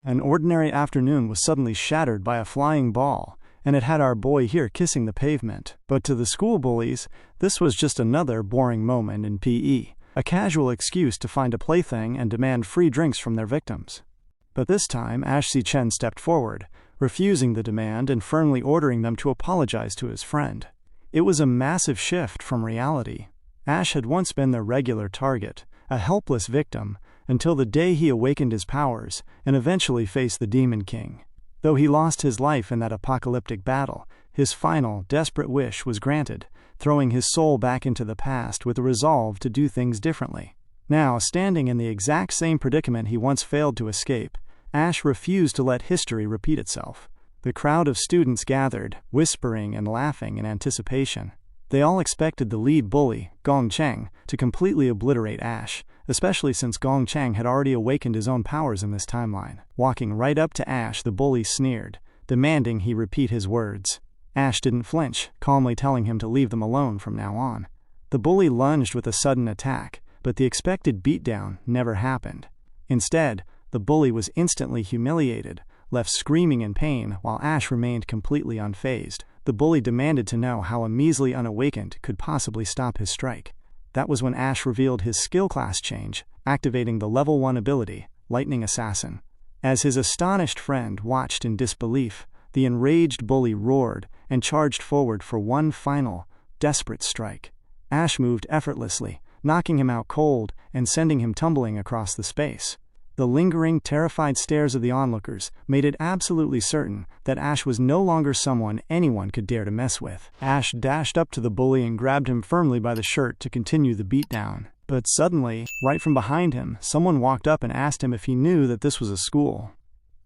An ordinary afternoon was suddenly shattered by a flying ball, and it had our boy here kissing the pavement. But to the school bullies, this was just another boring moment in PE, a casual excuse to find a plaything and demand free drinks from their victims. But this time, Chen stepped forward, refusing the demand and firmly ordering them to apologize to his friend. It was a massive shift from reality. Ash had once been their regular target, a helpless victim, until the day he awakened his powers and eventually faced the Demon King. Though he lost his life in that apocalyptic battle, his final, desperate wish was granted, throwing his soul back into the past with a resolve to do things differently. Now, standing in the exact same predicament he once failed to escape, Ash refused to let history repeat itself. The crowd of students gathered, whispering and laughing in anticipation. They all expected the lead bully, Gong Cheng, to completely obliterate Ash, especially since Gong Cheng had already awakened his own powers in this timeline. Walking right up to Ash, the bully sneered, demanding he repeat his words. Ash didn't flinch, calmly telling him to leave them alone from now on. The bully lunged with a sudden attack, but the expected beatdown never happened. Instead, the bully was instantly humiliated, left screaming in pain while Ash remained completely unfazed. The bully demanded to know how a measly unawakened could possibly stop his strike. That was when Ash revealed his skill class change, activating the level 1 ability, Lightning Assassin. As his astonished friend watched in disbelief, the enraged bully roared and charged forward for one final, desperate strike. Ash moved effortlessly, knocking him out cold and sending him tumbling across the space. The lingering, terrified stares of the onlookers made it absolutely certain that Ash was no longer someone anyone could dare to mess with. Ash dashed up to the bully and grabbed him firmly by the shirt to continue the beatdown. But suddenly, right from behind him, someone walked up and asked him if he knew that this was a school.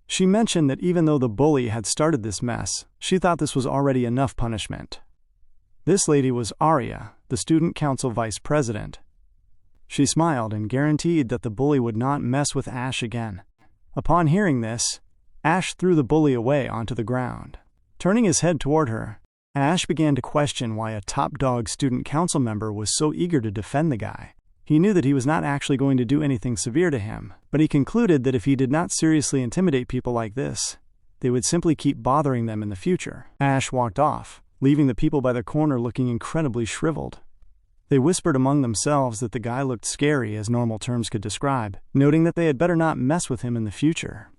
She mentioned that even though the bully had started this mess, she thought this was already enough punishment. This lady was Arya, the student council vice president. She smiled and guaranteed that the bully would not mess with Ash again. Upon hearing this, Ash threw the bully away onto the ground. Turning his head toward her, Ash began to question why a top-dog student council member was so eager to defend the guy. He knew that he was not actually going to do anything severe to him, but he concluded that if he did not seriously intimidate people like this, they would simply keep bothering them in the future. Ash walked off, leaving the people by the corner looking incredibly shriveled. They whispered among themselves that the guy looked scary as normal terms could describe, noting that they had better not mess with him in the future.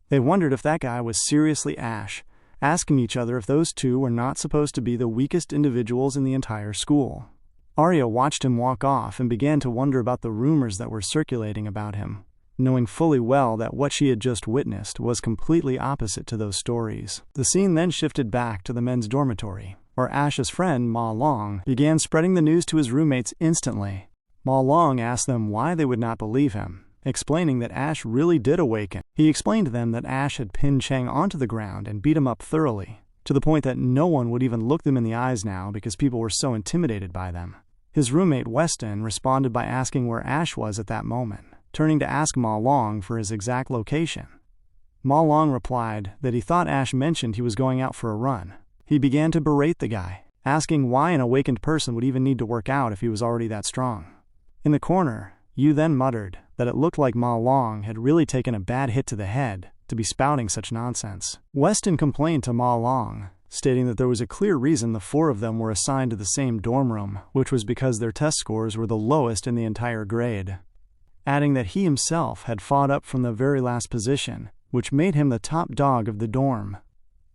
They wondered if that guy was seriously Ash, asking each other if those two were not supposed to be the weakest individuals in the entire school. Arya watched him walk off and began to wonder about the rumors that were circulating about him, knowing fully well that what she had just witnessed was completely opposite to those stories. The scene then shifted back to the men's dormitory, where Ash's friend, Ma Long, began spreading the news to his roommates instantly. Ma Long asked them why they would not believe him, explaining that Ash really did awaken. He explained to them that Ash had pinned Cheng onto the ground and beat him up thoroughly, to the point that no one would even look them in the eyes now because people were so intimidated by them. His roommate Weston responded by asking where Ash was at that moment, turning to ask Ma Long for his exact location. Ma Long replied that he thought Ash mentioned he was going out for a run. He began to berate the guy, asking why an awakened person would even need to work out if he was already that strong. In the corner, Yu then muttered that it looked like Ma Long had really taken a bad hit to the head to be spouting such nonsense. Weston complained to Ma Long, stating that there was a clear reason the four of them were assigned to the same dorm room, which was because their test scores were the lowest in the entire grade, adding that he himself had fought up from the very last position, which made him the top dog of the dorm.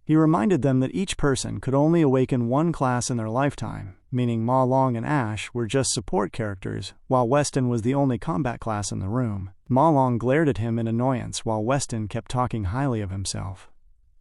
He reminded them that each person could only awaken one class in their lifetime, meaning Ma Long and Ash were just support characters, while Weston was the only combat class in the room. Ma Long glared at him in annoyance while Weston kept talking highly of himself.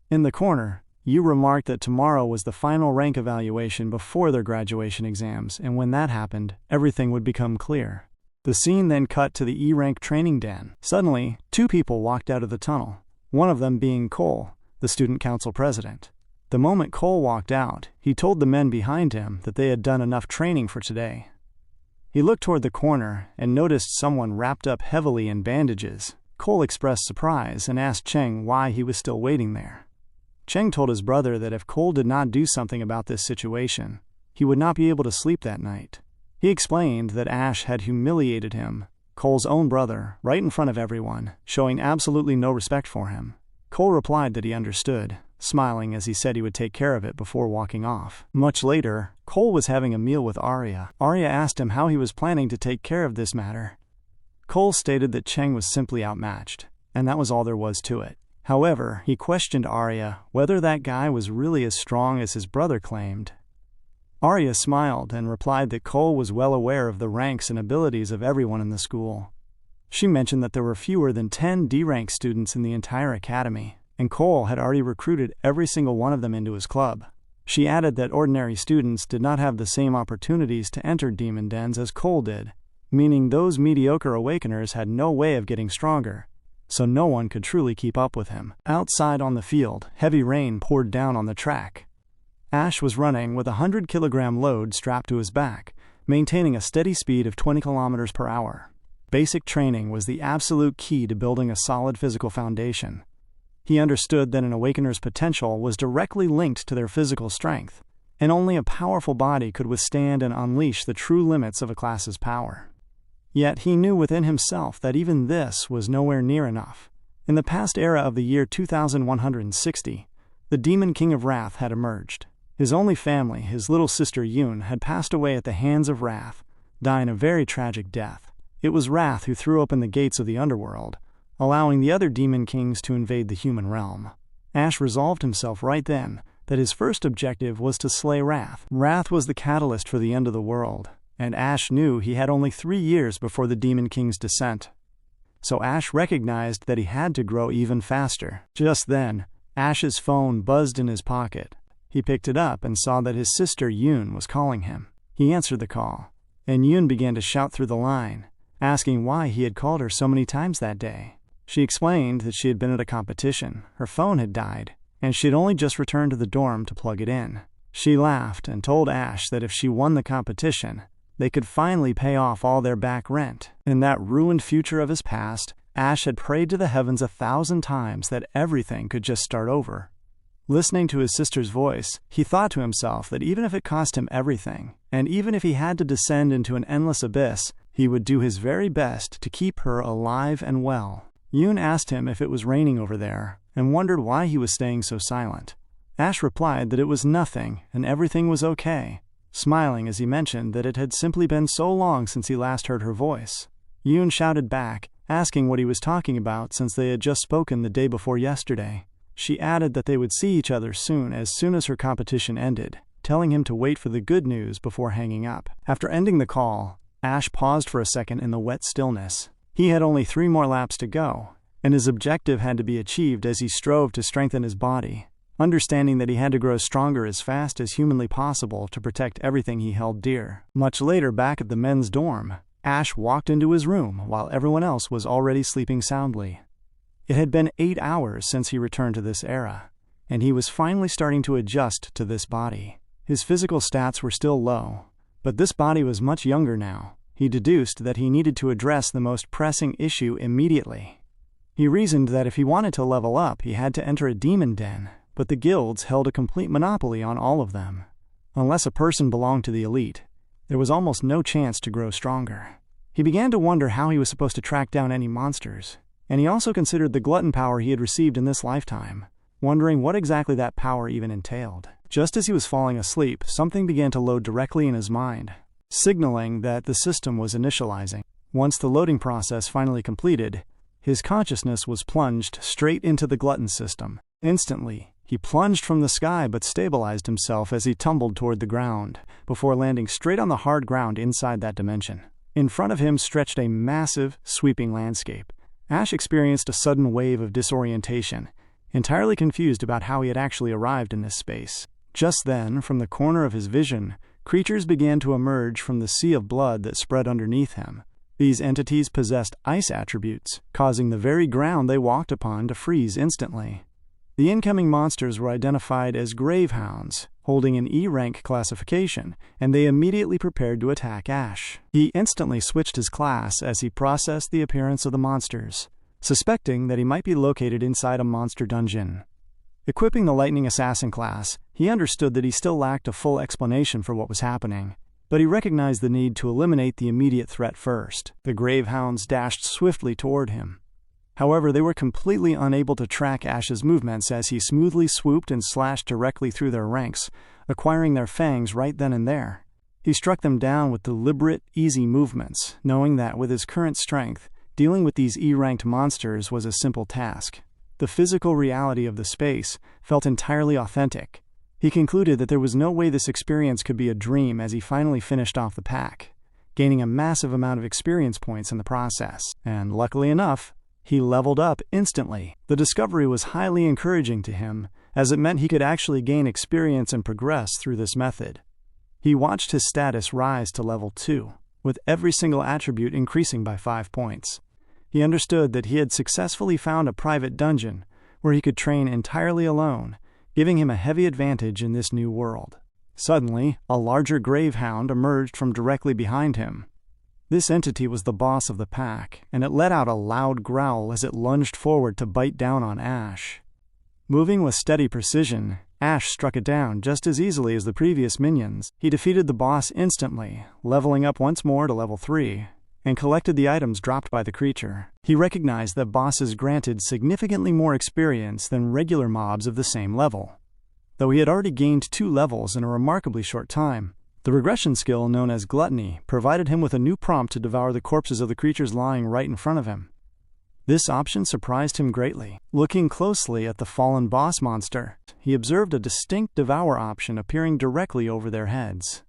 In the corner, Yu remarked that tomorrow was the final rank evaluation before their graduation exams, and when that happened, everything would become clear. The scene then cut to the E-rank training den. Suddenly, two people walked out of the tunnel, one of them being Cole, the student council president. The moment Cole walked out, he told the men behind him that they had done enough training for today. He looked toward the corner and noticed someone wrapped up heavily in bandages. Cole expressed surprise and asked Cheng why he was still waiting there. Cheng told his brother that if Cole did not do something about this situation, he would not be able to sleep that night. He explained that Ash had humiliated him, Cole's own brother, right in front of everyone, showing absolutely no respect for him. Cole replied that he understood, smiling as he said he would take care of it before walking off. Much later, Cole was having a meal with Arya. Arya asked him how he was planning to take care of this matter. Cole stated that Chen was simply outmatched, and that was all there was to it. However, he questioned Arya whether that guy was really as strong as his brother claimed. Arya smiled and replied that Cole was well aware of the ranks and abilities of everyone in the school. She mentioned that there were fewer than 10 D-rank students in the entire academy, and Cole had already recruited every single one of them into his club. She added that ordinary students did not have the same opportunities to enter demon dens as Cole did, meaning those mediocre awakeners had no way of getting stronger, so no one could truly keep up with him. Outside on the field, heavy rain poured down on the track. Ash was running with a 100-kilogram load strapped to his back, maintaining a steady speed of 20 kilometers per hour. Basic training was the absolute key to building a solid physical foundation. He understood that an awakener's potential was directly linked to their physical strength, and only a powerful body could withstand and unleash the true limits of a class's power. Yet he knew within himself that even this was nowhere near enough. In the past era of the year 2160, the Demon King of Wrath had emerged. His only family, his little sister Yoon, had passed away at the hands of Wrath, dying a very tragic death. It was Wrath who threw open the gates of the underworld, allowing the other demon kings to invade the human realm. Ash resolved himself right then that his first objective was to slay Wrath. Wrath was the catalyst for the end of the world, and Ash knew he had only 3 years before the Demon King's descent. So Ash recognized that he had to grow even faster. Just then, Ash's phone buzzed in his pocket. He picked it up and saw that his sister Yoon was calling him. He answered the call, and Yoon began to shout through the line, asking why he had called her so many times that day. She explained that she had been at a competition, her phone had died, and she had only just returned to the dorm to plug it in. She laughed and told Ash that if she won the competition, they could finally pay off all their back rent. In that ruined future of his past, Ash had prayed to the heavens 1,000 times that everything could just start over. Listening to his sister's voice, he thought to himself that even if it cost him everything, and even if he had to descend into an endless abyss, he would do his very best to keep her alive and well. Yoon asked him if it was raining over there, and wondered why he was staying so silent. Ash replied that it was nothing, and everything was okay, smiling as he mentioned that it had simply been so long since he last heard her voice. Yoon shouted back, asking what he was talking about since they had just spoken the day before yesterday. She added that they would see each other soon as her competition ended, telling him to wait for the good news before hanging up. After ending the call, Ash paused for a second in the wet stillness. He had only 3 more laps to go, and his objective had to be achieved as he strove to strengthen his body, understanding that he had to grow stronger as fast as humanly possible to protect everything he held dear. Much later, back at the men's dorm, Ash walked into his room while everyone else was already sleeping soundly. It had been 8 hours since he returned to this era, and he was finally starting to adjust to this body. His physical stats were still low, but this body was much younger now. He deduced that he needed to address the most pressing issue immediately. He reasoned that if he wanted to level up, he had to enter a demon den, but the guilds held a complete monopoly on all of them. Unless a person belonged to the elite, there was almost no chance to grow stronger. He began to wonder how he was supposed to track down any monsters, and he also considered the glutton power he had received in this lifetime, wondering what exactly that power even entailed. Just as he was falling asleep, something began to load directly in his mind, signaling that the system was initializing. Once the loading process finally completed, his consciousness was plunged straight into the Glutton System. Instantly, he plunged from the sky but stabilized himself as he tumbled toward the ground, before landing straight on the hard ground inside that dimension. In front of him stretched a massive, sweeping landscape. Ash experienced a sudden wave of disorientation, entirely confused about how he had actually arrived in this space. Just then, from the corner of his vision, creatures began to emerge from the sea of blood that spread underneath him. These entities possessed ice attributes, causing the very ground they walked upon to freeze instantly. The incoming monsters were identified as gravehounds, holding an E-rank classification, and they immediately prepared to attack Ash. He instantly switched his class as he processed the appearance of the monsters, suspecting that he might be located inside a monster dungeon. Equipping the Lightning Assassin class, he understood that he still lacked a full explanation for what was happening. but he recognized the need to eliminate the immediate threat first. The gravehounds dashed swiftly toward him. However, they were completely unable to track Ash's movements as he smoothly swooped and slashed directly through their ranks, acquiring their fangs right then and there. He struck them down with deliberate, easy movements, knowing that with his current strength, dealing with these E-ranked monsters was a simple task. The physical reality of the space felt entirely authentic. He concluded that there was no way this experience could be a dream as he finally finished off the pack, gaining a massive amount of experience points in the process. And luckily enough, he leveled up instantly. The discovery was highly encouraging to him, as it meant he could actually gain experience and progress through this method. He watched his status rise to level 2, with every single attribute increasing by 5 points. He understood that he had successfully found a private dungeon where he could train entirely alone, giving him a heavy advantage in this new world. Suddenly, a larger gravehound emerged from directly behind him. This entity was the boss of the pack, and it let out a loud growl as it lunged forward to bite down on Ash. Moving with steady precision, Ash struck it down just as easily as the previous minions. He defeated the boss instantly, leveling up once more to level 3, and collected the items dropped by the creature. He recognized that bosses granted significantly more experience than regular mobs of the same level. Though he had already gained 2 levels in a remarkably short time, the regression skill known as Gluttony provided him with a new prompt to devour the corpses of the creatures lying right in front of him. This option surprised him greatly. Looking closely at the fallen boss monster, he observed a distinct devour option appearing directly over their heads.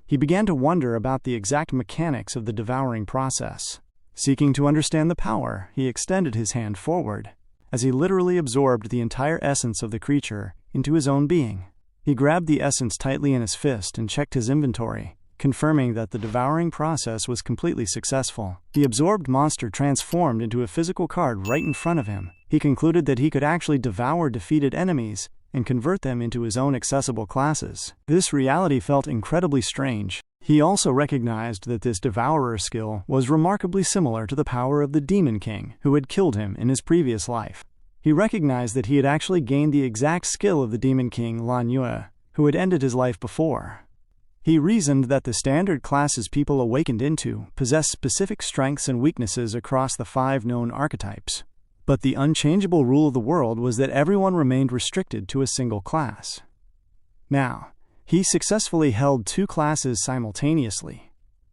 He began to wonder about the exact mechanics of the devouring process. Seeking to understand the power, he extended his hand forward, as he literally absorbed the entire essence of the creature into his own being. He grabbed the essence tightly in his fist and checked his inventory, confirming that the devouring process was completely successful. The absorbed monster transformed into a physical card right in front of him. He concluded that he could actually devour defeated enemies and convert them into his own accessible classes. This reality felt incredibly strange. He also recognized that this devourer skill was remarkably similar to the power of the Demon King, who had killed him in his previous life. He recognized that he had actually gained the exact skill of the Demon King Lan Yue, who had ended his life before. He reasoned that the standard classes people awakened into possessed specific strengths and weaknesses across the 5 known archetypes. But the unchangeable rule of the world was that everyone remained restricted to a single class. Now, he successfully held 2 classes simultaneously.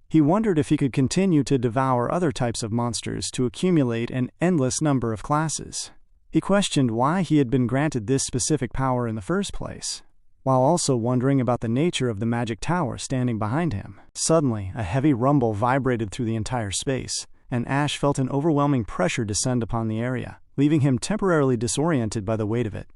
He wondered if he could continue to devour other types of monsters to accumulate an endless number of classes. He questioned why he had been granted this specific power in the first place, while also wondering about the nature of the magic tower standing behind him. Suddenly, a heavy rumble vibrated through the entire space, and Ash felt an overwhelming pressure descend upon the area, leaving him temporarily disoriented by the weight of it.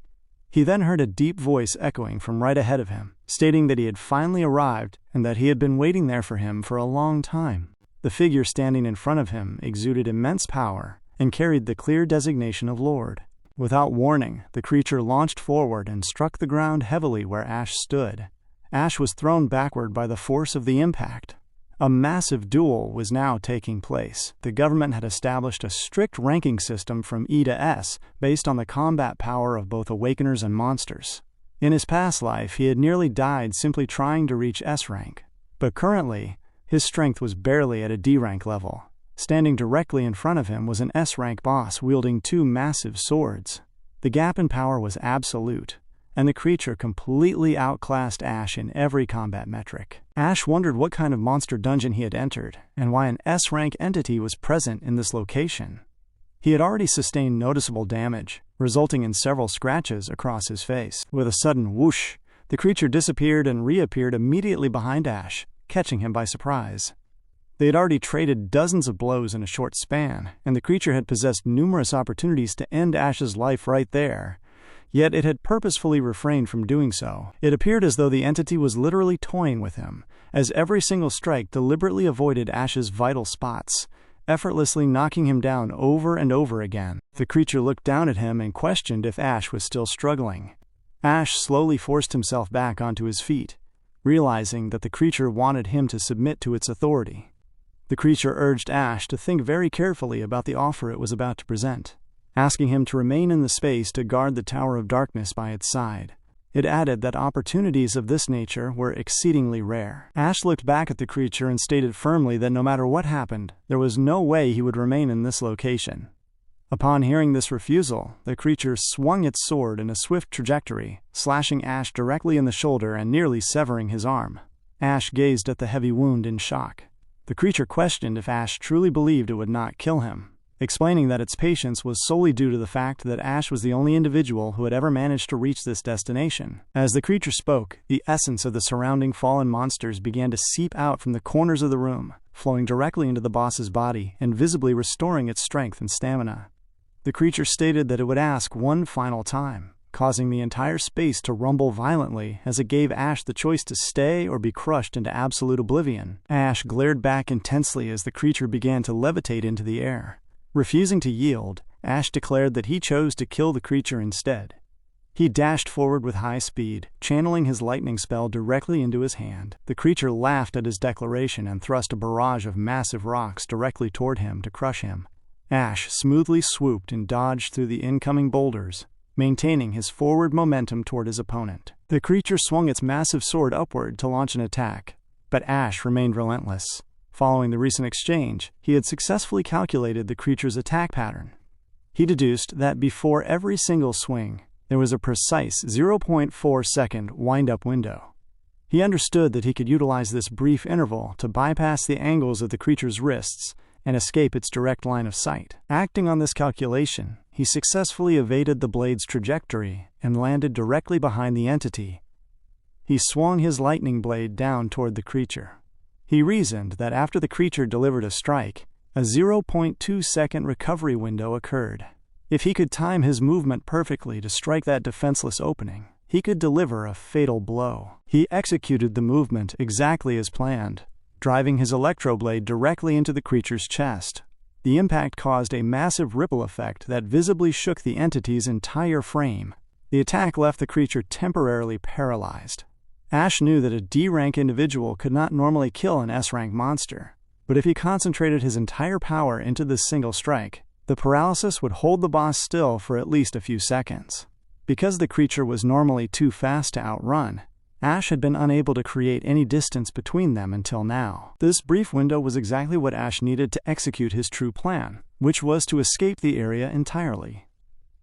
He then heard a deep voice echoing from right ahead of him, stating that he had finally arrived and that he had been waiting there for him for a long time. The figure standing in front of him exuded immense power and carried the clear designation of Lord. Without warning, the creature launched forward and struck the ground heavily where Ash stood. Ash was thrown backward by the force of the impact. A massive duel was now taking place. The government had established a strict ranking system from E to S based on the combat power of both awakeners and monsters. In his past life, he had nearly died simply trying to reach S rank. But currently, his strength was barely at a D rank level. Standing directly in front of him was an S-rank boss wielding 2 massive swords. The gap in power was absolute, and the creature completely outclassed Ash in every combat metric. Ash wondered what kind of monster dungeon he had entered, and why an S-rank entity was present in this location. He had already sustained noticeable damage, resulting in several scratches across his face. With a sudden whoosh, the creature disappeared and reappeared immediately behind Ash, catching him by surprise. They had already traded dozens of blows in a short span, and the creature had possessed numerous opportunities to end Ash's life right there, yet it had purposefully refrained from doing so. It appeared as though the entity was literally toying with him, as every single strike deliberately avoided Ash's vital spots, effortlessly knocking him down over and over again. The creature looked down at him and questioned if Ash was still struggling. Ash slowly forced himself back onto his feet, realizing that the creature wanted him to submit to its authority. The creature urged Ash to think very carefully about the offer it was about to present, asking him to remain in the space to guard the Tower of Darkness by its side. It added that opportunities of this nature were exceedingly rare. Ash looked back at the creature and stated firmly that no matter what happened, there was no way he would remain in this location. Upon hearing this refusal, the creature swung its sword in a swift trajectory, slashing Ash directly in the shoulder and nearly severing his arm. Ash gazed at the heavy wound in shock. The creature questioned if Ash truly believed it would not kill him, explaining that its patience was solely due to the fact that Ash was the only individual who had ever managed to reach this destination. As the creature spoke, the essence of the surrounding fallen monsters began to seep out from the corners of the room, flowing directly into the boss's body and visibly restoring its strength and stamina. The creature stated that it would ask one final time, causing the entire space to rumble violently as it gave Ash the choice to stay or be crushed into absolute oblivion. Ash glared back intensely as the creature began to levitate into the air. Refusing to yield, Ash declared that he chose to kill the creature instead. He dashed forward with high speed, channeling his lightning spell directly into his hand. The creature laughed at his declaration and thrust a barrage of massive rocks directly toward him to crush him. Ash smoothly swooped and dodged through the incoming boulders, maintaining his forward momentum toward his opponent. The creature swung its massive sword upward to launch an attack, but Ash remained relentless. Following the recent exchange, he had successfully calculated the creature's attack pattern. He deduced that before every single swing, there was a precise 0.4-second wind-up window. He understood that he could utilize this brief interval to bypass the angles of the creature's wrists and escape its direct line of sight. Acting on this calculation, he successfully evaded the blade's trajectory and landed directly behind the entity. He swung his lightning blade down toward the creature. He reasoned that after the creature delivered a strike, a 0.2-second recovery window occurred. If he could time his movement perfectly to strike that defenseless opening, he could deliver a fatal blow. He executed the movement exactly as planned, driving his electroblade directly into the creature's chest. The impact caused a massive ripple effect that visibly shook the entity's entire frame. The attack left the creature temporarily paralyzed. Ash knew that a D-rank individual could not normally kill an S-rank monster, but if he concentrated his entire power into this single strike, the paralysis would hold the boss still for at least a few seconds. Because the creature was normally too fast to outrun, Ash had been unable to create any distance between them until now. This brief window was exactly what Ash needed to execute his true plan, which was to escape the area entirely.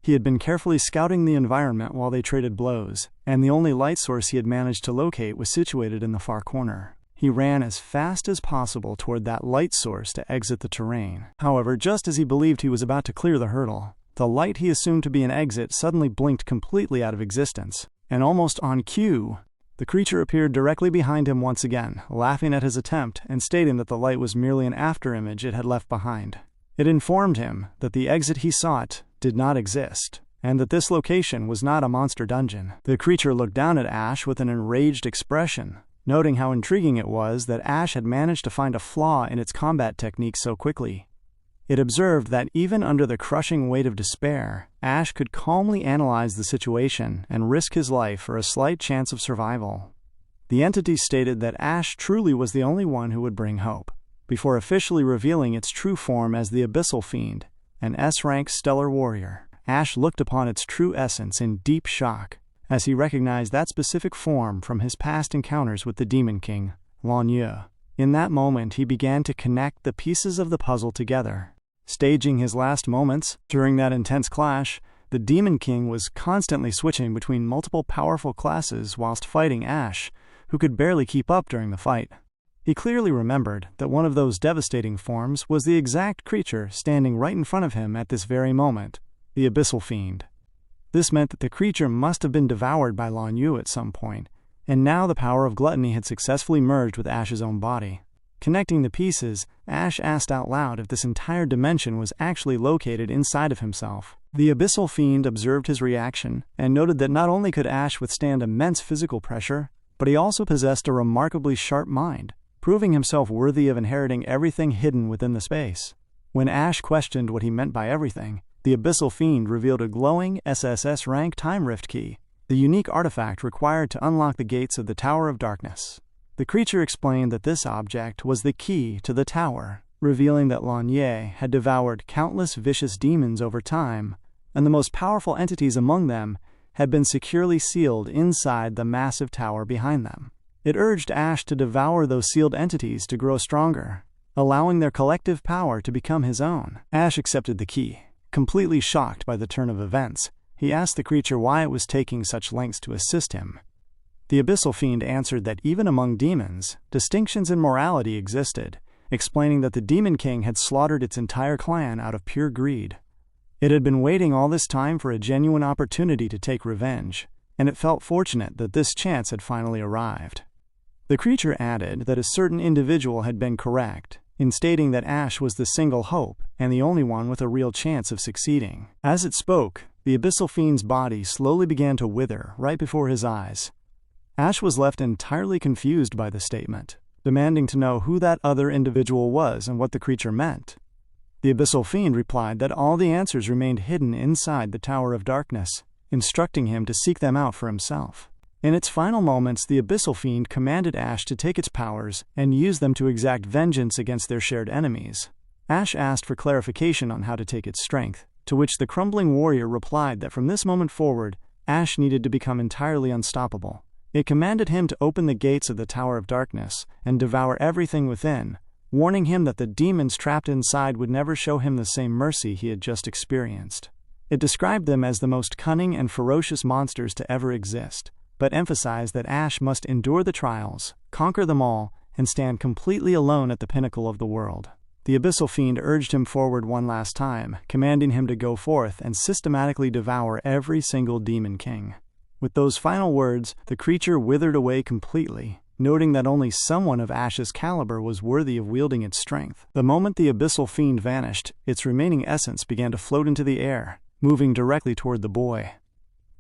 He had been carefully scouting the environment while they traded blows, and the only light source he had managed to locate was situated in the far corner. He ran as fast as possible toward that light source to exit the terrain. However, just as he believed he was about to clear the hurdle, the light he assumed to be an exit suddenly blinked completely out of existence, and almost on cue, the creature appeared directly behind him once again, laughing at his attempt and stating that the light was merely an afterimage it had left behind. It informed him that the exit he sought did not exist, and that this location was not a monster dungeon. The creature looked down at Ash with an enraged expression, noting how intriguing it was that Ash had managed to find a flaw in its combat technique so quickly. It observed that even under the crushing weight of despair, Ash could calmly analyze the situation and risk his life for a slight chance of survival. The entity stated that Ash truly was the only one who would bring hope, before officially revealing its true form as the Abyssal Fiend, an S-rank stellar warrior. Ash looked upon its true essence in deep shock, as he recognized that specific form from his past encounters with the Demon King, Lan Yu. In that moment, he began to connect the pieces of the puzzle together. Staging his last moments, during that intense clash, the Demon King was constantly switching between multiple powerful classes whilst fighting Ash, who could barely keep up during the fight. He clearly remembered that one of those devastating forms was the exact creature standing right in front of him at this very moment, the Abyssal Fiend. This meant that the creature must have been devoured by Lan Yu at some point, and now the power of gluttony had successfully merged with Ash's own body. Connecting the pieces, Ash asked out loud if this entire dimension was actually located inside of himself. The Abyssal Fiend observed his reaction and noted that not only could Ash withstand immense physical pressure, but he also possessed a remarkably sharp mind, proving himself worthy of inheriting everything hidden within the space. When Ash questioned what he meant by everything, the Abyssal Fiend revealed a glowing SSS rank Time Rift key, the unique artifact required to unlock the gates of the Tower of Darkness. The creature explained that this object was the key to the tower, revealing that Lan Yu had devoured countless vicious demons over time, and the most powerful entities among them had been securely sealed inside the massive tower behind them. It urged Ash to devour those sealed entities to grow stronger, allowing their collective power to become his own. Ash accepted the key. Completely shocked by the turn of events, he asked the creature why it was taking such lengths to assist him. The Abyssal Fiend answered that even among demons, distinctions in morality existed, explaining that the Demon King had slaughtered its entire clan out of pure greed. It had been waiting all this time for a genuine opportunity to take revenge, and it felt fortunate that this chance had finally arrived. The creature added that a certain individual had been correct in stating that Ash was the single hope and the only one with a real chance of succeeding. As it spoke, the Abyssal Fiend's body slowly began to wither right before his eyes. Ash was left entirely confused by the statement, demanding to know who that other individual was and what the creature meant. The Abyssal Fiend replied that all the answers remained hidden inside the Tower of Darkness, instructing him to seek them out for himself. In its final moments, the Abyssal Fiend commanded Ash to take its powers and use them to exact vengeance against their shared enemies. Ash asked for clarification on how to take its strength, to which the crumbling warrior replied that from this moment forward, Ash needed to become entirely unstoppable. It commanded him to open the gates of the Tower of Darkness and devour everything within, warning him that the demons trapped inside would never show him the same mercy he had just experienced. It described them as the most cunning and ferocious monsters to ever exist, but emphasized that Ash must endure the trials, conquer them all, and stand completely alone at the pinnacle of the world. The Abyssal Fiend urged him forward one last time, commanding him to go forth and systematically devour every single Demon King. With those final words, the creature withered away completely, noting that only someone of Ash's caliber was worthy of wielding its strength. The moment the Abyssal Fiend vanished, its remaining essence began to float into the air, moving directly toward the boy.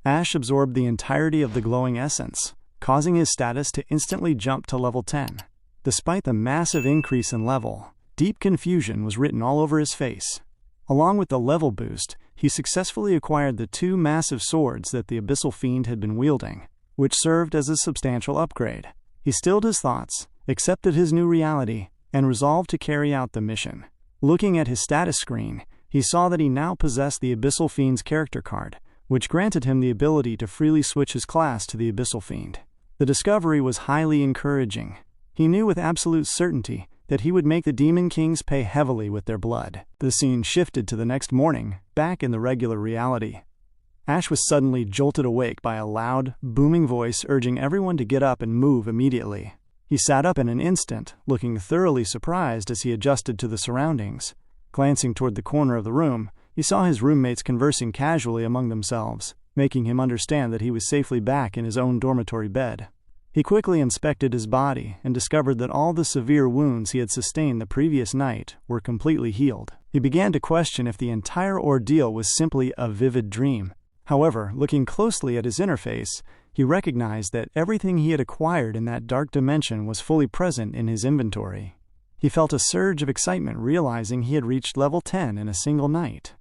Ash absorbed the entirety of the glowing essence, causing his status to instantly jump to level 10. Despite the massive increase in level, deep confusion was written all over his face. Along with the level boost, he successfully acquired the 2 massive swords that the Abyssal Fiend had been wielding, which served as a substantial upgrade. He stilled his thoughts, accepted his new reality, and resolved to carry out the mission. Looking at his status screen, he saw that he now possessed the Abyssal Fiend's character card, which granted him the ability to freely switch his class to the Abyssal Fiend. The discovery was highly encouraging. He knew with absolute certainty that he would make the Demon Kings pay heavily with their blood. The scene shifted to the next morning, back in the regular reality. Ash was suddenly jolted awake by a loud, booming voice urging everyone to get up and move immediately. He sat up in an instant, looking thoroughly surprised as he adjusted to the surroundings. Glancing toward the corner of the room, he saw his roommates conversing casually among themselves, making him understand that he was safely back in his own dormitory bed. He quickly inspected his body and discovered that all the severe wounds he had sustained the previous night were completely healed. He began to question if the entire ordeal was simply a vivid dream. However, looking closely at his interface, he recognized that everything he had acquired in that dark dimension was fully present in his inventory. He felt a surge of excitement realizing he had reached level 10 in a single night.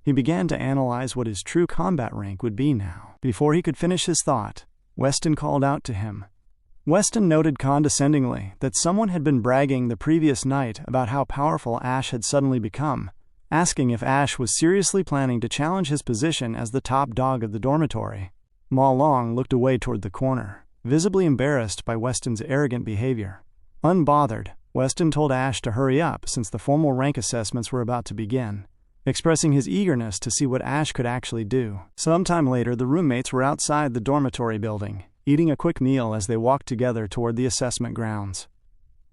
He began to analyze what his true combat rank would be now. Before he could finish his thought, Weston called out to him. Weston noted condescendingly that someone had been bragging the previous night about how powerful Ash had suddenly become, asking if Ash was seriously planning to challenge his position as the top dog of the dormitory. Ma Long looked away toward the corner, visibly embarrassed by Weston's arrogant behavior. Unbothered, Weston told Ash to hurry up since the formal rank assessments were about to begin, expressing his eagerness to see what Ash could actually do. Sometime later, the roommates were outside the dormitory building, eating a quick meal as they walked together toward the assessment grounds.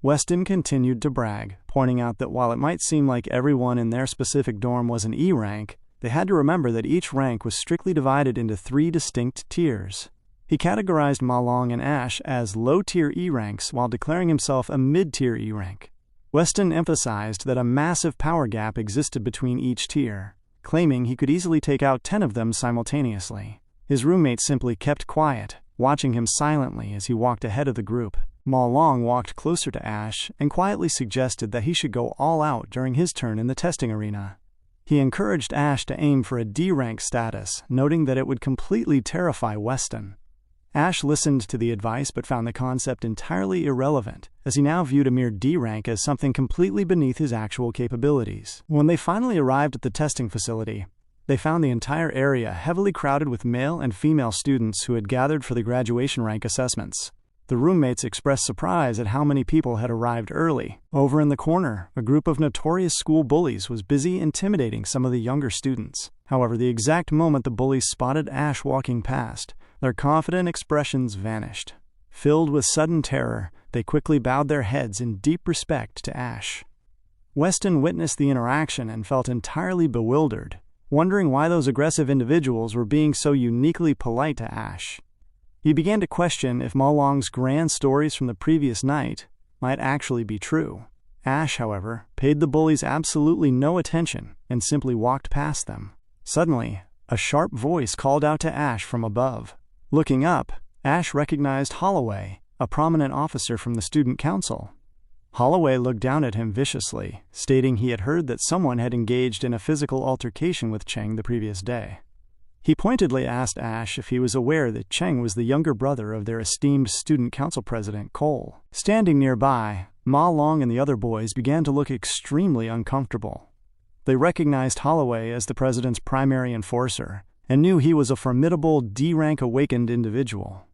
Weston continued to brag, pointing out that while it might seem like everyone in their specific dorm was an E rank, they had to remember that each rank was strictly divided into 3 distinct tiers. He categorized Ma Long and Ash as low-tier E ranks while declaring himself a mid-tier E rank. Weston emphasized that a massive power gap existed between each tier, claiming he could easily take out 10 of them simultaneously. His roommate simply kept quiet, watching him silently as he walked ahead of the group. Ma Long walked closer to Ash and quietly suggested that he should go all out during his turn in the testing arena. He encouraged Ash to aim for a D-rank status, noting that it would completely terrify Weston. Ash listened to the advice but found the concept entirely irrelevant, as he now viewed a mere D rank as something completely beneath his actual capabilities. When they finally arrived at the testing facility, They found the entire area heavily crowded with male and female students who had gathered for the graduation rank assessments. The roommates expressed surprise at how many people had arrived early. Over in the corner, a group of notorious school bullies was busy intimidating some of the younger students. However, the exact moment the bullies spotted Ash walking past, their confident expressions vanished. Filled with sudden terror, they quickly bowed their heads in deep respect to Ash. Weston witnessed the interaction and felt entirely bewildered, wondering why those aggressive individuals were being so uniquely polite to Ash. He began to question if Ma Long's grand stories from the previous night might actually be true. Ash, however, paid the bullies absolutely no attention and simply walked past them. Suddenly, a sharp voice called out to Ash from above. Looking up, Ash recognized Holloway, a prominent officer from the student council. Holloway looked down at him viciously, stating he had heard that someone had engaged in a physical altercation with Cheng the previous day. He pointedly asked Ash if he was aware that Cheng was the younger brother of their esteemed student council president, Cole. Standing nearby, Ma Long and the other boys began to look extremely uncomfortable. They recognized Holloway as the president's primary enforcer and knew he was a formidable D-rank awakened individual.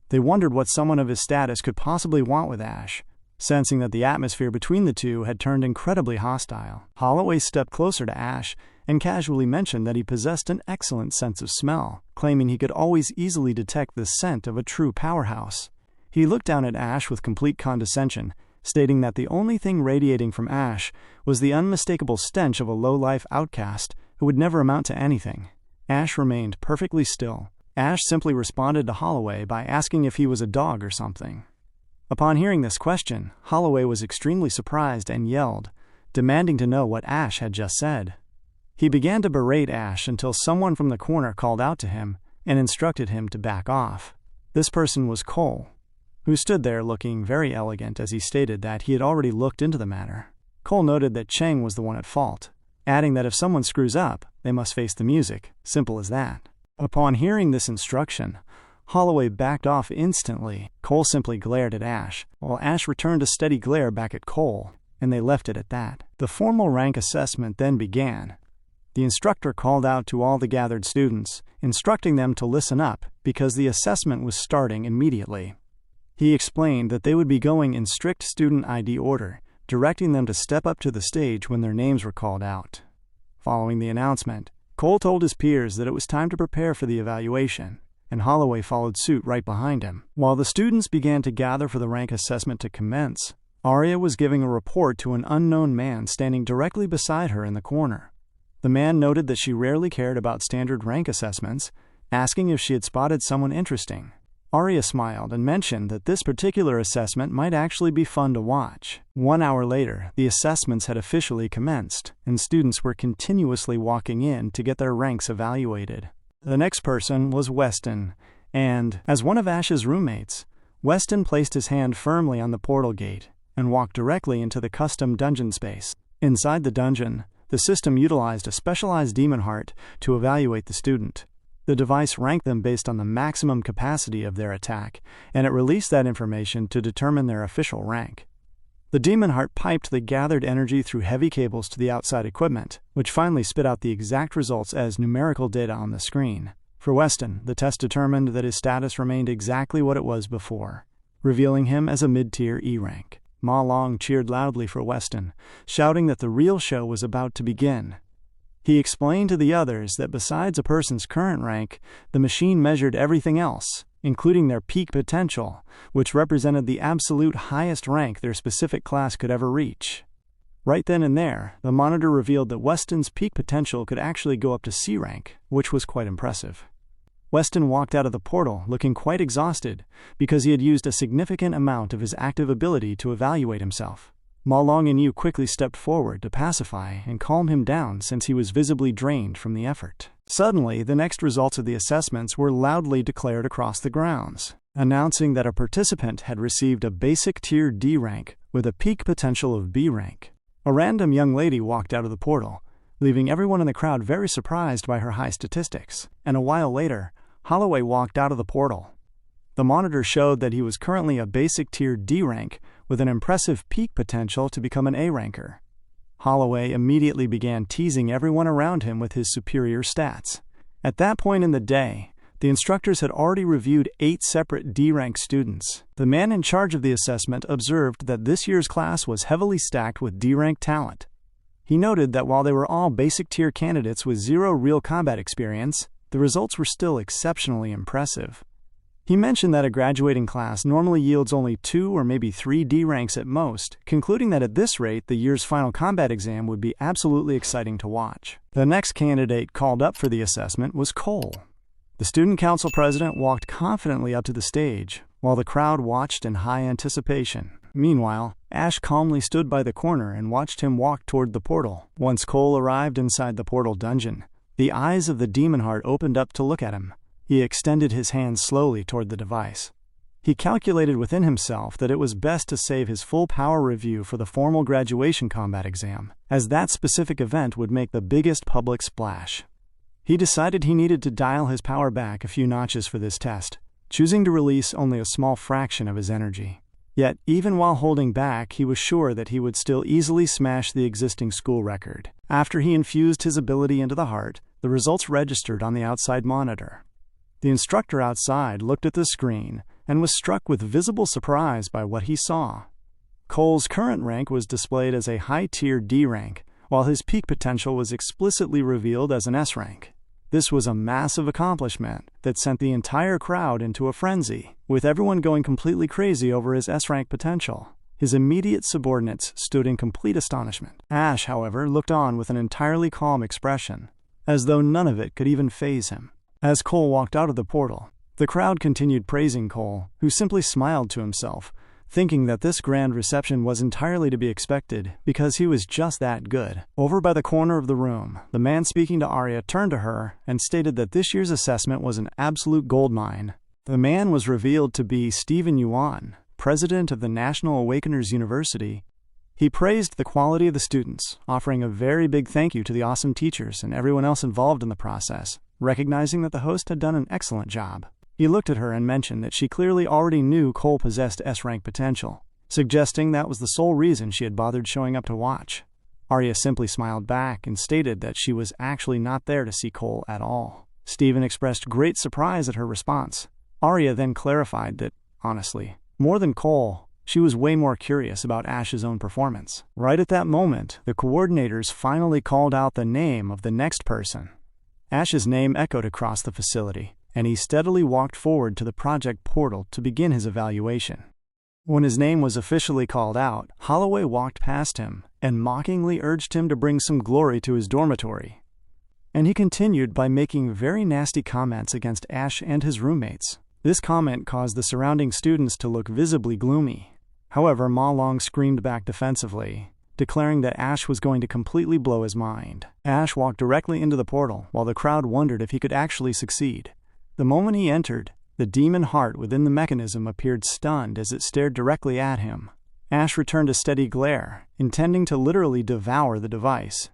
They wondered what someone of his status could possibly want with Ash, sensing that the atmosphere between the two had turned incredibly hostile. Holloway stepped closer to Ash and casually mentioned that he possessed an excellent sense of smell, claiming he could always easily detect the scent of a true powerhouse. He looked down at Ash with complete condescension, stating that the only thing radiating from Ash was the unmistakable stench of a low-life outcast who would never amount to anything. Ash remained perfectly still. Ash simply responded to Holloway by asking if he was a dog or something. Upon hearing this question, Holloway was extremely surprised and yelled, demanding to know what Ash had just said. He began to berate Ash until someone from the corner called out to him and instructed him to back off. This person was Cole, who stood there looking very elegant as he stated that he had already looked into the matter. Cole noted that Cheng was the one at fault, adding that if someone screws up, they must face the music, simple as that. Upon hearing this instruction, Holloway backed off instantly. Cole simply glared at Ash, while Ash returned a steady glare back at Cole, and they left it at that. The formal rank assessment then began. The instructor called out to all the gathered students, instructing them to listen up because the assessment was starting immediately. He explained that they would be going in strict student ID order, directing them to step up to the stage when their names were called out. Following the announcement, Cole told his peers that it was time to prepare for the evaluation, and Holloway followed suit right behind him. While the students began to gather for the rank assessment to commence, Arya was giving a report to an unknown man standing directly beside her in the corner. The man noted that she rarely cared about standard rank assessments, asking if she had spotted someone interesting. Arya smiled and mentioned that this particular assessment might actually be fun to watch. 1 hour later, the assessments had officially commenced, and students were continuously walking in to get their ranks evaluated. The next person was Weston, and, as one of Ash's roommates, Weston placed his hand firmly on the portal gate and walked directly into the custom dungeon space. Inside the dungeon, the system utilized a specialized demon heart to evaluate the student. The device ranked them based on the maximum capacity of their attack, and it released that information to determine their official rank. The demon heart piped the gathered energy through heavy cables to the outside equipment, which finally spit out the exact results as numerical data on the screen. For Weston, the test determined that his status remained exactly what it was before, revealing him as a mid-tier E rank. Ma Long cheered loudly for Weston, shouting that the real show was about to begin. He explained to the others that besides a person's current rank, the machine measured everything else, including their peak potential, which represented the absolute highest rank their specific class could ever reach. Right then and there, the monitor revealed that Weston's peak potential could actually go up to C rank, which was quite impressive. Weston walked out of the portal looking quite exhausted because he had used a significant amount of his active ability to evaluate himself. Ma Long and Yu quickly stepped forward to pacify and calm him down since he was visibly drained from the effort. Suddenly, the next results of the assessments were loudly declared across the grounds, announcing that a participant had received a basic tier D rank with a peak potential of B rank. A random young lady walked out of the portal, leaving everyone in the crowd very surprised by her high statistics, and a while later, Holloway walked out of the portal. The monitor showed that he was currently a basic tier D rank with an impressive peak potential to become an A ranker. Holloway immediately began teasing everyone around him with his superior stats. At that point in the day, the instructors had already reviewed 8 separate D-rank students. The man in charge of the assessment observed that this year's class was heavily stacked with D-rank talent. He noted that while they were all basic-tier candidates with 0 real combat experience, the results were still exceptionally impressive. He mentioned that a graduating class normally yields only 2 or maybe 3 D ranks at most, concluding that at this rate, the year's final combat exam would be absolutely exciting to watch. The next candidate called up for the assessment was Cole. The student council president walked confidently up to the stage, while the crowd watched in high anticipation. Meanwhile, Ash calmly stood by the corner and watched him walk toward the portal. Once Cole arrived inside the portal dungeon, the eyes of the demon heart opened up to look at him. He extended his hand slowly toward the device. He calculated within himself that it was best to save his full power review for the formal graduation combat exam, as that specific event would make the biggest public splash. He decided he needed to dial his power back a few notches for this test, choosing to release only a small fraction of his energy. Yet, even while holding back, he was sure that he would still easily smash the existing school record. After he infused his ability into the heart, the results registered on the outside monitor. The instructor outside looked at the screen and was struck with visible surprise by what he saw. Cole's current rank was displayed as a high-tier D rank, while his peak potential was explicitly revealed as an S rank. This was a massive accomplishment that sent the entire crowd into a frenzy, with everyone going completely crazy over his S-rank potential. His immediate subordinates stood in complete astonishment. Ash, however, looked on with an entirely calm expression, as though none of it could even faze him. As Cole walked out of the portal, the crowd continued praising Cole, who simply smiled to himself, thinking that this grand reception was entirely to be expected because he was just that good. Over by the corner of the room, the man speaking to Arya turned to her and stated that this year's assessment was an absolute goldmine. The man was revealed to be Stephen Yuan, president of the National Awakeners University. He praised the quality of the students, offering a very big thank you to the awesome teachers and everyone else involved in the process, recognizing that the host had done an excellent job. He looked at her and mentioned that she clearly already knew Cole possessed S-rank potential, suggesting that was the sole reason she had bothered showing up to watch. Arya simply smiled back and stated that she was actually not there to see Cole at all. Stephen expressed great surprise at her response. Arya then clarified that, honestly, more than Cole, she was way more curious about Ash's own performance. Right at that moment, the coordinators finally called out the name of the next person. Ash's name echoed across the facility, and he steadily walked forward to the project portal to begin his evaluation. When his name was officially called out, Holloway walked past him and mockingly urged him to bring some glory to his dormitory. And he continued by making very nasty comments against Ash and his roommates. This comment caused the surrounding students to look visibly gloomy. However, Ma Long screamed back defensively, declaring that Ash was going to completely blow his mind. Ash walked directly into the portal while the crowd wondered if he could actually succeed. The moment he entered, the demon heart within the mechanism appeared stunned as it stared directly at him. Ash returned a steady glare, intending to literally devour the device.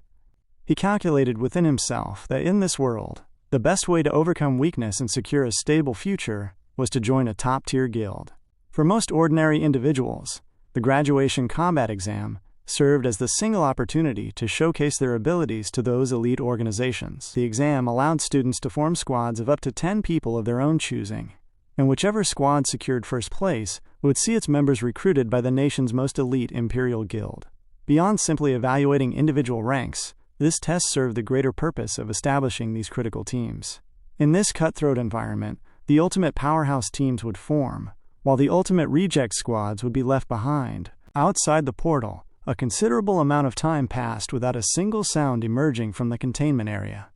He calculated within himself that in this world, the best way to overcome weakness and secure a stable future was to join a top-tier guild. For most ordinary individuals, the graduation combat exam served as the single opportunity to showcase their abilities to those elite organizations. The exam allowed students to form squads of up to 10 people of their own choosing, and whichever squad secured first place would see its members recruited by the nation's most elite imperial guild. Beyond simply evaluating individual ranks, this test served the greater purpose of establishing these critical teams. In this cutthroat environment, the ultimate powerhouse teams would form, while the ultimate reject squads would be left behind. Outside the portal, a considerable amount of time passed without a single sound emerging from the containment area.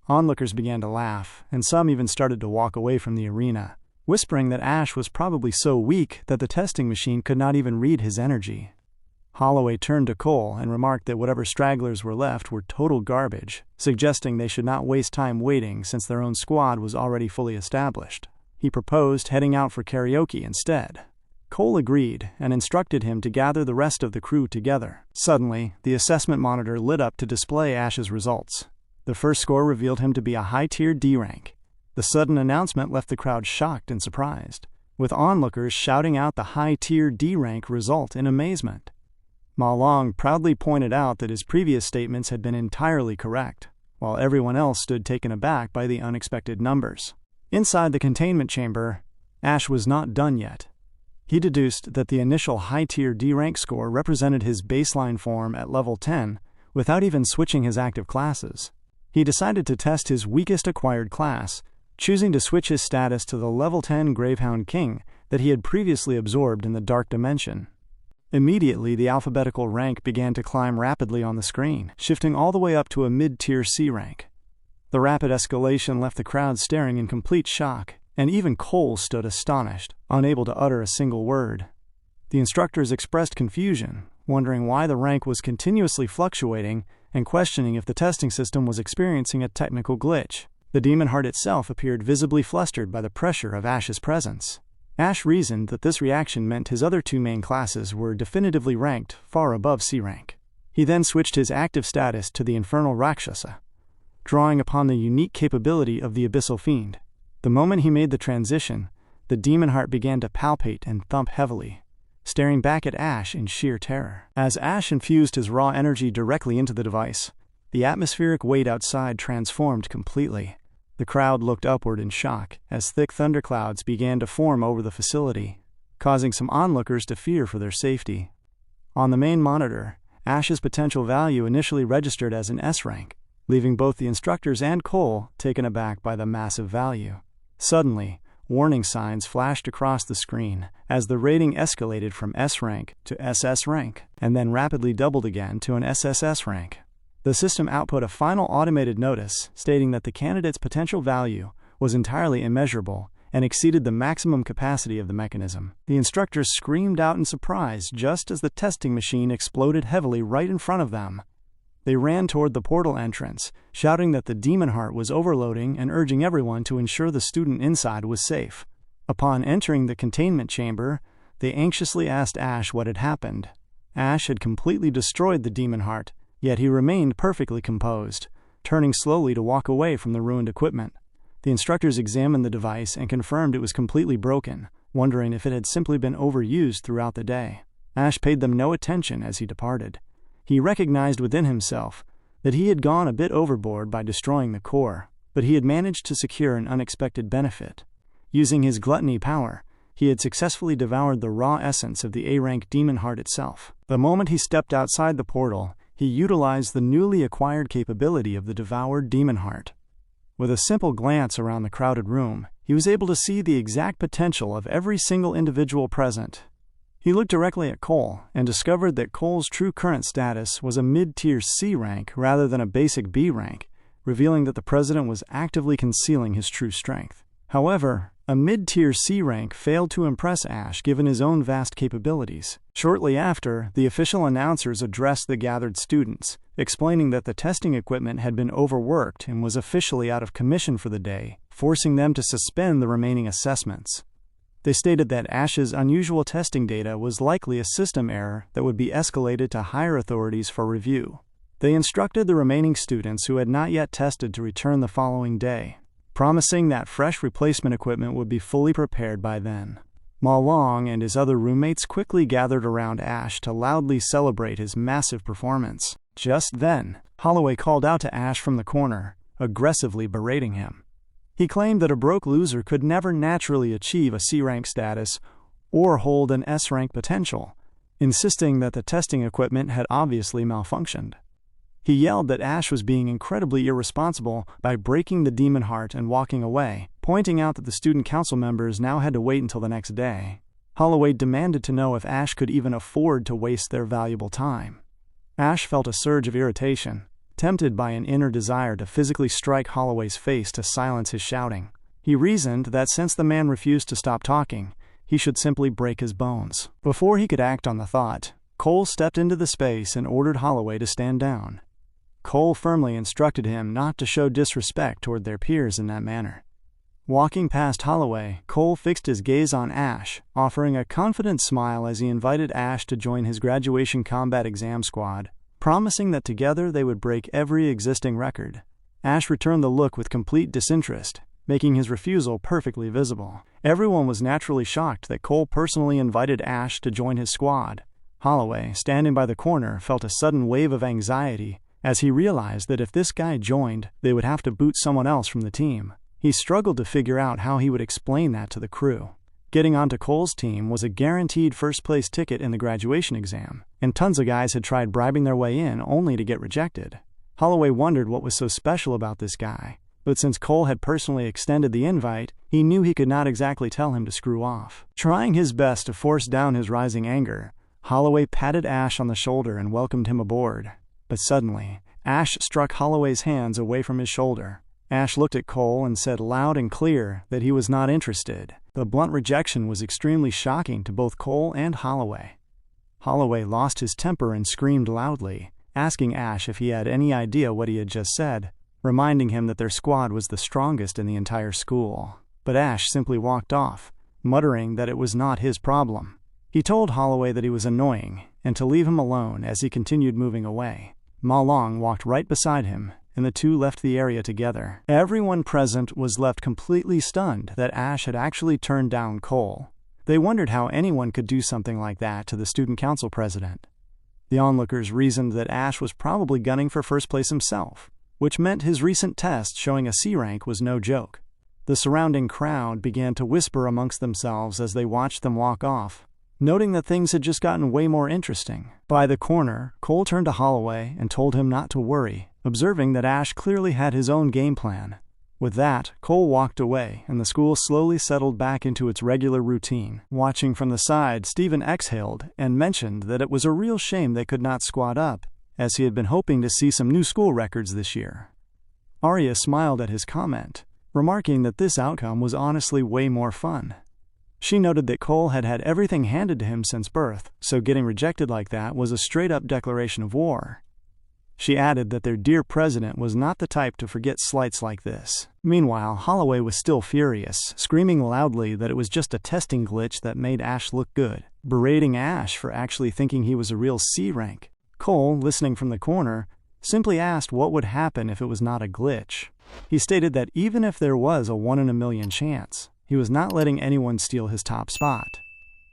Onlookers began to laugh, and some even started to walk away from the arena, whispering that Ash was probably so weak that the testing machine could not even read his energy. Holloway turned to Cole and remarked that whatever stragglers were left were total garbage, suggesting they should not waste time waiting since their own squad was already fully established. He proposed heading out for karaoke instead. Cole agreed and instructed him to gather the rest of the crew together. Suddenly, the assessment monitor lit up to display Ash's results. The first score revealed him to be a high-tier D rank. The sudden announcement left the crowd shocked and surprised, with onlookers shouting out the high-tier D rank result in amazement. Ma Long proudly pointed out that his previous statements had been entirely correct, while everyone else stood taken aback by the unexpected numbers. Inside the containment chamber, Ash was not done yet. He deduced that the initial high-tier D rank score represented his baseline form at level 10 without even switching his active classes. He decided to test his weakest acquired class, choosing to switch his status to the level 10 Gravehound King that he had previously absorbed in the Dark Dimension. Immediately, the alphabetical rank began to climb rapidly on the screen, shifting all the way up to a mid-tier C rank. The rapid escalation left the crowd staring in complete shock, and even Cole stood astonished, unable to utter a single word. The instructors expressed confusion, wondering why the rank was continuously fluctuating and questioning if the testing system was experiencing a technical glitch. The demon heart itself appeared visibly flustered by the pressure of Ash's presence. Ash reasoned that this reaction meant his other two main classes were definitively ranked far above C rank. He then switched his active status to the Infernal Rakshasa, drawing upon the unique capability of the Abyssal Fiend. The moment he made the transition, the demon heart began to palpate and thump heavily, staring back at Ash in sheer terror. As Ash infused his raw energy directly into the device, the atmospheric weight outside transformed completely. The crowd looked upward in shock as thick thunderclouds began to form over the facility, causing some onlookers to fear for their safety. On the main monitor, Ash's potential value initially registered as an S rank, leaving both the instructors and Cole taken aback by the massive value. Suddenly, warning signs flashed across the screen as the rating escalated from S rank to SS rank, and then rapidly doubled again to an SSS rank. The system output a final automated notice stating that the candidate's potential value was entirely immeasurable and exceeded the maximum capacity of the mechanism. The instructors screamed out in surprise just as the testing machine exploded heavily right in front of them. They ran toward the portal entrance, shouting that the demon heart was overloading and urging everyone to ensure the student inside was safe. Upon entering the containment chamber, they anxiously asked Ash what had happened. Ash had completely destroyed the demon heart, yet he remained perfectly composed, turning slowly to walk away from the ruined equipment. The instructors examined the device and confirmed it was completely broken, wondering if it had simply been overused throughout the day. Ash paid them no attention as he departed. He recognized within himself that he had gone a bit overboard by destroying the core, but he had managed to secure an unexpected benefit. Using his gluttony power, he had successfully devoured the raw essence of the A-rank demon heart itself. The moment he stepped outside the portal, he utilized the newly acquired capability of the devoured demon heart. With a simple glance around the crowded room, he was able to see the exact potential of every single individual present. He looked directly at Cole and discovered that Cole's true current status was a mid-tier C rank rather than a basic B rank, revealing that the president was actively concealing his true strength. However, a mid-tier C rank failed to impress Ash given his own vast capabilities. Shortly after, the official announcers addressed the gathered students, explaining that the testing equipment had been overworked and was officially out of commission for the day, forcing them to suspend the remaining assessments. They stated that Ash's unusual testing data was likely a system error that would be escalated to higher authorities for review. They instructed the remaining students who had not yet tested to return the following day, promising that fresh replacement equipment would be fully prepared by then. Ma Long and his other roommates quickly gathered around Ash to loudly celebrate his massive performance. Just then, Holloway called out to Ash from the corner, aggressively berating him. He claimed that a broke loser could never naturally achieve a C-rank status or hold an S-rank potential, insisting that the testing equipment had obviously malfunctioned. He yelled that Ash was being incredibly irresponsible by breaking the demon heart and walking away, pointing out that the student council members now had to wait until the next day. Holloway demanded to know if Ash could even afford to waste their valuable time. Ash felt a surge of irritation, tempted by an inner desire to physically strike Holloway's face to silence his shouting. He reasoned that since the man refused to stop talking, he should simply break his bones. Before he could act on the thought, Cole stepped into the space and ordered Holloway to stand down. Cole firmly instructed him not to show disrespect toward their peers in that manner. Walking past Holloway, Cole fixed his gaze on Ash, offering a confident smile as he invited Ash to join his graduation combat exam squad, promising that together they would break every existing record. Ash returned the look with complete disinterest, making his refusal perfectly visible. Everyone was naturally shocked that Cole personally invited Ash to join his squad, Holloway, standing by the corner, felt a sudden wave of anxiety as he realized that if this guy joined, they would have to boot someone else from the team. He struggled to figure out how he would explain that to the crew. Getting onto Cole's team was a guaranteed first-place ticket in the graduation exam, and tons of guys had tried bribing their way in only to get rejected. Holloway wondered what was so special about this guy, but since Cole had personally extended the invite, he knew he could not exactly tell him to screw off. Trying his best to force down his rising anger, Holloway patted Ash on the shoulder and welcomed him aboard. But suddenly, Ash struck Holloway's hands away from his shoulder. Ash looked at Cole and said loud and clear that he was not interested. The blunt rejection was extremely shocking to both Cole and Holloway. Holloway lost his temper and screamed loudly, asking Ash if he had any idea what he had just said, reminding him that their squad was the strongest in the entire school. But Ash simply walked off, muttering that it was not his problem. He told Holloway that he was annoying and to leave him alone as he continued moving away. Ma Long walked right beside him, and the two left the area together. Everyone present was left completely stunned that Ash had actually turned down Cole. They wondered how anyone could do something like that to the student council president. The onlookers reasoned that Ash was probably gunning for first place himself, which meant his recent test showing a C rank was no joke. The surrounding crowd began to whisper amongst themselves as they watched them walk off, noting that things had just gotten way more interesting. By the corner, Cole turned to Holloway and told him not to worry, observing that Ash clearly had his own game plan. With that, Cole walked away, and the school slowly settled back into its regular routine. Watching from the side, Stephen exhaled and mentioned that it was a real shame they could not squad up, as he had been hoping to see some new school records this year. Arya smiled at his comment, remarking that this outcome was honestly way more fun. She noted that Cole had had everything handed to him since birth, so getting rejected like that was a straight-up declaration of war. She added that their dear president was not the type to forget slights like this. Meanwhile, Holloway was still furious, screaming loudly that it was just a testing glitch that made Ash look good, berating Ash for actually thinking he was a real C rank. Cole, listening from the corner, simply asked what would happen if it was not a glitch. He stated that even if there was a 1 in a million chance, he was not letting anyone steal his top spot.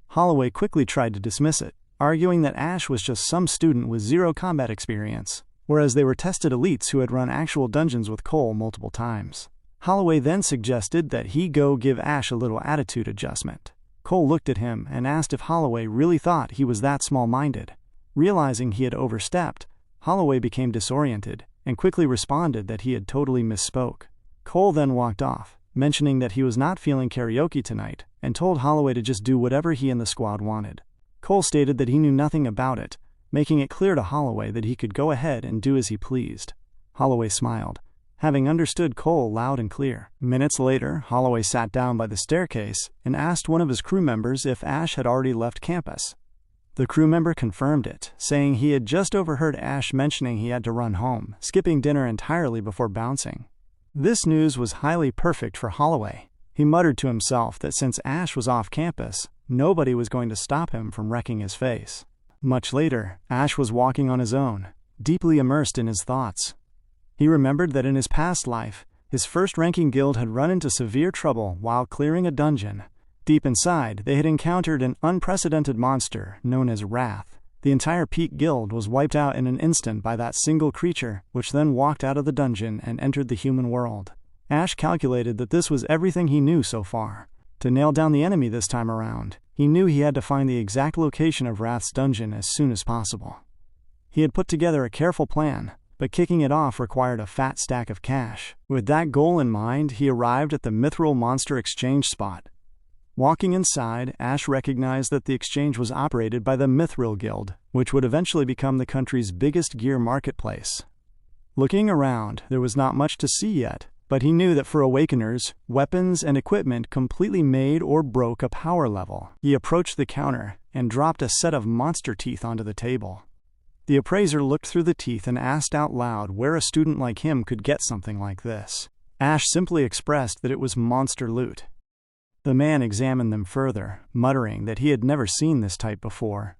Holloway quickly tried to dismiss it, arguing that Ash was just some student with zero combat experience, whereas they were tested elites who had run actual dungeons with Cole multiple times. Holloway then suggested that he go give Ash a little attitude adjustment. Cole looked at him and asked if Holloway really thought he was that small-minded. Realizing he had overstepped, Holloway became disoriented and quickly responded that he had totally misspoke. Cole then walked off, mentioning that he was not feeling karaoke tonight, and told Holloway to just do whatever he and the squad wanted. Cole stated that he knew nothing about it, making it clear to Holloway that he could go ahead and do as he pleased. Holloway smiled, having understood Cole loud and clear. Minutes later, Holloway sat down by the staircase and asked one of his crew members if Ash had already left campus. The crew member confirmed it, saying he had just overheard Ash mentioning he had to run home, skipping dinner entirely before bouncing. This news was highly perfect for Holloway. He muttered to himself that since Ash was off campus, nobody was going to stop him from wrecking his face. Much later, Ash was walking on his own, deeply immersed in his thoughts. He remembered that in his past life, his first-ranking guild had run into severe trouble while clearing a dungeon. Deep inside, they had encountered an unprecedented monster known as Wrath. The entire Peak Guild was wiped out in an instant by that single creature, which then walked out of the dungeon and entered the human world. Ash calculated that this was everything he knew so far. To nail down the enemy this time around, he knew he had to find the exact location of Wrath's dungeon as soon as possible. He had put together a careful plan, but kicking it off required a fat stack of cash. With that goal in mind, he arrived at the Mithril Monster Exchange spot. Walking inside, Ash recognized that the exchange was operated by the Mithril Guild, which would eventually become the country's biggest gear marketplace. Looking around, there was not much to see yet, but he knew that for Awakeners, weapons and equipment completely made or broke a power level. He approached the counter and dropped a set of monster teeth onto the table. The appraiser looked through the teeth and asked out loud where a student like him could get something like this. Ash simply expressed that it was monster loot. The man examined them further, muttering that he had never seen this type before.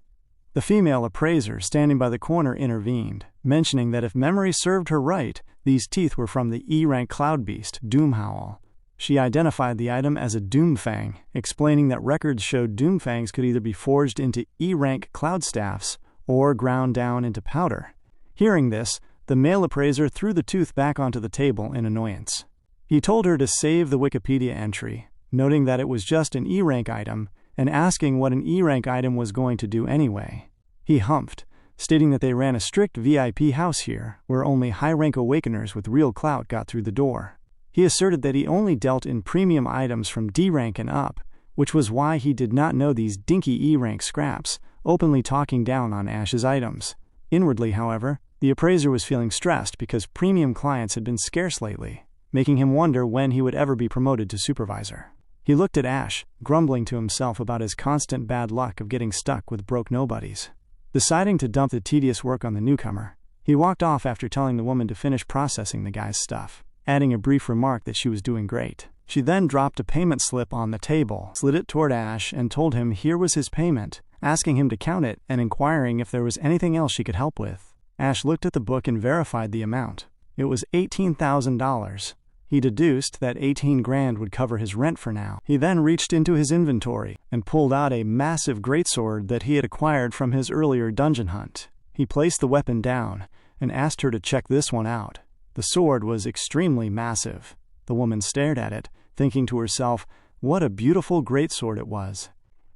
The female appraiser standing by the corner intervened, mentioning that if memory served her right, these teeth were from the E-rank cloud beast, Doomhowl. She identified the item as a Doomfang, explaining that records showed Doomfangs could either be forged into E-rank cloud staffs or ground down into powder. Hearing this, the male appraiser threw the tooth back onto the table in annoyance. He told her to save the Wikipedia entry, noting that it was just an E-rank item, and asking what an E-rank item was going to do anyway. He humphed, stating that they ran a strict VIP house here, where only high-rank awakeners with real clout got through the door. He asserted that he only dealt in premium items from D-rank and up, which was why he did not know these dinky E-rank scraps, openly talking down on Ash's items. Inwardly, however, the appraiser was feeling stressed because premium clients had been scarce lately, making him wonder when he would ever be promoted to supervisor. He looked at Ash, grumbling to himself about his constant bad luck of getting stuck with broke nobodies. Deciding to dump the tedious work on the newcomer, he walked off after telling the woman to finish processing the guy's stuff, adding a brief remark that she was doing great. She then dropped a payment slip on the table, slid it toward Ash, and told him here was his payment, asking him to count it and inquiring if there was anything else she could help with. Ash looked at the book and verified the amount. It was $18,000. He deduced that 18 grand would cover his rent for now. He then reached into his inventory and pulled out a massive greatsword that he had acquired from his earlier dungeon hunt. He placed the weapon down and asked her to check this one out. The sword was extremely massive. The woman stared at it, thinking to herself, what a beautiful greatsword it was.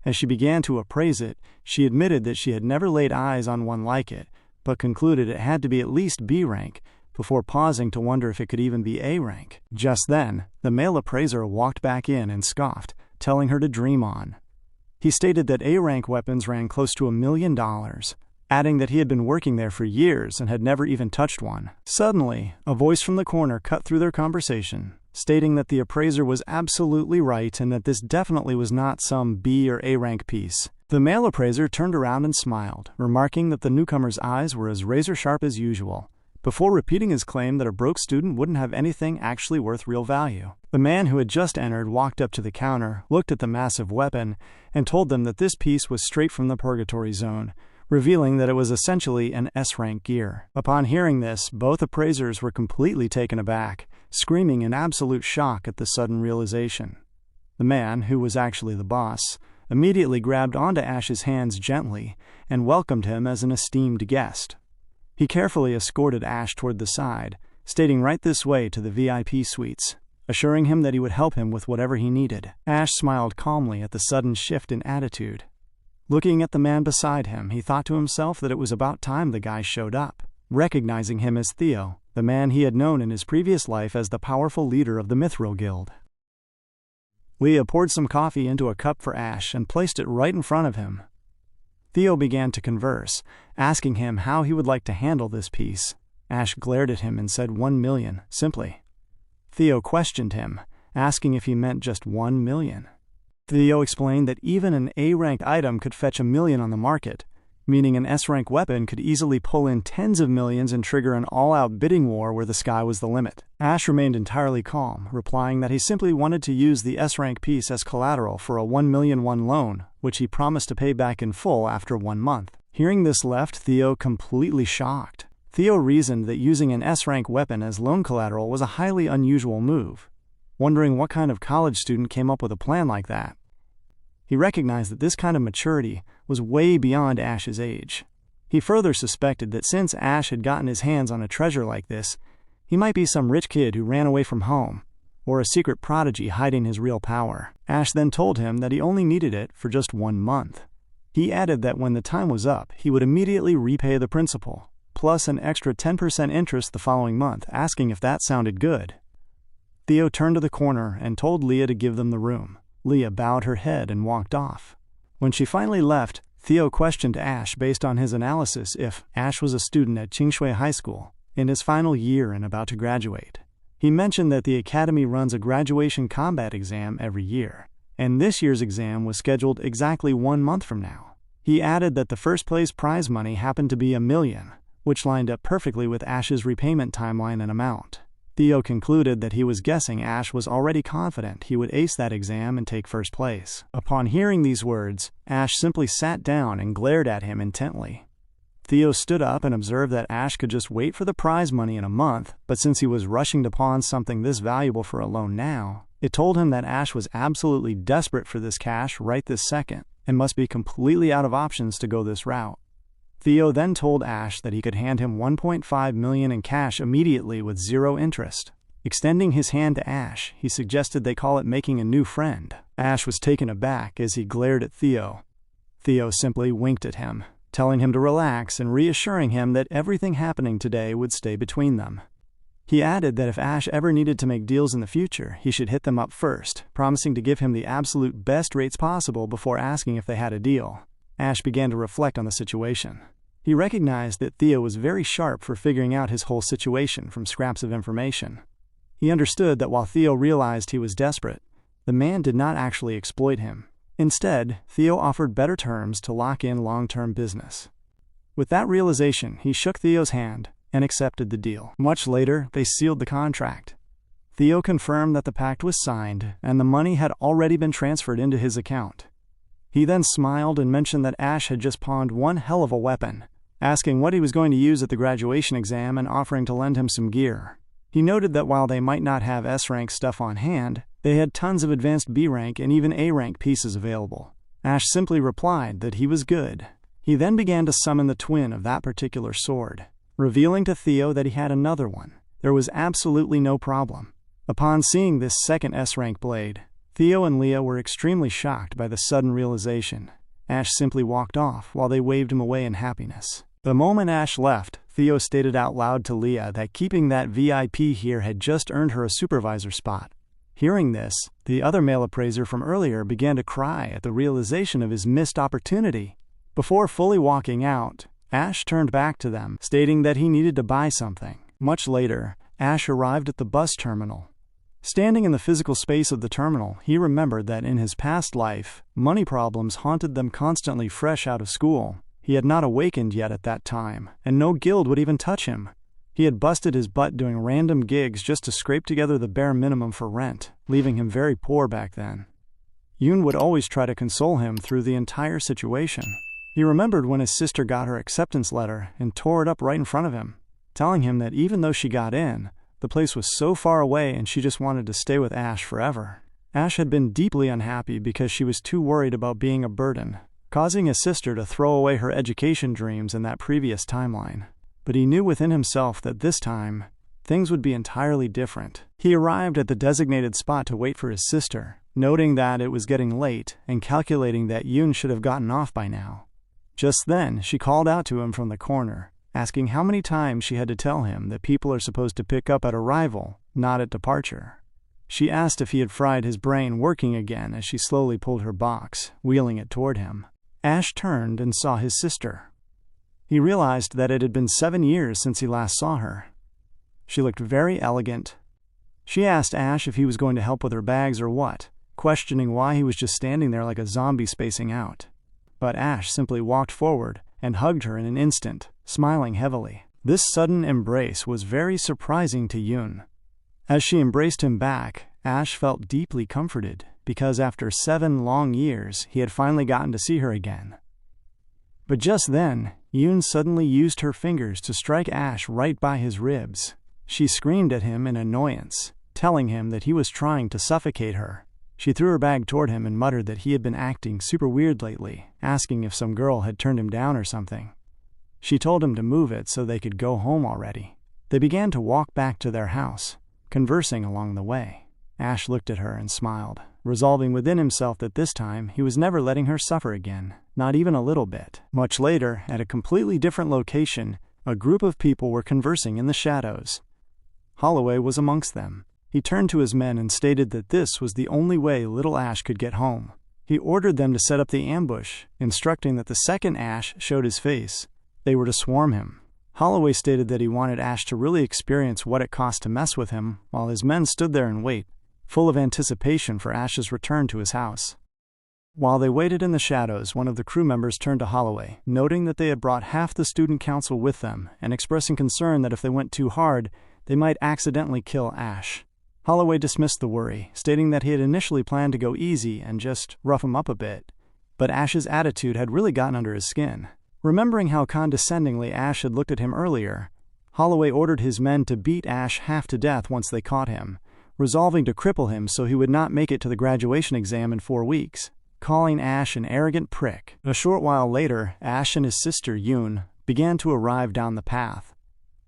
As she began to appraise it, she admitted that she had never laid eyes on one like it, but concluded it had to be at least B rank, before pausing to wonder if it could even be A rank. Just then, the male appraiser walked back in and scoffed, telling her to dream on. He stated that A rank weapons ran close to $1 million, adding that he had been working there for years and had never even touched one. Suddenly, a voice from the corner cut through their conversation, stating that the appraiser was absolutely right and that this definitely was not some B or A rank piece. The male appraiser turned around and smiled, remarking that the newcomer's eyes were as razor-sharp as usual, before repeating his claim that a broke student wouldn't have anything actually worth real value. The man who had just entered walked up to the counter, looked at the massive weapon, and told them that this piece was straight from the Purgatory Zone, revealing that it was essentially an S-rank gear. Upon hearing this, both appraisers were completely taken aback, screaming in absolute shock at the sudden realization. The man, who was actually the boss, immediately grabbed onto Ash's hands gently and welcomed him as an esteemed guest. He carefully escorted Ash toward the side, stating right this way to the VIP suites, assuring him that he would help him with whatever he needed. Ash smiled calmly at the sudden shift in attitude. Looking at the man beside him, he thought to himself that it was about time the guy showed up. Recognizing him as Theo, the man he had known in his previous life as the powerful leader of the Mithril Guild. Leah poured some coffee into a cup for Ash and placed it right in front of him. Theo began to converse, asking him how he would like to handle this piece. Ash glared at him and said 1 million, simply. Theo questioned him, asking if he meant just 1 million. Theo explained that even an A-rank item could fetch $1 million on the market, meaning an S-rank weapon could easily pull in tens of millions and trigger an all-out bidding war where the sky was the limit. Ash remained entirely calm, replying that he simply wanted to use the S-rank piece as collateral for a 1 million won loan, which he promised to pay back in full after 1 month. Hearing this left Theo completely shocked. Theo reasoned that using an S-rank weapon as loan collateral was a highly unusual move, wondering what kind of college student came up with a plan like that. He recognized that this kind of maturity was way beyond Ash's age. He further suspected that since Ash had gotten his hands on a treasure like this, he might be some rich kid who ran away from home, or a secret prodigy hiding his real power. Ash then told him that he only needed it for just 1 month. He added that when the time was up, he would immediately repay the principal, plus an extra 10% interest the following month, asking if that sounded good. Theo turned to the corner and told Leah to give them the room. Leah bowed her head and walked off. When she finally left, Theo questioned Ash based on his analysis if Ash was a student at Qingshui High School, in his final year and about to graduate. He mentioned that the academy runs a graduation combat exam every year, and this year's exam was scheduled exactly 1 month from now. He added that the first place prize money happened to be $1 million, which lined up perfectly with Ash's repayment timeline and amount. Theo concluded that he was guessing Ash was already confident he would ace that exam and take first place. Upon hearing these words, Ash simply sat down and glared at him intently. Theo stood up and observed that Ash could just wait for the prize money in a month, but since he was rushing to pawn something this valuable for a loan now, It told him that Ash was absolutely desperate for this cash right this second, and must be completely out of options to go this route. Theo then told Ash that he could hand him $1.5 million in cash immediately with 0 interest. Extending his hand to Ash, he suggested they call it making a new friend. Ash was taken aback as he glared at Theo. Theo simply winked at him, telling him to relax and reassuring him that everything happening today would stay between them. He added that if Ash ever needed to make deals in the future, he should hit them up first, promising to give him the absolute best rates possible before asking if they had a deal. Ash began to reflect on the situation. He recognized that Theo was very sharp for figuring out his whole situation from scraps of information. He understood that while Theo realized he was desperate, the man did not actually exploit him. Instead, Theo offered better terms to lock in long-term business. With that realization, he shook Theo's hand and accepted the deal. Much later, they sealed the contract. Theo confirmed that the pact was signed and the money had already been transferred into his account. He then smiled and mentioned that Ash had just pawned one hell of a weapon, asking what he was going to use at the graduation exam and offering to lend him some gear. He noted that while they might not have S-rank stuff on hand, they had tons of advanced B-rank and even A-rank pieces available. Ash simply replied that he was good. He then began to summon the twin of that particular sword, revealing to Theo that he had another one. There was absolutely no problem. Upon seeing this second S-rank blade, Theo and Leah were extremely shocked by the sudden realization. Ash simply walked off while they waved him away in happiness. The moment Ash left, Theo stated out loud to Leah that keeping that VIP here had just earned her a supervisor spot. Hearing this, the other male appraiser from earlier began to cry at the realization of his missed opportunity. Before fully walking out, Ash turned back to them, stating that he needed to buy something. Much later, Ash arrived at the bus terminal. Standing in the physical space of the terminal, he remembered that in his past life, money problems haunted them constantly fresh out of school. He had not awakened yet at that time, and no guild would even touch him. He had busted his butt doing random gigs just to scrape together the bare minimum for rent, leaving him very poor back then. Yoon would always try to console him through the entire situation. He remembered when his sister got her acceptance letter and tore it up right in front of him, telling him that even though she got in, the place was so far away and she just wanted to stay with Ash forever. Ash had been deeply unhappy because she was too worried about being a burden, causing his sister to throw away her education dreams in that previous timeline. But he knew within himself that this time, things would be entirely different. He arrived at the designated spot to wait for his sister, noting that it was getting late and calculating that Yoon should have gotten off by now. Just then, she called out to him from the corner, asking how many times she had to tell him that people are supposed to pick up at arrival, not at departure. She asked if he had fried his brain working again as she slowly pulled her box, wheeling it toward him. Ash turned and saw his sister. He realized that it had been 7 years since he last saw her. She looked very elegant. She asked Ash if he was going to help with her bags or what, questioning why he was just standing there like a zombie spacing out. But Ash simply walked forward and hugged her in an instant, smiling heavily. This sudden embrace was very surprising to Yoon. As she embraced him back, Ash felt deeply comforted, because after 7 long years, he had finally gotten to see her again. But just then, Yoon suddenly used her fingers to strike Ash right by his ribs. She screamed at him in annoyance, telling him that he was trying to suffocate her. She threw her bag toward him and muttered that he had been acting super weird lately, asking if some girl had turned him down or something. She told him to move it so they could go home already. They began to walk back to their house, conversing along the way. Ash looked at her and smiled, resolving within himself that this time he was never letting her suffer again, not even a little bit. Much later, at a completely different location, a group of people were conversing in the shadows. Holloway was amongst them. He turned to his men and stated that this was the only way little Ash could get home. He ordered them to set up the ambush, instructing that the second Ash showed his face, they were to swarm him. Holloway stated that he wanted Ash to really experience what it cost to mess with him, while his men stood there in wait, full of anticipation for Ash's return to his house. While they waited in the shadows, one of the crew members turned to Holloway, noting that they had brought half the student council with them, and expressing concern that if they went too hard, they might accidentally kill Ash. Holloway dismissed the worry, stating that he had initially planned to go easy and just rough him up a bit, but Ash's attitude had really gotten under his skin. Remembering how condescendingly Ash had looked at him earlier, Holloway ordered his men to beat Ash half to death once they caught him, resolving to cripple him so he would not make it to the graduation exam in 4 weeks, calling Ash an arrogant prick. A short while later, Ash and his sister Yoon began to arrive down the path.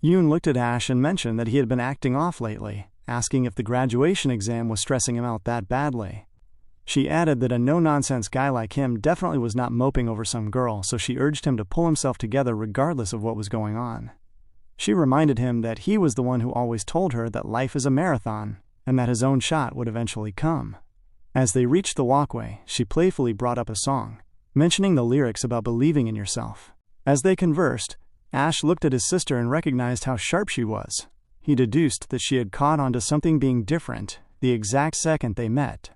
Yoon looked at Ash and mentioned that he had been acting off lately, asking if the graduation exam was stressing him out that badly. She added that a no-nonsense guy like him definitely was not moping over some girl, so she urged him to pull himself together regardless of what was going on. She reminded him that he was the one who always told her that life is a marathon, and that his own shot would eventually come. As they reached the walkway, she playfully brought up a song, mentioning the lyrics about believing in yourself. As they conversed, Ash looked at his sister and recognized how sharp she was. He deduced that she had caught on to something being different the exact second they met.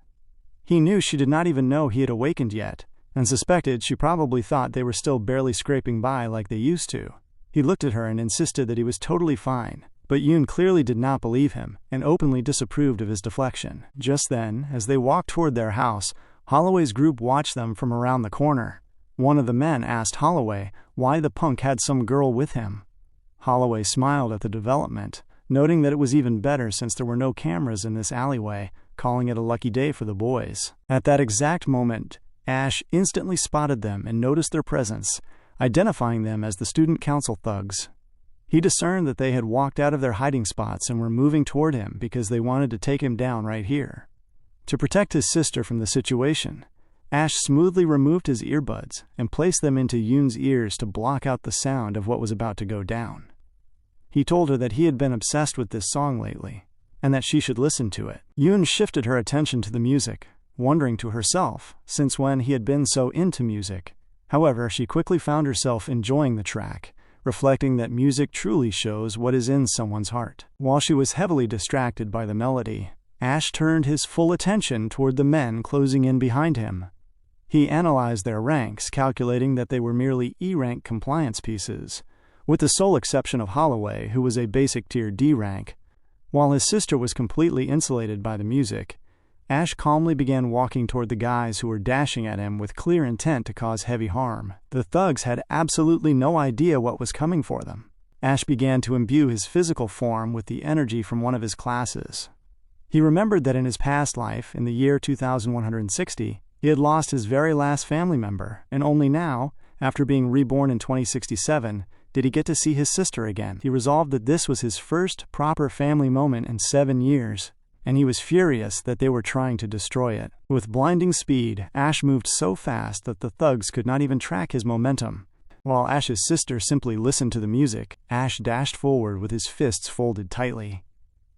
He knew she did not even know he had awakened yet, and suspected she probably thought they were still barely scraping by like they used to. He looked at her and insisted that he was totally fine, but Yoon clearly did not believe him and openly disapproved of his deflection. Just then, as they walked toward their house, Holloway's group watched them from around the corner. One of the men asked Holloway why the punk had some girl with him. Holloway smiled at the development, noting that it was even better since there were no cameras in this alleyway, calling it a lucky day for the boys. At that exact moment, Ash instantly spotted them and noticed their presence, identifying them as the student council thugs. He discerned that they had walked out of their hiding spots and were moving toward him because they wanted to take him down right here. To protect his sister from the situation, Ash smoothly removed his earbuds and placed them into Yoon's ears to block out the sound of what was about to go down. He told her that he had been obsessed with this song lately, and that she should listen to it. Yoon shifted her attention to the music, wondering to herself, since when he had been so into music. However, she quickly found herself enjoying the track, reflecting that music truly shows what is in someone's heart. While she was heavily distracted by the melody, Ash turned his full attention toward the men closing in behind him. He analyzed their ranks, calculating that they were merely E-rank compliance pieces, with the sole exception of Holloway, who was a basic tier D rank. While his sister was completely insulated by the music, Ash calmly began walking toward the guys who were dashing at him with clear intent to cause heavy harm. The thugs had absolutely no idea what was coming for them. Ash began to imbue his physical form with the energy from one of his classes. He remembered that in his past life, in the year 2160, he had lost his very last family member, and only now, after being reborn in 2067, did he get to see his sister again. He resolved that this was his first proper family moment in 7 years, and he was furious that they were trying to destroy it. With blinding speed, Ash moved so fast that the thugs could not even track his momentum. While Ash's sister simply listened to the music, Ash dashed forward with his fists folded tightly.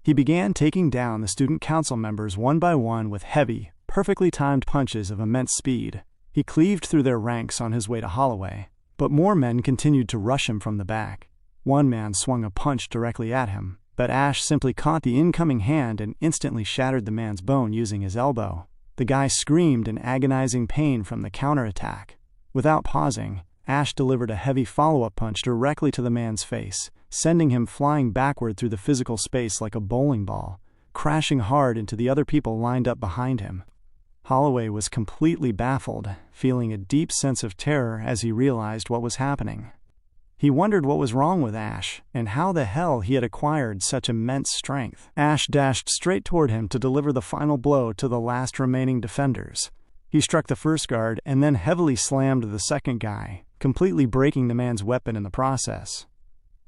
He began taking down the student council members one by one with heavy, perfectly timed punches of immense speed. He cleaved through their ranks on his way to Holloway, but more men continued to rush him from the back. One man swung a punch directly at him, but Ash simply caught the incoming hand and instantly shattered the man's bone using his elbow. The guy screamed in agonizing pain from the counterattack. Without pausing, Ash delivered a heavy follow-up punch directly to the man's face, sending him flying backward through the physical space like a bowling ball, crashing hard into the other people lined up behind him. Holloway was completely baffled, feeling a deep sense of terror as he realized what was happening. He wondered what was wrong with Ash, and how the hell he had acquired such immense strength. Ash dashed straight toward him to deliver the final blow to the last remaining defenders. He struck the first guard and then heavily slammed the second guy, completely breaking the man's weapon in the process.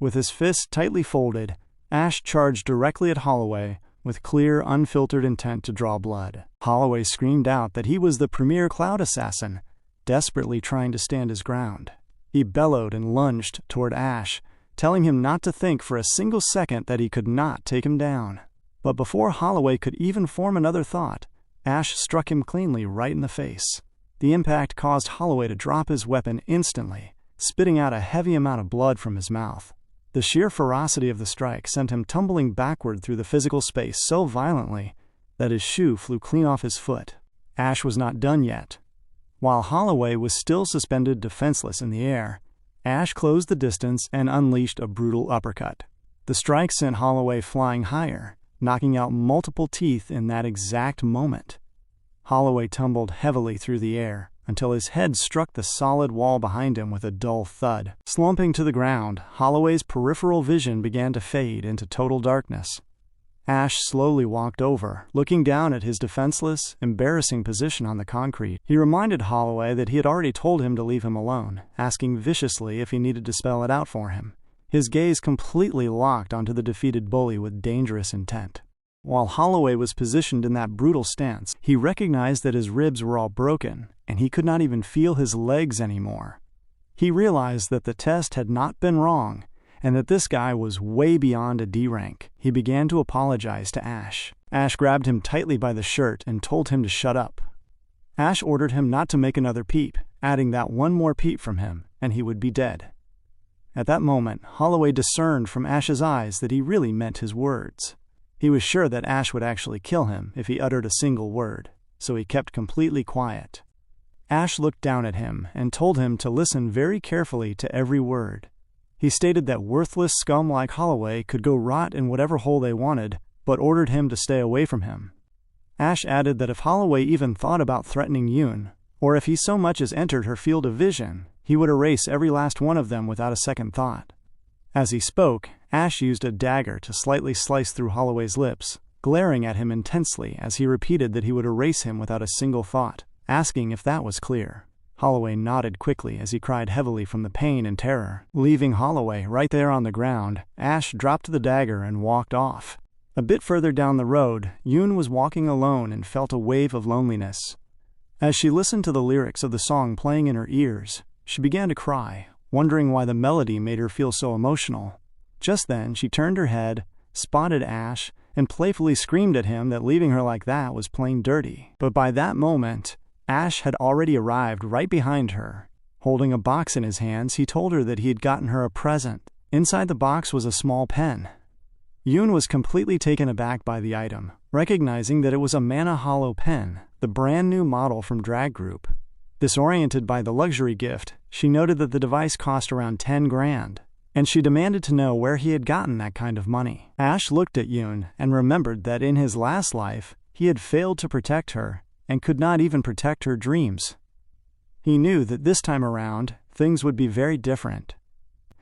With his fists tightly folded, Ash charged directly at Holloway, with clear, unfiltered intent to draw blood. Holloway screamed out that he was the premier cloud assassin, desperately trying to stand his ground. He bellowed and lunged toward Ash, telling him not to think for a single second that he could not take him down. But before Holloway could even form another thought, Ash struck him cleanly right in the face. The impact caused Holloway to drop his weapon instantly, spitting out a heavy amount of blood from his mouth. The sheer ferocity of the strike sent him tumbling backward through the physical space so violently that his shoe flew clean off his foot. Ash was not done yet. While Holloway was still suspended defenseless in the air, Ash closed the distance and unleashed a brutal uppercut. The strike sent Holloway flying higher, knocking out multiple teeth in that exact moment. Holloway tumbled heavily through the air until his head struck the solid wall behind him with a dull thud. Slumping to the ground, Holloway's peripheral vision began to fade into total darkness. Ash slowly walked over, looking down at his defenseless, embarrassing position on the concrete. He reminded Holloway that he had already told him to leave him alone, asking viciously if he needed to spell it out for him. His gaze completely locked onto the defeated bully with dangerous intent. While Holloway was positioned in that brutal stance, he recognized that his ribs were all broken, and he could not even feel his legs anymore. He realized that the test had not been wrong, and that this guy was way beyond a D rank. He began to apologize to Ash. Ash grabbed him tightly by the shirt and told him to shut up. Ash ordered him not to make another peep, adding that one more peep from him, and he would be dead. At that moment, Holloway discerned from Ash's eyes that he really meant his words. He was sure that Ash would actually kill him if he uttered a single word, so he kept completely quiet. Ash looked down at him and told him to listen very carefully to every word. He stated that worthless scum like Holloway could go rot in whatever hole they wanted, but ordered him to stay away from him. Ash added that if Holloway even thought about threatening Yoon, or if he so much as entered her field of vision, he would erase every last one of them without a second thought. As he spoke, Ash used a dagger to slightly slice through Holloway's lips, glaring at him intensely as he repeated that he would erase him without a single thought, asking if that was clear. Holloway nodded quickly as he cried heavily from the pain and terror. Leaving Holloway right there on the ground, Ash dropped the dagger and walked off. A bit further down the road, Yoon was walking alone and felt a wave of loneliness. As she listened to the lyrics of the song playing in her ears, she began to cry, wondering why the melody made her feel so emotional. Just then, she turned her head, spotted Ash, and playfully screamed at him that leaving her like that was plain dirty. But by that moment, Ash had already arrived right behind her. Holding a box in his hands, he told her that he had gotten her a present. Inside the box was a small pen. Yoon was completely taken aback by the item, recognizing that it was a Mana Hollow pen, the brand new model from Drag Group. Disoriented by the luxury gift, she noted that the device cost around 10 grand, and she demanded to know where he had gotten that kind of money. Ash looked at Yoon and remembered that in his last life, he had failed to protect her and could not even protect her dreams. He knew that this time around, things would be very different.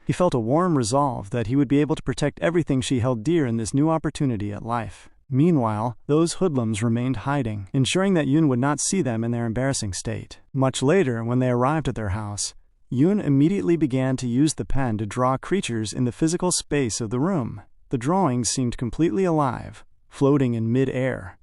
He felt a warm resolve that he would be able to protect everything she held dear in this new opportunity at life. Meanwhile, those hoodlums remained hiding, ensuring that Yoon would not see them in their embarrassing state. Much later, when they arrived at their house, Yoon immediately began to use the pen to draw creatures in the physical space of the room. The drawings seemed completely alive, floating in mid-air.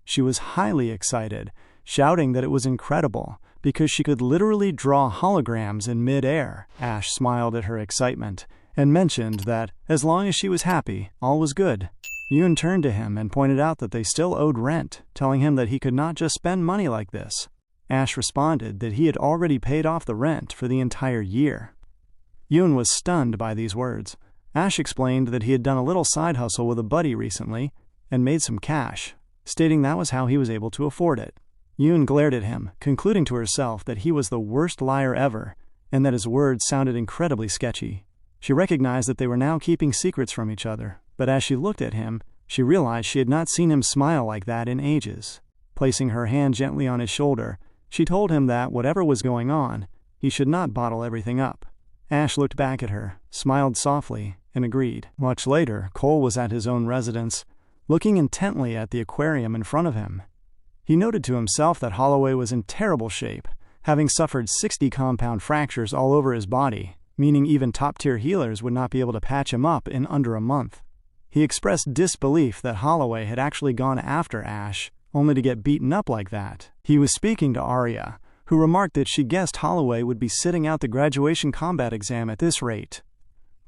She was highly excited, shouting that it was incredible, because she could literally draw holograms in mid-air. Ash smiled at her excitement, and mentioned that, as long as she was happy, all was good. Yoon turned to him and pointed out that they still owed rent, telling him that he could not just spend money like this. Ash responded that he had already paid off the rent for the entire year. Yoon was stunned by these words. Ash explained that he had done a little side hustle with a buddy recently and made some cash, stating that was how he was able to afford it. Yoon glared at him, concluding to herself that he was the worst liar ever and that his words sounded incredibly sketchy. She recognized that they were now keeping secrets from each other, but as she looked at him, she realized she had not seen him smile like that in ages. Placing her hand gently on his shoulder, she told him that, whatever was going on, he should not bottle everything up. Ash looked back at her, smiled softly, and agreed. Much later, Cole was at his own residence, looking intently at the aquarium in front of him. He noted to himself that Holloway was in terrible shape, having suffered 60 compound fractures all over his body, meaning even top-tier healers would not be able to patch him up in under a month. He expressed disbelief that Holloway had actually gone after Ash, only to get beaten up like that. He was speaking to Arya, who remarked that she guessed Holloway would be sitting out the graduation combat exam at this rate.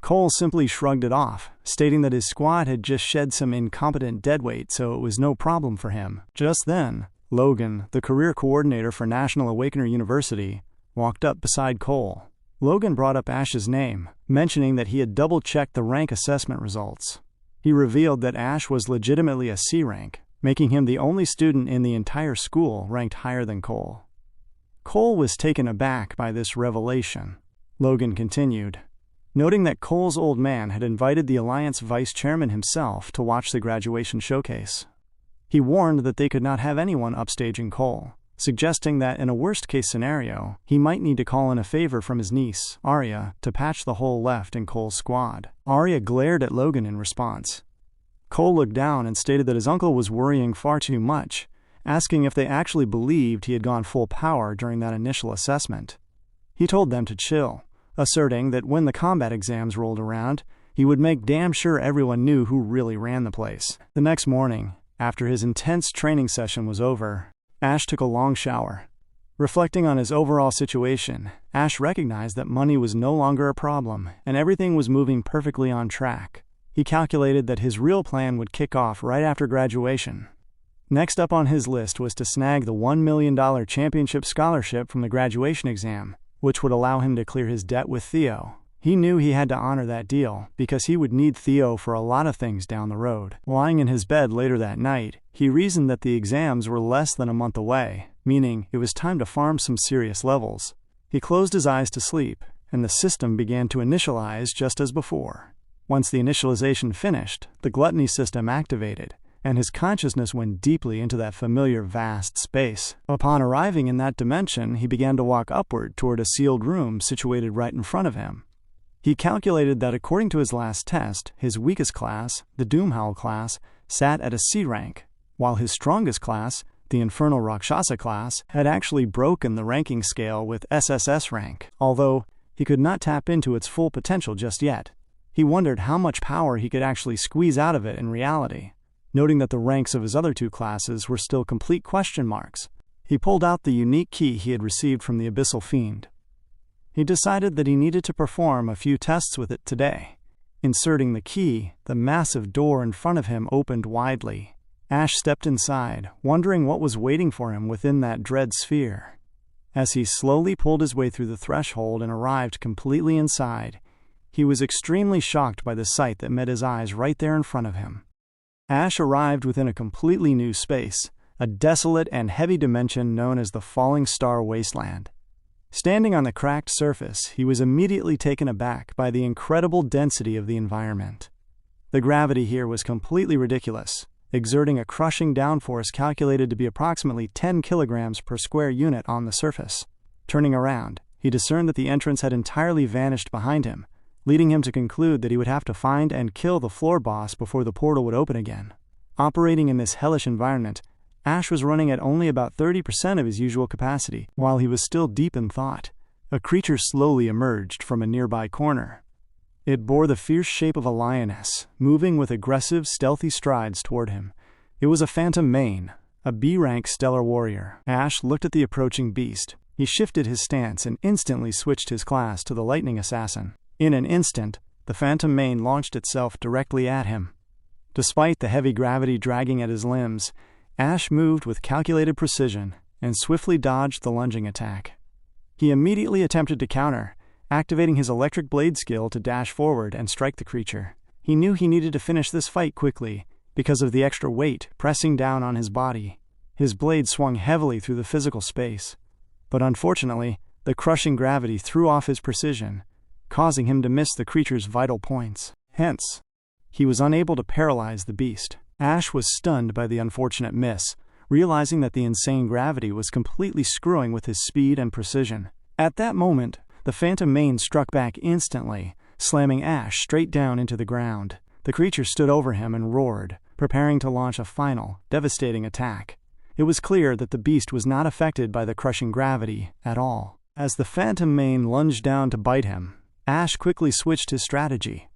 Cole simply shrugged it off, stating that his squad had just shed some incompetent deadweight, so it was no problem for him. Just then, Logan, the career coordinator for National Awakener University, walked up beside Cole. Logan brought up Ash's name, mentioning that he had double-checked the rank assessment results. He revealed that Ash was legitimately a C rank, making him the only student in the entire school ranked higher than Cole. Cole was taken aback by this revelation. Logan continued, noting that Cole's old man had invited the Alliance vice chairman himself to watch the graduation showcase. He warned that they could not have anyone upstaging Cole, suggesting that in a worst-case scenario, he might need to call in a favor from his niece, Arya, to patch the hole left in Cole's squad. Arya glared at Logan in response. Cole looked down and stated that his uncle was worrying far too much, asking if they actually believed he had gone full power during that initial assessment. He told them to chill, asserting that when the combat exams rolled around, he would make damn sure everyone knew who really ran the place. The next morning, after his intense training session was over, Ash took a long shower. Reflecting on his overall situation, Ash recognized that money was no longer a problem and everything was moving perfectly on track. He calculated that his real plan would kick off right after graduation. Next up on his list was to snag the $1 million championship scholarship from the graduation exam, which would allow him to clear his debt with Theo. He knew he had to honor that deal because he would need Theo for a lot of things down the road. Lying in his bed later that night, he reasoned that the exams were less than a month away, meaning it was time to farm some serious levels. He closed his eyes to sleep, and the system began to initialize just as before. Once the initialization finished, the Gluttony System activated, and his consciousness went deeply into that familiar vast space. Upon arriving in that dimension, he began to walk upward toward a sealed room situated right in front of him. He calculated that according to his last test, his weakest class, the Doomhowl class, sat at a C rank, while his strongest class, the Infernal Rakshasa class, had actually broken the ranking scale with SSS rank, although he could not tap into its full potential just yet. He wondered how much power he could actually squeeze out of it in reality, noting that the ranks of his other two classes were still complete question marks. He pulled out the unique key he had received from the Abyssal Fiend. He decided that he needed to perform a few tests with it today. Inserting the key, the massive door in front of him opened widely. Ash stepped inside, wondering what was waiting for him within that dread sphere. As he slowly pulled his way through the threshold and arrived completely inside, he was extremely shocked by the sight that met his eyes right there in front of him. Ash arrived within a completely new space, a desolate and heavy dimension known as the Falling Star Wasteland. Standing on the cracked surface, he was immediately taken aback by the incredible density of the environment. The gravity here was completely ridiculous, exerting a crushing downforce calculated to be approximately 10 kilograms per square unit on the surface. Turning around, he discerned that the entrance had entirely vanished behind him, leading him to conclude that he would have to find and kill the floor boss before the portal would open again. Operating in this hellish environment, Ash was running at only about 30% of his usual capacity. While he was still deep in thought, a creature slowly emerged from a nearby corner. It bore the fierce shape of a lioness, moving with aggressive, stealthy strides toward him. It was a phantom mane, a B-rank stellar warrior. Ash looked at the approaching beast. He shifted his stance and instantly switched his class to the lightning assassin. In an instant, the phantom mane launched itself directly at him. Despite the heavy gravity dragging at his limbs, Ash moved with calculated precision and swiftly dodged the lunging attack. He immediately attempted to counter, activating his electric blade skill to dash forward and strike the creature. He knew he needed to finish this fight quickly because of the extra weight pressing down on his body. His blade swung heavily through the physical space, but unfortunately, the crushing gravity threw off his precision, causing him to miss the creature's vital points. Hence, he was unable to paralyze the beast. Ash was stunned by the unfortunate miss, realizing that the insane gravity was completely screwing with his speed and precision. At that moment, the phantom mane struck back instantly, slamming Ash straight down into the ground. The creature stood over him and roared, preparing to launch a final, devastating attack. It was clear that the beast was not affected by the crushing gravity at all. As the phantom mane lunged down to bite him, Ash quickly switched his strategy.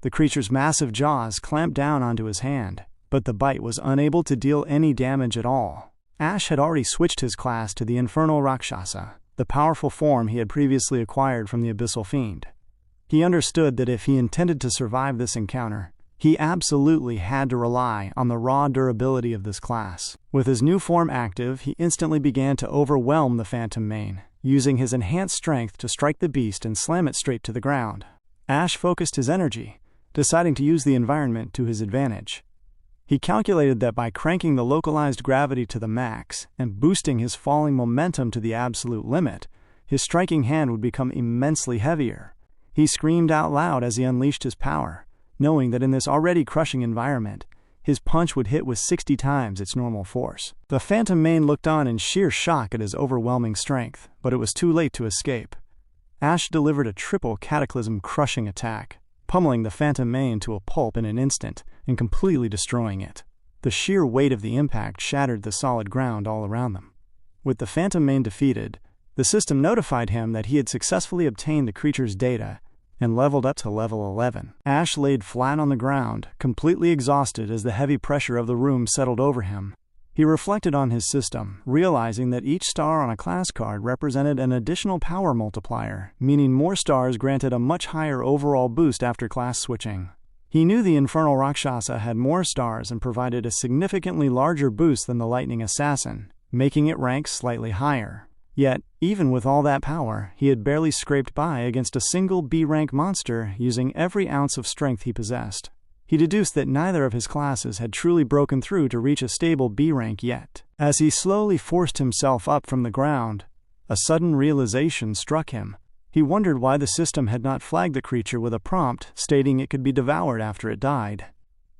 The creature's massive jaws clamped down onto his hand, but the bite was unable to deal any damage at all. Ash had already switched his class to the Infernal Rakshasa, the powerful form he had previously acquired from the Abyssal Fiend. He understood that if he intended to survive this encounter, he absolutely had to rely on the raw durability of this class. With his new form active, he instantly began to overwhelm the phantom mane, using his enhanced strength to strike the beast and slam it straight to the ground. Ash focused his energy, deciding to use the environment to his advantage. He calculated that by cranking the localized gravity to the max and boosting his falling momentum to the absolute limit, his striking hand would become immensely heavier. He screamed out loud as he unleashed his power, knowing that in this already crushing environment, his punch would hit with 60 times its normal force. The phantom mane looked on in sheer shock at his overwhelming strength, but it was too late to escape. Ash delivered a triple cataclysm crushing attack. pummeling the phantom main to a pulp in an instant and completely destroying it. The sheer weight of the impact shattered the solid ground all around them. With the phantom main defeated, the system notified him that he had successfully obtained the creature's data and leveled up to level 11. Ash laid flat on the ground, completely exhausted as the heavy pressure of the room settled over him. He reflected on his system, realizing that each star on a class card represented an additional power multiplier, meaning more stars granted a much higher overall boost after class switching. He knew the Infernal Rakshasa had more stars and provided a significantly larger boost than the Lightning Assassin, making it rank slightly higher. Yet, even with all that power, he had barely scraped by against a single B-rank monster using every ounce of strength he possessed. He deduced that neither of his classes had truly broken through to reach a stable B rank yet. As he slowly forced himself up from the ground, a sudden realization struck him. He wondered why the system had not flagged the creature with a prompt stating it could be devoured after it died.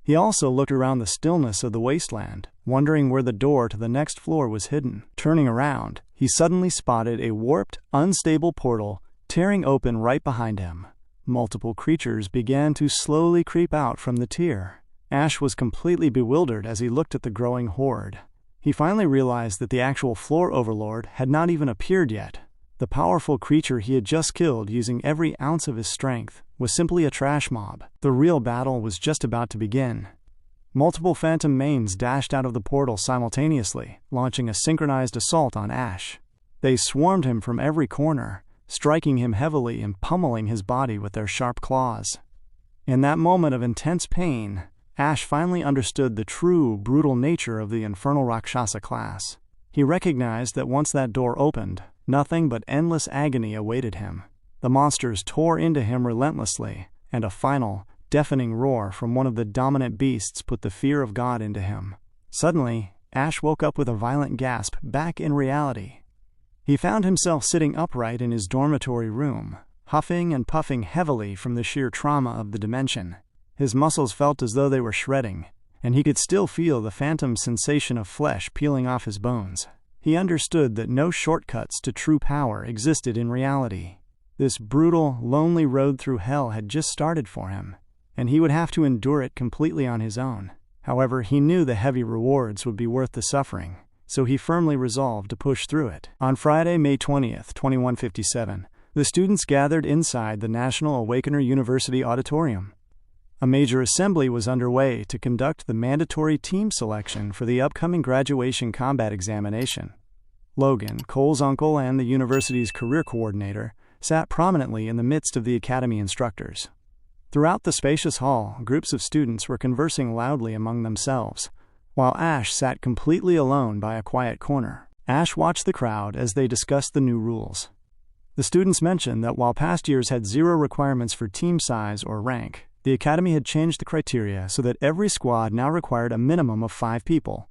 He also looked around the stillness of the wasteland, wondering where the door to the next floor was hidden. Turning around, he suddenly spotted a warped, unstable portal tearing open right behind him. Multiple creatures began to slowly creep out from the tier. Ash was completely bewildered as he looked at the growing horde. He finally realized that the actual floor overlord had not even appeared yet. The powerful creature he had just killed using every ounce of his strength was simply a trash mob. The real battle was just about to begin. Multiple phantom mains dashed out of the portal simultaneously, launching a synchronized assault on Ash. They swarmed him from every corner, striking him heavily and pummeling his body with their sharp claws. In that moment of intense pain, Ash finally understood the true, brutal nature of the Infernal Rakshasa class. He recognized that once that door opened, nothing but endless agony awaited him. The monsters tore into him relentlessly, and a final, deafening roar from one of the dominant beasts put the fear of God into him. Suddenly, Ash woke up with a violent gasp, back in reality. He found himself sitting upright in his dormitory room, huffing and puffing heavily from the sheer trauma of the dimension. His muscles felt as though they were shredding, and he could still feel the phantom sensation of flesh peeling off his bones. He understood that no shortcuts to true power existed in reality. This brutal, lonely road through hell had just started for him, and he would have to endure it completely on his own. However, he knew the heavy rewards would be worth the suffering, so he firmly resolved to push through it. On Friday, May 20th, 2157, the students gathered inside the National Awakener University Auditorium. A major assembly was underway to conduct the mandatory team selection for the upcoming graduation combat examination. Logan, Cole's uncle and the university's career coordinator, sat prominently in the midst of the academy instructors. Throughout the spacious hall, groups of students were conversing loudly among themselves, while Ash sat completely alone by a quiet corner. Ash watched the crowd as they discussed the new rules. The students mentioned that while past years had 0 requirements for team size or rank, the academy had changed the criteria so that every squad now required a minimum of 5 people,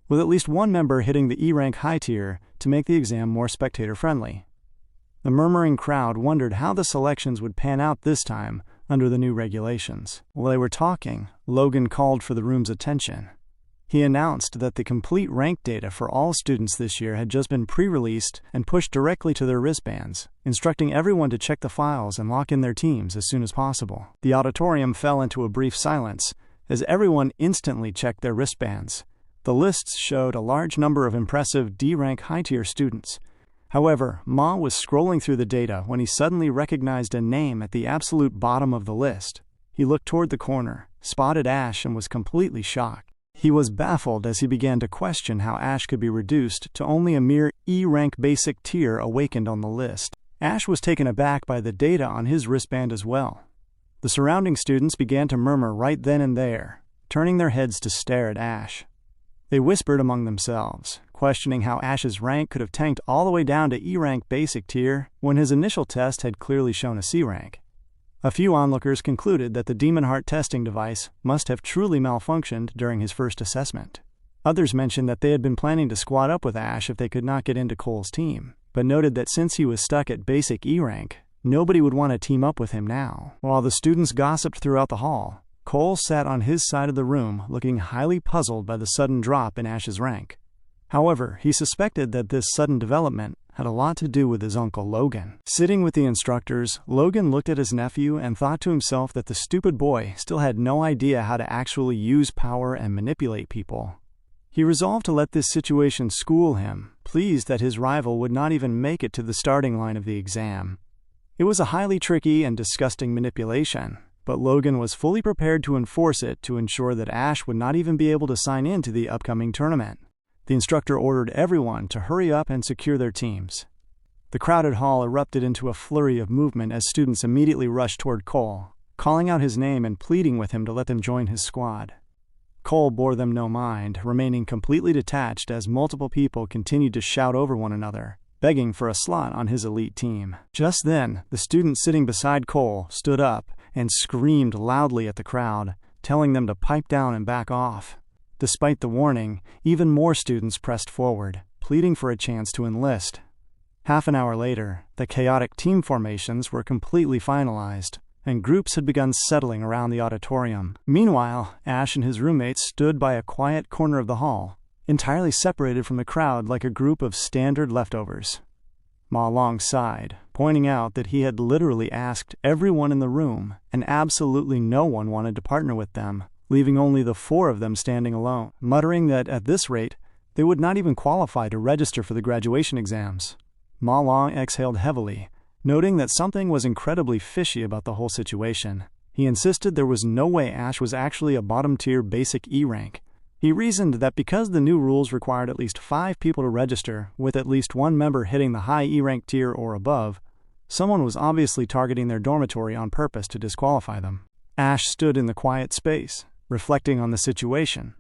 with at least one member hitting the E-rank high tier to make the exam more spectator-friendly. The murmuring crowd wondered how the selections would pan out this time under the new regulations. While they were talking, Logan called for the room's attention. He announced that the complete rank data for all students this year had just been pre-released and pushed directly to their wristbands, instructing everyone to check the files and lock in their teams as soon as possible. The auditorium fell into a brief silence as everyone instantly checked their wristbands. The lists showed a large number of impressive D-rank high-tier students. However, Ma was scrolling through the data when he suddenly recognized a name at the absolute bottom of the list. He looked toward the corner, spotted Ash, and was completely shocked. He was baffled as he began to question how Ash could be reduced to only a mere E-rank basic tier awakened on the list. Ash was taken aback by the data on his wristband as well. The surrounding students began to murmur right then and there, turning their heads to stare at Ash. They whispered among themselves, questioning how Ash's rank could have tanked all the way down to E-rank basic tier when his initial test had clearly shown a C rank. A few onlookers concluded that the Demon Heart testing device must have truly malfunctioned during his first assessment. Others mentioned that they had been planning to squad up with Ash if they could not get into Cole's team, but noted that since he was stuck at basic E rank, nobody would want to team up with him now. While the students gossiped throughout the hall, Cole sat on his side of the room looking highly puzzled by the sudden drop in Ash's rank. However, he suspected that this sudden development had a lot to do with his uncle Logan. Sitting with the instructors, Logan looked at his nephew and thought to himself that the stupid boy still had no idea how to actually use power and manipulate people. He resolved to let this situation school him, pleased that his rival would not even make it to the starting line of the exam. It was a highly tricky and disgusting manipulation, but Logan was fully prepared to enforce it to ensure that Ash would not even be able to sign in to the upcoming tournament. The instructor ordered everyone to hurry up and secure their teams. The crowded hall erupted into a flurry of movement as students immediately rushed toward Cole, calling out his name and pleading with him to let them join his squad. Cole bore them no mind, remaining completely detached as multiple people continued to shout over one another, begging for a slot on his elite team. Just then, the student sitting beside Cole stood up and screamed loudly at the crowd, telling them to pipe down and back off. Despite the warning, even more students pressed forward, pleading for a chance to enlist. Half an hour later, the chaotic team formations were completely finalized, and groups had begun settling around the auditorium. Meanwhile, Ash and his roommates stood by a quiet corner of the hall, entirely separated from the crowd like a group of standard leftovers. Ma Long sighed, pointing out that he had literally asked everyone in the room, and absolutely no one wanted to partner with them, leaving only the 4 of them standing alone, muttering that at this rate, they would not even qualify to register for the graduation exams. Ma Long exhaled heavily, noting that something was incredibly fishy about the whole situation. He insisted there was no way Ash was actually a bottom-tier basic E rank. He reasoned that because the new rules required at least 5 people to register, with at least 1 member hitting the high E rank tier or above, someone was obviously targeting their dormitory on purpose to disqualify them. Ash stood in the quiet space, reflecting on the situation.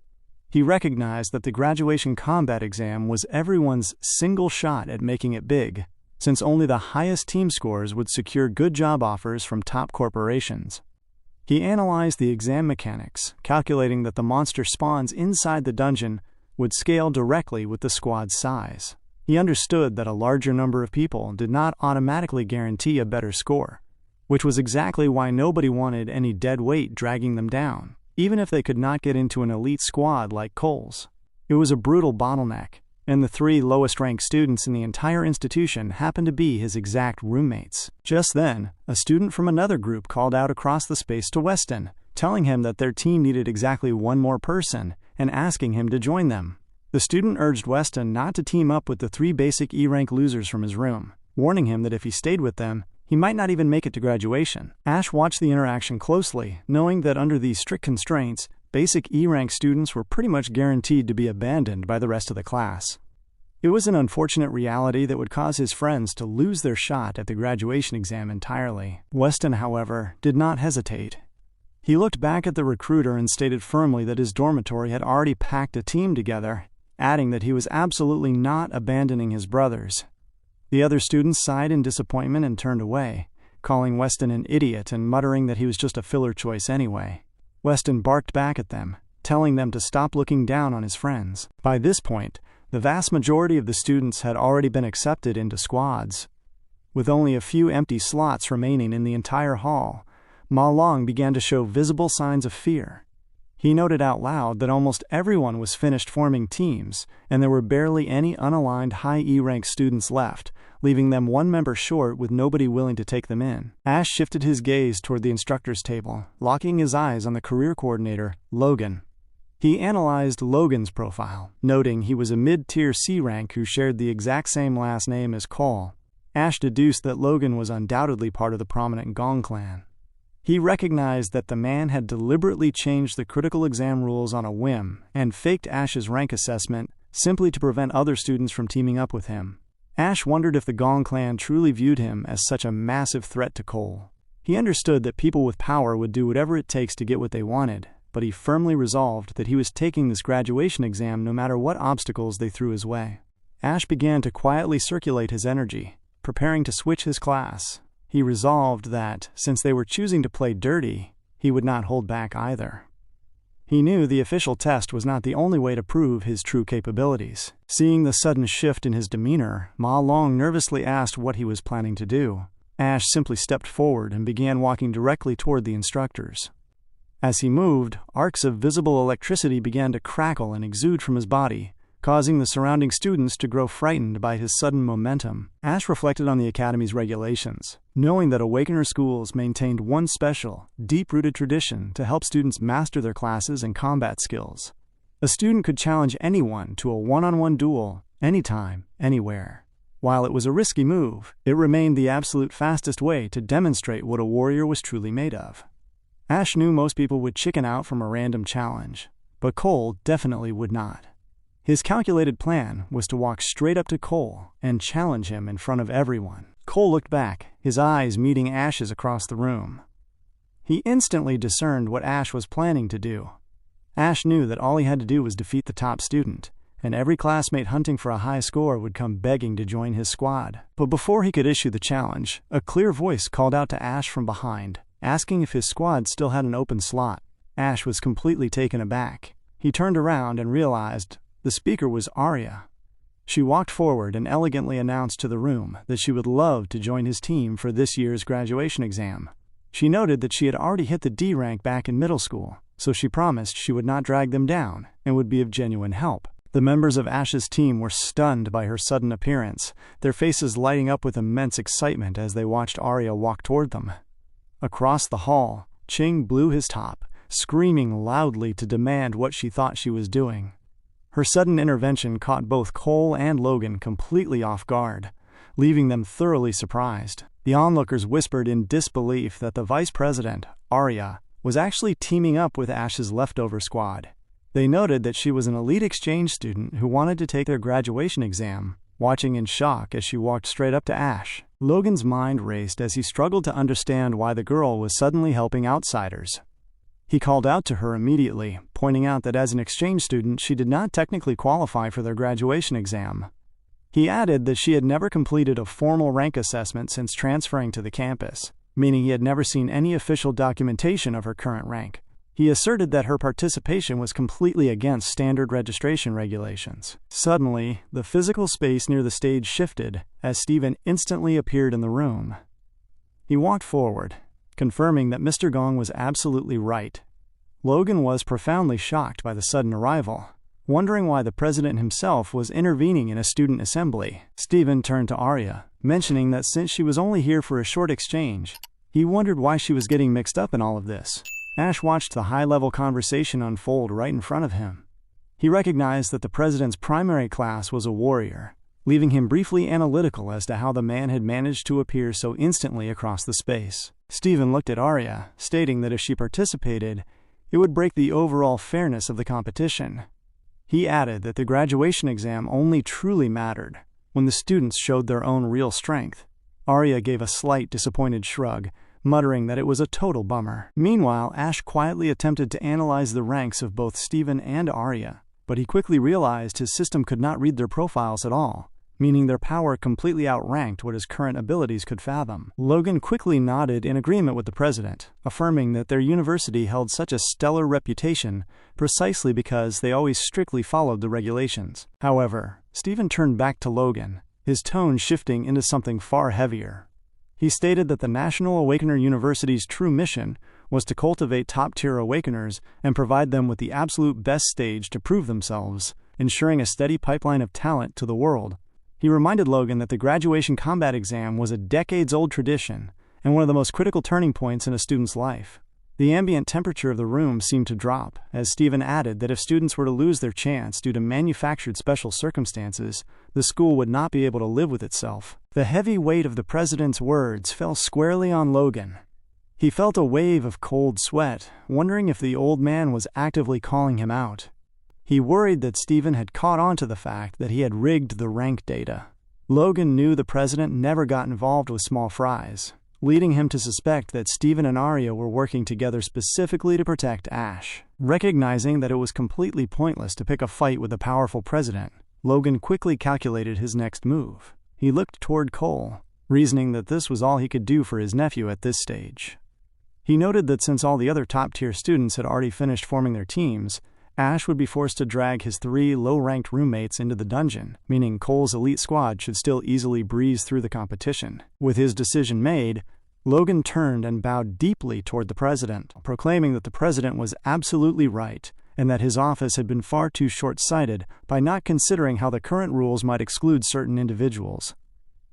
He recognized that the graduation combat exam was everyone's single shot at making it big, since only the highest team scores would secure good job offers from top corporations. He analyzed the exam mechanics, calculating that the monster spawns inside the dungeon would scale directly with the squad's size. He understood that a larger number of people did not automatically guarantee a better score, which was exactly why nobody wanted any dead weight dragging them down, even if they could not get into an elite squad like Cole's. It was a brutal bottleneck, and the 3 lowest-ranked students in the entire institution happened to be his exact roommates. Just then, a student from another group called out across the space to Weston, telling him that their team needed exactly 1 more person and asking him to join them. The student urged Weston not to team up with the 3 basic E-rank losers from his room, warning him that if he stayed with them, he might not even make it to graduation. Ash watched the interaction closely, knowing that under these strict constraints, basic E-rank students were pretty much guaranteed to be abandoned by the rest of the class. It was an unfortunate reality that would cause his friends to lose their shot at the graduation exam entirely. Weston, however, did not hesitate. He looked back at the recruiter and stated firmly that his dormitory had already packed a team together, adding that he was absolutely not abandoning his brothers. The other students sighed in disappointment and turned away, calling Weston an idiot and muttering that he was just a filler choice anyway. Weston barked back at them, telling them to stop looking down on his friends. By this point, the vast majority of the students had already been accepted into squads. With only a few empty slots remaining in the entire hall, Ma Long began to show visible signs of fear. He noted out loud that almost everyone was finished forming teams, and there were barely any unaligned high E-rank students left, leaving them 1 member short with nobody willing to take them in. Ash shifted his gaze toward the instructor's table, locking his eyes on the career coordinator, Logan. He analyzed Logan's profile, noting he was a mid-tier C rank who shared the exact same last name as Cole. Ash deduced that Logan was undoubtedly part of the prominent Gong clan. He recognized that the man had deliberately changed the critical exam rules on a whim and faked Ash's rank assessment simply to prevent other students from teaming up with him. Ash wondered if the Gong clan truly viewed him as such a massive threat to Cole. He understood that people with power would do whatever it takes to get what they wanted, but he firmly resolved that he was taking this graduation exam no matter what obstacles they threw his way. Ash began to quietly circulate his energy, preparing to switch his class. He resolved that, since they were choosing to play dirty, he would not hold back either. He knew the official test was not the only way to prove his true capabilities. Seeing the sudden shift in his demeanor, Ma Long nervously asked what he was planning to do. Ash simply stepped forward and began walking directly toward the instructors. As he moved, arcs of visible electricity began to crackle and exude from his body, causing the surrounding students to grow frightened by his sudden momentum. Ash reflected on the Academy's regulations, knowing that Awakener schools maintained one special, deep-rooted tradition to help students master their classes and combat skills. A student could challenge anyone to a one-on-one duel, anytime, anywhere. While it was a risky move, it remained the absolute fastest way to demonstrate what a warrior was truly made of. Ash knew most people would chicken out from a random challenge, but Cole definitely would not. His calculated plan was to walk straight up to Cole and challenge him in front of everyone. Cole looked back, his eyes meeting Ash's across the room. He instantly discerned what Ash was planning to do. Ash knew that all he had to do was defeat the top student, and every classmate hunting for a high score would come begging to join his squad. But before he could issue the challenge, a clear voice called out to Ash from behind, asking if his squad still had an open slot. Ash was completely taken aback. He turned around and realized the speaker was Arya. She walked forward and elegantly announced to the room that she would love to join his team for this year's graduation exam. She noted that she had already hit the D rank back in middle school, so she promised she would not drag them down and would be of genuine help. The members of Ash's team were stunned by her sudden appearance, their faces lighting up with immense excitement as they watched Arya walk toward them. Across the hall, Ching blew his top, screaming loudly to demand what she thought she was doing. Her sudden intervention caught both Cole and Logan completely off guard, leaving them thoroughly surprised. The onlookers whispered in disbelief that the vice president, Arya, was actually teaming up with Ash's leftover squad. They noted that she was an elite exchange student who wanted to take their graduation exam, watching in shock as she walked straight up to Ash. Logan's mind raced as he struggled to understand why the girl was suddenly helping outsiders. He called out to her immediately, pointing out that as an exchange student she did not technically qualify for their graduation exam. He added that she had never completed a formal rank assessment since transferring to the campus, meaning he had never seen any official documentation of her current rank. He asserted that her participation was completely against standard registration regulations. Suddenly, the physical space near the stage shifted as Steven instantly appeared in the room. He walked forward, confirming that Mr. Gong was absolutely right. Logan was profoundly shocked by the sudden arrival, wondering why the president himself was intervening in a student assembly. Steven turned to Arya, mentioning that since she was only here for a short exchange, he wondered why she was getting mixed up in all of this. Ash watched the high-level conversation unfold right in front of him. He recognized that the president's primary class was a warrior, leaving him briefly analytical as to how the man had managed to appear so instantly across the space. Steven looked at Arya, stating that if she participated, it would break the overall fairness of the competition. He added that the graduation exam only truly mattered when the students showed their own real strength. Arya gave a slight disappointed shrug, muttering that it was a total bummer. Meanwhile, Ash quietly attempted to analyze the ranks of both Steven and Arya, but he quickly realized his system could not read their profiles at all, meaning their power completely outranked what his current abilities could fathom. Logan quickly nodded in agreement with the president, affirming that their university held such a stellar reputation precisely because they always strictly followed the regulations. However, Steven turned back to Logan, his tone shifting into something far heavier. He stated that the National Awakener University's true mission was to cultivate top-tier awakeners and provide them with the absolute best stage to prove themselves, ensuring a steady pipeline of talent to the world. He reminded Logan that the graduation combat exam was a decades-old tradition and one of the most critical turning points in a student's life. The ambient temperature of the room seemed to drop, as Steven added that if students were to lose their chance due to manufactured special circumstances, the school would not be able to live with itself. The heavy weight of the president's words fell squarely on Logan. He felt a wave of cold sweat, wondering if the old man was actively calling him out. He worried that Steven had caught on to the fact that he had rigged the rank data. Logan knew the president never got involved with small fries, leading him to suspect that Steven and Arya were working together specifically to protect Ash. Recognizing that it was completely pointless to pick a fight with a powerful president, Logan quickly calculated his next move. He looked toward Cole, reasoning that this was all he could do for his nephew at this stage. He noted that since all the other top-tier students had already finished forming their teams, Ash would be forced to drag his 3 low-ranked roommates into the dungeon, meaning Cole's elite squad should still easily breeze through the competition. With his decision made, Logan turned and bowed deeply toward the president, proclaiming that the president was absolutely right, and that his office had been far too short-sighted by not considering how the current rules might exclude certain individuals.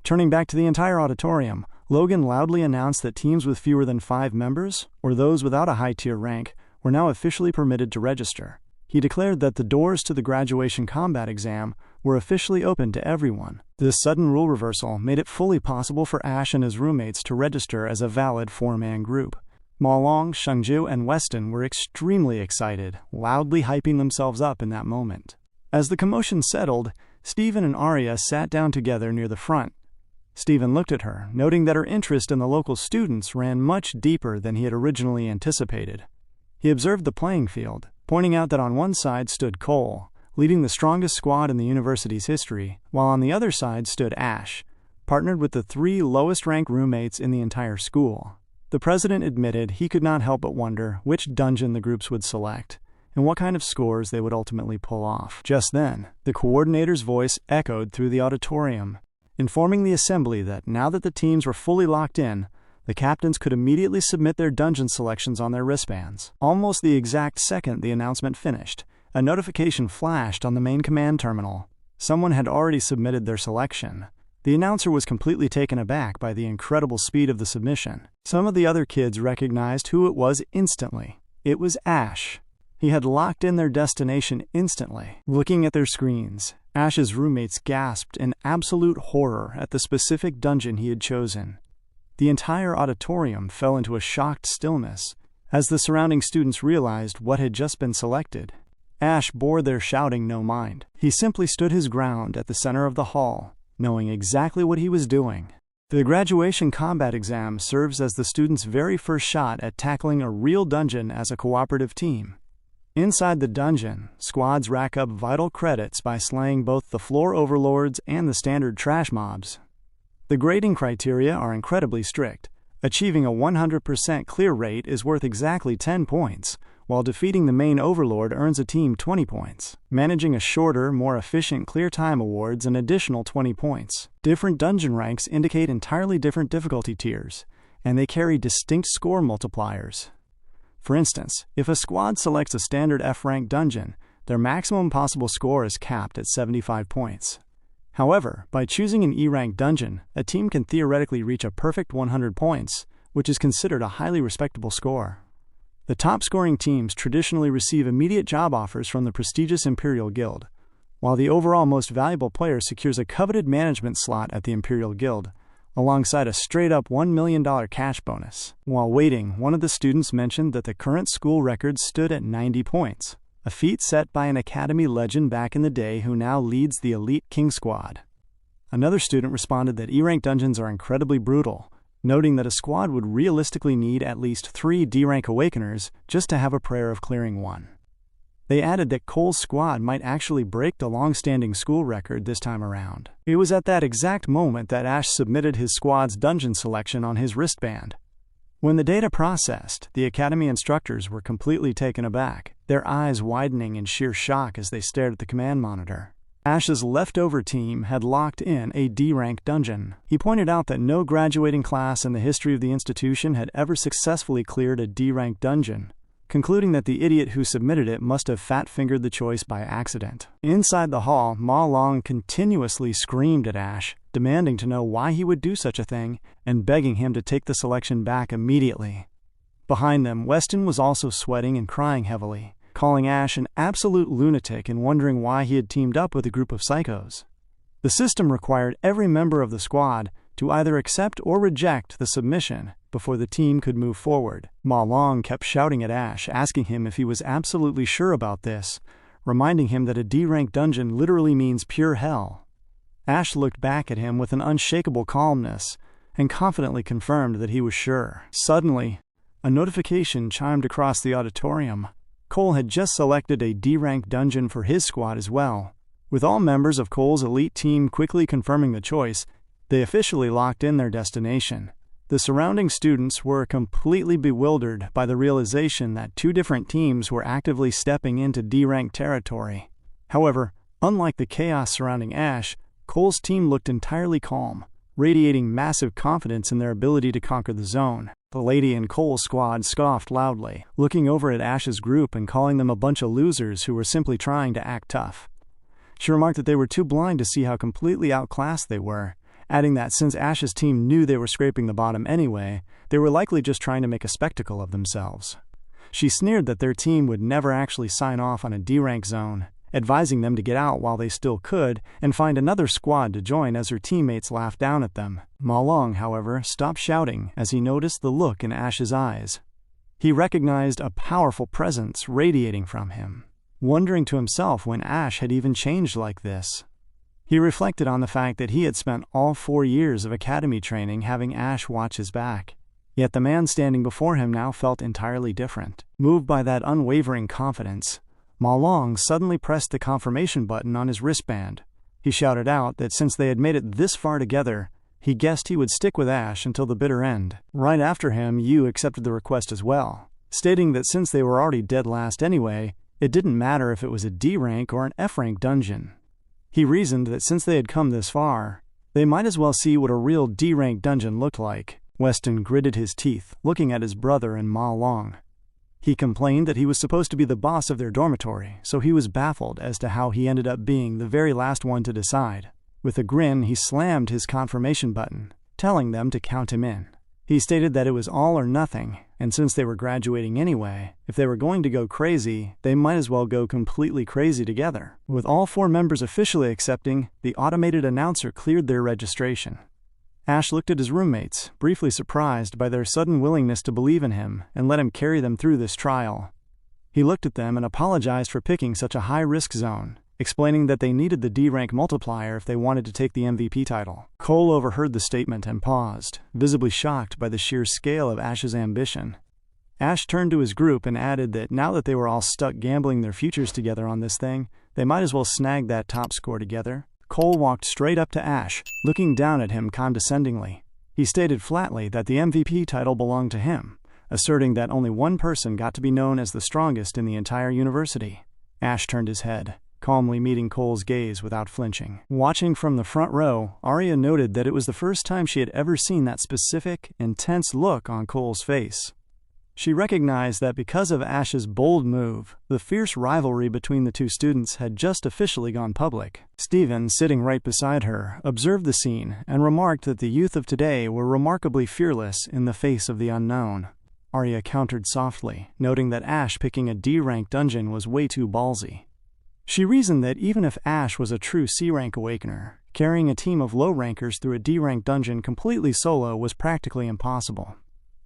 Turning back to the entire auditorium, Logan loudly announced that teams with fewer than 5 members, or those without a high-tier rank, were now officially permitted to register. He declared that the doors to the graduation combat exam were officially open to everyone. This sudden rule reversal made it fully possible for Ash and his roommates to register as a valid 4-man group. Ma Long, Shengju, and Weston were extremely excited, loudly hyping themselves up in that moment. As the commotion settled, Steven and Arya sat down together near the front. Steven looked at her, noting that her interest in the local students ran much deeper than he had originally anticipated. He observed the playing field, pointing out that on one side stood Cole, leading the strongest squad in the university's history, while on the other side stood Ash, partnered with the 3 lowest-ranked roommates in the entire school. The president admitted he could not help but wonder which dungeon the groups would select, and what kind of scores they would ultimately pull off. Just then, the coordinator's voice echoed through the auditorium, informing the assembly that now that the teams were fully locked in, the captains could immediately submit their dungeon selections on their wristbands. Almost the exact second the announcement finished, a notification flashed on the main command terminal. Someone had already submitted their selection. The announcer was completely taken aback by the incredible speed of the submission. Some of the other kids recognized who it was instantly. It was Ash. He had locked in their destination instantly. Looking at their screens, Ash's roommates gasped in absolute horror at the specific dungeon he had chosen. The entire auditorium fell into a shocked stillness as the surrounding students realized what had just been selected. Ash bore their shouting no mind. He simply stood his ground at the center of the hall, knowing exactly what he was doing. The graduation combat exam serves as the students' very first shot at tackling a real dungeon as a cooperative team. Inside the dungeon, squads rack up vital credits by slaying both the floor overlords and the standard trash mobs. The grading criteria are incredibly strict. Achieving a 100% clear rate is worth exactly 10 points, while defeating the main overlord earns a team 20 points. Managing a shorter, more efficient clear time awards an additional 20 points. Different dungeon ranks indicate entirely different difficulty tiers, and they carry distinct score multipliers. For instance, if a squad selects a standard F-rank dungeon, their maximum possible score is capped at 75 points. However, by choosing an E-rank dungeon, a team can theoretically reach a perfect 100 points, which is considered a highly respectable score. The top-scoring teams traditionally receive immediate job offers from the prestigious Imperial Guild, while the overall most valuable player secures a coveted management slot at the Imperial Guild, alongside a straight-up $1 million cash bonus. While waiting, one of the students mentioned that the current school record stood at 90 points. A feat set by an Academy legend back in the day who now leads the elite King Squad. Another student responded that E-rank dungeons are incredibly brutal, noting that a squad would realistically need at least 3 D-rank awakeners just to have a prayer of clearing one. They added that Cole's squad might actually break the long-standing school record this time around. It was at that exact moment that Ash submitted his squad's dungeon selection on his wristband. When the data processed, the Academy instructors were completely taken aback, their eyes widening in sheer shock as they stared at the command monitor. Ash's leftover team had locked in a D-rank dungeon. He pointed out that no graduating class in the history of the institution had ever successfully cleared a D-rank dungeon, concluding that the idiot who submitted it must have fat-fingered the choice by accident. Inside the hall, Ma Long continuously screamed at Ash, demanding to know why he would do such a thing and begging him to take the selection back immediately. Behind them, Weston was also sweating and crying heavily, calling Ash an absolute lunatic and wondering why he had teamed up with a group of psychos. The system required every member of the squad to either accept or reject the submission before the team could move forward. Ma Long kept shouting at Ash, asking him if he was absolutely sure about this, reminding him that a D-rank dungeon literally means pure hell. Ash looked back at him with an unshakable calmness and confidently confirmed that he was sure. Suddenly, a notification chimed across the auditorium. Cole had just selected a D-rank dungeon for his squad as well. With all members of Cole's elite team quickly confirming the choice, they officially locked in their destination. The surrounding students were completely bewildered by the realization that 2 different teams were actively stepping into D-rank territory. However, unlike the chaos surrounding Ash, Cole's team looked entirely calm, radiating massive confidence in their ability to conquer the zone. The lady in Cole's squad scoffed loudly, looking over at Ash's group and calling them a bunch of losers who were simply trying to act tough. She remarked that they were too blind to see how completely outclassed they were, adding that since Ash's team knew they were scraping the bottom anyway, they were likely just trying to make a spectacle of themselves. She sneered that their team would never actually sign off on a D-rank zone, advising them to get out while they still could and find another squad to join as her teammates laughed down at them. Ma Long, however, stopped shouting as he noticed the look in Ash's eyes. He recognized a powerful presence radiating from him, wondering to himself when Ash had even changed like this. He reflected on the fact that he had spent all 4 years of academy training having Ash watch his back. Yet the man standing before him now felt entirely different. Moved by that unwavering confidence, Ma Long suddenly pressed the confirmation button on his wristband. He shouted out that since they had made it this far together, he guessed he would stick with Ash until the bitter end. Right after him, Yu accepted the request as well, stating that since they were already dead last anyway, it didn't matter if it was a D-rank or an F-rank dungeon. He reasoned that since they had come this far, they might as well see what a real D-rank dungeon looked like. Weston gritted his teeth, looking at his brother and Ma Long. He complained that he was supposed to be the boss of their dormitory, so he was baffled as to how he ended up being the very last one to decide. With a grin, he slammed his confirmation button, telling them to count him in. He stated that it was all or nothing, and since they were graduating anyway, if they were going to go crazy, they might as well go completely crazy together. With all 4 members officially accepting, the automated announcer cleared their registration. Ash looked at his roommates, briefly surprised by their sudden willingness to believe in him and let him carry them through this trial. He looked at them and apologized for picking such a high-risk zone, explaining that they needed the D-rank multiplier if they wanted to take the MVP title. Cole overheard the statement and paused, visibly shocked by the sheer scale of Ash's ambition. Ash turned to his group and added that now that they were all stuck gambling their futures together on this thing, they might as well snag that top score together. Cole walked straight up to Ash, looking down at him condescendingly. He stated flatly that the MVP title belonged to him, asserting that only one person got to be known as the strongest in the entire university. Ash turned his head, calmly meeting Cole's gaze without flinching. Watching from the front row, Arya noted that it was the first time she had ever seen that specific, intense look on Cole's face. She recognized that because of Ash's bold move, the fierce rivalry between the two students had just officially gone public. Stephen, sitting right beside her, observed the scene and remarked that the youth of today were remarkably fearless in the face of the unknown. Arya countered softly, noting that Ash picking a D-rank dungeon was way too ballsy. She reasoned that even if Ash was a true C-rank awakener, carrying a team of low-rankers through a D-rank dungeon completely solo was practically impossible.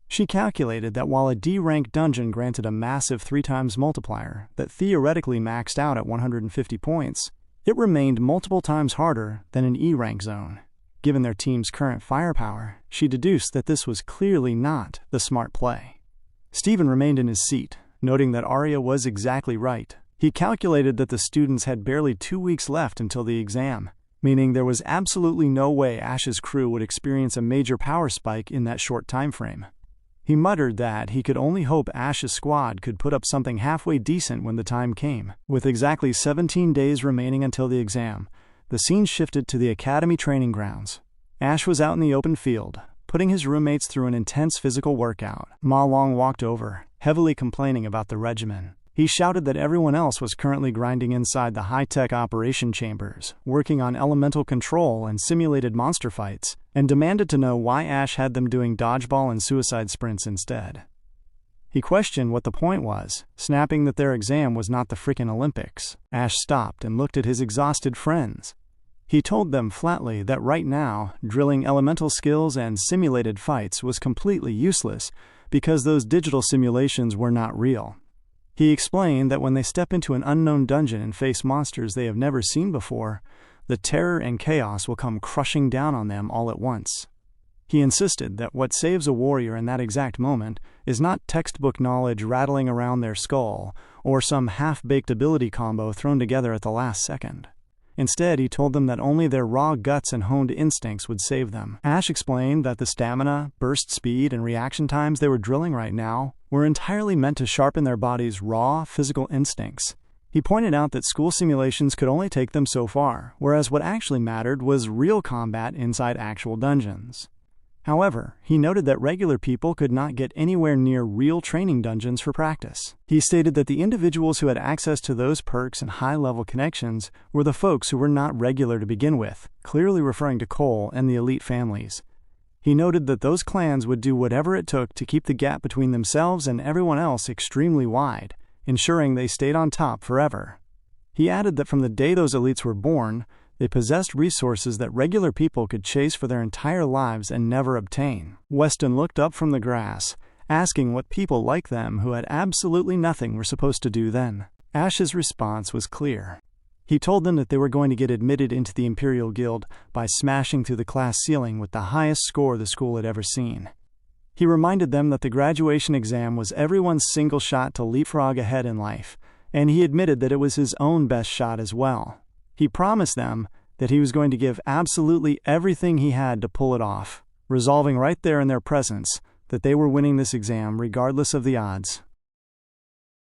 She calculated that while a D-rank dungeon granted a massive 3x multiplier that theoretically maxed out at 150 points, it remained multiple times harder than an E-rank zone. Given their team's current firepower, she deduced that this was clearly not the smart play. Stephen remained in his seat, noting that Arya was exactly right. He calculated that the students had barely 2 weeks left until the exam, meaning there was absolutely no way Ash's crew would experience a major power spike in that short time frame. He muttered that he could only hope Ash's squad could put up something halfway decent when the time came. With exactly 17 days remaining until the exam, the scene shifted to the academy training grounds. Ash was out in the open field, putting his roommates through an intense physical workout. Ma Long walked over, heavily complaining about the regimen. He shouted that everyone else was currently grinding inside the high-tech operation chambers, working on elemental control and simulated monster fights, and demanded to know why Ash had them doing dodgeball and suicide sprints instead. He questioned what the point was, snapping that their exam was not the frickin' Olympics. Ash stopped and looked at his exhausted friends. He told them flatly that right now, drilling elemental skills and simulated fights was completely useless because those digital simulations were not real. He explained that when they step into an unknown dungeon and face monsters they have never seen before, the terror and chaos will come crushing down on them all at once. He insisted that what saves a warrior in that exact moment is not textbook knowledge rattling around their skull or some half-baked ability combo thrown together at the last second. Instead, he told them that only their raw guts and honed instincts would save them. Ash explained that the stamina, burst speed, and reaction times they were drilling right now were entirely meant to sharpen their body's raw, physical instincts. He pointed out that school simulations could only take them so far, whereas what actually mattered was real combat inside actual dungeons. However, he noted that regular people could not get anywhere near real training dungeons for practice. He stated that the individuals who had access to those perks and high-level connections were the folks who were not regular to begin with, clearly referring to Cole and the elite families. He noted that those clans would do whatever it took to keep the gap between themselves and everyone else extremely wide, ensuring they stayed on top forever. He added that from the day those elites were born, they possessed resources that regular people could chase for their entire lives and never obtain. Weston looked up from the grass, asking what people like them who had absolutely nothing were supposed to do then. Ash's response was clear. He told them that they were going to get admitted into the Imperial Guild by smashing through the class ceiling with the highest score the school had ever seen. He reminded them that the graduation exam was everyone's single shot to leapfrog ahead in life, and he admitted that it was his own best shot as well. He promised them that he was going to give absolutely everything he had to pull it off, resolving right there in their presence that they were winning this exam regardless of the odds.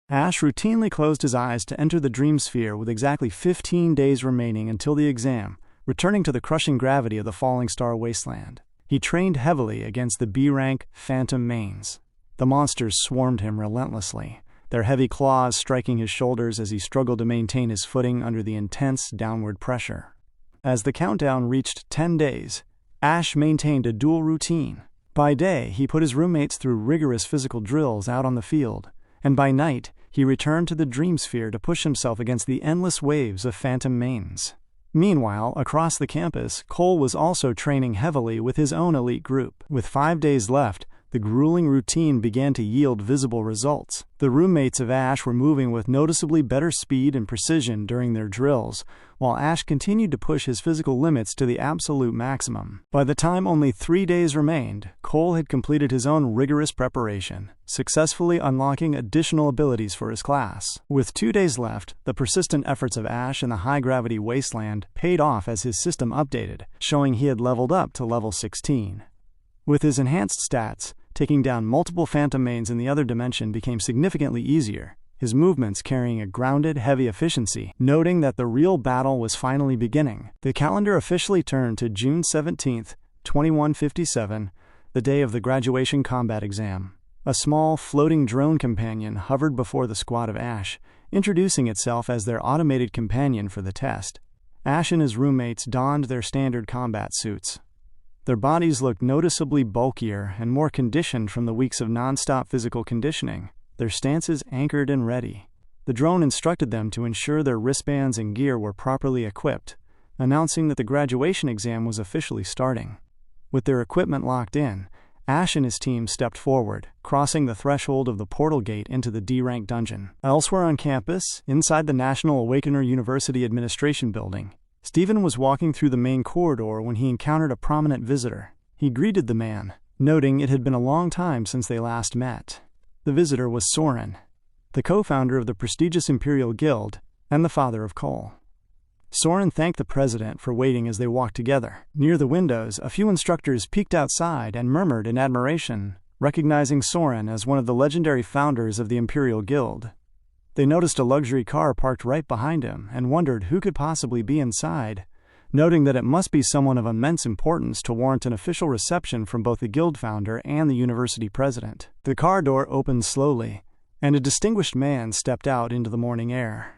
Ash routinely closed his eyes to enter the dream sphere with exactly 15 days remaining until the exam, returning to the crushing gravity of the falling star wasteland. He trained heavily against the B-rank phantom mains. The monsters swarmed him relentlessly, their heavy claws striking his shoulders as he struggled to maintain his footing under the intense downward pressure. As the countdown reached 10 days, Ash maintained a dual routine. By day, he put his roommates through rigorous physical drills out on the field, and by night, he returned to the dream sphere to push himself against the endless waves of phantom mains. Meanwhile, across the campus, Cole was also training heavily with his own elite group. With 5 days left, the grueling routine began to yield visible results. The roommates of Ash were moving with noticeably better speed and precision during their drills, while Ash continued to push his physical limits to the absolute maximum. By the time only 3 days remained, Cole had completed his own rigorous preparation, successfully unlocking additional abilities for his class. With 2 days left, the persistent efforts of Ash in the high-gravity wasteland paid off as his system updated, showing he had leveled up to level 16. With his enhanced stats, taking down multiple phantom mains in the other dimension became significantly easier, his movements carrying a grounded, heavy efficiency. Noting that the real battle was finally beginning, the calendar officially turned to June 17, 2157, the day of the graduation combat exam. A small, floating drone companion hovered before the squad of Ash, introducing itself as their automated companion for the test. Ash and his roommates donned their standard combat suits. Their bodies looked noticeably bulkier and more conditioned from the weeks of non-stop physical conditioning, their stances anchored and ready. The drone instructed them to ensure their wristbands and gear were properly equipped, announcing that the graduation exam was officially starting. With their equipment locked in, Ash and his team stepped forward, crossing the threshold of the portal gate into the D-rank dungeon. Elsewhere on campus, inside the National Awakener University Administration Building, Stephen was walking through the main corridor when he encountered a prominent visitor. He greeted the man, noting it had been a long time since they last met. The visitor was Soren, the co-founder of the prestigious Imperial Guild and the father of Cole. Soren thanked the president for waiting as they walked together. Near the windows, a few instructors peeked outside and murmured in admiration, recognizing Soren as one of the legendary founders of the Imperial Guild. They noticed a luxury car parked right behind him and wondered who could possibly be inside, noting that it must be someone of immense importance to warrant an official reception from both the guild founder and the university president. The car door opened slowly, and a distinguished man stepped out into the morning air.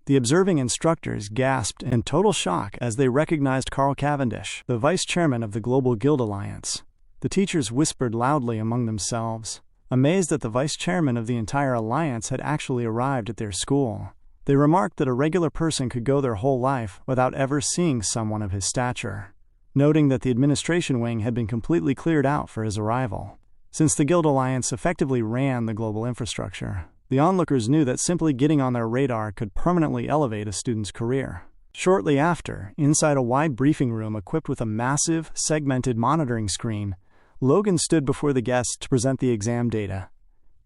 The observing instructors gasped in total shock as they recognized Carl Cavendish, the vice chairman of the Global Guild Alliance. The teachers whispered loudly among themselves, amazed that the vice chairman of the entire alliance had actually arrived at their school. They remarked that a regular person could go their whole life without ever seeing someone of his stature, noting that the administration wing had been completely cleared out for his arrival. Since the Guild Alliance effectively ran the global infrastructure, the onlookers knew that simply getting on their radar could permanently elevate a student's career. Shortly after, inside a wide briefing room equipped with a massive, segmented monitoring screen, Logan stood before the guests to present the exam data.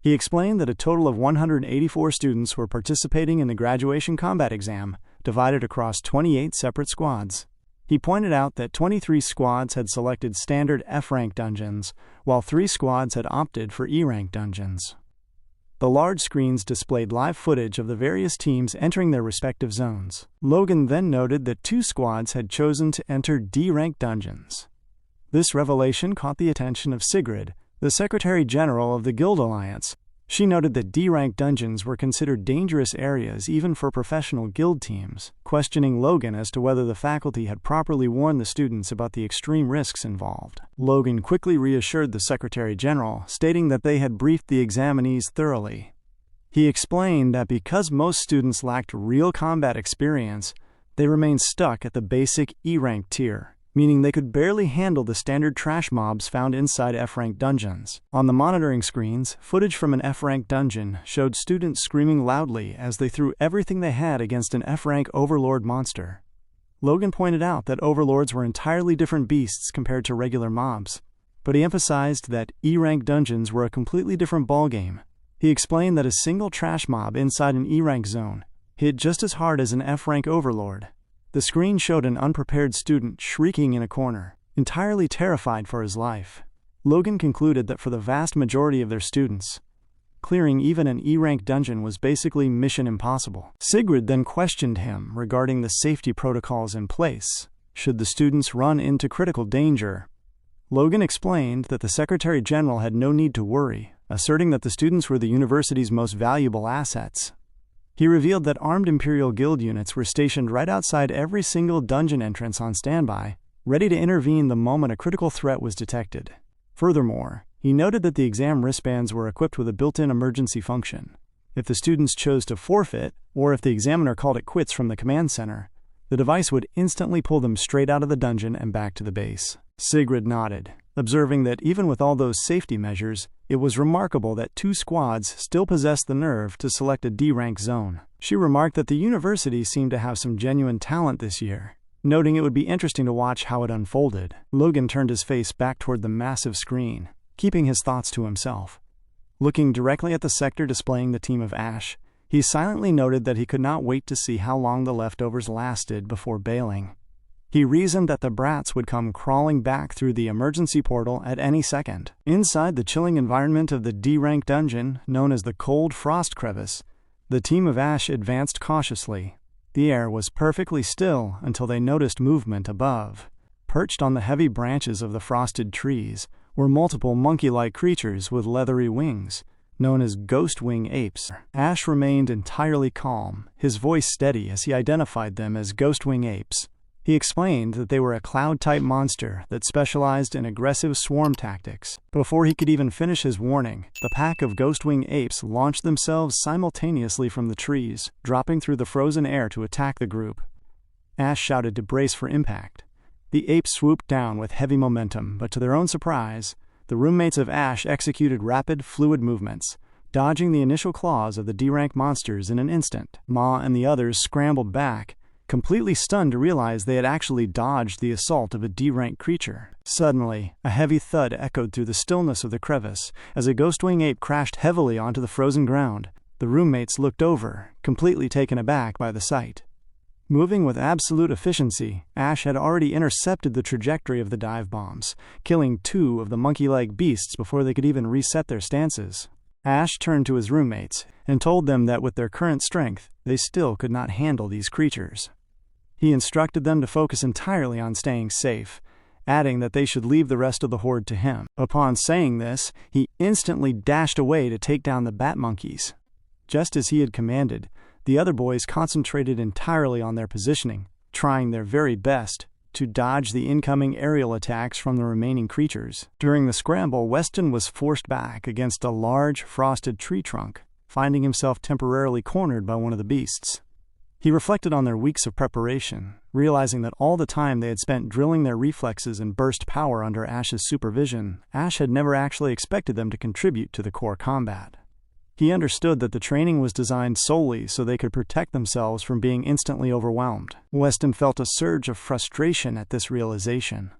He explained that a total of 184 students were participating in the graduation combat exam, divided across 28 separate squads. He pointed out that 23 squads had selected standard F-rank dungeons, while 3 squads had opted for E-rank dungeons. The large screens displayed live footage of the various teams entering their respective zones. Logan then noted that 2 squads had chosen to enter D-rank dungeons. This revelation caught the attention of Sigrid, the Secretary General of the Guild Alliance. She noted that D-rank dungeons were considered dangerous areas even for professional guild teams, questioning Logan as to whether the faculty had properly warned the students about the extreme risks involved. Logan quickly reassured the Secretary General, stating that they had briefed the examinees thoroughly. He explained that because most students lacked real combat experience, they remained stuck at the basic E-rank tier, meaning they could barely handle the standard trash mobs found inside F-rank dungeons. On the monitoring screens, footage from an F-rank dungeon showed students screaming loudly as they threw everything they had against an F-rank overlord monster. Logan pointed out that overlords were entirely different beasts compared to regular mobs, but he emphasized that E-rank dungeons were a completely different ballgame. He explained that a single trash mob inside an E-rank zone hit just as hard as an F-rank overlord. The screen showed an unprepared student shrieking in a corner, entirely terrified for his life. Logan concluded that for the vast majority of their students, clearing even an E-rank dungeon was basically mission impossible. Sigrid then questioned him regarding the safety protocols in place, should the students run into critical danger. Logan explained that the Secretary General had no need to worry, asserting that the students were the university's most valuable assets. He revealed that armed Imperial Guild units were stationed right outside every single dungeon entrance on standby, ready to intervene the moment a critical threat was detected. Furthermore, he noted that the exam wristbands were equipped with a built-in emergency function. If the students chose to forfeit, or if the examiner called it quits from the command center, the device would instantly pull them straight out of the dungeon and back to the base. Sigrid nodded, observing that even with all those safety measures, it was remarkable that 2 squads still possessed the nerve to select a D-rank zone. She remarked that the university seemed to have some genuine talent this year, noting it would be interesting to watch how it unfolded. Logan turned his face back toward the massive screen, keeping his thoughts to himself. Looking directly at the sector displaying the team of Ash, he silently noted that he could not wait to see how long the leftovers lasted before bailing. He reasoned that the brats would come crawling back through the emergency portal at any second. Inside the chilling environment of the D-rank dungeon, known as the Cold Frost Crevice, the team of Ash advanced cautiously. The air was perfectly still until they noticed movement above. Perched on the heavy branches of the frosted trees were multiple monkey-like creatures with leathery wings, known as ghost wing apes. Ash remained entirely calm, his voice steady as he identified them as ghost wing apes. He explained that they were a cloud-type monster that specialized in aggressive swarm tactics. Before he could even finish his warning, the pack of ghostwing apes launched themselves simultaneously from the trees, dropping through the frozen air to attack the group. Ash shouted to brace for impact. The apes swooped down with heavy momentum, but to their own surprise, the roommates of Ash executed rapid, fluid movements, dodging the initial claws of the D-rank monsters in an instant. Ma and the others scrambled back, completely stunned to realize they had actually dodged the assault of a D-rank creature. Suddenly, a heavy thud echoed through the stillness of the crevice as a ghostwing ape crashed heavily onto the frozen ground. The roommates looked over, completely taken aback by the sight. Moving with absolute efficiency, Ash had already intercepted the trajectory of the dive bombs, killing 2 of the monkey-like beasts before they could even reset their stances. Ash turned to his roommates and told them that with their current strength, they still could not handle these creatures. He instructed them to focus entirely on staying safe, adding that they should leave the rest of the horde to him. Upon saying this, he instantly dashed away to take down the bat monkeys. Just as he had commanded, the other boys concentrated entirely on their positioning, trying their very best to dodge the incoming aerial attacks from the remaining creatures. During the scramble, Weston was forced back against a large, frosted tree trunk, finding himself temporarily cornered by one of the beasts. He reflected on their weeks of preparation, realizing that all the time they had spent drilling their reflexes and burst power under Ash's supervision, Ash had never actually expected them to contribute to the core combat. He understood that the training was designed solely so they could protect themselves from being instantly overwhelmed. Weston felt a surge of frustration at this realization.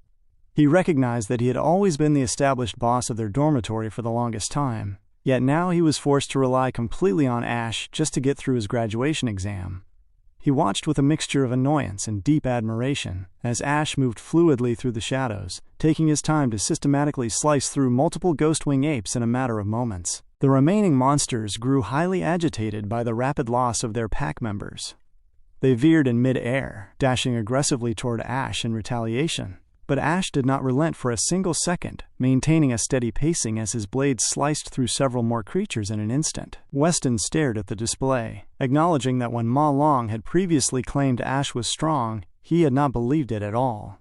He recognized that he had always been the established boss of their dormitory for the longest time, yet now he was forced to rely completely on Ash just to get through his graduation exam. He watched with a mixture of annoyance and deep admiration as Ash moved fluidly through the shadows, taking his time to systematically slice through multiple ghostwing apes in a matter of moments. The remaining monsters grew highly agitated by the rapid loss of their pack members. They veered in mid-air, dashing aggressively toward Ash in retaliation. But Ash did not relent for a single second, maintaining a steady pacing as his blade sliced through several more creatures in an instant. Weston stared at the display, acknowledging that when Ma Long had previously claimed Ash was strong, he had not believed it at all.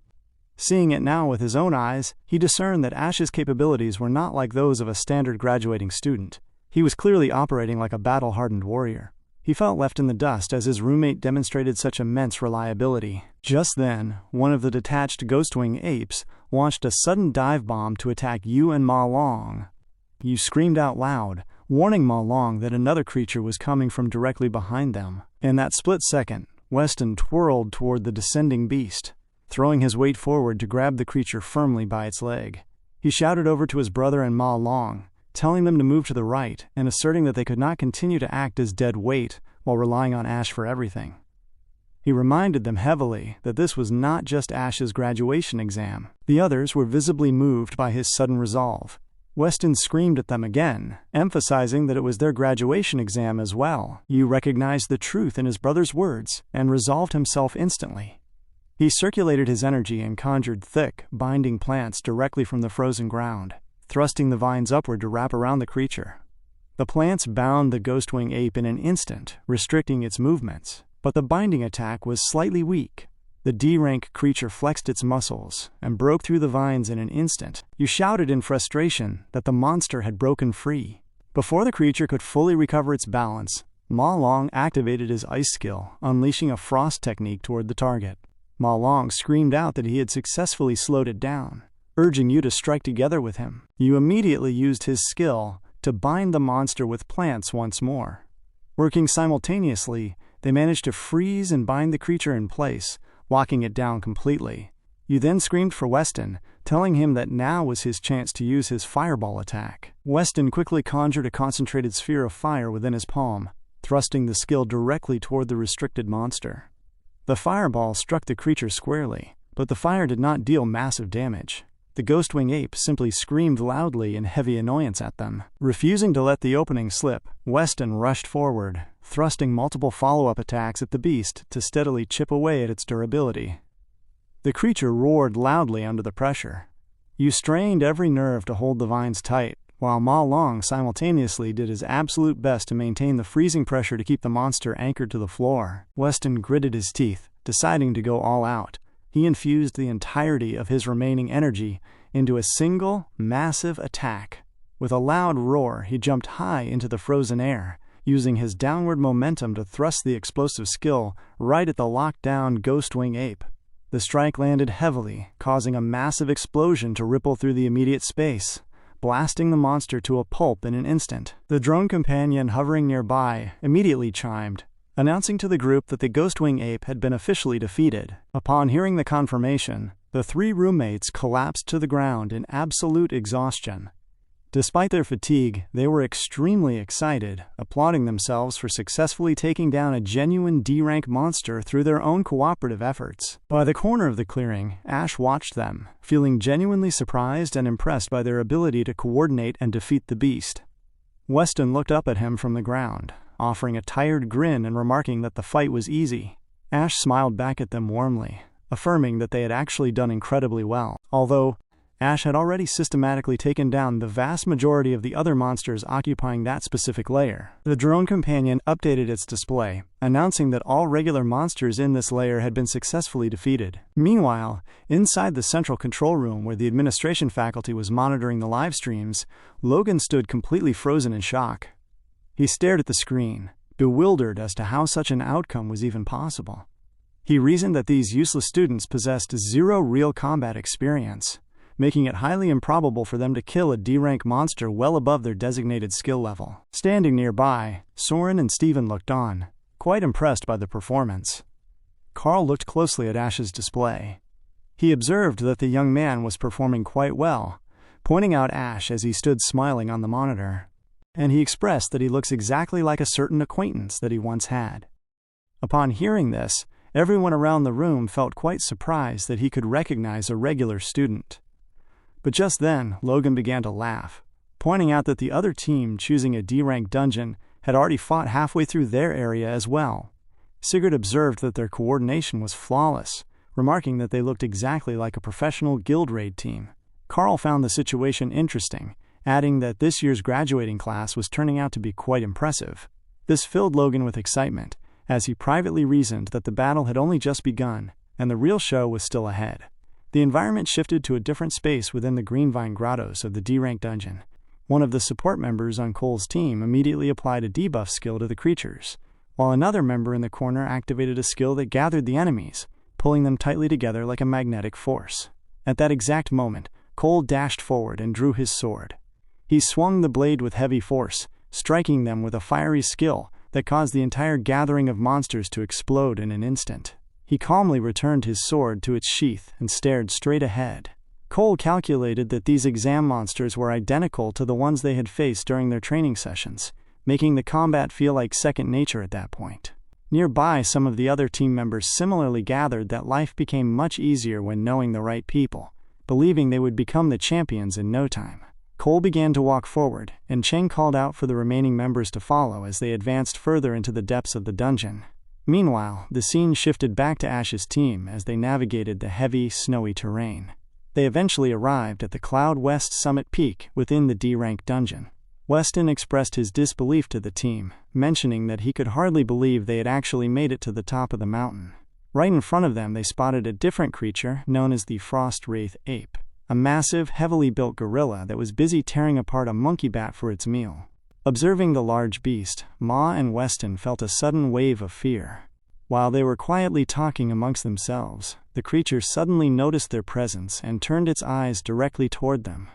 Seeing it now with his own eyes, he discerned that Ash's capabilities were not like those of a standard graduating student. He was clearly operating like a battle-hardened warrior. He felt left in the dust as his roommate demonstrated such immense reliability. Just then, one of the detached Ghostwing apes launched a sudden dive bomb to attack Yu and Ma Long. Yu screamed out loud, warning Ma Long that another creature was coming from directly behind them. In that split second, Weston twirled toward the descending beast, throwing his weight forward to grab the creature firmly by its leg. He shouted over to his brother and Ma Long, telling them to move to the right and asserting that they could not continue to act as dead weight while relying on Ash for everything. He reminded them heavily that this was not just Ash's graduation exam. The others were visibly moved by his sudden resolve. Weston screamed at them again, emphasizing that it was their graduation exam as well. Yu recognized the truth in his brother's words and resolved himself instantly. He circulated his energy and conjured thick, binding plants directly from the frozen ground, thrusting the vines upward to wrap around the creature. The plants bound the Ghostwing ape in an instant, restricting its movements, but the binding attack was slightly weak. The D-rank creature flexed its muscles and broke through the vines in an instant. You shouted in frustration that the monster had broken free. Before the creature could fully recover its balance, Ma Long activated his ice skill, unleashing a frost technique toward the target. Ma Long screamed out that he had successfully slowed it down, urging you to strike together with him. You immediately used his skill to bind the monster with plants once more. Working simultaneously, they managed to freeze and bind the creature in place, locking it down completely. You then screamed for Weston, telling him that now was his chance to use his fireball attack. Weston quickly conjured a concentrated sphere of fire within his palm, thrusting the skill directly toward the restricted monster. The fireball struck the creature squarely, but the fire did not deal massive damage. The Ghostwing ape simply screamed loudly in heavy annoyance at them. Refusing to let the opening slip, Weston rushed forward, thrusting multiple follow-up attacks at the beast to steadily chip away at its durability. The creature roared loudly under the pressure. You strained every nerve to hold the vines tight, while Ma Long simultaneously did his absolute best to maintain the freezing pressure to keep the monster anchored to the floor. Weston gritted his teeth, deciding to go all out. He infused the entirety of his remaining energy into a single, massive attack. With a loud roar, he jumped high into the frozen air, using his downward momentum to thrust the explosive skill right at the locked-down Ghostwing ape. The strike landed heavily, causing a massive explosion to ripple through the immediate space, blasting the monster to a pulp in an instant. The drone companion hovering nearby immediately chimed, announcing to the group that the Ghostwing ape had been officially defeated. Upon hearing the confirmation, the three roommates collapsed to the ground in absolute exhaustion. Despite their fatigue, they were extremely excited, applauding themselves for successfully taking down a genuine D-rank monster through their own cooperative efforts. By the corner of the clearing, Ash watched them, feeling genuinely surprised and impressed by their ability to coordinate and defeat the beast. Weston looked up at him from the ground, offering a tired grin and remarking that the fight was easy. Ash smiled back at them warmly, affirming that they had actually done incredibly well. Although Ash had already systematically taken down the vast majority of the other monsters occupying that specific layer, the drone companion updated its display, announcing that all regular monsters in this layer had been successfully defeated. Meanwhile, inside the central control room where the administration faculty was monitoring the live streams, Logan stood completely frozen in shock. He stared at the screen, bewildered as to how such an outcome was even possible. He reasoned that these useless students possessed zero real combat experience, making it highly improbable for them to kill a D-rank monster well above their designated skill level. Standing nearby, Soren and Steven looked on, quite impressed by the performance. Carl looked closely at Ash's display. He observed that the young man was performing quite well, pointing out Ash as he stood smiling on the monitor. And he expressed that he looks exactly like a certain acquaintance that he once had. Upon hearing this, everyone around the room felt quite surprised that he could recognize a regular student. But just then, Logan began to laugh, pointing out that the other team choosing a D-rank dungeon had already fought halfway through their area as well. Sigurd observed that their coordination was flawless, remarking that they looked exactly like a professional guild raid team. Carl found the situation interesting, adding that this year's graduating class was turning out to be quite impressive. This filled Logan with excitement, as he privately reasoned that the battle had only just begun, and the real show was still ahead. The environment shifted to a different space within the Greenvine Grottos of the D-rank dungeon. One of the support members on Cole's team immediately applied a debuff skill to the creatures, while another member in the corner activated a skill that gathered the enemies, pulling them tightly together like a magnetic force. At that exact moment, Cole dashed forward and drew his sword. He swung the blade with heavy force, striking them with a fiery skill that caused the entire gathering of monsters to explode in an instant. He calmly returned his sword to its sheath and stared straight ahead. Cole calculated that these exam monsters were identical to the ones they had faced during their training sessions, making the combat feel like second nature at that point. Nearby, some of the other team members similarly gathered that life became much easier when knowing the right people, believing they would become the champions in no time. Cole began to walk forward, and Chen called out for the remaining members to follow as they advanced further into the depths of the dungeon. Meanwhile, the scene shifted back to Ash's team as they navigated the heavy, snowy terrain. They eventually arrived at the Cloud West Summit Peak within the D-rank dungeon. Weston expressed his disbelief to the team, mentioning that he could hardly believe they had actually made it to the top of the mountain. Right in front of them they spotted a different creature known as the Frost Wraith Ape, a massive, heavily built gorilla that was busy tearing apart a monkey bat for its meal. Observing the large beast, Ma and Weston felt a sudden wave of fear. While they were quietly talking amongst themselves, the creature suddenly noticed their presence and turned its eyes directly toward them.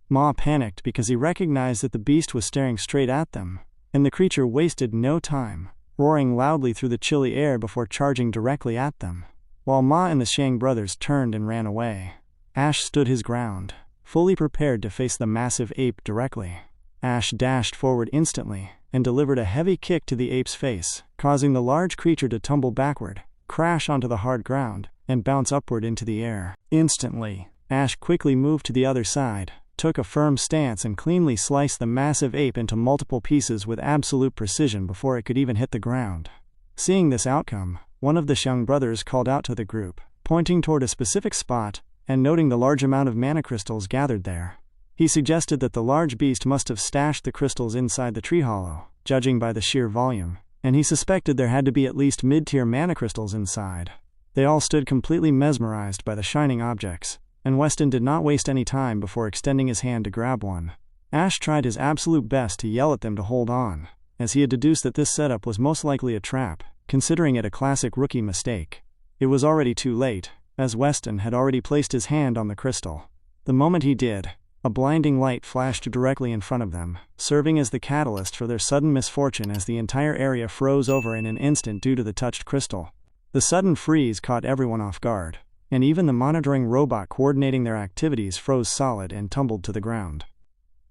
Ma panicked because he recognized that the beast was staring straight at them, and the creature wasted no time, roaring loudly through the chilly air before charging directly at them. While Ma and the Shang brothers turned and ran away, Ash stood his ground, fully prepared to face the massive ape directly. Ash dashed forward instantly and delivered a heavy kick to the ape's face, causing the large creature to tumble backward, crash onto the hard ground, and bounce upward into the air. Instantly, Ash quickly moved to the other side, took a firm stance and cleanly sliced the massive ape into multiple pieces with absolute precision before it could even hit the ground. Seeing this outcome, one of the Shang brothers called out to the group, pointing toward a specific spot and noting the large amount of mana crystals gathered there. He suggested that the large beast must have stashed the crystals inside the tree hollow, judging by the sheer volume, and he suspected there had to be at least mid-tier mana crystals inside. They all stood completely mesmerized by the shining objects, and Weston did not waste any time before extending his hand to grab one. Ash tried his absolute best to yell at them to hold on, as he had deduced that this setup was most likely a trap, considering it a classic rookie mistake. It was already too late, as Weston had already placed his hand on the crystal. The moment he did, a blinding light flashed directly in front of them, serving as the catalyst for their sudden misfortune as the entire area froze over in an instant due to the touched crystal. The sudden freeze caught everyone off guard, and even the monitoring robot coordinating their activities froze solid and tumbled to the ground.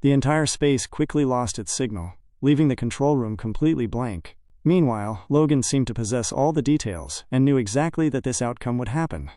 The entire space quickly lost its signal, leaving the control room completely blank. Meanwhile, Logan seemed to possess all the details and knew exactly that this outcome would happen.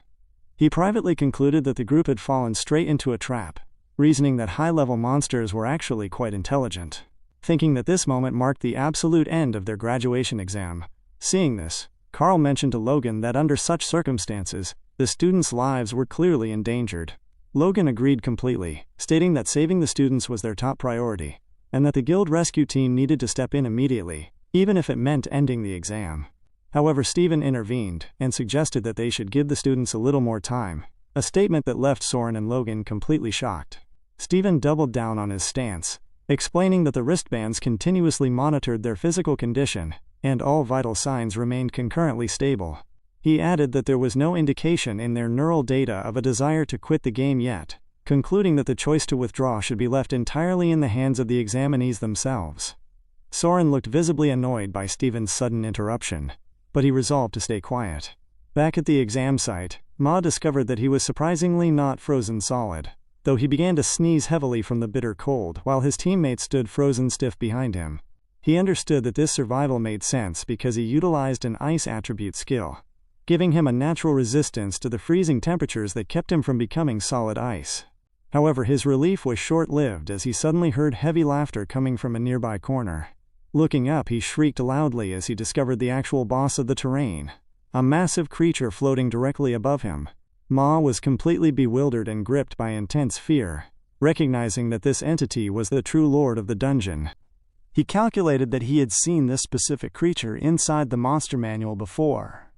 He privately concluded that the group had fallen straight into a trap, reasoning that high-level monsters were actually quite intelligent. Thinking that this moment marked the absolute end of their graduation exam. Seeing this, Carl mentioned to Logan that under such circumstances, the students' lives were clearly endangered. Logan agreed completely, stating that saving the students was their top priority, and that the guild rescue team needed to step in immediately, even if it meant ending the exam. However, Steven intervened and suggested that they should give the students a little more time, a statement that left Soren and Logan completely shocked. Steven doubled down on his stance, explaining that the wristbands continuously monitored their physical condition, and all vital signs remained concurrently stable. He added that there was no indication in their neural data of a desire to quit the game yet, concluding that the choice to withdraw should be left entirely in the hands of the examinees themselves. Soren looked visibly annoyed by Steven's sudden interruption, but he resolved to stay quiet. Back at the exam site, Ma discovered that he was surprisingly not frozen solid, though he began to sneeze heavily from the bitter cold while his teammates stood frozen stiff behind him. He understood that this survival made sense because he utilized an ice attribute skill, giving him a natural resistance to the freezing temperatures that kept him from becoming solid ice. However, his relief was short-lived as he suddenly heard heavy laughter coming from a nearby corner. Looking up, he shrieked loudly as he discovered the actual boss of the terrain, a massive creature floating directly above him. Ma was completely bewildered and gripped by intense fear, recognizing that this entity was the true lord of the dungeon. He calculated that he had seen this specific creature inside the monster manual before.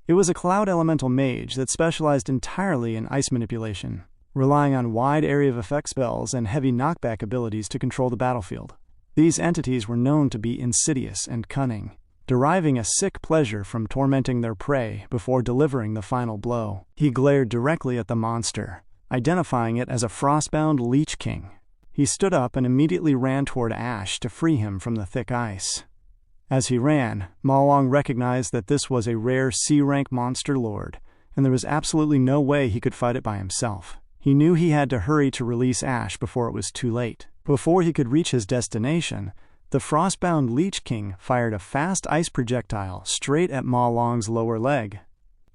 It was a cloud elemental mage that specialized entirely in ice manipulation, relying on wide area of effect spells and heavy knockback abilities to control the battlefield. These entities were known to be insidious and cunning, deriving a sick pleasure from tormenting their prey before delivering the final blow. He glared directly at the monster, identifying it as a frostbound Lich King. He stood up and immediately ran toward Ash to free him from the thick ice. As he ran, Ma Long recognized that this was a rare C-rank monster lord, and there was absolutely no way he could fight it by himself. He knew he had to hurry to release Ash before it was too late. Before he could reach his destination, the frostbound Lich King fired a fast ice projectile straight at Ma Long's lower leg,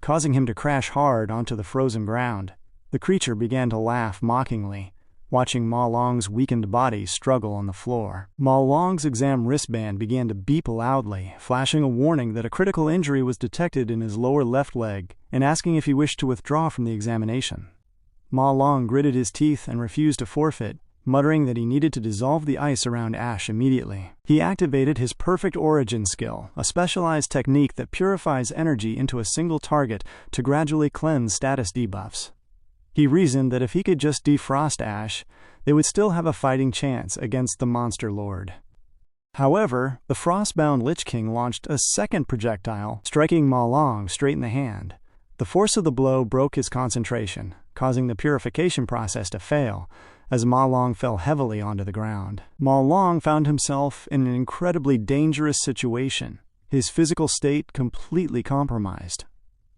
causing him to crash hard onto the frozen ground. The creature began to laugh mockingly, watching Ma Long's weakened body struggle on the floor. Ma Long's exam wristband began to beep loudly, flashing a warning that a critical injury was detected in his lower left leg and asking if he wished to withdraw from the examination. Ma Long gritted his teeth and refused to forfeit, muttering that he needed to dissolve the ice around Ash immediately. He activated his Perfect Origin skill, a specialized technique that purifies energy into a single target to gradually cleanse status debuffs. He reasoned that if he could just defrost Ash, they would still have a fighting chance against the monster lord. However, the frostbound Lich King launched a second projectile, striking Ma Long straight in the hand. The force of the blow broke his concentration, causing the purification process to fail, as Ma Long fell heavily onto the ground. Ma Long found himself in an incredibly dangerous situation, his physical state completely compromised.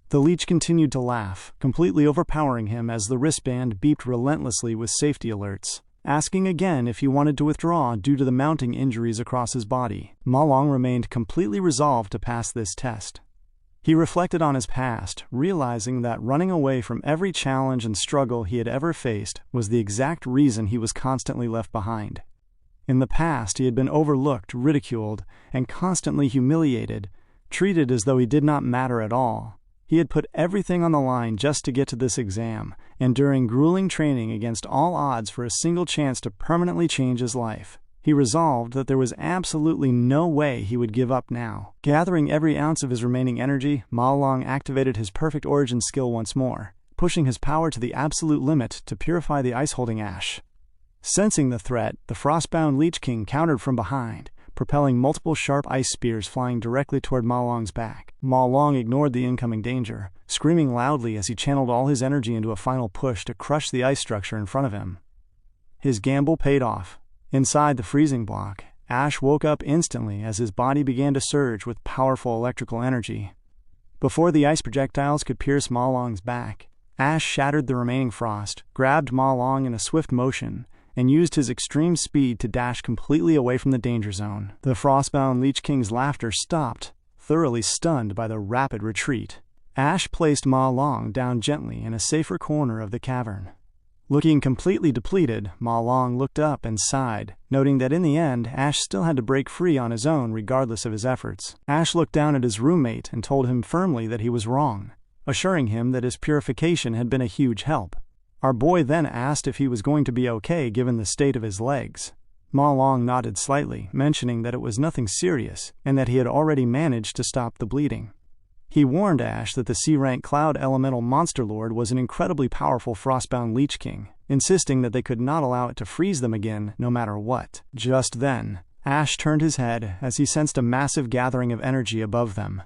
The leech continued to laugh, completely overpowering him as the wristband beeped relentlessly with safety alerts, asking again if he wanted to withdraw due to the mounting injuries across his body. Ma Long remained completely resolved to pass this test. He reflected on his past, realizing that running away from every challenge and struggle he had ever faced was the exact reason he was constantly left behind. In the past, he had been overlooked, ridiculed, and constantly humiliated, treated as though he did not matter at all. He had put everything on the line just to get to this exam, enduring grueling training against all odds for a single chance to permanently change his life. He resolved that there was absolutely no way he would give up now. Gathering every ounce of his remaining energy, Ma Long activated his Perfect Origin skill once more, pushing his power to the absolute limit to purify the ice-holding Ash. Sensing the threat, the frostbound Lich King countered from behind, propelling multiple sharp ice spears flying directly toward Ma Long's back. Ma Long ignored the incoming danger, screaming loudly as he channeled all his energy into a final push to crush the ice structure in front of him. His gamble paid off. Inside the freezing block, Ash woke up instantly as his body began to surge with powerful electrical energy. Before the ice projectiles could pierce Ma Long's back, Ash shattered the remaining frost, grabbed Ma Long in a swift motion, and used his extreme speed to dash completely away from the danger zone. The frostbound Lich King's laughter stopped, thoroughly stunned by the rapid retreat. Ash placed Ma Long down gently in a safer corner of the cavern. Looking completely depleted, Ma Long looked up and sighed, noting that in the end, Ash still had to break free on his own regardless of his efforts. Ash looked down at his roommate and told him firmly that he was wrong, assuring him that his purification had been a huge help. Our boy then asked if he was going to be okay given the state of his legs. Ma Long nodded slightly, mentioning that it was nothing serious and that he had already managed to stop the bleeding. He warned Ash that the C-rank Cloud Elemental Monster Lord was an incredibly powerful frostbound Lich King, insisting that they could not allow it to freeze them again no matter what. Just then, Ash turned his head as he sensed a massive gathering of energy above them.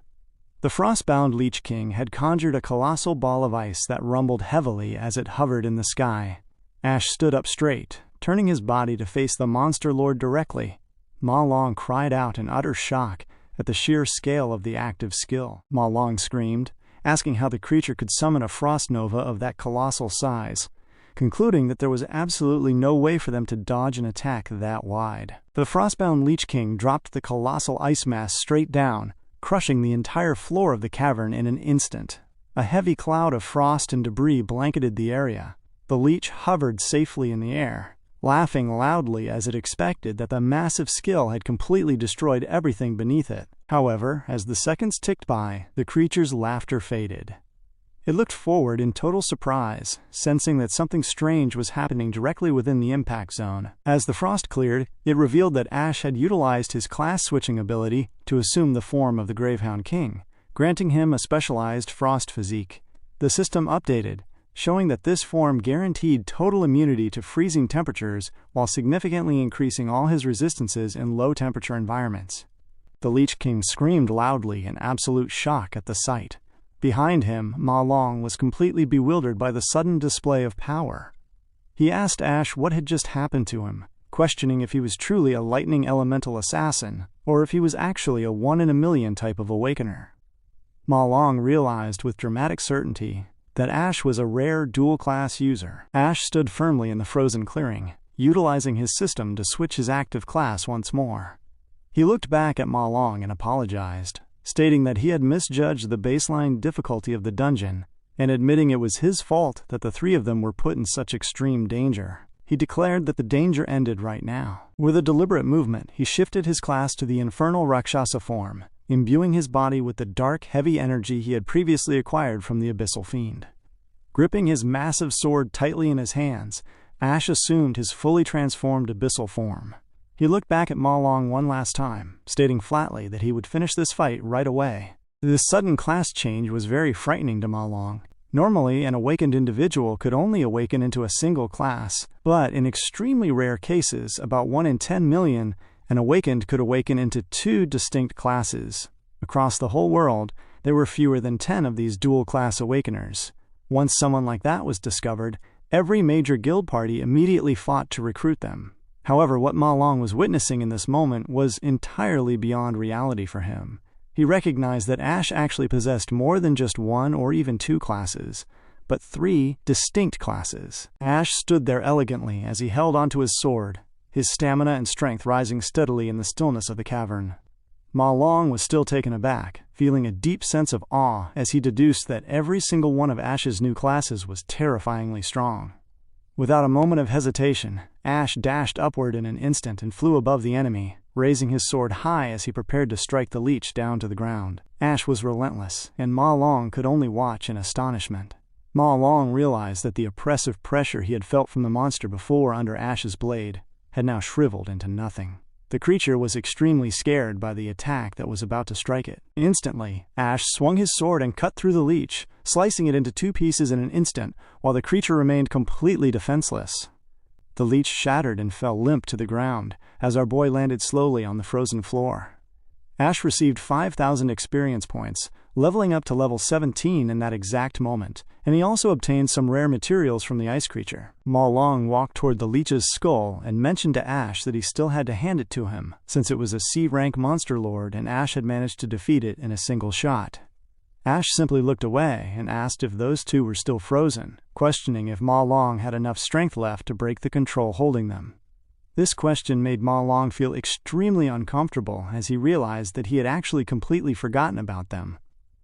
The frostbound Lich King had conjured a colossal ball of ice that rumbled heavily as it hovered in the sky. Ash stood up straight, turning his body to face the Monster Lord directly. Ma Long cried out in utter shock at the sheer scale of the active skill. Ma Long screamed, asking how the creature could summon a frost nova of that colossal size, concluding that there was absolutely no way for them to dodge an attack that wide. The frostbound Lich King dropped the colossal ice mass straight down, crushing the entire floor of the cavern in an instant. A heavy cloud of frost and debris blanketed the area. The leech hovered safely in the air, laughing loudly as it expected that the massive skill had completely destroyed everything beneath it. However, as the seconds ticked by, the creature's laughter faded. It looked forward in total surprise, sensing that something strange was happening directly within the impact zone. As the frost cleared, it revealed that Ash had utilized his class-switching ability to assume the form of the Gravehound King, granting him a specialized frost physique. The system updated, showing that this form guaranteed total immunity to freezing temperatures while significantly increasing all his resistances in low-temperature environments. The Leech King screamed loudly in absolute shock at the sight. Behind him, Ma Long was completely bewildered by the sudden display of power. He asked Ash what had just happened to him, questioning if he was truly a lightning elemental assassin, or if he was actually a 1-in-a-million type of awakener. Ma Long realized with dramatic certainty that Ash was a rare dual-class user. Ash stood firmly in the frozen clearing, utilizing his system to switch his active class once more. He looked back at Ma Long and apologized, stating that he had misjudged the baseline difficulty of the dungeon, and admitting it was his fault that the three of them were put in such extreme danger. He declared that the danger ended right now. With a deliberate movement, he shifted his class to the infernal Rakshasa form, imbuing his body with the dark, heavy energy he had previously acquired from the Abyssal Fiend. Gripping his massive sword tightly in his hands, Ash assumed his fully transformed Abyssal form. He looked back at Ma Long one last time, stating flatly that he would finish this fight right away. This sudden class change was very frightening to Ma Long. Normally, an awakened individual could only awaken into a single class, but in extremely rare cases, about 1 in 10 million, an awakened could awaken into 2 distinct classes. Across the whole world, there were fewer than 10 of these dual-class awakeners. Once someone like that was discovered, every major guild party immediately fought to recruit them. However, what Ma Long was witnessing in this moment was entirely beyond reality for him. He recognized that Ash actually possessed more than just 1 or even 2 classes, but 3 distinct classes. Ash stood there elegantly as he held onto his sword, his stamina and strength rising steadily in the stillness of the cavern. Ma Long was still taken aback, feeling a deep sense of awe as he deduced that every single one of Ash's new classes was terrifyingly strong. Without a moment of hesitation, Ash dashed upward in an instant and flew above the enemy, raising his sword high as he prepared to strike the leech down to the ground. Ash was relentless, and Ma Long could only watch in astonishment. Ma Long realized that the oppressive pressure he had felt from the monster before under Ash's blade had now shriveled into nothing. The creature was extremely scared by the attack that was about to strike it. Instantly, Ash swung his sword and cut through the leech, slicing it into 2 pieces in an instant, while the creature remained completely defenseless. The leech shattered and fell limp to the ground, as our boy landed slowly on the frozen floor. Ash received 5,000 experience points, leveling up to level 17 in that exact moment, and he also obtained some rare materials from the ice creature. Ma Long walked toward the leech's skull and mentioned to Ash that he still had to hand it to him, since it was a C-rank monster lord and Ash had managed to defeat it in a single shot. Ash simply looked away and asked if those 2 were still frozen, questioning if Ma Long had enough strength left to break the control holding them. This question made Ma Long feel extremely uncomfortable as he realized that he had actually completely forgotten about them.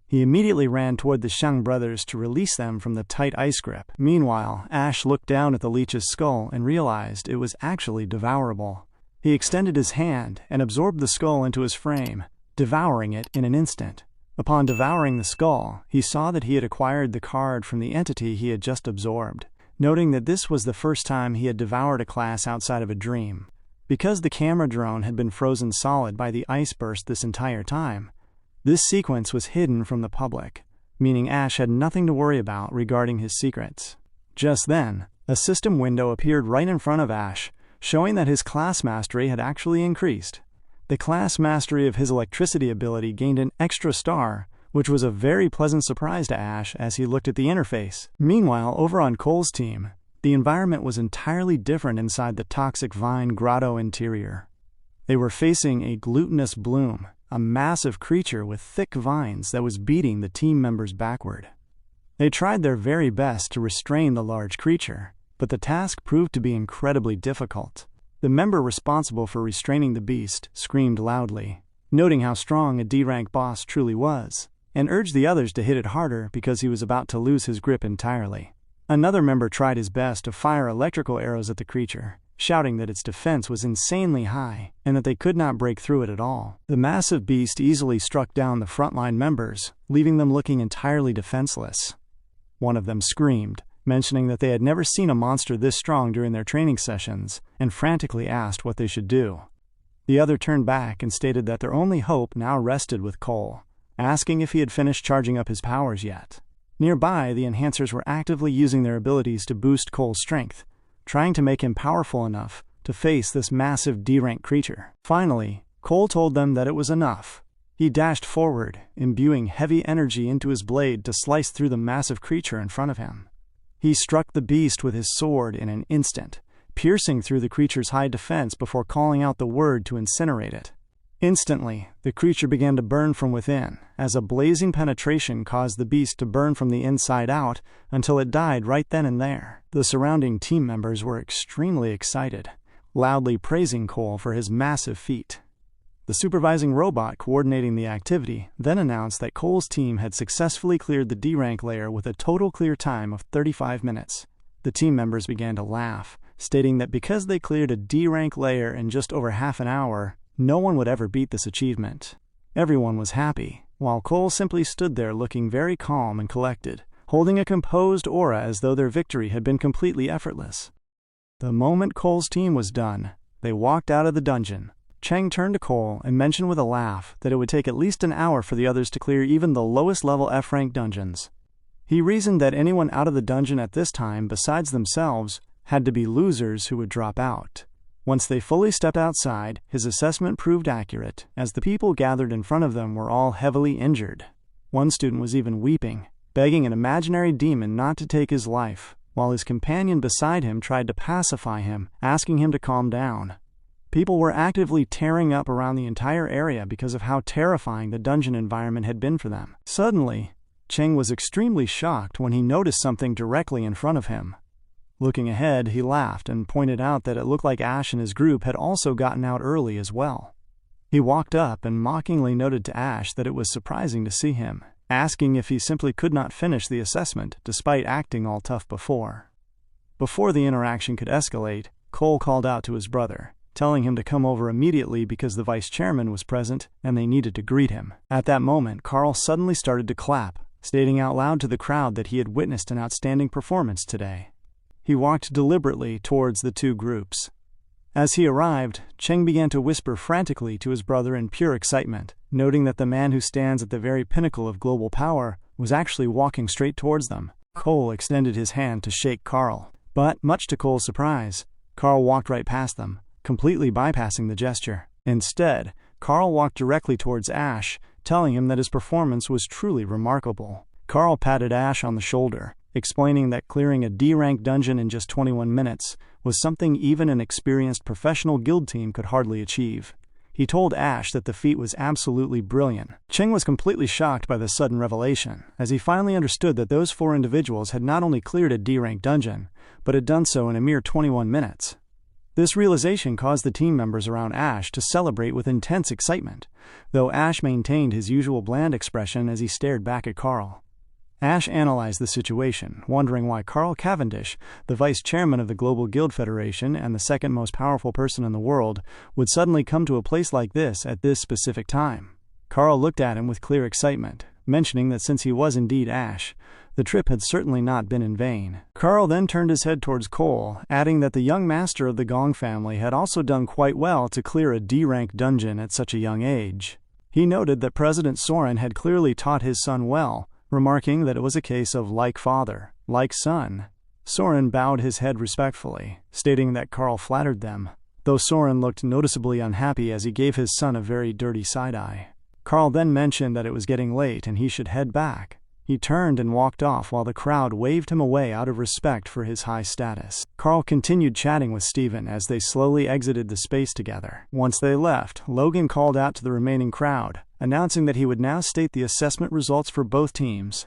He immediately ran toward the Shang brothers to release them from the tight ice grip. Meanwhile, Ash looked down at the leech's skull and realized it was actually devourable. He extended his hand and absorbed the skull into his frame, devouring it in an instant. Upon devouring the skull, he saw that he had acquired the card from the entity he had just absorbed, noting that this was the first time he had devoured a class outside of a dream. Because the camera drone had been frozen solid by the ice burst this entire time, this sequence was hidden from the public, meaning Ash had nothing to worry about regarding his secrets. Just then, a system window appeared right in front of Ash, showing that his class mastery had actually increased. The class mastery of his electricity ability gained an extra star, which was a very pleasant surprise to Ash as he looked at the interface. Meanwhile, over on Cole's team, the environment was entirely different inside the toxic vine grotto interior. They were facing a glutinous bloom, a massive creature with thick vines that was beating the team members backward. They tried their very best to restrain the large creature, but the task proved to be incredibly difficult. The member responsible for restraining the beast screamed loudly, noting how strong a D-rank boss truly was, and urged the others to hit it harder because he was about to lose his grip entirely. Another member tried his best to fire electrical arrows at the creature, shouting that its defense was insanely high and that they could not break through it at all. The massive beast easily struck down the frontline members, leaving them looking entirely defenseless. One of them screamed, mentioning that they had never seen a monster this strong during their training sessions, and frantically asked what they should do. The other turned back and stated that their only hope now rested with Cole, asking if he had finished charging up his powers yet. Nearby, the enhancers were actively using their abilities to boost Cole's strength, trying to make him powerful enough to face this massive D-rank creature. Finally, Cole told them that it was enough. He dashed forward, imbuing heavy energy into his blade to slice through the massive creature in front of him. He struck the beast with his sword in an instant, piercing through the creature's high defense before calling out the word to incinerate it. Instantly, the creature began to burn from within, as a blazing penetration caused the beast to burn from the inside out until it died right then and there. The surrounding team members were extremely excited, loudly praising Cole for his massive feat. The supervising robot coordinating the activity then announced that Cole's team had successfully cleared the D-rank layer with a total clear time of 35 minutes. The team members began to laugh, stating that because they cleared a D-rank layer in just over half an hour, no one would ever beat this achievement. Everyone was happy, while Cole simply stood there looking very calm and collected, holding a composed aura as though their victory had been completely effortless. The moment Cole's team was done, they walked out of the dungeon. Chen turned to Cole and mentioned with a laugh that it would take at least an hour for the others to clear even the lowest level F-rank dungeons. He reasoned that anyone out of the dungeon at this time besides themselves had to be losers who would drop out. Once they fully stepped outside, his assessment proved accurate, as the people gathered in front of them were all heavily injured. One student was even weeping, begging an imaginary demon not to take his life, while his companion beside him tried to pacify him, asking him to calm down. People were actively tearing up around the entire area because of how terrifying the dungeon environment had been for them. Suddenly, Chen was extremely shocked when he noticed something directly in front of him. Looking ahead, he laughed and pointed out that it looked like Ash and his group had also gotten out early as well. He walked up and mockingly noted to Ash that it was surprising to see him, asking if he simply could not finish the assessment despite acting all tough before. Before the interaction could escalate, Cole called out to his brother, telling him to come over immediately because the vice chairman was present and they needed to greet him. At that moment, Carl suddenly started to clap, stating out loud to the crowd that he had witnessed an outstanding performance today. He walked deliberately towards the two groups. As he arrived, Chen began to whisper frantically to his brother in pure excitement, noting that the man who stands at the very pinnacle of global power was actually walking straight towards them. Cole extended his hand to shake Carl, but, much to Cole's surprise, Carl walked right past them, completely bypassing the gesture. Instead, Carl walked directly towards Ash, telling him that his performance was truly remarkable. Carl patted Ash on the shoulder, explaining that clearing a D-rank dungeon in just 21 minutes was something even an experienced professional guild team could hardly achieve. He told Ash that the feat was absolutely brilliant. Chen was completely shocked by this sudden revelation, as he finally understood that those 4 individuals had not only cleared a D-rank dungeon, but had done so in a mere 21 minutes. This realization caused the team members around Ash to celebrate with intense excitement, though Ash maintained his usual bland expression as he stared back at Carl. Ash analyzed the situation, wondering why Carl Cavendish, the vice chairman of the Global Guild Federation and the second most powerful person in the world, would suddenly come to a place like this at this specific time. Carl looked at him with clear excitement, mentioning that since he was indeed Ash, the trip had certainly not been in vain. Carl then turned his head towards Cole, adding that the young master of the Gong family had also done quite well to clear a D-rank dungeon at such a young age. He noted that President Soren had clearly taught his son well, remarking that it was a case of like father, like son. Soren bowed his head respectfully, stating that Carl flattered them, though Soren looked noticeably unhappy as he gave his son a very dirty side-eye. Carl then mentioned that it was getting late and he should head back. He turned and walked off while the crowd waved him away out of respect for his high status. Carl continued chatting with Steven as they slowly exited the space together. Once they left, Logan called out to the remaining crowd, announcing that he would now state the assessment results for both teams.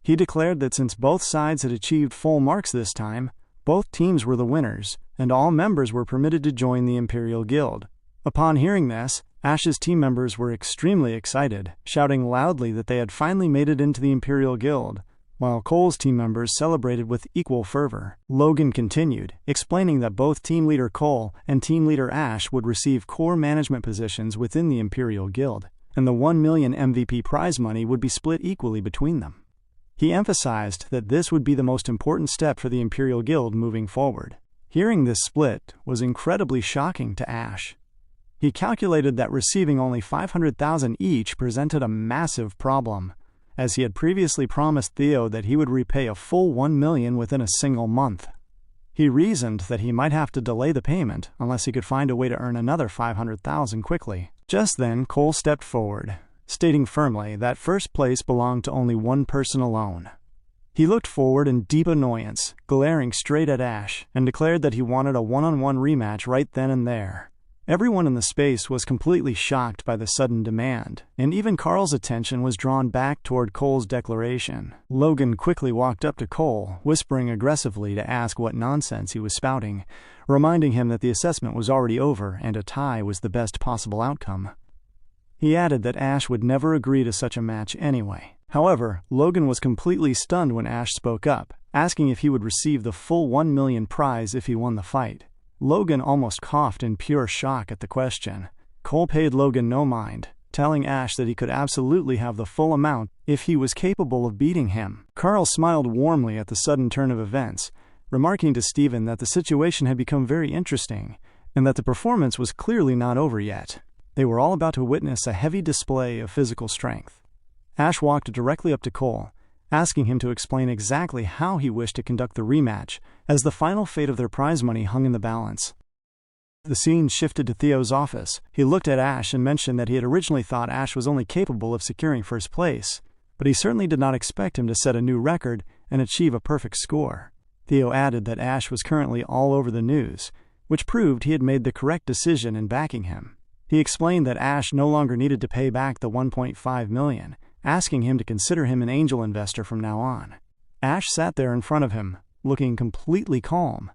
He declared that since both sides had achieved full marks this time, both teams were the winners, and all members were permitted to join the Imperial Guild. Upon hearing this, Ash's team members were extremely excited, shouting loudly that they had finally made it into the Imperial Guild, while Cole's team members celebrated with equal fervor. Logan continued, explaining that both team leader Cole and team leader Ash would receive core management positions within the Imperial Guild, and the 1 million MVP prize money would be split equally between them. He emphasized that this would be the most important step for the Imperial Guild moving forward. Hearing this split was incredibly shocking to Ash. He calculated that receiving only 500,000 each presented a massive problem, as he had previously promised Theo that he would repay a full 1 million within a single month. He reasoned that he might have to delay the payment unless he could find a way to earn another 500,000 quickly. Just then, Cole stepped forward, stating firmly that first place belonged to only one person alone. He looked forward in deep annoyance, glaring straight at Ash, and declared that he wanted a one-on-one rematch right then and there. Everyone in the space was completely shocked by the sudden demand, and even Carl's attention was drawn back toward Cole's declaration. Logan quickly walked up to Cole, whispering aggressively to ask what nonsense he was spouting, reminding him that the assessment was already over and a tie was the best possible outcome. He added that Ash would never agree to such a match anyway. However, Logan was completely stunned when Ash spoke up, asking if he would receive the full 1 million prize if he won the fight. Logan almost coughed in pure shock at the question. Cole paid Logan no mind, telling Ash that he could absolutely have the full amount if he was capable of beating him. Carl smiled warmly at the sudden turn of events, remarking to Steven that the situation had become very interesting and that the performance was clearly not over yet. They were all about to witness a heavy display of physical strength. Ash walked directly up to Cole, asking him to explain exactly how he wished to conduct the rematch, as the final fate of their prize money hung in the balance. The scene shifted to Theo's office. He looked at Ash and mentioned that he had originally thought Ash was only capable of securing first place, but he certainly did not expect him to set a new record and achieve a perfect score. Theo added that Ash was currently all over the news, which proved he had made the correct decision in backing him. He explained that Ash no longer needed to pay back the 1.5 million, asking him to consider him an angel investor from now on. Ash sat there in front of him, looking completely calm.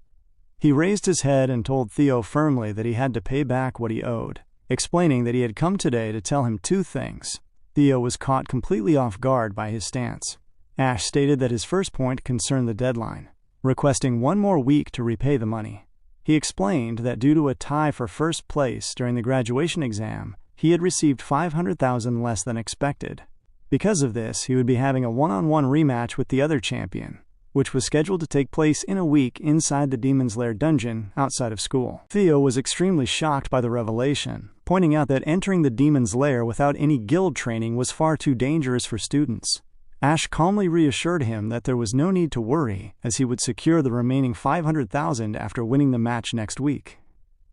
He raised his head and told Theo firmly that he had to pay back what he owed, explaining that he had come today to tell him two things. Theo was caught completely off guard by his stance. Ash stated that his first point concerned the deadline, requesting 1 more week to repay the money. He explained that due to a tie for first place during the graduation exam, he had received 500,000 less than expected. Because of this, he would be having a one-on-one rematch with the other champion, which was scheduled to take place in a week inside the Demon's Lair dungeon outside of school. Theo was extremely shocked by the revelation, pointing out that entering the Demon's Lair without any guild training was far too dangerous for students. Ash calmly reassured him that there was no need to worry, as he would secure the remaining 500,000 after winning the match next week.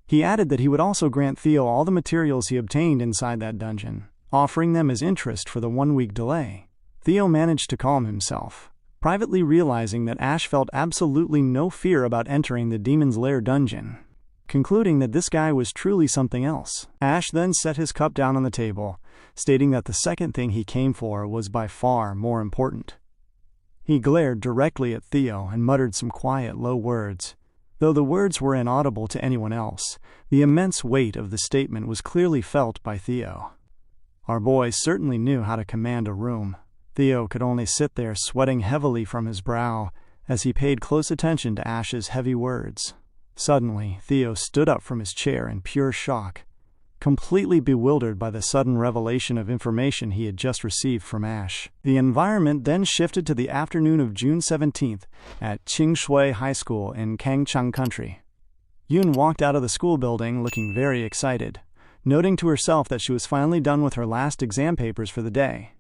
He added that he would also grant Theo all the materials he obtained inside that dungeon, offering them as interest for the 1-week delay. Theo managed to calm himself, privately realizing that Ash felt absolutely no fear about entering the Demon's Lair dungeon, concluding that this guy was truly something else. Ash then set his cup down on the table, stating that the second thing he came for was by far more important. He glared directly at Theo and muttered some quiet, low words. Though the words were inaudible to anyone else, the immense weight of the statement was clearly felt by Theo. Our boy certainly knew how to command a room. Theo could only sit there sweating heavily from his brow as he paid close attention to Ash's heavy words. Suddenly, Theo stood up from his chair in pure shock, completely bewildered by the sudden revelation of information he had just received from Ash. The environment then shifted to the afternoon of June 17th at Qingshui High School in Kangchang Country. Yun walked out of the school building looking very excited, noting to herself that she was finally done with her last exam papers for the day.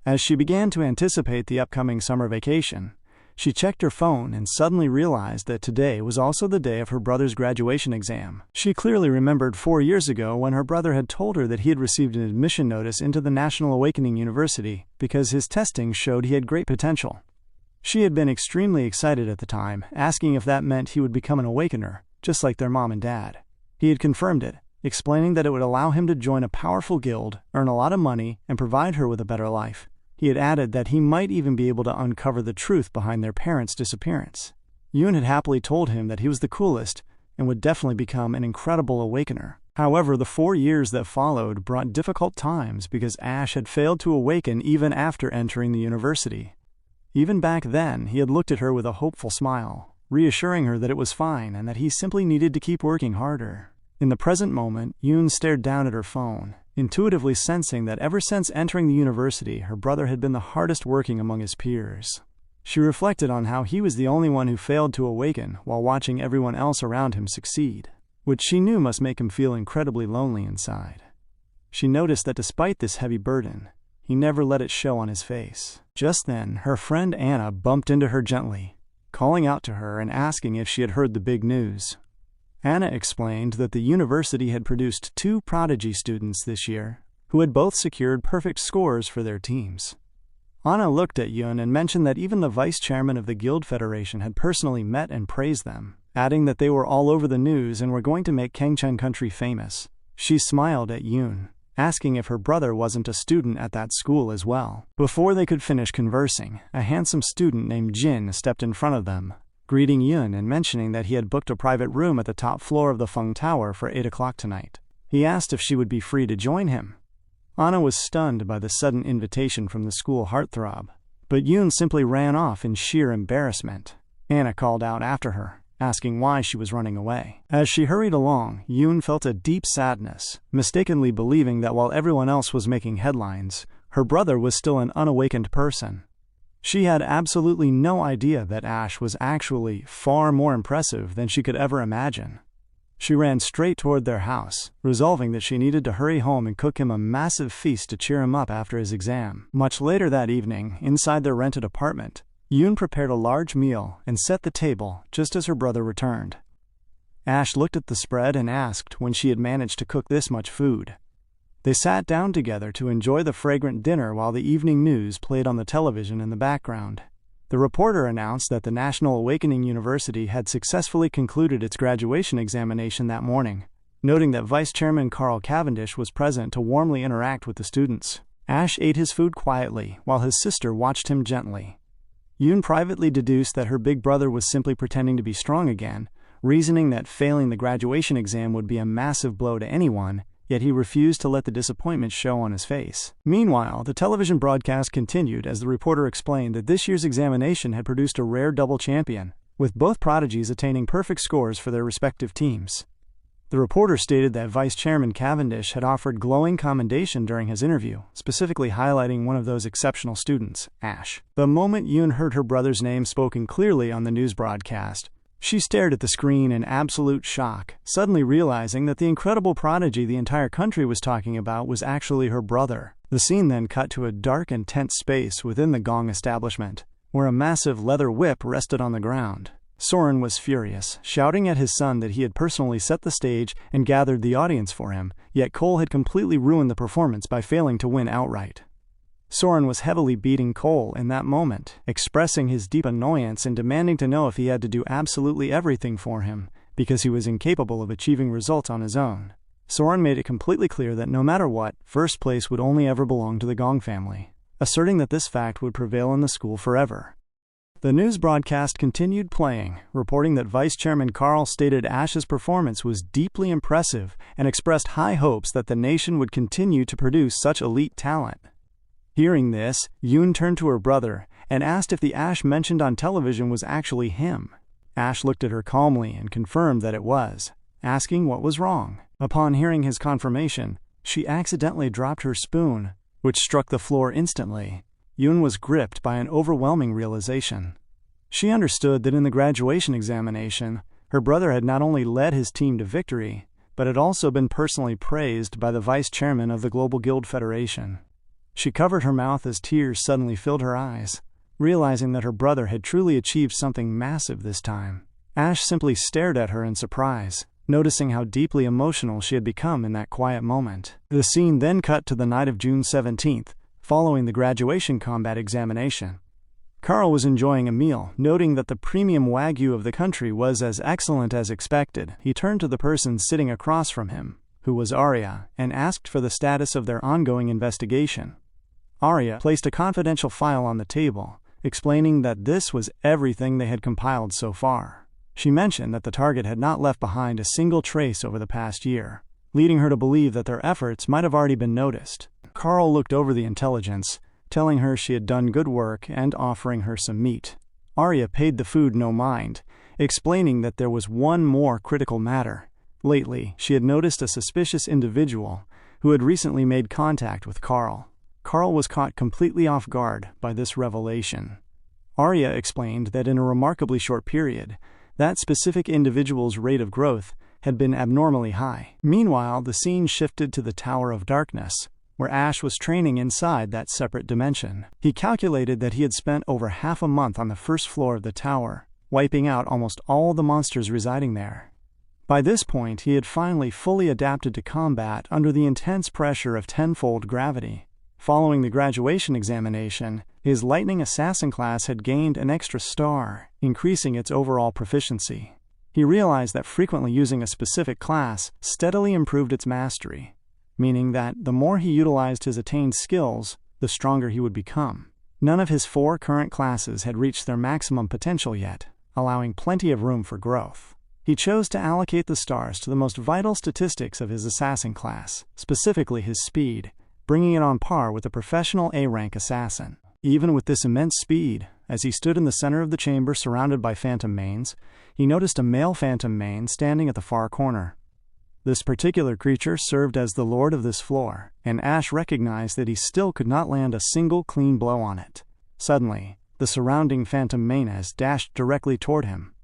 As she began to anticipate the upcoming summer vacation, she checked her phone and suddenly realized that today was also the day of her brother's graduation exam. She clearly remembered 4 years ago when her brother had told her that he had received an admission notice into the National Awakening University because his testing showed he had great potential. She had been extremely excited at the time, asking if that meant he would become an awakener, just like their mom and dad. He had confirmed it, explaining that it would allow him to join a powerful guild, earn a lot of money, and provide her with a better life. He had added that he might even be able to uncover the truth behind their parents' disappearance. Yoon had happily told him that he was the coolest and would definitely become an incredible awakener. However, the 4 years that followed brought difficult times because Ash had failed to awaken even after entering the university. Even back then, he had looked at her with a hopeful smile, reassuring her that it was fine and that he simply needed to keep working harder. In the present moment, Yoon stared down at her phone, intuitively sensing that ever since entering the university, her brother had been the hardest working among his peers. She reflected on how he was the only one who failed to awaken while watching everyone else around him succeed, which she knew must make him feel incredibly lonely inside. She noticed that despite this heavy burden, he never let it show on his face. Just then, her friend Anna bumped into her gently, calling out to her and asking if she had heard the big news. Anna explained that the university had produced 2 prodigy students this year, who had both secured perfect scores for their teams. Anna looked at Yoon and mentioned that even the vice chairman of the Guild Federation had personally met and praised them, adding that they were all over the news and were going to make Gangcheon country famous. She smiled at Yoon, asking if her brother wasn't a student at that school as well. Before they could finish conversing, a handsome student named Jin stepped in front of them, greeting Yoon and mentioning that he had booked a private room at the top floor of the Feng Tower for 8 o'clock tonight. He asked if she would be free to join him. Anna was stunned by the sudden invitation from the school heartthrob, but Yoon simply ran off in sheer embarrassment. Anna called out after her, asking why she was running away. As she hurried along, Yoon felt a deep sadness, mistakenly believing that while everyone else was making headlines, her brother was still an unawakened person. She had absolutely no idea that Ash was actually far more impressive than she could ever imagine. She ran straight toward their house, resolving that she needed to hurry home and cook him a massive feast to cheer him up after his exam. Much later that evening, inside their rented apartment, Yoon prepared a large meal and set the table just as her brother returned. Ash looked at the spread and asked when she had managed to cook this much food. They sat down together to enjoy the fragrant dinner while the evening news played on the television in the background. The reporter announced that the National Awakening University had successfully concluded its graduation examination that morning, noting that Vice Chairman Carl Cavendish was present to warmly interact with the students. Ash ate his food quietly while his sister watched him gently. Yoon privately deduced that her big brother was simply pretending to be strong again, reasoning that failing the graduation exam would be a massive blow to anyone, yet he refused to let the disappointment show on his face. Meanwhile, the television broadcast continued as the reporter explained that this year's examination had produced a rare double champion, with both prodigies attaining perfect scores for their respective teams. The reporter stated that Vice Chairman Cavendish had offered glowing commendation during his interview, specifically highlighting one of those exceptional students, Ash. The moment Yoon heard her brother's name spoken clearly on the news broadcast, she stared at the screen in absolute shock, suddenly realizing that the incredible prodigy the entire country was talking about was actually her brother. The scene then cut to a dark and tense space within the Gong establishment, where a massive leather whip rested on the ground. Soren was furious, shouting at his son that he had personally set the stage and gathered the audience for him, yet Cole had completely ruined the performance by failing to win outright. Soren was heavily beating Cole in that moment, expressing his deep annoyance and demanding to know if he had to do absolutely everything for him, because he was incapable of achieving results on his own. Soren made it completely clear that no matter what, first place would only ever belong to the Gong family, asserting that this fact would prevail in the school forever. The news broadcast continued playing, reporting that Vice Chairman Carl stated Ash's performance was deeply impressive and expressed high hopes that the nation would continue to produce such elite talent. Hearing this, Yoon turned to her brother and asked if the Ash mentioned on television was actually him. Ash looked at her calmly and confirmed that it was, asking what was wrong. Upon hearing his confirmation, she accidentally dropped her spoon, which struck the floor instantly. Yoon was gripped by an overwhelming realization. She understood that in the graduation examination, her brother had not only led his team to victory, but had also been personally praised by the vice chairman of the Global Guild Federation. She covered her mouth as tears suddenly filled her eyes, realizing that her brother had truly achieved something massive this time. Ash simply stared at her in surprise, noticing how deeply emotional she had become in that quiet moment. The scene then cut to the night of June 17th, following the graduation combat examination. Carl was enjoying a meal, noting that the premium Wagyu of the country was as excellent as expected. He turned to the person sitting across from him, who was Arya, and asked for the status of their ongoing investigation. Arya placed a confidential file on the table, explaining that this was everything they had compiled so far. She mentioned that the target had not left behind a single trace over the past year, leading her to believe that their efforts might have already been noticed. Carl looked over the intelligence, telling her she had done good work and offering her some meat. Arya paid the food no mind, explaining that there was one more critical matter. Lately, she had noticed a suspicious individual who had recently made contact with Carl. Carl was caught completely off guard by this revelation. Arya explained that in a remarkably short period, that specific individual's rate of growth had been abnormally high. Meanwhile, the scene shifted to the Tower of Darkness, where Ash was training inside that separate dimension. He calculated that he had spent over half a month on the first floor of the tower, wiping out almost all the monsters residing there. By this point, he had finally fully adapted to combat under the intense pressure of tenfold gravity. Following the graduation examination, his Lightning Assassin class had gained an extra star, increasing its overall proficiency. He realized that frequently using a specific class steadily improved its mastery, meaning that the more he utilized his attained skills, the stronger he would become. None of his 4 current classes had reached their maximum potential yet, allowing plenty of room for growth. He chose to allocate the stars to the most vital statistics of his assassin class, specifically his speed, bringing it on par with a professional A-rank assassin. Even with this immense speed, as he stood in the center of the chamber surrounded by phantom mains, he noticed a male phantom main standing at the far corner. This particular creature served as the lord of this floor, and Ash recognized that he still could not land a single clean blow on it. Suddenly, the surrounding phantom manas dashed directly toward him.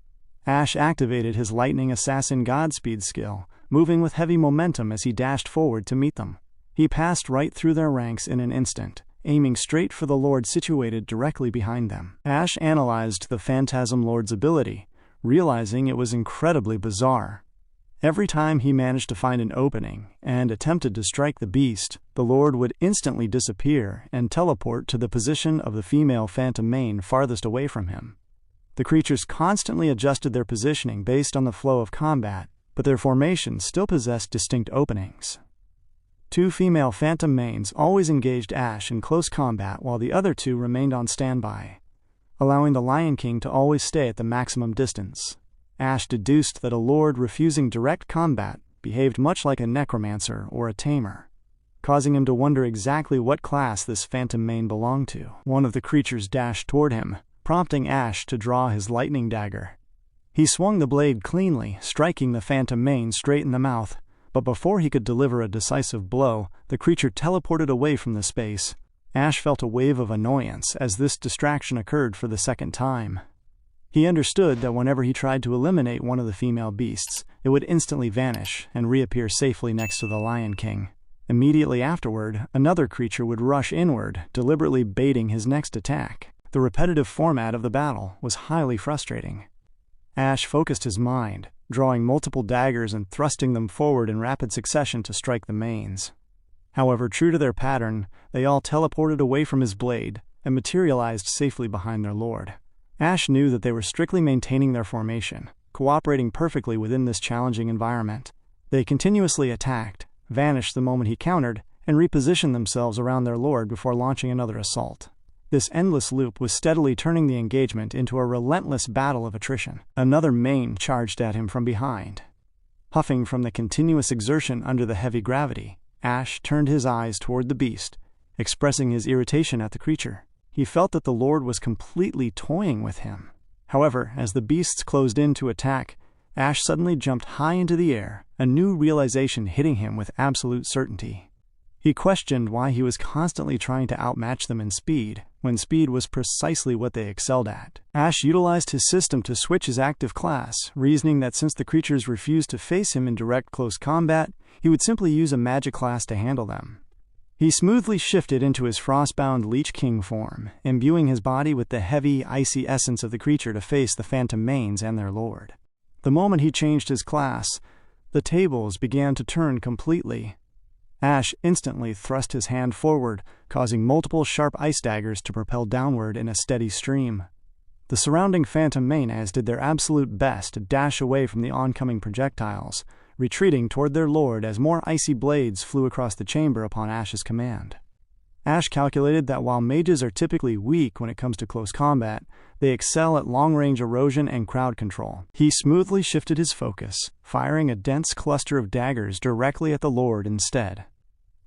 Ash activated his Lightning Assassin Godspeed skill, moving with heavy momentum as he dashed forward to meet them. He passed right through their ranks in an instant, aiming straight for the Lord situated directly behind them. Ash analyzed the Phantasm Lord's ability, realizing it was incredibly bizarre. Every time he managed to find an opening and attempted to strike the beast, the Lord would instantly disappear and teleport to the position of the female phantom main farthest away from him. The creatures constantly adjusted their positioning based on the flow of combat, but their formations still possessed distinct openings. 2 female phantom mains always engaged Ash in close combat while the other 2 remained on standby, allowing the Lion King to always stay at the maximum distance. Ash deduced that a lord refusing direct combat behaved much like a necromancer or a tamer, causing him to wonder exactly what class this phantom main belonged to. One of the creatures dashed toward him, prompting Ash to draw his lightning dagger. He swung the blade cleanly, striking the phantom main straight in the mouth, but before he could deliver a decisive blow, the creature teleported away from the space. Ash felt a wave of annoyance as this distraction occurred for the second time. He understood that whenever he tried to eliminate one of the female beasts, it would instantly vanish and reappear safely next to the Lion King. Immediately afterward, another creature would rush inward, deliberately baiting his next attack. The repetitive format of the battle was highly frustrating. Ash focused his mind, drawing multiple daggers and thrusting them forward in rapid succession to strike the mains. However, true to their pattern, they all teleported away from his blade and materialized safely behind their lord. Ash knew that they were strictly maintaining their formation, cooperating perfectly within this challenging environment. They continuously attacked, vanished the moment he countered, and repositioned themselves around their lord before launching another assault. This endless loop was steadily turning the engagement into a relentless battle of attrition. Another main charged at him from behind. Huffing from the continuous exertion under the heavy gravity, Ash turned his eyes toward the beast, expressing his irritation at the creature. He felt that the Lord was completely toying with him. However, as the beasts closed in to attack, Ash suddenly jumped high into the air, a new realization hitting him with absolute certainty. He questioned why he was constantly trying to outmatch them in speed, when speed was precisely what they excelled at. Ash utilized his system to switch his active class, reasoning that since the creatures refused to face him in direct close combat, he would simply use a magic class to handle them. He smoothly shifted into his frostbound Leech King form, imbuing his body with the heavy, icy essence of the creature to face the phantom mains and their lord. The moment he changed his class, the tables began to turn completely. Ash instantly thrust his hand forward, causing multiple sharp ice daggers to propel downward in a steady stream. The surrounding phantom manas did their absolute best to dash away from the oncoming projectiles, retreating toward their lord as more icy blades flew across the chamber upon Ash's command. Ash calculated that while mages are typically weak when it comes to close combat, they excel at long-range erosion and crowd control. He smoothly shifted his focus, firing a dense cluster of daggers directly at the lord instead.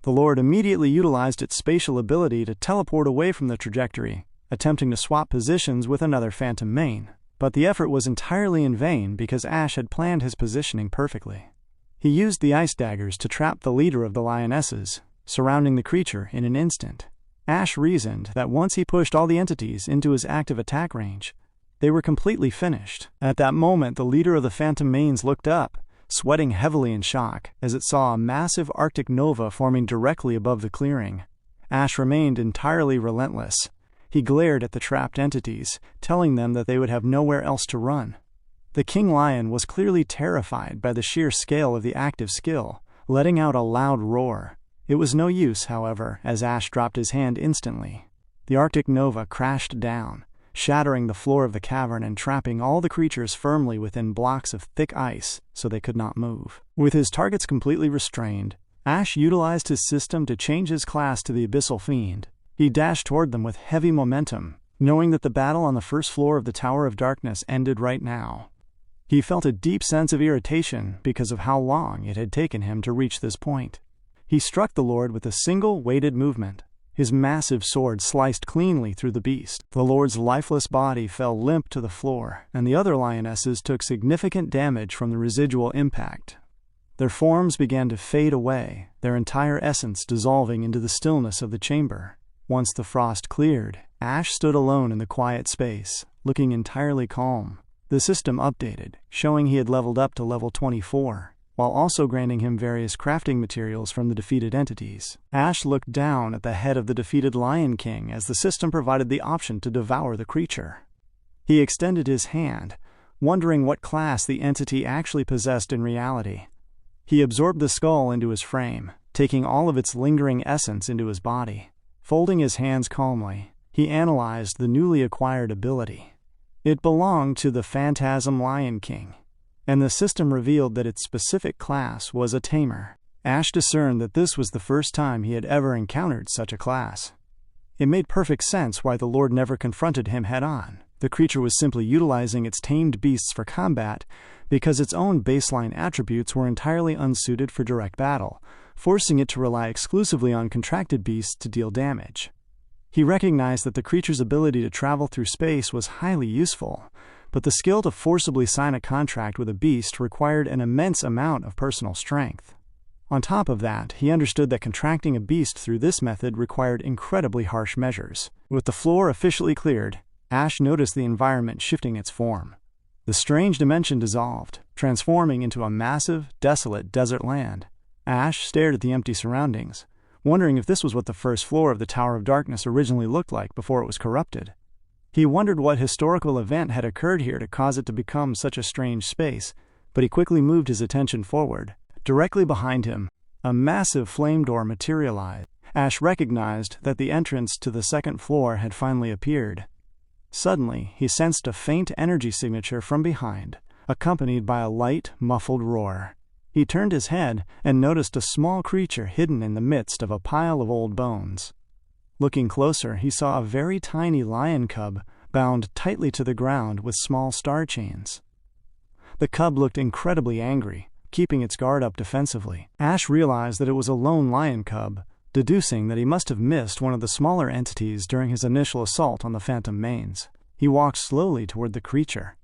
The Lord immediately utilized its spatial ability to teleport away from the trajectory, attempting to swap positions with another phantom main. But the effort was entirely in vain because Ash had planned his positioning perfectly. He used the ice daggers to trap the leader of the lionesses, surrounding the creature in an instant. Ash reasoned that once he pushed all the entities into his active attack range, they were completely finished. At that moment, the leader of the phantom mains looked up, sweating heavily in shock as it saw a massive Arctic nova forming directly above the clearing. Ash remained entirely relentless. He glared at the trapped entities, telling them that they would have nowhere else to run. The king lion was clearly terrified by the sheer scale of the active skill, letting out a loud roar. It was no use, however, as Ash dropped his hand instantly. The Arctic nova crashed down, shattering the floor of the cavern and trapping all the creatures firmly within blocks of thick ice so they could not move. With his targets completely restrained, Ash utilized his system to change his class to the Abyssal Fiend. He dashed toward them with heavy momentum, knowing that the battle on the first floor of the Tower of Darkness ended right now. He felt a deep sense of irritation because of how long it had taken him to reach this point. He struck the Lord with a single weighted movement. His massive sword sliced cleanly through the beast. The Lord's lifeless body fell limp to the floor, and the other lionesses took significant damage from the residual impact. Their forms began to fade away, their entire essence dissolving into the stillness of the chamber. Once the frost cleared, Ash stood alone in the quiet space, looking entirely calm. The system updated, showing he had leveled up to level 24. While also granting him various crafting materials from the defeated entities. Ash looked down at the head of the defeated Lion King as the system provided the option to devour the creature. He extended his hand, wondering what class the entity actually possessed in reality. He absorbed the skull into his frame, taking all of its lingering essence into his body. Folding his hands calmly, he analyzed the newly acquired ability. It belonged to the Phantasm Lion King, and the system revealed that its specific class was a tamer. Ash discerned that this was the first time he had ever encountered such a class. It made perfect sense why the Lord never confronted him head-on. The creature was simply utilizing its tamed beasts for combat because its own baseline attributes were entirely unsuited for direct battle, forcing it to rely exclusively on contracted beasts to deal damage. He recognized that the creature's ability to travel through space was highly useful, but the skill to forcibly sign a contract with a beast required an immense amount of personal strength. On top of that, he understood that contracting a beast through this method required incredibly harsh measures. With the floor officially cleared, Ash noticed the environment shifting its form. The strange dimension dissolved, transforming into a massive, desolate desert land. Ash stared at the empty surroundings, wondering if this was what the first floor of the Tower of Darkness originally looked like before it was corrupted. He wondered what historical event had occurred here to cause it to become such a strange space, but he quickly moved his attention forward. Directly behind him, a massive flame door materialized. Ash recognized that the entrance to the second floor had finally appeared. Suddenly, he sensed a faint energy signature from behind, accompanied by a light, muffled roar. He turned his head and noticed a small creature hidden in the midst of a pile of old bones. Looking closer, he saw a very tiny lion cub bound tightly to the ground with small star chains. The cub looked incredibly angry, keeping its guard up defensively. Ash realized that it was a lone lion cub, deducing that he must have missed one of the smaller entities during his initial assault on the Phantom Mains. He walked slowly toward the creature.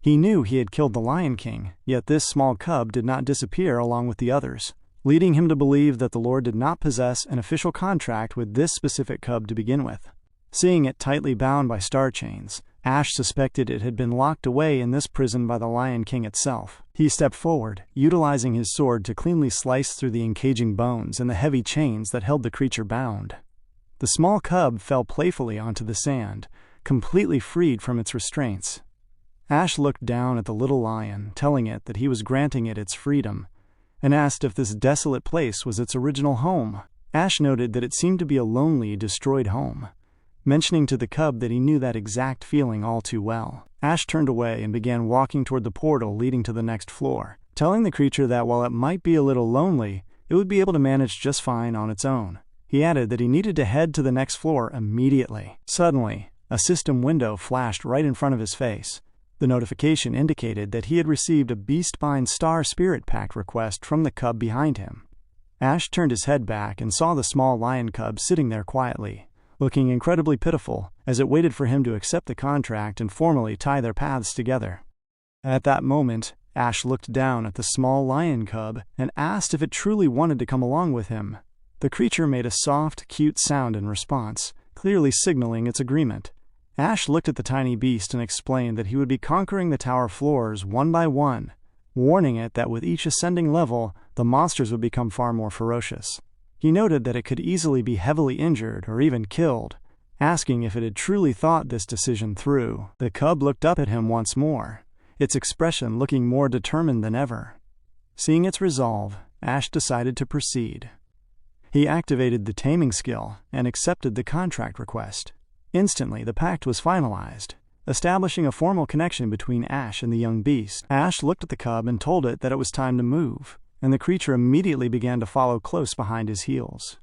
He knew he had killed the Lion King, yet this small cub did not disappear along with the others, leading him to believe that the Lord did not possess an official contract with this specific cub to begin with. Seeing it tightly bound by star chains, Ash suspected it had been locked away in this prison by the Lion King itself. He stepped forward, utilizing his sword to cleanly slice through the encaging bones and the heavy chains that held the creature bound. The small cub fell playfully onto the sand, completely freed from its restraints. Ash looked down at the little lion, telling it that he was granting it its freedom, and asked if this desolate place was its original home. Ash noted that it seemed to be a lonely, destroyed home, mentioning to the cub that he knew that exact feeling all too well. Ash turned away and began walking toward the portal leading to the next floor, telling the creature that while it might be a little lonely, it would be able to manage just fine on its own. He added that he needed to head to the next floor immediately. Suddenly, a system window flashed right in front of his face. The notification indicated that he had received a Beastbind Star Spirit Pact request from the cub behind him. Ash turned his head back and saw the small lion cub sitting there quietly, looking incredibly pitiful as it waited for him to accept the contract and formally tie their paths together. At that moment, Ash looked down at the small lion cub and asked if it truly wanted to come along with him. The creature made a soft, cute sound in response, clearly signaling its agreement. Ash looked at the tiny beast and explained that he would be conquering the tower floors one by one, warning it that with each ascending level, the monsters would become far more ferocious. He noted that it could easily be heavily injured or even killed, asking if it had truly thought this decision through. The cub looked up at him once more, its expression looking more determined than ever. Seeing its resolve, Ash decided to proceed. He activated the taming skill and accepted the contract request. Instantly, the pact was finalized, establishing a formal connection between Ash and the young beast. Ash looked at the cub and told it that it was time to move, and the creature immediately began to follow close behind his heels.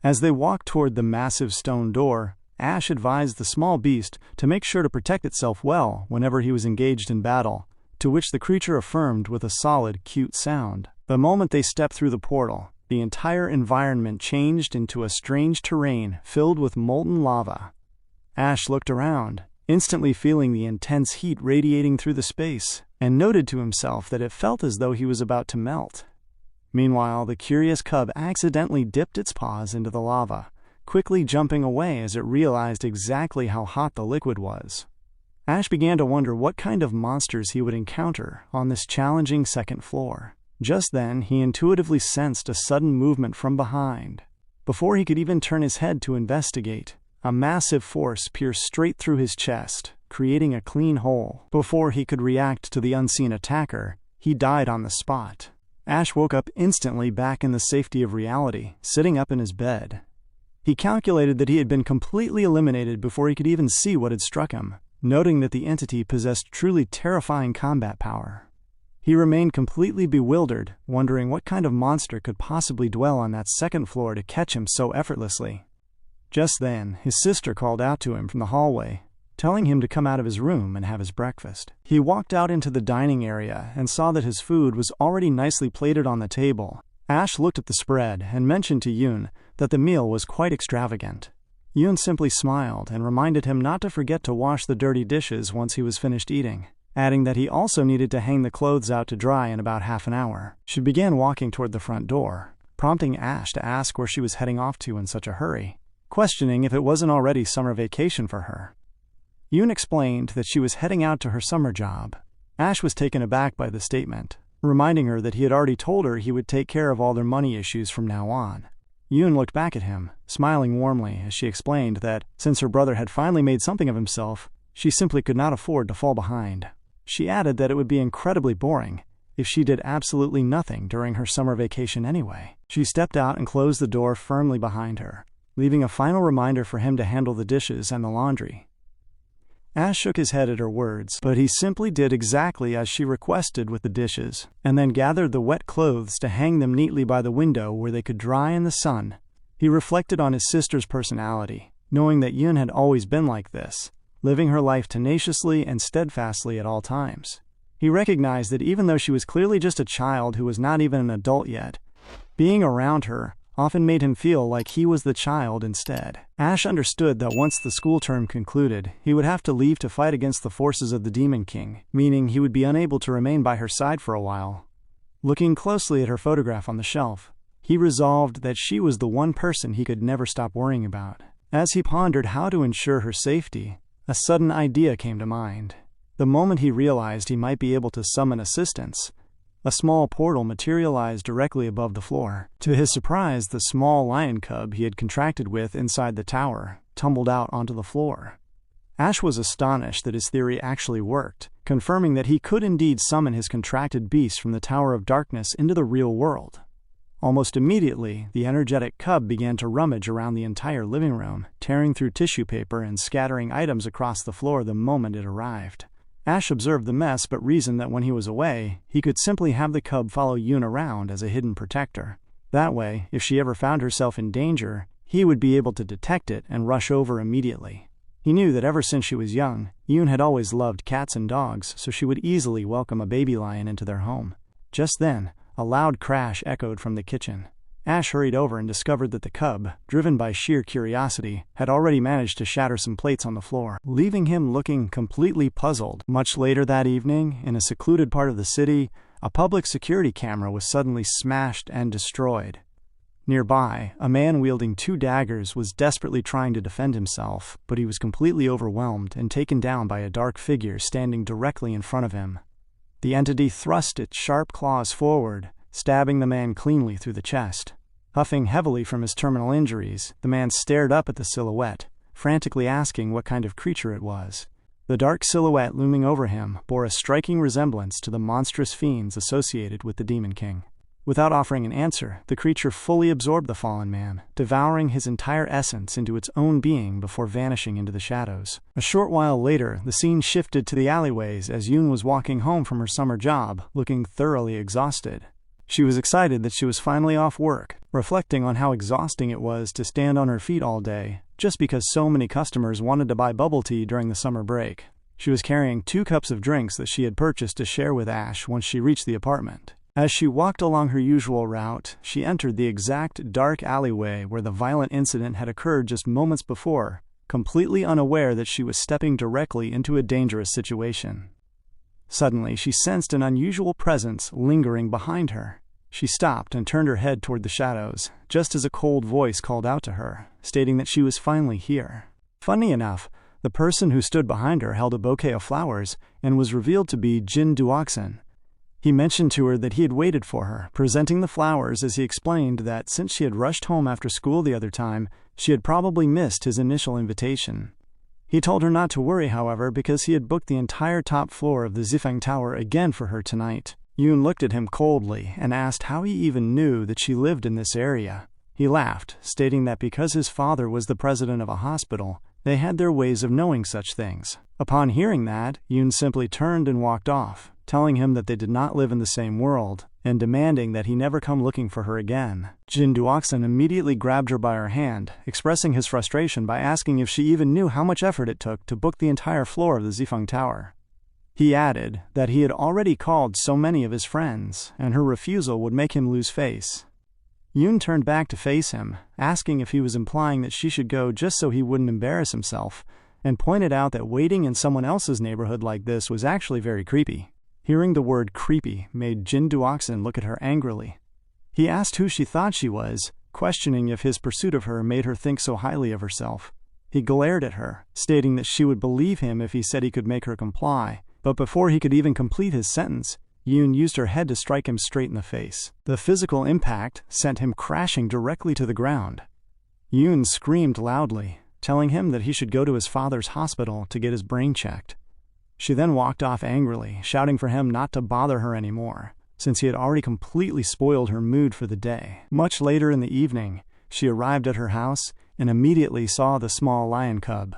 As they walked toward the massive stone door, Ash advised the small beast to make sure to protect itself well whenever he was engaged in battle, to which the creature affirmed with a solid, cute sound. The moment they stepped through the portal, the entire environment changed into a strange terrain filled with molten lava. Ash looked around, instantly feeling the intense heat radiating through the space, and noted to himself that it felt as though he was about to melt. Meanwhile, the curious cub accidentally dipped its paws into the lava, quickly jumping away as it realized exactly how hot the liquid was. Ash began to wonder what kind of monsters he would encounter on this challenging second floor. Just then, he intuitively sensed a sudden movement from behind. Before he could even turn his head to investigate, a massive force pierced straight through his chest, creating a clean hole. Before he could react to the unseen attacker, he died on the spot. Ash woke up instantly back in the safety of reality, sitting up in his bed. He calculated that he had been completely eliminated before he could even see what had struck him, noting that the entity possessed truly terrifying combat power. He remained completely bewildered, wondering what kind of monster could possibly dwell on that second floor to catch him so effortlessly. Just then, his sister called out to him from the hallway, telling him to come out of his room and have his breakfast. He walked out into the dining area and saw that his food was already nicely plated on the table. Ash looked at the spread and mentioned to Yoon that the meal was quite extravagant. Yoon simply smiled and reminded him not to forget to wash the dirty dishes once he was finished eating, adding that he also needed to hang the clothes out to dry in about half an hour. She began walking toward the front door, prompting Ash to ask where she was heading off to in such a hurry, questioning if it wasn't already summer vacation for her. Yoon explained that she was heading out to her summer job. Ash was taken aback by the statement, reminding her that he had already told her he would take care of all their money issues from now on. Yoon looked back at him, smiling warmly as she explained that, since her brother had finally made something of himself, she simply could not afford to fall behind. She added that it would be incredibly boring if she did absolutely nothing during her summer vacation anyway. She stepped out and closed the door firmly behind her, leaving a final reminder for him to handle the dishes and the laundry. Ash shook his head at her words, but he simply did exactly as she requested with the dishes, and then gathered the wet clothes to hang them neatly by the window where they could dry in the sun. He reflected on his sister's personality, knowing that Yoon had always been like this, living her life tenaciously and steadfastly at all times. He recognized that even though she was clearly just a child who was not even an adult yet, being around her often made him feel like he was the child instead. Ash understood that once the school term concluded, he would have to leave to fight against the forces of the Demon King, meaning he would be unable to remain by her side for a while. Looking closely at her photograph on the shelf, he resolved that she was the one person he could never stop worrying about. As he pondered how to ensure her safety, a sudden idea came to mind. The moment he realized he might be able to summon assistance, a small portal materialized directly above the floor. To his surprise, the small lion cub he had contracted with inside the tower tumbled out onto the floor. Ash was astonished that his theory actually worked, confirming that he could indeed summon his contracted beast from the Tower of Darkness into the real world. Almost immediately, the energetic cub began to rummage around the entire living room, tearing through tissue paper and scattering items across the floor the moment it arrived. Ash observed the mess but reasoned that when he was away, he could simply have the cub follow Yoon around as a hidden protector. That way, if she ever found herself in danger, he would be able to detect it and rush over immediately. He knew that ever since she was young, Yoon had always loved cats and dogs, so she would easily welcome a baby lion into their home. Just then, a loud crash echoed from the kitchen. Ash hurried over and discovered that the cub, driven by sheer curiosity, had already managed to shatter some plates on the floor, leaving him looking completely puzzled. Much later that evening, in a secluded part of the city, a public security camera was suddenly smashed and destroyed. Nearby, a man wielding 2 daggers was desperately trying to defend himself, but he was completely overwhelmed and taken down by a dark figure standing directly in front of him. The entity thrust its sharp claws forward, stabbing the man cleanly through the chest. Huffing heavily from his terminal injuries, the man stared up at the silhouette, frantically asking what kind of creature it was. The dark silhouette looming over him bore a striking resemblance to the monstrous fiends associated with the Demon King. Without offering an answer, the creature fully absorbed the fallen man, devouring his entire essence into its own being before vanishing into the shadows. A short while later, the scene shifted to the alleyways as Yoon was walking home from her summer job, looking thoroughly exhausted. She was excited that she was finally off work, reflecting on how exhausting it was to stand on her feet all day, just because so many customers wanted to buy bubble tea during the summer break. She was carrying 2 cups of drinks that she had purchased to share with Ash once she reached the apartment. As she walked along her usual route, she entered the exact dark alleyway where the violent incident had occurred just moments before, completely unaware that she was stepping directly into a dangerous situation. Suddenly, she sensed an unusual presence lingering behind her. She stopped and turned her head toward the shadows, just as a cold voice called out to her, stating that she was finally here. Funny enough, the person who stood behind her held a bouquet of flowers and was revealed to be Jin Duoksan. He mentioned to her that he had waited for her, presenting the flowers as he explained that since she had rushed home after school the other time, she had probably missed his initial invitation. He told her not to worry, however, because he had booked the entire top floor of the Zifeng Tower again for her tonight. Yoon looked at him coldly and asked how he even knew that she lived in this area. He laughed, stating that because his father was the president of a hospital, they had their ways of knowing such things. Upon hearing that, Yoon simply turned and walked off, telling him that they did not live in the same world, and demanding that he never come looking for her again. Jin Duoksan immediately grabbed her by her hand, expressing his frustration by asking if she even knew how much effort it took to book the entire floor of the Zifeng Tower. He added that he had already called so many of his friends, and her refusal would make him lose face. Yoon turned back to face him, asking if he was implying that she should go just so he wouldn't embarrass himself, and pointed out that waiting in someone else's neighborhood like this was actually very creepy. Hearing the word creepy made Jin Duoksan look at her angrily. He asked who she thought she was, questioning if his pursuit of her made her think so highly of herself. He glared at her, stating that she would believe him if he said he could make her comply, but before he could even complete his sentence, Yoon used her head to strike him straight in the face. The physical impact sent him crashing directly to the ground. Yoon screamed loudly, telling him that he should go to his father's hospital to get his brain checked. She then walked off angrily, shouting for him not to bother her anymore, since he had already completely spoiled her mood for the day. Much later in the evening, she arrived at her house and immediately saw the small lion cub.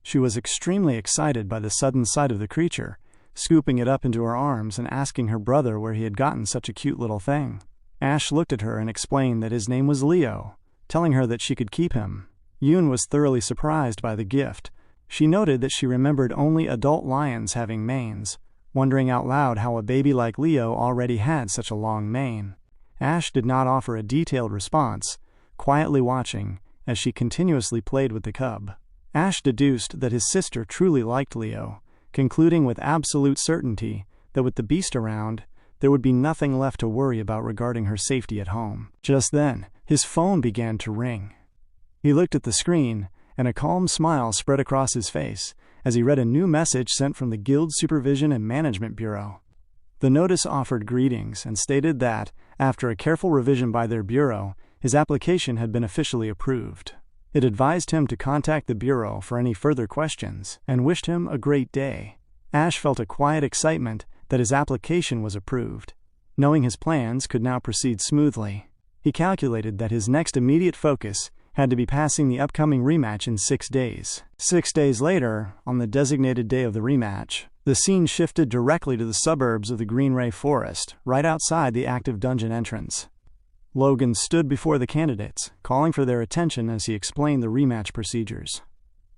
She was extremely excited by the sudden sight of the creature, scooping it up into her arms and asking her brother where he had gotten such a cute little thing. Ash looked at her and explained that his name was Leo, telling her that she could keep him. Yoon was thoroughly surprised by the gift. She noted that she remembered only adult lions having manes, wondering out loud how a baby like Leo already had such a long mane. Ash did not offer a detailed response, quietly watching as she continuously played with the cub. Ash deduced that his sister truly liked Leo, concluding with absolute certainty that with the beast around, there would be nothing left to worry about regarding her safety at home. Just then, his phone began to ring. He looked at the screen, and a calm smile spread across his face as he read a new message sent from the Guild Supervision and Management Bureau. The notice offered greetings and stated that, after a careful revision by their bureau, his application had been officially approved. It advised him to contact the bureau for any further questions and wished him a great day. Ash felt a quiet excitement that his application was approved. Knowing his plans could now proceed smoothly, he calculated that his next immediate focus had to be passing the upcoming rematch in 6 days. 6 days later, on the designated day of the rematch, the scene shifted directly to the suburbs of the Green Ray Forest, right outside the active dungeon entrance. Logan stood before the candidates, calling for their attention as he explained the rematch procedures.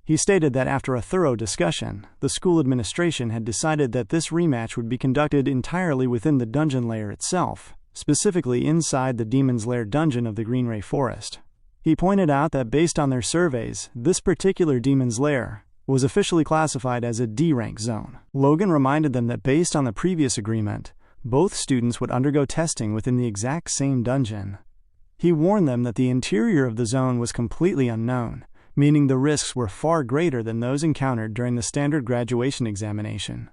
He stated that after a thorough discussion, the school administration had decided that this rematch would be conducted entirely within the dungeon lair itself, specifically inside the Demon's Lair dungeon of the Greenray Forest. He pointed out that based on their surveys, this particular Demon's Lair was officially classified as a D-rank zone. Logan reminded them that based on the previous agreement, both students would undergo testing within the exact same dungeon. He warned them that the interior of the zone was completely unknown, meaning the risks were far greater than those encountered during the standard graduation examination.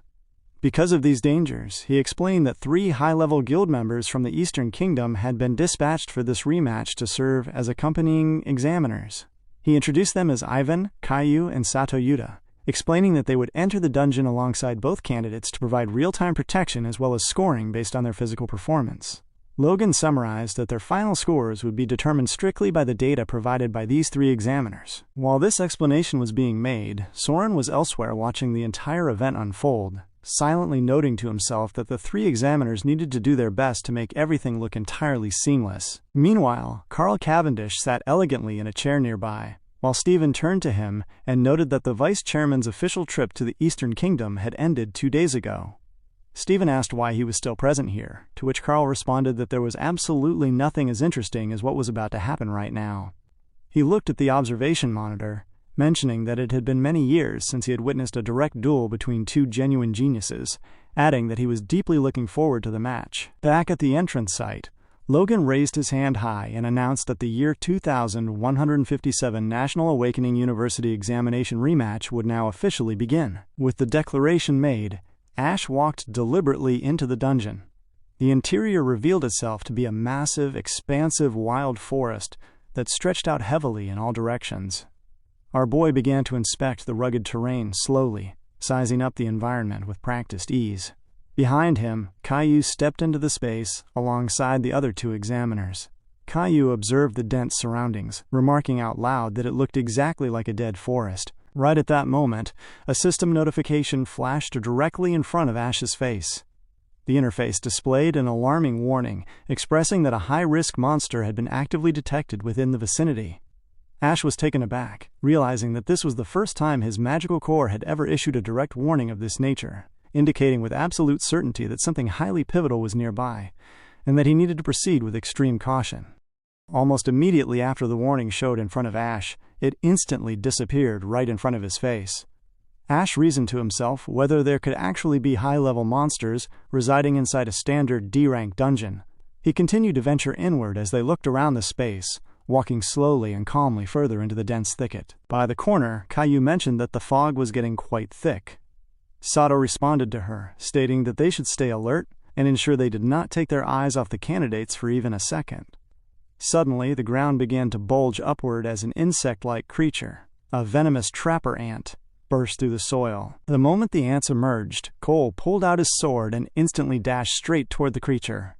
Because of these dangers, he explained that 3 high-level guild members from the Eastern Kingdom had been dispatched for this rematch to serve as accompanying examiners. He introduced them as Ivan, Caillou, and Sato Yuta, explaining that they would enter the dungeon alongside both candidates to provide real-time protection as well as scoring based on their physical performance. Logan summarized that their final scores would be determined strictly by the data provided by these 3 examiners. While this explanation was being made, Soren was elsewhere watching the entire event unfold, silently noting to himself that the 3 examiners needed to do their best to make everything look entirely seamless. Meanwhile, Carl Cavendish sat elegantly in a chair nearby, while Stephen turned to him and noted that the vice-chairman's official trip to the Eastern Kingdom had ended 2 days ago. Stephen asked why he was still present here, to which Carl responded that there was absolutely nothing as interesting as what was about to happen right now. He looked at the observation monitor, mentioning that it had been many years since he had witnessed a direct duel between 2 genuine geniuses, adding that he was deeply looking forward to the match. Back at the entrance site, Logan raised his hand high and announced that the year 2157 National Awakening University examination rematch would now officially begin. With the declaration made, Ash walked deliberately into the dungeon. The interior revealed itself to be a massive, expansive wild forest that stretched out heavily in all directions. Our boy began to inspect the rugged terrain slowly, sizing up the environment with practiced ease. Behind him, Caillou stepped into the space alongside the other 2 examiners. Caillou observed the dense surroundings, remarking out loud that it looked exactly like a dead forest. Right at that moment, a system notification flashed directly in front of Ash's face. The interface displayed an alarming warning, expressing that a high-risk monster had been actively detected within the vicinity. Ash was taken aback, realizing that this was the first time his magical core had ever issued a direct warning of this nature, indicating with absolute certainty that something highly pivotal was nearby, and that he needed to proceed with extreme caution. Almost immediately after the warning showed in front of Ash, it instantly disappeared right in front of his face. Ash reasoned to himself whether there could actually be high-level monsters residing inside a standard D-rank dungeon. He continued to venture inward as they looked around the space, walking slowly and calmly further into the dense thicket. By the corner, Caillou mentioned that the fog was getting quite thick. Sato responded to her, stating that they should stay alert and ensure they did not take their eyes off the candidates for even a second. Suddenly, the ground began to bulge upward as an insect-like creature, a venomous trapper ant, burst through the soil. The moment the ants emerged, Cole pulled out his sword and instantly dashed straight toward the creature.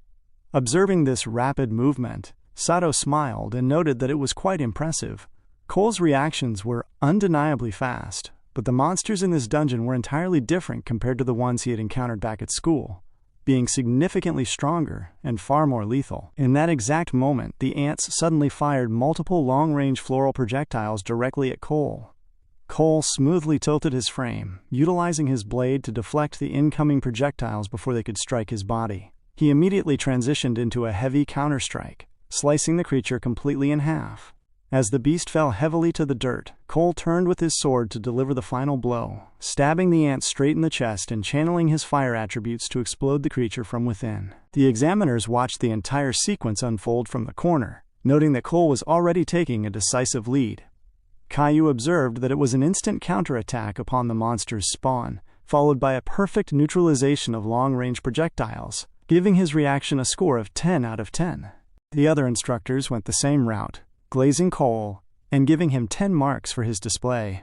Observing this rapid movement, Sato smiled and noted that it was quite impressive. Cole's reactions were undeniably fast, but the monsters in this dungeon were entirely different compared to the ones he had encountered back at school, being significantly stronger and far more lethal. In that exact moment, the ants suddenly fired multiple long-range floral projectiles directly at Cole. Cole smoothly tilted his frame, utilizing his blade to deflect the incoming projectiles before they could strike his body. He immediately transitioned into a heavy counterstrike, slicing the creature completely in half. As the beast fell heavily to the dirt, Cole turned with his sword to deliver the final blow, stabbing the ant straight in the chest and channeling his fire attributes to explode the creature from within. The examiners watched the entire sequence unfold from the corner, noting that Cole was already taking a decisive lead. Caillou observed that it was an instant counterattack upon the monster's spawn, followed by a perfect neutralization of long-range projectiles, giving his reaction a score of 10 out of 10. The other instructors went the same route, glazing Cole and giving him 10 marks for his display.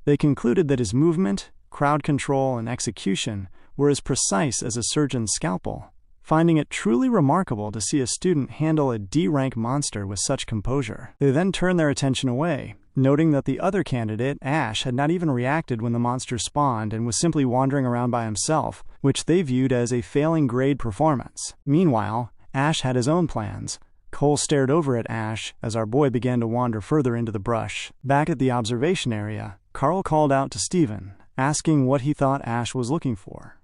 They concluded that his movement, crowd control, and execution were as precise as a surgeon's scalpel, finding it truly remarkable to see a student handle a D-rank monster with such composure. They then turned their attention away, noting that the other candidate, Ash, had not even reacted when the monster spawned and was simply wandering around by himself, which they viewed as a failing grade performance. Meanwhile, Ash had his own plans. Cole stared over at Ash as our boy began to wander further into the brush. Back at the observation area, Carl called out to Stephen, asking what he thought Ash was looking for.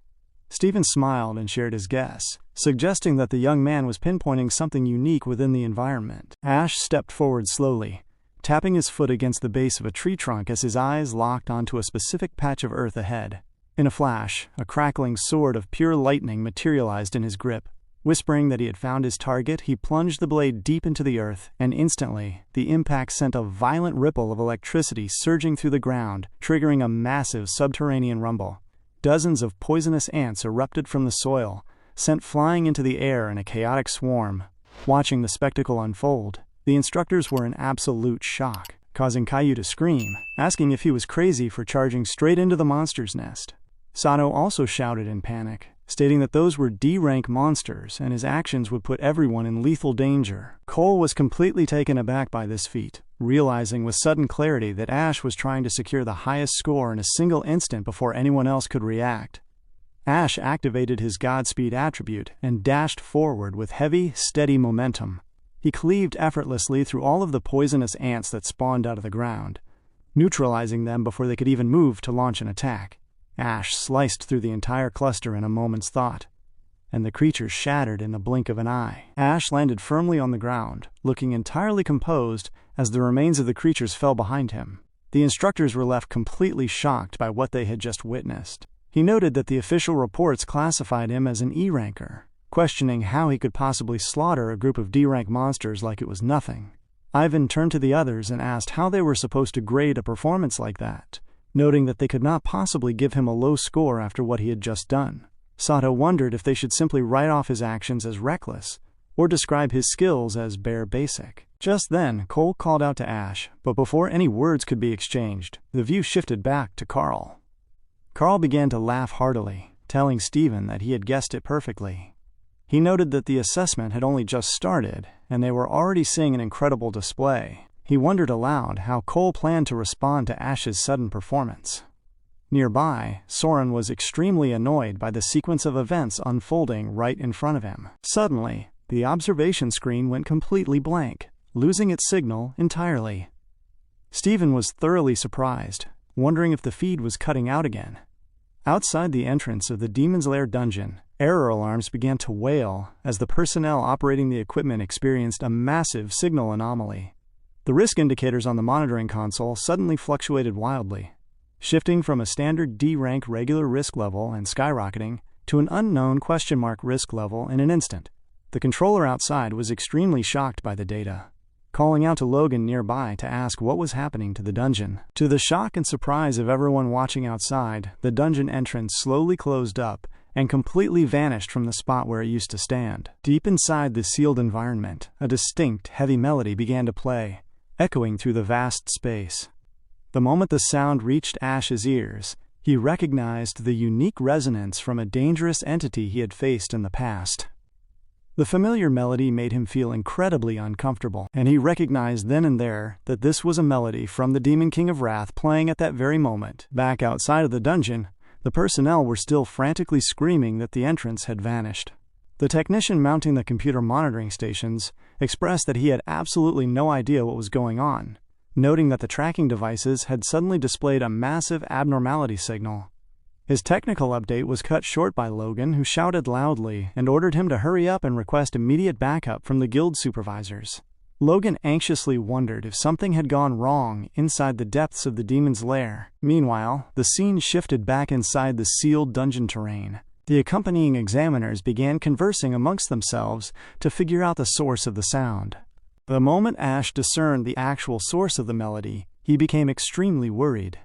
Stephen smiled and shared his guess, suggesting that the young man was pinpointing something unique within the environment. Ash stepped forward slowly, tapping his foot against the base of a tree trunk as his eyes locked onto a specific patch of earth ahead. In a flash, a crackling sword of pure lightning materialized in his grip. Whispering that he had found his target, he plunged the blade deep into the earth, and instantly, the impact sent a violent ripple of electricity surging through the ground, triggering a massive subterranean rumble. Dozens of poisonous ants erupted from the soil, sent flying into the air in a chaotic swarm. Watching the spectacle unfold, the instructors were in absolute shock, causing Caillou to scream, asking if he was crazy for charging straight into the monster's nest. Sato also shouted in panic, stating that those were D-rank monsters and his actions would put everyone in lethal danger. Cole was completely taken aback by this feat, realizing with sudden clarity that Ash was trying to secure the highest score in a single instant before anyone else could react. Ash activated his Godspeed attribute and dashed forward with heavy, steady momentum. He cleaved effortlessly through all of the poisonous ants that spawned out of the ground, neutralizing them before they could even move to launch an attack. Ash sliced through the entire cluster in a moment's thought, and the creatures shattered in the blink of an eye. Ash landed firmly on the ground, looking entirely composed as the remains of the creatures fell behind him. The instructors were left completely shocked by what they had just witnessed. He noted that the official reports classified him as an E-ranker, questioning how he could possibly slaughter a group of D-rank monsters like it was nothing. Ivan turned to the others and asked how they were supposed to grade a performance like that, noting that they could not possibly give him a low score after what he had just done. Sato wondered if they should simply write off his actions as reckless, or describe his skills as bare basic. Just then, Cole called out to Ash, but before any words could be exchanged, the view shifted back to Carl. Carl began to laugh heartily, telling Stephen that he had guessed it perfectly. He noted that the assessment had only just started, and they were already seeing an incredible display. He wondered aloud how Cole planned to respond to Ash's sudden performance. Nearby, Soren was extremely annoyed by the sequence of events unfolding right in front of him. Suddenly, the observation screen went completely blank, losing its signal entirely. Stephen was thoroughly surprised, wondering if the feed was cutting out again. Outside the entrance of the Demon's Lair dungeon, error alarms began to wail as the personnel operating the equipment experienced a massive signal anomaly. The risk indicators on the monitoring console suddenly fluctuated wildly, shifting from a standard D-rank regular risk level and skyrocketing to an unknown question mark risk level in an instant. The controller outside was extremely shocked by the data, calling out to Logan nearby to ask what was happening to the dungeon. To the shock and surprise of everyone watching outside, the dungeon entrance slowly closed up and completely vanished from the spot where it used to stand. Deep inside the sealed environment, a distinct, heavy melody began to play, echoing through the vast space. The moment the sound reached Ash's ears, he recognized the unique resonance from a dangerous entity he had faced in the past. The familiar melody made him feel incredibly uncomfortable, and he recognized then and there that this was a melody from the Demon King of Wrath playing at that very moment. Back outside of the dungeon, the personnel were still frantically screaming that the entrance had vanished. The technician mounting the computer monitoring stations expressed that he had absolutely no idea what was going on, noting that the tracking devices had suddenly displayed a massive abnormality signal. His technical update was cut short by Logan, who shouted loudly and ordered him to hurry up and request immediate backup from the guild supervisors. Logan anxiously wondered if something had gone wrong inside the depths of the demon's lair. Meanwhile, the scene shifted back inside the sealed dungeon terrain. The accompanying examiners began conversing amongst themselves to figure out the source of the sound. The moment Ash discerned the actual source of the melody, he became extremely worried.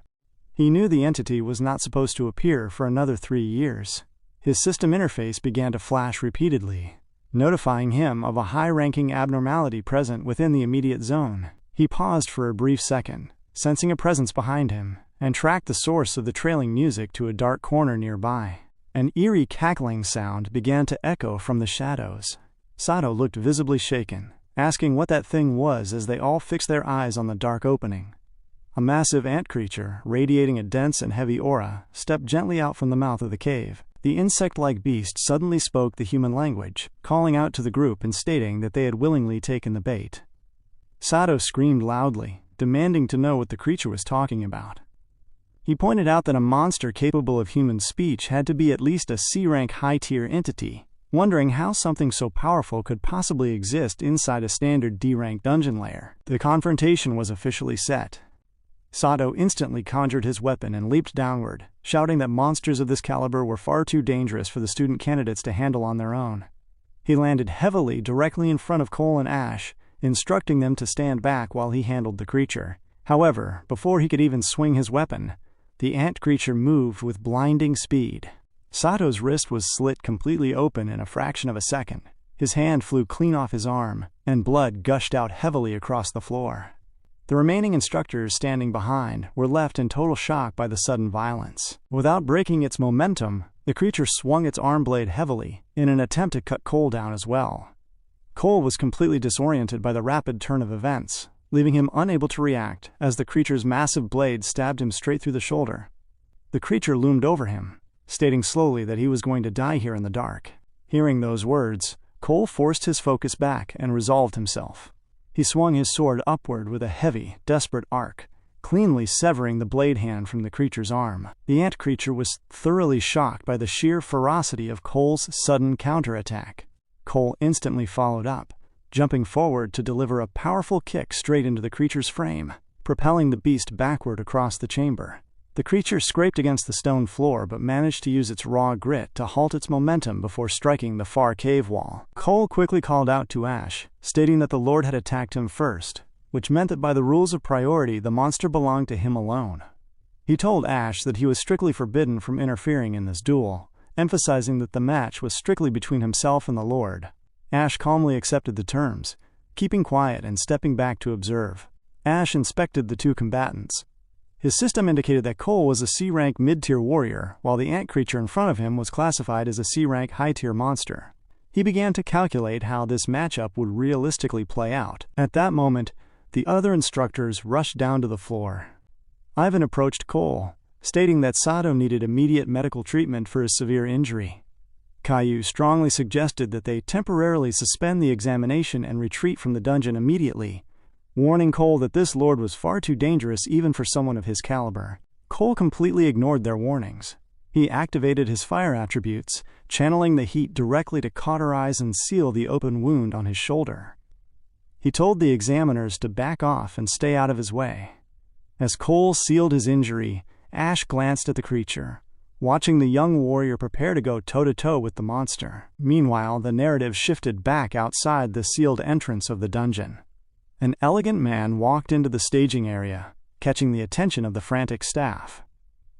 He knew the entity was not supposed to appear for another 3 years. His system interface began to flash repeatedly, notifying him of a high-ranking abnormality present within the immediate zone. He paused for a brief second, sensing a presence behind him, and tracked the source of the trailing music to a dark corner nearby. An eerie cackling sound began to echo from the shadows. Sato looked visibly shaken, asking what that thing was as they all fixed their eyes on the dark opening. A massive ant creature, radiating a dense and heavy aura, stepped gently out from the mouth of the cave. The insect-like beast suddenly spoke the human language, calling out to the group and stating that they had willingly taken the bait. Sato screamed loudly, demanding to know what the creature was talking about. He pointed out that a monster capable of human speech had to be at least a C-rank high-tier entity, wondering how something so powerful could possibly exist inside a standard D-rank dungeon lair. The confrontation was officially set. Sato instantly conjured his weapon and leaped downward, shouting that monsters of this caliber were far too dangerous for the student candidates to handle on their own. He landed heavily directly in front of Cole and Ash, instructing them to stand back while he handled the creature. However, before he could even swing his weapon, the ant creature moved with blinding speed. Sato's wrist was slit completely open in a fraction of a second. His hand flew clean off his arm, and blood gushed out heavily across the floor. The remaining instructors standing behind were left in total shock by the sudden violence. Without breaking its momentum, the creature swung its arm blade heavily in an attempt to cut Cole down as well. Cole was completely disoriented by the rapid turn of events, leaving him unable to react as the creature's massive blade stabbed him straight through the shoulder. The creature loomed over him, stating slowly that he was going to die here in the dark. Hearing those words, Cole forced his focus back and resolved himself. He swung his sword upward with a heavy, desperate arc, cleanly severing the blade hand from the creature's arm. The ant creature was thoroughly shocked by the sheer ferocity of Cole's sudden counterattack. Cole instantly followed up, jumping forward to deliver a powerful kick straight into the creature's frame, propelling the beast backward across the chamber. The creature scraped against the stone floor but managed to use its raw grit to halt its momentum before striking the far cave wall. Cole quickly called out to Ash, stating that the Lord had attacked him first, which meant that by the rules of priority the monster belonged to him alone. He told Ash that he was strictly forbidden from interfering in this duel, emphasizing that the match was strictly between himself and the Lord. Ash calmly accepted the terms, keeping quiet and stepping back to observe. Ash inspected the two combatants. His system indicated that Cole was a C-rank mid-tier warrior, while the ant creature in front of him was classified as a C-rank high-tier monster. He began to calculate how this matchup would realistically play out. At that moment, the other instructors rushed down to the floor. Ivan approached Cole, stating that Sato needed immediate medical treatment for his severe injury. Caillou strongly suggested that they temporarily suspend the examination and retreat from the dungeon immediately, warning Cole that this lord was far too dangerous even for someone of his caliber. Cole completely ignored their warnings. He activated his fire attributes, channeling the heat directly to cauterize and seal the open wound on his shoulder. He told the examiners to back off and stay out of his way. As Cole sealed his injury, Ash glanced at the creature, watching the young warrior prepare to go toe-to-toe with the monster. Meanwhile, the narrative shifted back outside the sealed entrance of the dungeon. An elegant man walked into the staging area, catching the attention of the frantic staff.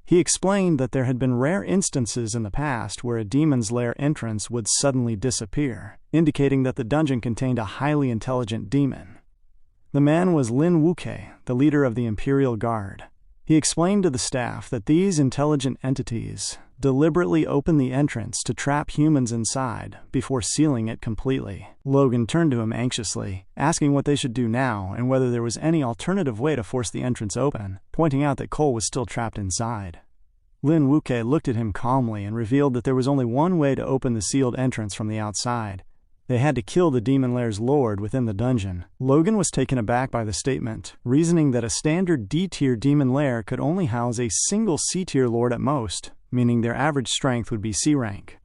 He explained that there had been rare instances in the past where a demon's lair entrance would suddenly disappear, indicating that the dungeon contained a highly intelligent demon. The man was Lin Wuke, the leader of the Imperial Guard. He explained to the staff that these intelligent entities deliberately open the entrance to trap humans inside before sealing it completely. Logan turned to him anxiously, asking what they should do now and whether there was any alternative way to force the entrance open, pointing out that Cole was still trapped inside. Lin Wuke looked at him calmly and revealed that there was only one way to open the sealed entrance from the outside. They had to kill the demon lair's lord within the dungeon. Logan was taken aback by the statement, reasoning that a standard D-tier demon lair could only house a single C-tier lord at most, meaning their average strength would be C-rank.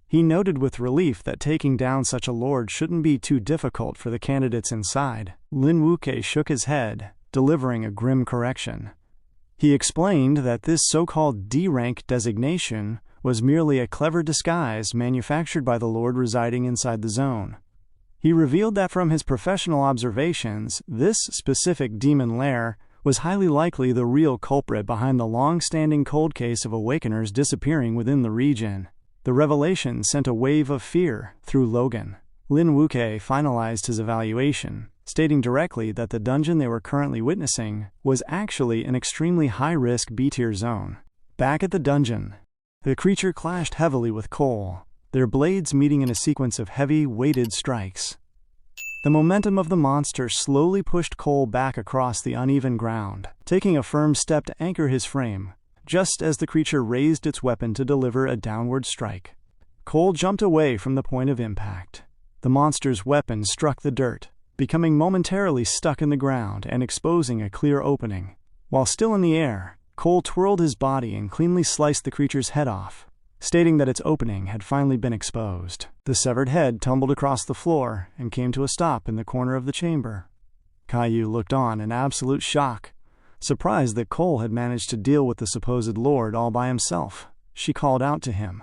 He noted with relief that taking down such a lord shouldn't be too difficult for the candidates inside. Lin Wuke shook his head, delivering a grim correction. He explained that this so-called D-rank designation was merely a clever disguise manufactured by the lord residing inside the zone. He revealed that from his professional observations, this specific demon lair was highly likely the real culprit behind the long-standing cold case of awakeners disappearing within the region. The revelation sent a wave of fear through Logan. Lin Wuke finalized his evaluation, stating directly that the dungeon they were currently witnessing was actually an extremely high-risk B-tier zone. Back at the dungeon, the creature clashed heavily with Cole, their blades meeting in a sequence of heavy, weighted strikes. The momentum of the monster slowly pushed Cole back across the uneven ground, taking a firm step to anchor his frame, just as the creature raised its weapon to deliver a downward strike. Cole jumped away from the point of impact. The monster's weapon struck the dirt, becoming momentarily stuck in the ground and exposing a clear opening. While still in the air, Cole twirled his body and cleanly sliced the creature's head off, stating that its opening had finally been exposed. The severed head tumbled across the floor and came to a stop in the corner of the chamber. Caillou looked on in absolute shock, surprised that Cole had managed to deal with the supposed lord all by himself. She called out to him,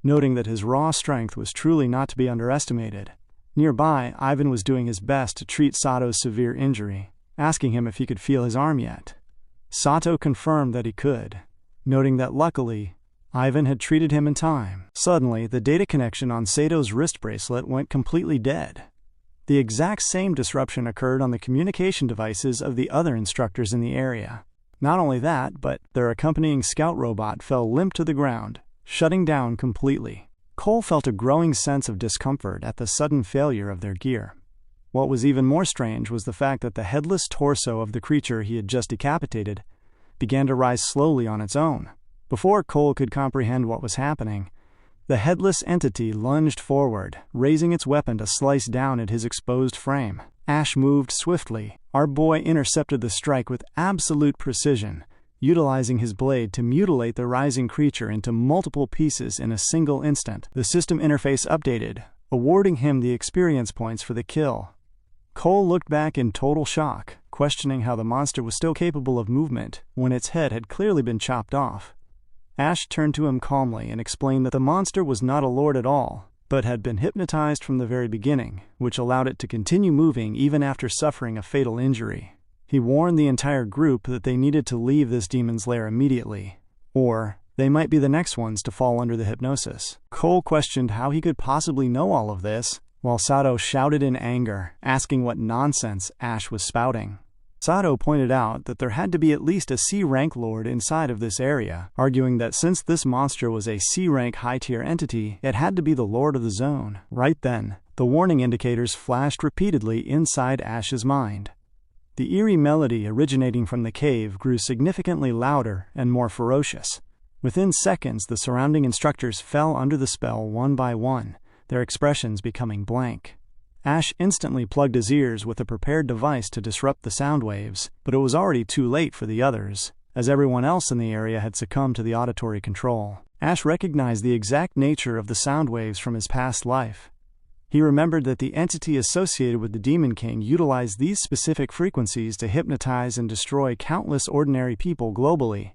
noting that his raw strength was truly not to be underestimated. Nearby, Ivan was doing his best to treat Sato's severe injury, asking him if he could feel his arm yet. Sato confirmed that he could, noting that luckily, Ivan had treated him in time. Suddenly, the data connection on Sato's wrist bracelet went completely dead. The exact same disruption occurred on the communication devices of the other instructors in the area. Not only that, but their accompanying scout robot fell limp to the ground, shutting down completely. Cole felt a growing sense of discomfort at the sudden failure of their gear. What was even more strange was the fact that the headless torso of the creature he had just decapitated began to rise slowly on its own. Before Cole could comprehend what was happening, the headless entity lunged forward, raising its weapon to slice down at his exposed frame. Ash moved swiftly. Our boy intercepted the strike with absolute precision, utilizing his blade to mutilate the rising creature into multiple pieces in a single instant. The system interface updated, awarding him the experience points for the kill. Cole looked back in total shock, questioning how the monster was still capable of movement when its head had clearly been chopped off. Ash turned to him calmly and explained that the monster was not a lord at all, but had been hypnotized from the very beginning, which allowed it to continue moving even after suffering a fatal injury. He warned the entire group that they needed to leave this demon's lair immediately, or they might be the next ones to fall under the hypnosis. Cole questioned how he could possibly know all of this, while Sato shouted in anger, asking what nonsense Ash was spouting. Sato pointed out that there had to be at least a C-rank lord inside of this area, arguing that since this monster was a C-rank high-tier entity, it had to be the lord of the zone. Right then, the warning indicators flashed repeatedly inside Ash's mind. The eerie melody originating from the cave grew significantly louder and more ferocious. Within seconds, the surrounding instructors fell under the spell one by one, their expressions becoming blank. Ash instantly plugged his ears with a prepared device to disrupt the sound waves, but it was already too late for the others, as everyone else in the area had succumbed to the auditory control. Ash recognized the exact nature of the sound waves from his past life. He remembered that the entity associated with the Demon King utilized these specific frequencies to hypnotize and destroy countless ordinary people globally.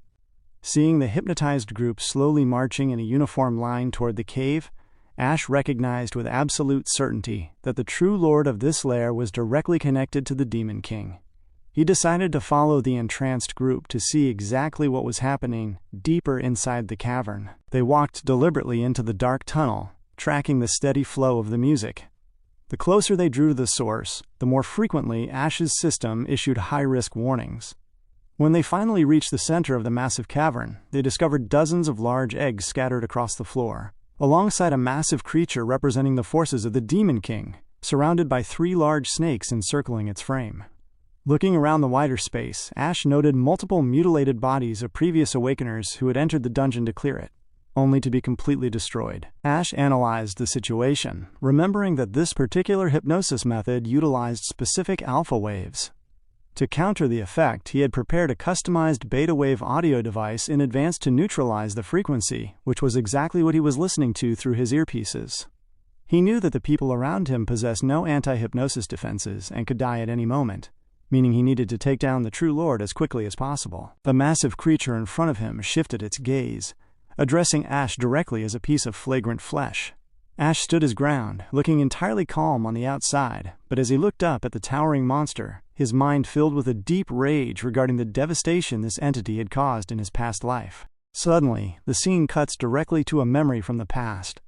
Seeing the hypnotized group slowly marching in a uniform line toward the cave, Ash recognized with absolute certainty that the true lord of this lair was directly connected to the Demon King. He decided to follow the entranced group to see exactly what was happening deeper inside the cavern. They walked deliberately into the dark tunnel, tracking the steady flow of the music. The closer they drew to the source, the more frequently Ash's system issued high-risk warnings. When they finally reached the center of the massive cavern, they discovered dozens of large eggs scattered across the floor, alongside a massive creature representing the forces of the Demon King, surrounded by 3 large snakes encircling its frame. Looking around the wider space, Ash noted multiple mutilated bodies of previous awakeners who had entered the dungeon to clear it, only to be completely destroyed. Ash analyzed the situation, remembering that this particular hypnosis method utilized specific alpha waves. To counter the effect, he had prepared a customized beta wave audio device in advance to neutralize the frequency, which was exactly what he was listening to through his earpieces. He knew that the people around him possessed no anti-hypnosis defenses and could die at any moment, meaning he needed to take down the true lord as quickly as possible. The massive creature in front of him shifted its gaze, addressing Ash directly as a piece of flagrant flesh. Ash stood his ground, looking entirely calm on the outside, but as he looked up at the towering monster, his mind filled with a deep rage regarding the devastation this entity had caused in his past life. Suddenly, the scene cuts directly to a memory from the past.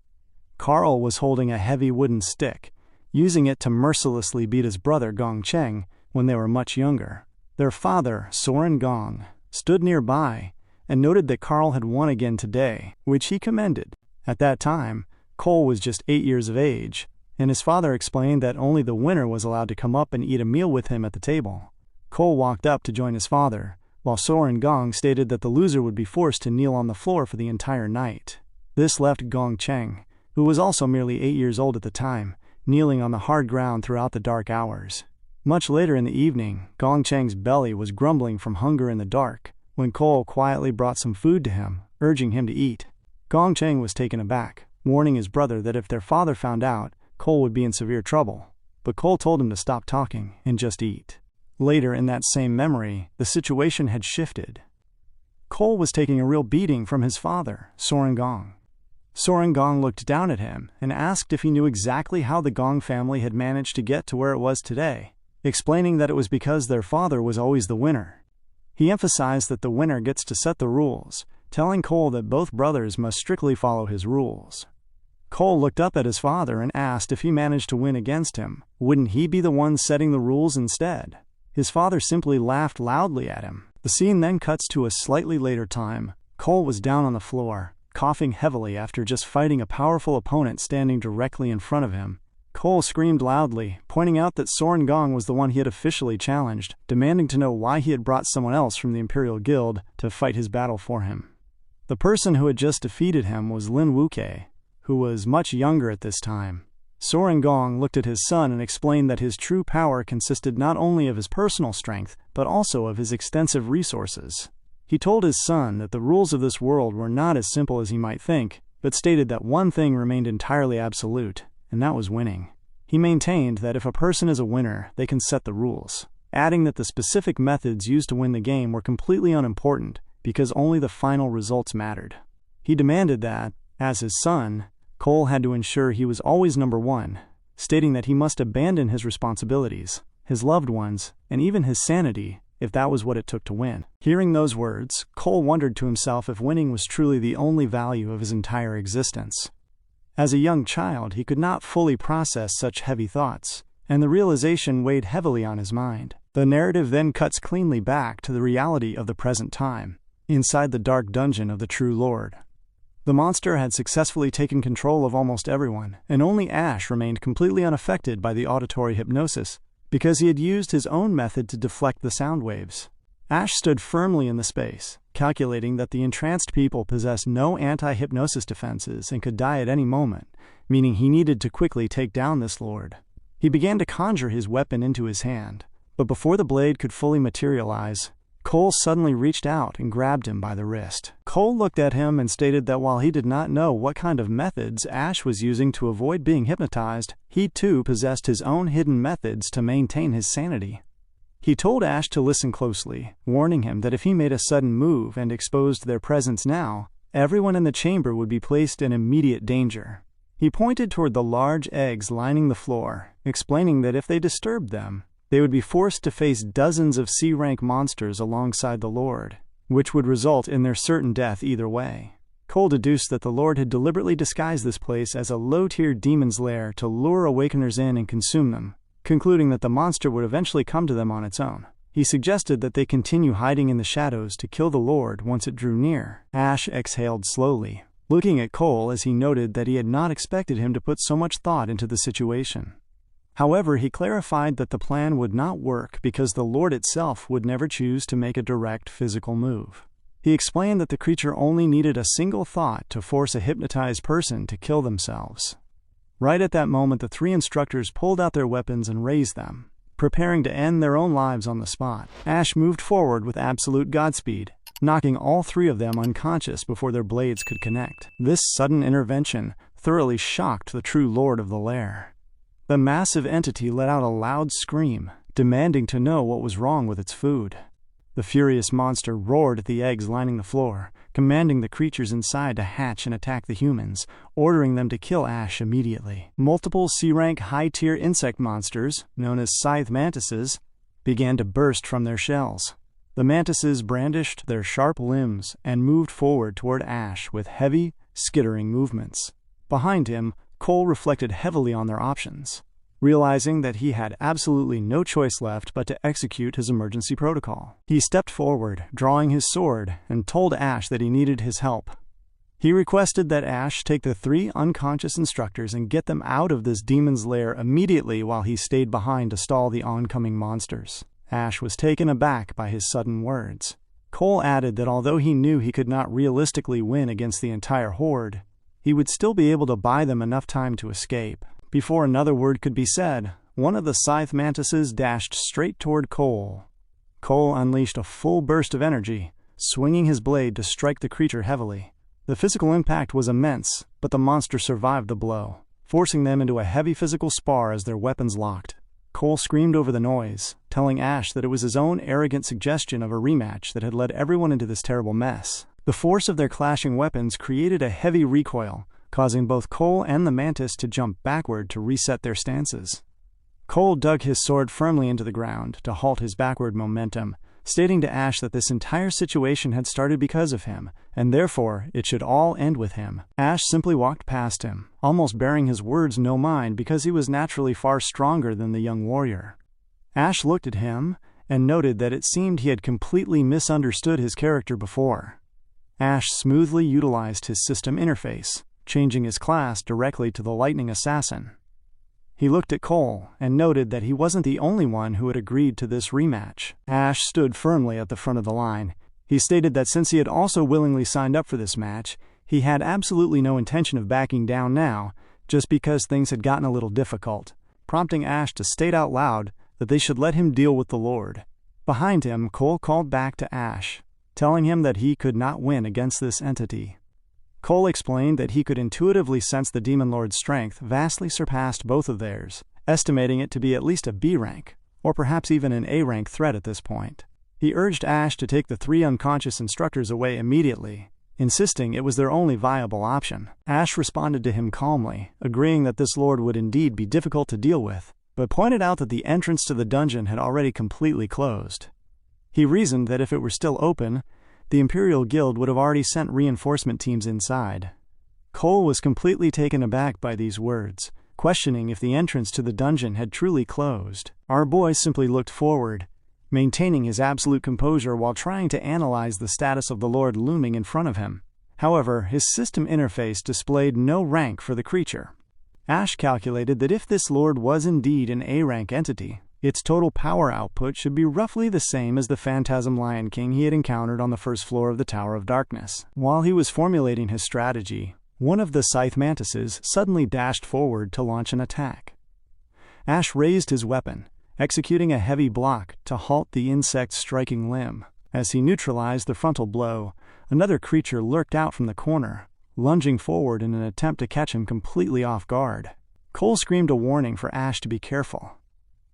Carl was holding a heavy wooden stick, using it to mercilessly beat his brother Gong Cheng when they were much younger. Their father, Soren Gong, stood nearby and noted that Carl had won again today, which he commended. At that time, Cole was just 8 years of age, and his father explained that only the winner was allowed to come up and eat a meal with him at the table. Cole walked up to join his father, while Soren Gong stated that the loser would be forced to kneel on the floor for the entire night. This left Gong Cheng, who was also merely 8 years old at the time, kneeling on the hard ground throughout the dark hours. Much later in the evening, Gong Cheng's belly was grumbling from hunger in the dark, when Cole quietly brought some food to him, urging him to eat. Gong Cheng was taken aback, warning his brother that if their father found out, Cole would be in severe trouble. But Cole told him to stop talking and just eat. Later in that same memory, the situation had shifted. Cole was taking a real beating from his father, Soren Gong. Soren Gong looked down at him and asked if he knew exactly how the Gong family had managed to get to where it was today, explaining that it was because their father was always the winner. He emphasized that the winner gets to set the rules, telling Cole that both brothers must strictly follow his rules. Cole looked up at his father and asked if he managed to win against him, wouldn't he be the one setting the rules instead? His father simply laughed loudly at him. The scene then cuts to a slightly later time. Cole was down on the floor, coughing heavily after just fighting a powerful opponent standing directly in front of him. Cole screamed loudly, pointing out that Soren Gong was the one he had officially challenged, demanding to know why he had brought someone else from the Imperial Guild to fight his battle for him. The person who had just defeated him was Lin Wuke, who was much younger at this time. Soren Gong looked at his son and explained that his true power consisted not only of his personal strength, but also of his extensive resources. He told his son that the rules of this world were not as simple as he might think, but stated that one thing remained entirely absolute, and that was winning. He maintained that if a person is a winner, they can set the rules, adding that the specific methods used to win the game were completely unimportant because only the final results mattered. He demanded that, as his son, Cole had to ensure he was always number one, stating that he must abandon his responsibilities, his loved ones, and even his sanity if that was what it took to win. Hearing those words, Cole wondered to himself if winning was truly the only value of his entire existence. As a young child, he could not fully process such heavy thoughts, and the realization weighed heavily on his mind. The narrative then cuts cleanly back to the reality of the present time, inside the dark dungeon of the True Lord. The monster had successfully taken control of almost everyone, and only Ash remained completely unaffected by the auditory hypnosis, because he had used his own method to deflect the sound waves. Ash stood firmly in the space, calculating that the entranced people possessed no anti-hypnosis defenses and could die at any moment, meaning he needed to quickly take down this lord. He began to conjure his weapon into his hand, but before the blade could fully materialize, Cole suddenly reached out and grabbed him by the wrist. Cole looked at him and stated that while he did not know what kind of methods Ash was using to avoid being hypnotized, he too possessed his own hidden methods to maintain his sanity. He told Ash to listen closely, warning him that if he made a sudden move and exposed their presence now, everyone in the chamber would be placed in immediate danger. He pointed toward the large eggs lining the floor, explaining that if they disturbed them, they would be forced to face dozens of C-rank monsters alongside the Lord, which would result in their certain death either way. Cole deduced that the Lord had deliberately disguised this place as a low-tier demon's lair to lure awakeners in and consume them, concluding that the monster would eventually come to them on its own. He suggested that they continue hiding in the shadows to kill the Lord once it drew near. Ash exhaled slowly, looking at Cole as he noted that he had not expected him to put so much thought into the situation. However, he clarified that the plan would not work because the Lord itself would never choose to make a direct physical move. He explained that the creature only needed a single thought to force a hypnotized person to kill themselves. Right at that moment, the three instructors pulled out their weapons and raised them, preparing to end their own lives on the spot. Ash moved forward with absolute godspeed, knocking all three of them unconscious before their blades could connect. This sudden intervention thoroughly shocked the true lord of the lair. The massive entity let out a loud scream, demanding to know what was wrong with its food. The furious monster roared at the eggs lining the floor, commanding the creatures inside to hatch and attack the humans, ordering them to kill Ash immediately. Multiple C-rank high-tier insect monsters, known as scythe mantises, began to burst from their shells. The mantises brandished their sharp limbs and moved forward toward Ash with heavy, skittering movements. Behind him, Cole reflected heavily on their options, realizing that he had absolutely no choice left but to execute his emergency protocol. He stepped forward, drawing his sword, and told Ash that he needed his help. He requested that Ash take the three unconscious instructors and get them out of this demon's lair immediately while he stayed behind to stall the oncoming monsters. Ash was taken aback by his sudden words. Cole added that although he knew he could not realistically win against the entire horde, he would still be able to buy them enough time to escape. Before another word could be said, one of the scythe mantises dashed straight toward Cole. Cole unleashed a full burst of energy, swinging his blade to strike the creature heavily. The physical impact was immense, but the monster survived the blow, forcing them into a heavy physical spar as their weapons locked. Cole screamed over the noise, telling Ash that it was his own arrogant suggestion of a rematch that had led everyone into this terrible mess. The force of their clashing weapons created a heavy recoil, causing both Cole and the mantis to jump backward to reset their stances. Cole dug his sword firmly into the ground to halt his backward momentum, stating to Ash that this entire situation had started because of him, and therefore it should all end with him. Ash simply walked past him, almost bearing his words no mind because he was naturally far stronger than the young warrior. Ash looked at him and noted that it seemed he had completely misunderstood his character before. Ash smoothly utilized his system interface, changing his class directly to the Lightning Assassin. He looked at Cole and noted that he wasn't the only one who had agreed to this rematch. Ash stood firmly at the front of the line. He stated that since he had also willingly signed up for this match, he had absolutely no intention of backing down now, just because things had gotten a little difficult, prompting Ash to state out loud that they should let him deal with the Lord. Behind him, Cole called back to Ash, telling him that he could not win against this entity. Cole explained that he could intuitively sense the Demon Lord's strength vastly surpassed both of theirs, estimating it to be at least a B rank, or perhaps even an A rank threat at this point. He urged Ash to take the 3 unconscious instructors away immediately, insisting it was their only viable option. Ash responded to him calmly, agreeing that this lord would indeed be difficult to deal with, but pointed out that the entrance to the dungeon had already completely closed. He reasoned that if it were still open, the Imperial Guild would have already sent reinforcement teams inside. Cole was completely taken aback by these words, questioning if the entrance to the dungeon had truly closed. Our boy simply looked forward, maintaining his absolute composure while trying to analyze the status of the Lord looming in front of him. However, his system interface displayed no rank for the creature. Ash calculated that if this Lord was indeed an A-rank entity, its total power output should be roughly the same as the Phantasm Lion King he had encountered on the first floor of the Tower of Darkness. While he was formulating his strategy, one of the Scythe Mantises suddenly dashed forward to launch an attack. Ash raised his weapon, executing a heavy block to halt the insect's striking limb. As he neutralized the frontal blow, another creature lurked out from the corner, lunging forward in an attempt to catch him completely off guard. Cole screamed a warning for Ash to be careful.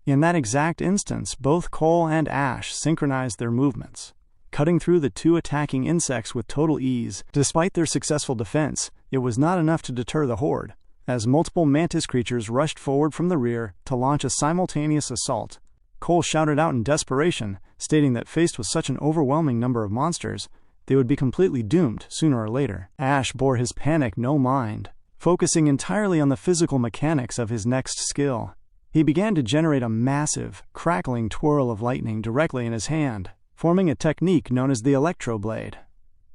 In that exact instance, both Cole and Ash synchronized their movements, cutting through the 2 attacking insects with total ease. Despite their successful defense, it was not enough to deter the horde, as multiple mantis creatures rushed forward from the rear to launch a simultaneous assault. Cole shouted out in desperation, stating that faced with such an overwhelming number of monsters, they would be completely doomed sooner or later. Ash bore his panic no mind, focusing entirely on the physical mechanics of his next skill. He began to generate a massive, crackling twirl of lightning directly in his hand, forming a technique known as the Electro Blade.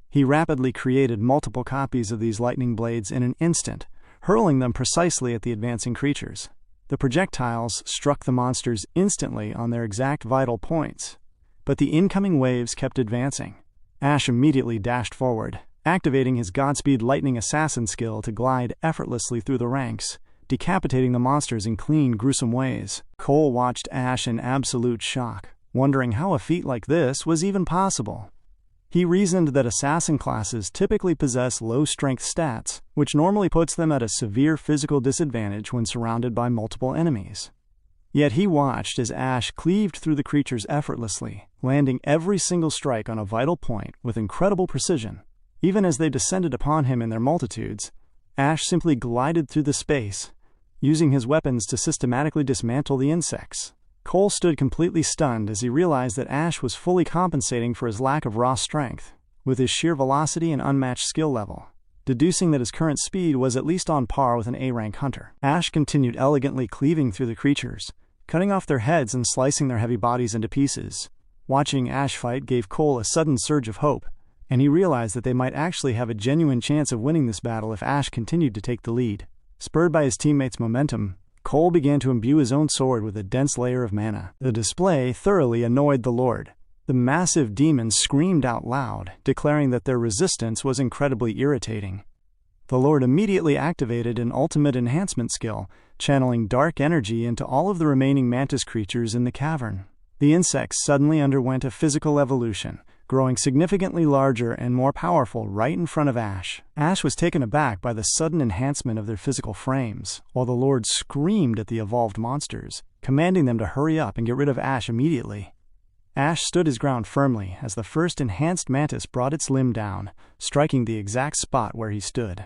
He rapidly created multiple copies of these lightning blades in an instant, hurling them precisely at the advancing creatures. The projectiles struck the monsters instantly on their exact vital points, but the incoming waves kept advancing. Ash immediately dashed forward, activating his Godspeed Lightning Assassin skill to glide effortlessly through the ranks, decapitating the monsters in clean, gruesome ways. Cole watched Ash in absolute shock, wondering how a feat like this was even possible. He reasoned that assassin classes typically possess low-strength stats, which normally puts them at a severe physical disadvantage when surrounded by multiple enemies. Yet he watched as Ash cleaved through the creatures effortlessly, landing every single strike on a vital point with incredible precision. Even as they descended upon him in their multitudes, Ash simply glided through the space, using his weapons to systematically dismantle the insects. Cole stood completely stunned as he realized that Ash was fully compensating for his lack of raw strength, with his sheer velocity and unmatched skill level, deducing that his current speed was at least on par with an A-rank hunter. Ash continued elegantly cleaving through the creatures, cutting off their heads and slicing their heavy bodies into pieces. Watching Ash fight gave Cole a sudden surge of hope, and he realized that they might actually have a genuine chance of winning this battle if Ash continued to take the lead. Spurred by his teammates' momentum, Cole began to imbue his own sword with a dense layer of mana. The display thoroughly annoyed the Lord. The massive demons screamed out loud, declaring that their resistance was incredibly irritating. The Lord immediately activated an ultimate enhancement skill, channeling dark energy into all of the remaining mantis creatures in the cavern. The insects suddenly underwent a physical evolution, growing significantly larger and more powerful right in front of Ash. Ash was taken aback by the sudden enhancement of their physical frames, while the Lord screamed at the evolved monsters, commanding them to hurry up and get rid of Ash immediately. Ash stood his ground firmly as the first enhanced mantis brought its limb down, striking the exact spot where he stood.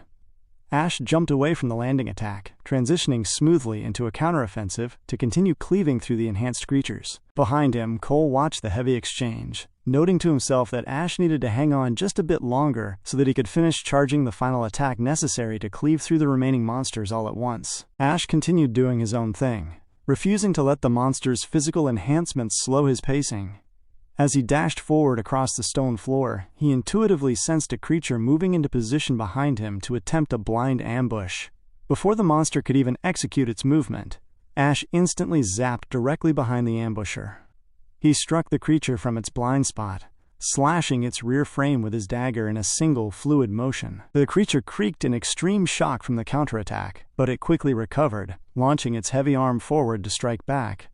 Ash jumped away from the landing attack, transitioning smoothly into a counteroffensive to continue cleaving through the enhanced creatures. Behind him, Cole watched the heavy exchange, noting to himself that Ash needed to hang on just a bit longer so that he could finish charging the final attack necessary to cleave through the remaining monsters all at once. Ash continued doing his own thing, refusing to let the monster's physical enhancements slow his pacing. As he dashed forward across the stone floor, he intuitively sensed a creature moving into position behind him to attempt a blind ambush. Before the monster could even execute its movement, Ash instantly zapped directly behind the ambusher. He struck the creature from its blind spot, slashing its rear frame with his dagger in a single fluid motion. The creature creaked in extreme shock from the counterattack, but it quickly recovered, launching its heavy arm forward to strike back.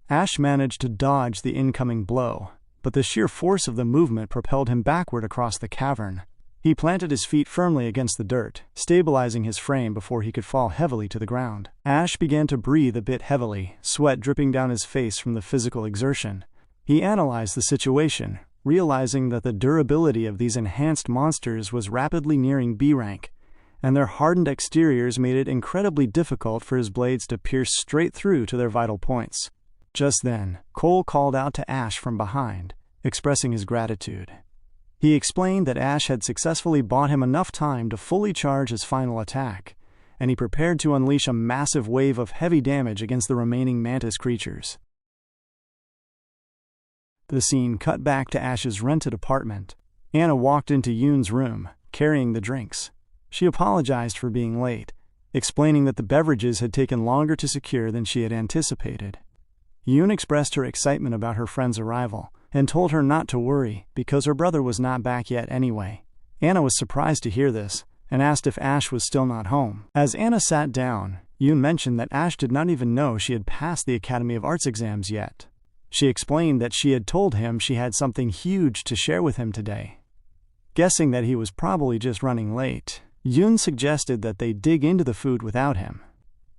Ash managed to dodge the incoming blow, but the sheer force of the movement propelled him backward across the cavern. He planted his feet firmly against the dirt, stabilizing his frame before he could fall heavily to the ground. Ash began to breathe a bit heavily, sweat dripping down his face from the physical exertion. He analyzed the situation, realizing that the durability of these enhanced monsters was rapidly nearing B rank, and their hardened exteriors made it incredibly difficult for his blades to pierce straight through to their vital points. Just then, Cole called out to Ash from behind, expressing his gratitude. He explained that Ash had successfully bought him enough time to fully charge his final attack, and he prepared to unleash a massive wave of heavy damage against the remaining mantis creatures. The scene cut back to Ash's rented apartment. Anna walked into Yoon's room, carrying the drinks. She apologized for being late, explaining that the beverages had taken longer to secure than she had anticipated. Yoon expressed her excitement about her friend's arrival and told her not to worry because her brother was not back yet anyway. Anna was surprised to hear this and asked if Ash was still not home. As Anna sat down, Yoon mentioned that Ash did not even know she had passed the Academy of Arts exams yet. She explained that she had told him she had something huge to share with him today. Guessing that he was probably just running late, Yoon suggested that they dig into the food without him.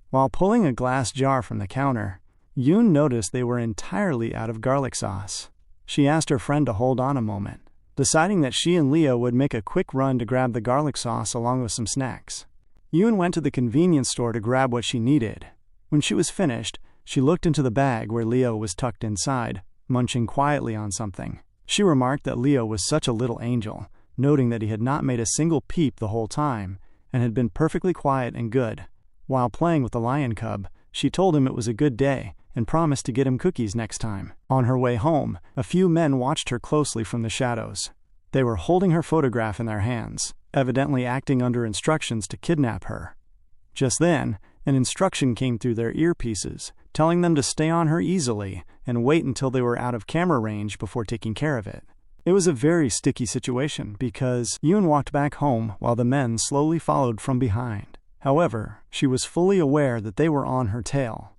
While pulling a glass jar from the counter, Yoon noticed they were entirely out of garlic sauce. She asked her friend to hold on a moment, deciding that she and Leo would make a quick run to grab the garlic sauce along with some snacks. Yoon went to the convenience store to grab what she needed. When she was finished, she looked into the bag where Leo was tucked inside, munching quietly on something. She remarked that Leo was such a little angel, noting that he had not made a single peep the whole time, and had been perfectly quiet and good. While playing with the lion cub, she told him it was a good day, and promised to get him cookies next time. On her way home, a few men watched her closely from the shadows. They were holding her photograph in their hands, evidently acting under instructions to kidnap her. Just then, an instruction came through their earpieces, telling them to stay on her easily and wait until they were out of camera range before taking care of it. It was a very sticky situation because Yoon walked back home while the men slowly followed from behind. However, she was fully aware that they were on her tail.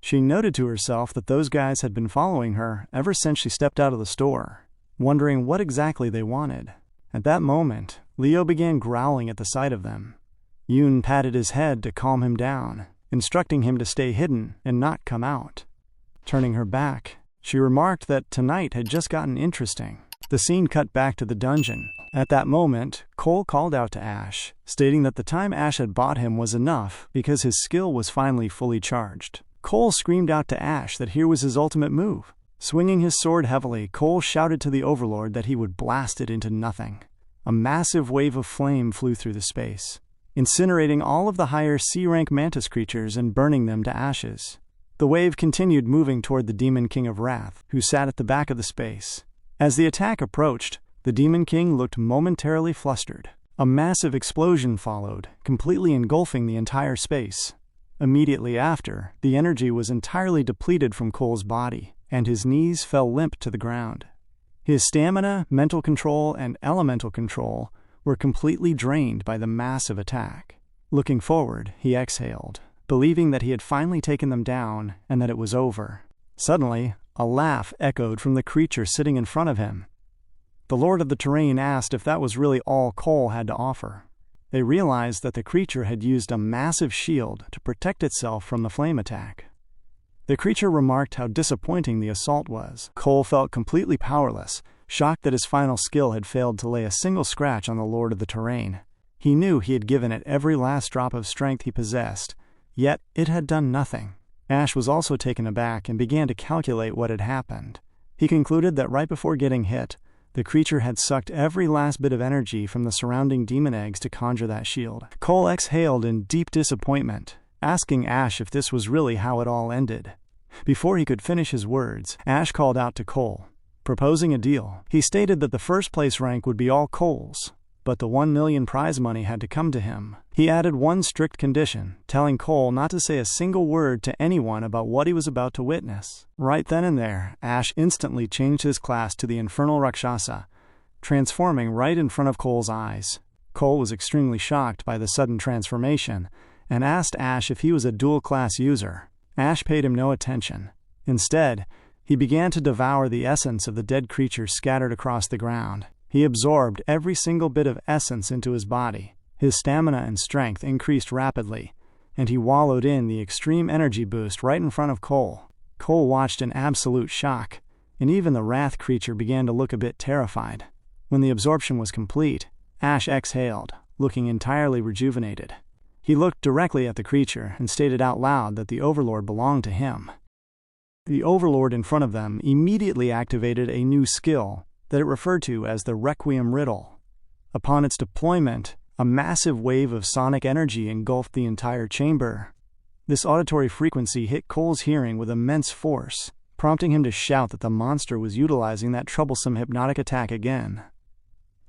She noted to herself that those guys had been following her ever since she stepped out of the store, wondering what exactly they wanted. At that moment, Leo began growling at the sight of them. Yoon patted his head to calm him down, instructing him to stay hidden and not come out. Turning her back, she remarked that tonight had just gotten interesting. The scene cut back to the dungeon. At that moment, Cole called out to Ash, stating that the time Ash had bought him was enough because his skill was finally fully charged. Cole screamed out to Ash that here was his ultimate move. Swinging his sword heavily, Cole shouted to the Overlord that he would blast it into nothing. A massive wave of flame flew through the space, incinerating all of the higher C-rank mantis creatures and burning them to ashes. The wave continued moving toward the Demon King of Wrath, who sat at the back of the space. As the attack approached, the Demon King looked momentarily flustered. A massive explosion followed, completely engulfing the entire space. Immediately after, the energy was entirely depleted from Cole's body, and his knees fell limp to the ground. His stamina, mental control, and elemental control were completely drained by the massive attack. Looking forward, he exhaled, believing that he had finally taken them down and that it was over. Suddenly, a laugh echoed from the creature sitting in front of him. The Lord of the Terrain asked if that was really all Cole had to offer. They realized that the creature had used a massive shield to protect itself from the flame attack. The creature remarked how disappointing the assault was. Cole felt completely powerless, shocked that his final skill had failed to lay a single scratch on the Lord of the Terrain. He knew he had given it every last drop of strength he possessed, yet it had done nothing. Ash was also taken aback and began to calculate what had happened. He concluded that right before getting hit, the creature had sucked every last bit of energy from the surrounding demon eggs to conjure that shield. Cole exhaled in deep disappointment, asking Ash if this was really how it all ended. Before he could finish his words, Ash called out to Cole, proposing a deal. He stated that the first place rank would be all Cole's, but the 1 million prize money had to come to him. He added one strict condition, telling Cole not to say a single word to anyone about what he was about to witness. Right then and there, Ash instantly changed his class to the Infernal Rakshasa, transforming right in front of Cole's eyes. Cole was extremely shocked by the sudden transformation, and asked Ash if he was a dual-class user. Ash paid him no attention. Instead, he began to devour the essence of the dead creature scattered across the ground. He absorbed every single bit of essence into his body. His stamina and strength increased rapidly, and he wallowed in the extreme energy boost right in front of Cole. Cole watched in absolute shock, and even the wrath creature began to look a bit terrified. When the absorption was complete, Ash exhaled, looking entirely rejuvenated. He looked directly at the creature and stated out loud that the Overlord belonged to him. The Overlord in front of them immediately activated a new skill that it referred to as the Requiem Riddle. Upon its deployment, a massive wave of sonic energy engulfed the entire chamber. This auditory frequency hit Cole's hearing with immense force, prompting him to shout that the monster was utilizing that troublesome hypnotic attack again.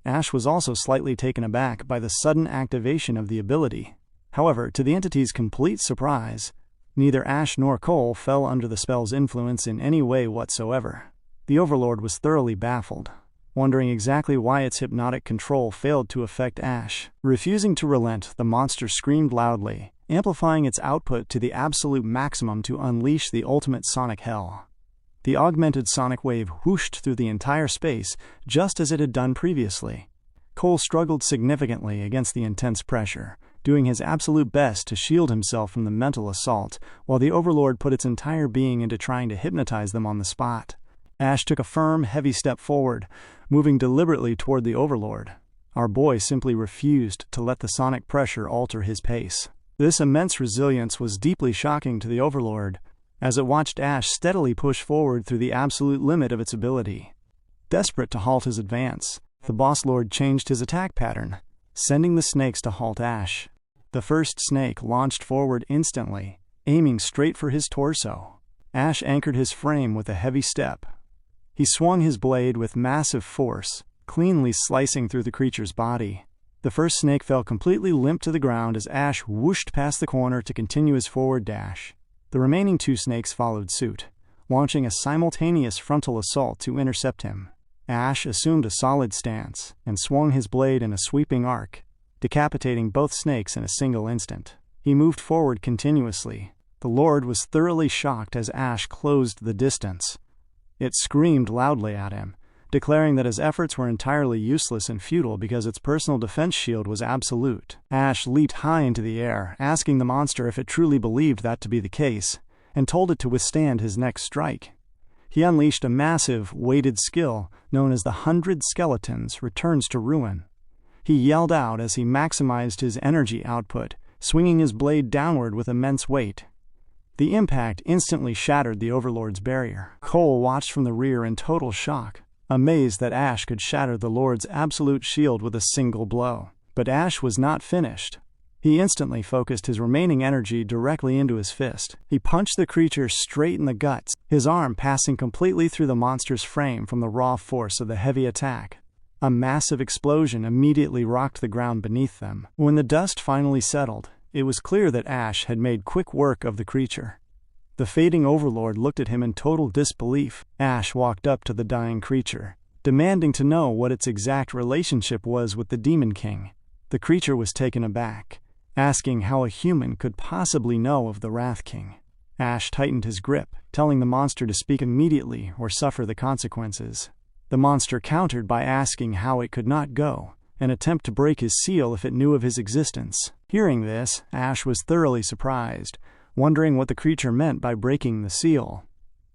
Ash was also slightly taken aback by the sudden activation of the ability. However, to the entity's complete surprise, neither Ash nor Cole fell under the spell's influence in any way whatsoever. The Overlord was thoroughly baffled, wondering exactly why its hypnotic control failed to affect Ash. Refusing to relent, the monster screamed loudly, amplifying its output to the absolute maximum to unleash the ultimate sonic hell. The augmented sonic wave whooshed through the entire space, just as it had done previously. Cole struggled significantly against the intense pressure, doing his absolute best to shield himself from the mental assault, while the Overlord put its entire being into trying to hypnotize them on the spot. Ash took a firm, heavy step forward, moving deliberately toward the Overlord. Our boy simply refused to let the sonic pressure alter his pace. This immense resilience was deeply shocking to the Overlord, as it watched Ash steadily push forward through the absolute limit of its ability. Desperate to halt his advance, the Boss Lord changed his attack pattern, sending the snakes to halt Ash. The first snake launched forward instantly, aiming straight for his torso. Ash anchored his frame with a heavy step. He swung his blade with massive force, cleanly slicing through the creature's body. The first snake fell completely limp to the ground as Ash whooshed past the corner to continue his forward dash. The remaining two snakes followed suit, launching a simultaneous frontal assault to intercept him. Ash assumed a solid stance and swung his blade in a sweeping arc, decapitating both snakes in a single instant. He moved forward continuously. The Lord was thoroughly shocked as Ash closed the distance. It screamed loudly at him, declaring that his efforts were entirely useless and futile because its personal defense shield was absolute. Ash leaped high into the air, asking the monster if it truly believed that to be the case, and told it to withstand his next strike. He unleashed a massive, weighted skill known as the 100 Skeletons Returns to Ruin. He yelled out as he maximized his energy output, swinging his blade downward with immense weight. The impact instantly shattered the Overlord's barrier. Cole watched from the rear in total shock, amazed that Ash could shatter the Lord's absolute shield with a single blow. But Ash was not finished. He instantly focused his remaining energy directly into his fist. He punched the creature straight in the guts, his arm passing completely through the monster's frame from the raw force of the heavy attack. A massive explosion immediately rocked the ground beneath them. When the dust finally settled, it was clear that Ash had made quick work of the creature. The fading Overlord looked at him in total disbelief. Ash walked up to the dying creature, demanding to know what its exact relationship was with the Demon King. The creature was taken aback, asking how a human could possibly know of the Wrath King. Ash tightened his grip, telling the monster to speak immediately or suffer the consequences. The monster countered by asking how it could not go, an attempt to break his seal if it knew of his existence. Hearing this, Ash was thoroughly surprised, wondering what the creature meant by breaking the seal.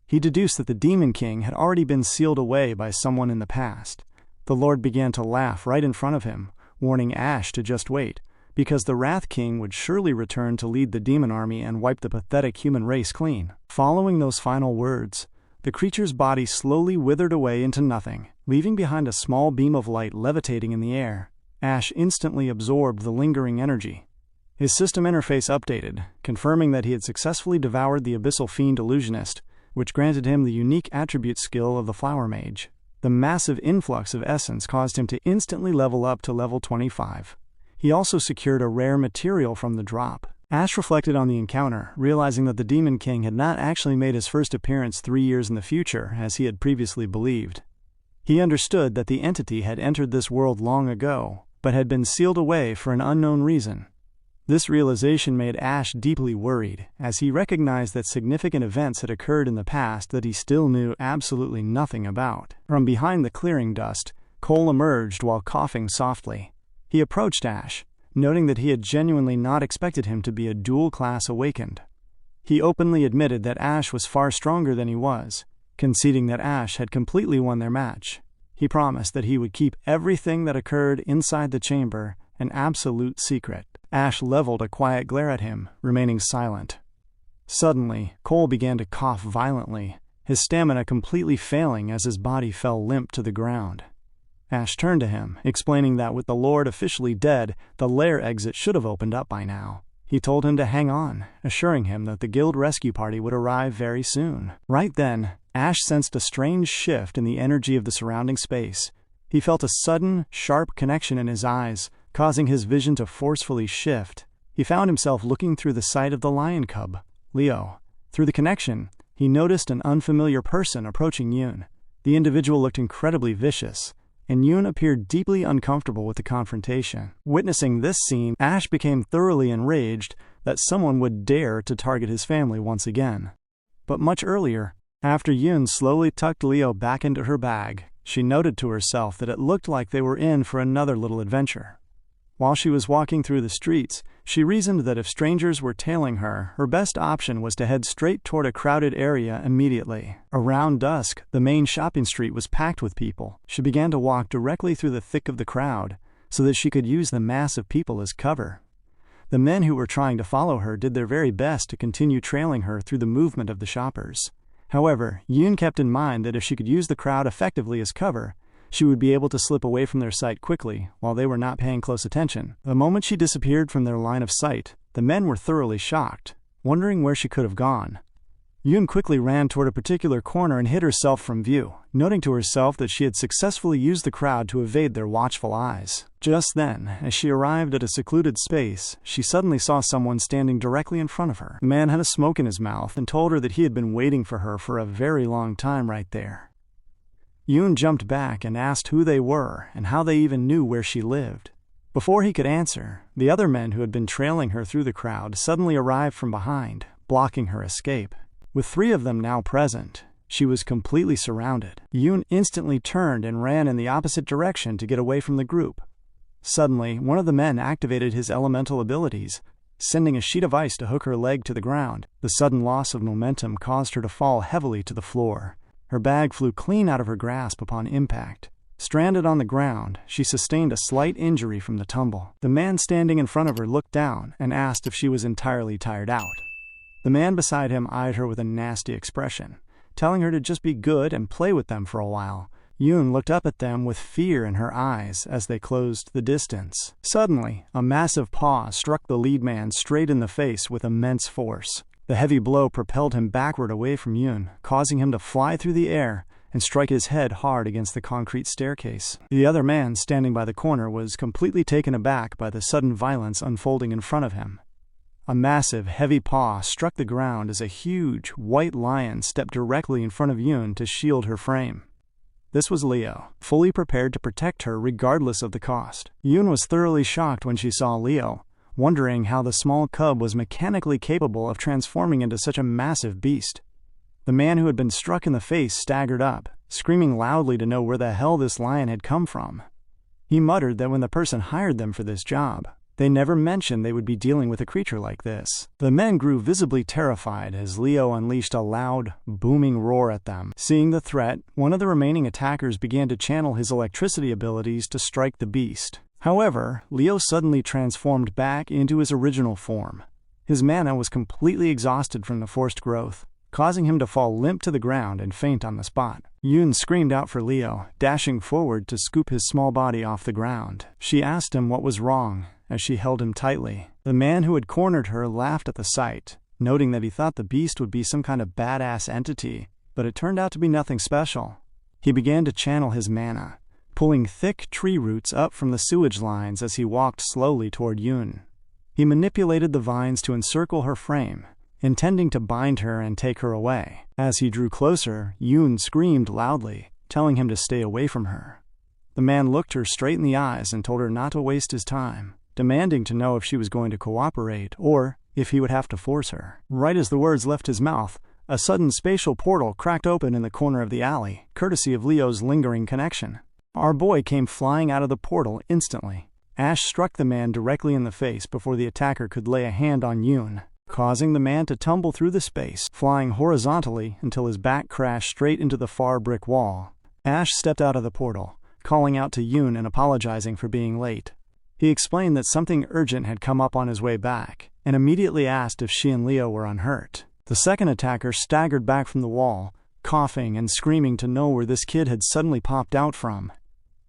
He deduced that the Demon King had already been sealed away by someone in the past. The Lord began to laugh right in front of him, warning Ash to just wait, because the Wrath King would surely return to lead the demon army and wipe the pathetic human race clean. Following those final words, the creature's body slowly withered away into nothing, leaving behind a small beam of light levitating in the air. Ash instantly absorbed the lingering energy. His system interface updated, confirming that he had successfully devoured the Abyssal Fiend Illusionist, which granted him the unique attribute skill of the Flower Mage. The massive influx of essence caused him to instantly level up to level 25. He also secured a rare material from the drop. Ash reflected on the encounter, realizing that the Demon King had not actually made his first appearance 3 years in the future, as he had previously believed. He understood that the entity had entered this world long ago, but had been sealed away for an unknown reason. This realization made Ash deeply worried, as he recognized that significant events had occurred in the past that he still knew absolutely nothing about. From behind the clearing dust, Cole emerged while coughing softly. He approached Ash, noting that he had genuinely not expected him to be a dual-class awakened. He openly admitted that Ash was far stronger than he was, conceding that Ash had completely won their match. He promised that he would keep everything that occurred inside the chamber an absolute secret. Ash leveled a quiet glare at him, remaining silent. Suddenly, Cole began to cough violently, his stamina completely failing as his body fell limp to the ground. Ash turned to him, explaining that with the Lord officially dead, the lair exit should have opened up by now. He told him to hang on, assuring him that the guild rescue party would arrive very soon. Right then, Ash sensed a strange shift in the energy of the surrounding space. He felt a sudden, sharp connection in his eyes, causing his vision to forcefully shift. He found himself looking through the sight of the lion cub, Leo. Through the connection, he noticed an unfamiliar person approaching Yoon. The individual looked incredibly vicious, and Yoon appeared deeply uncomfortable with the confrontation. Witnessing this scene, Ash became thoroughly enraged that someone would dare to target his family once again. But much earlier, after Yoon slowly tucked Leo back into her bag, she noted to herself that it looked like they were in for another little adventure. While she was walking through the streets, she reasoned that if strangers were tailing her, her best option was to head straight toward a crowded area immediately. Around dusk, the main shopping street was packed with people. She began to walk directly through the thick of the crowd, so that she could use the mass of people as cover. The men who were trying to follow her did their very best to continue trailing her through the movement of the shoppers. However, Yoon kept in mind that if she could use the crowd effectively as cover, she would be able to slip away from their sight quickly while they were not paying close attention. The moment she disappeared from their line of sight, the men were thoroughly shocked, wondering where she could have gone. Yoon quickly ran toward a particular corner and hid herself from view, noting to herself that she had successfully used the crowd to evade their watchful eyes. Just then, as she arrived at a secluded space, she suddenly saw someone standing directly in front of her. The man had a smoke in his mouth and told her that he had been waiting for her for a very long time right there. Yoon jumped back and asked who they were and how they even knew where she lived. Before he could answer, the other men who had been trailing her through the crowd suddenly arrived from behind, blocking her escape. With 3 of them now present, she was completely surrounded. Yoon instantly turned and ran in the opposite direction to get away from the group. Suddenly, one of the men activated his elemental abilities, sending a sheet of ice to hook her leg to the ground. The sudden loss of momentum caused her to fall heavily to the floor. Her bag flew clean out of her grasp upon impact. Stranded on the ground, she sustained a slight injury from the tumble. The man standing in front of her looked down and asked if she was entirely tired out. The man beside him eyed her with a nasty expression, telling her to just be good and play with them for a while. Yoon looked up at them with fear in her eyes as they closed the distance. Suddenly, a massive paw struck the lead man straight in the face with immense force. The heavy blow propelled him backward away from Yoon, causing him to fly through the air and strike his head hard against the concrete staircase. The other man standing by the corner was completely taken aback by the sudden violence unfolding in front of him. A massive, heavy paw struck the ground as a huge, white lion stepped directly in front of Yoon to shield her frame. This was Leo, fully prepared to protect her regardless of the cost. Yoon was thoroughly shocked when she saw Leo, wondering how the small cub was mechanically capable of transforming into such a massive beast. The man who had been struck in the face staggered up, screaming loudly to know where the hell this lion had come from. He muttered that when the person hired them for this job, they never mentioned they would be dealing with a creature like this. The men grew visibly terrified as Leo unleashed a loud, booming roar at them. Seeing the threat, one of the remaining attackers began to channel his electricity abilities to strike the beast. However, Leo suddenly transformed back into his original form. His mana was completely exhausted from the forced growth, causing him to fall limp to the ground and faint on the spot. Yoon screamed out for Leo, dashing forward to scoop his small body off the ground. She asked him what was wrong, as she held him tightly. The man who had cornered her laughed at the sight, noting that he thought the beast would be some kind of badass entity, but it turned out to be nothing special. He began to channel his mana, pulling thick tree roots up from the sewage lines as he walked slowly toward Yoon. He manipulated the vines to encircle her frame, intending to bind her and take her away. As he drew closer, Yoon screamed loudly, telling him to stay away from her. The man looked her straight in the eyes and told her not to waste his time, demanding to know if she was going to cooperate or if he would have to force her. Right as the words left his mouth, a sudden spatial portal cracked open in the corner of the alley, courtesy of Leo's lingering connection. Our boy came flying out of the portal instantly. Ash struck the man directly in the face before the attacker could lay a hand on Yoon, causing the man to tumble through the space, flying horizontally until his back crashed straight into the far brick wall. Ash stepped out of the portal, calling out to Yoon and apologizing for being late. He explained that something urgent had come up on his way back, and immediately asked if she and Leo were unhurt. The second attacker staggered back from the wall, coughing and screaming to know where this kid had suddenly popped out from.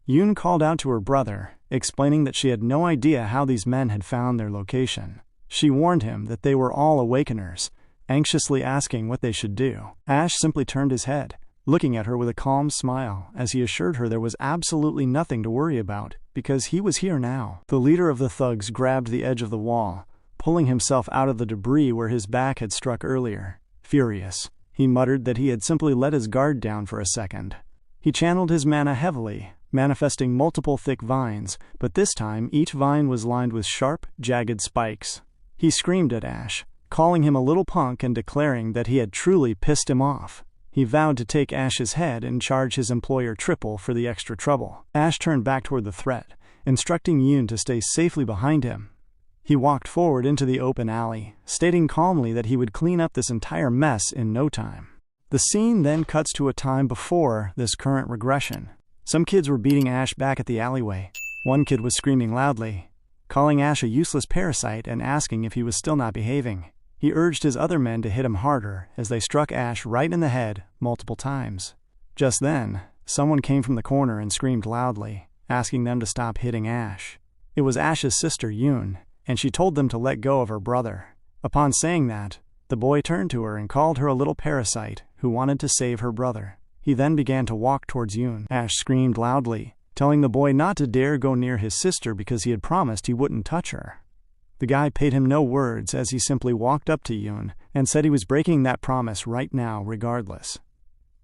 Yoon called out to her brother, explaining that she had no idea how these men had found their location. She warned him that they were all awakeners, anxiously asking what they should do. Ash simply turned his head, looking at her with a calm smile as he assured her there was absolutely nothing to worry about, because he was here now. The leader of the thugs grabbed the edge of the wall, pulling himself out of the debris where his back had struck earlier. Furious, he muttered that he had simply let his guard down for a second. He channeled his mana heavily, manifesting multiple thick vines, but this time each vine was lined with sharp, jagged spikes. He screamed at Ash, calling him a little punk and declaring that he had truly pissed him off. He vowed to take Ash's head and charge his employer triple for the extra trouble. Ash turned back toward the threat, instructing Yoon to stay safely behind him. He walked forward into the open alley, stating calmly that he would clean up this entire mess in no time. The scene then cuts to a time before this current regression. Some kids were beating Ash back at the alleyway. One kid was screaming loudly, calling Ash a useless parasite and asking if he was still not behaving. He urged his other men to hit him harder as they struck Ash right in the head multiple times. Just then, someone came from the corner and screamed loudly, asking them to stop hitting Ash. It was Ash's sister, Yoon, and she told them to let go of her brother. Upon saying that, the boy turned to her and called her a little parasite who wanted to save her brother. He then began to walk towards Yoon. Ash screamed loudly, telling the boy not to dare go near his sister because he had promised he wouldn't touch her. The guy paid him no words as he simply walked up to Yoon and said he was breaking that promise right now regardless.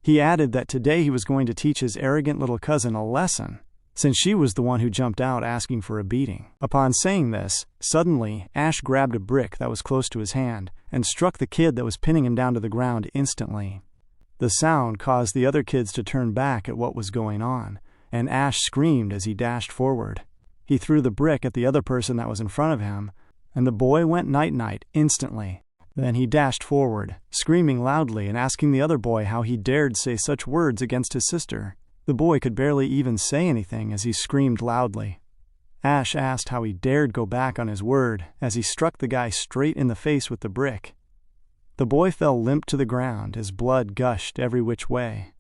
He added that today he was going to teach his arrogant little cousin a lesson, since she was the one who jumped out asking for a beating. Upon saying this, suddenly Ash grabbed a brick that was close to his hand and struck the kid that was pinning him down to the ground instantly. The sound caused the other kids to turn back at what was going on, and Ash screamed as he dashed forward. He threw the brick at the other person that was in front of him, and the boy went night-night instantly. Then he dashed forward, screaming loudly and asking the other boy how he dared say such words against his sister. The boy could barely even say anything as he screamed loudly. Ash asked how he dared go back on his word as he struck the guy straight in the face with the brick. The boy fell limp to the ground as blood gushed every which way.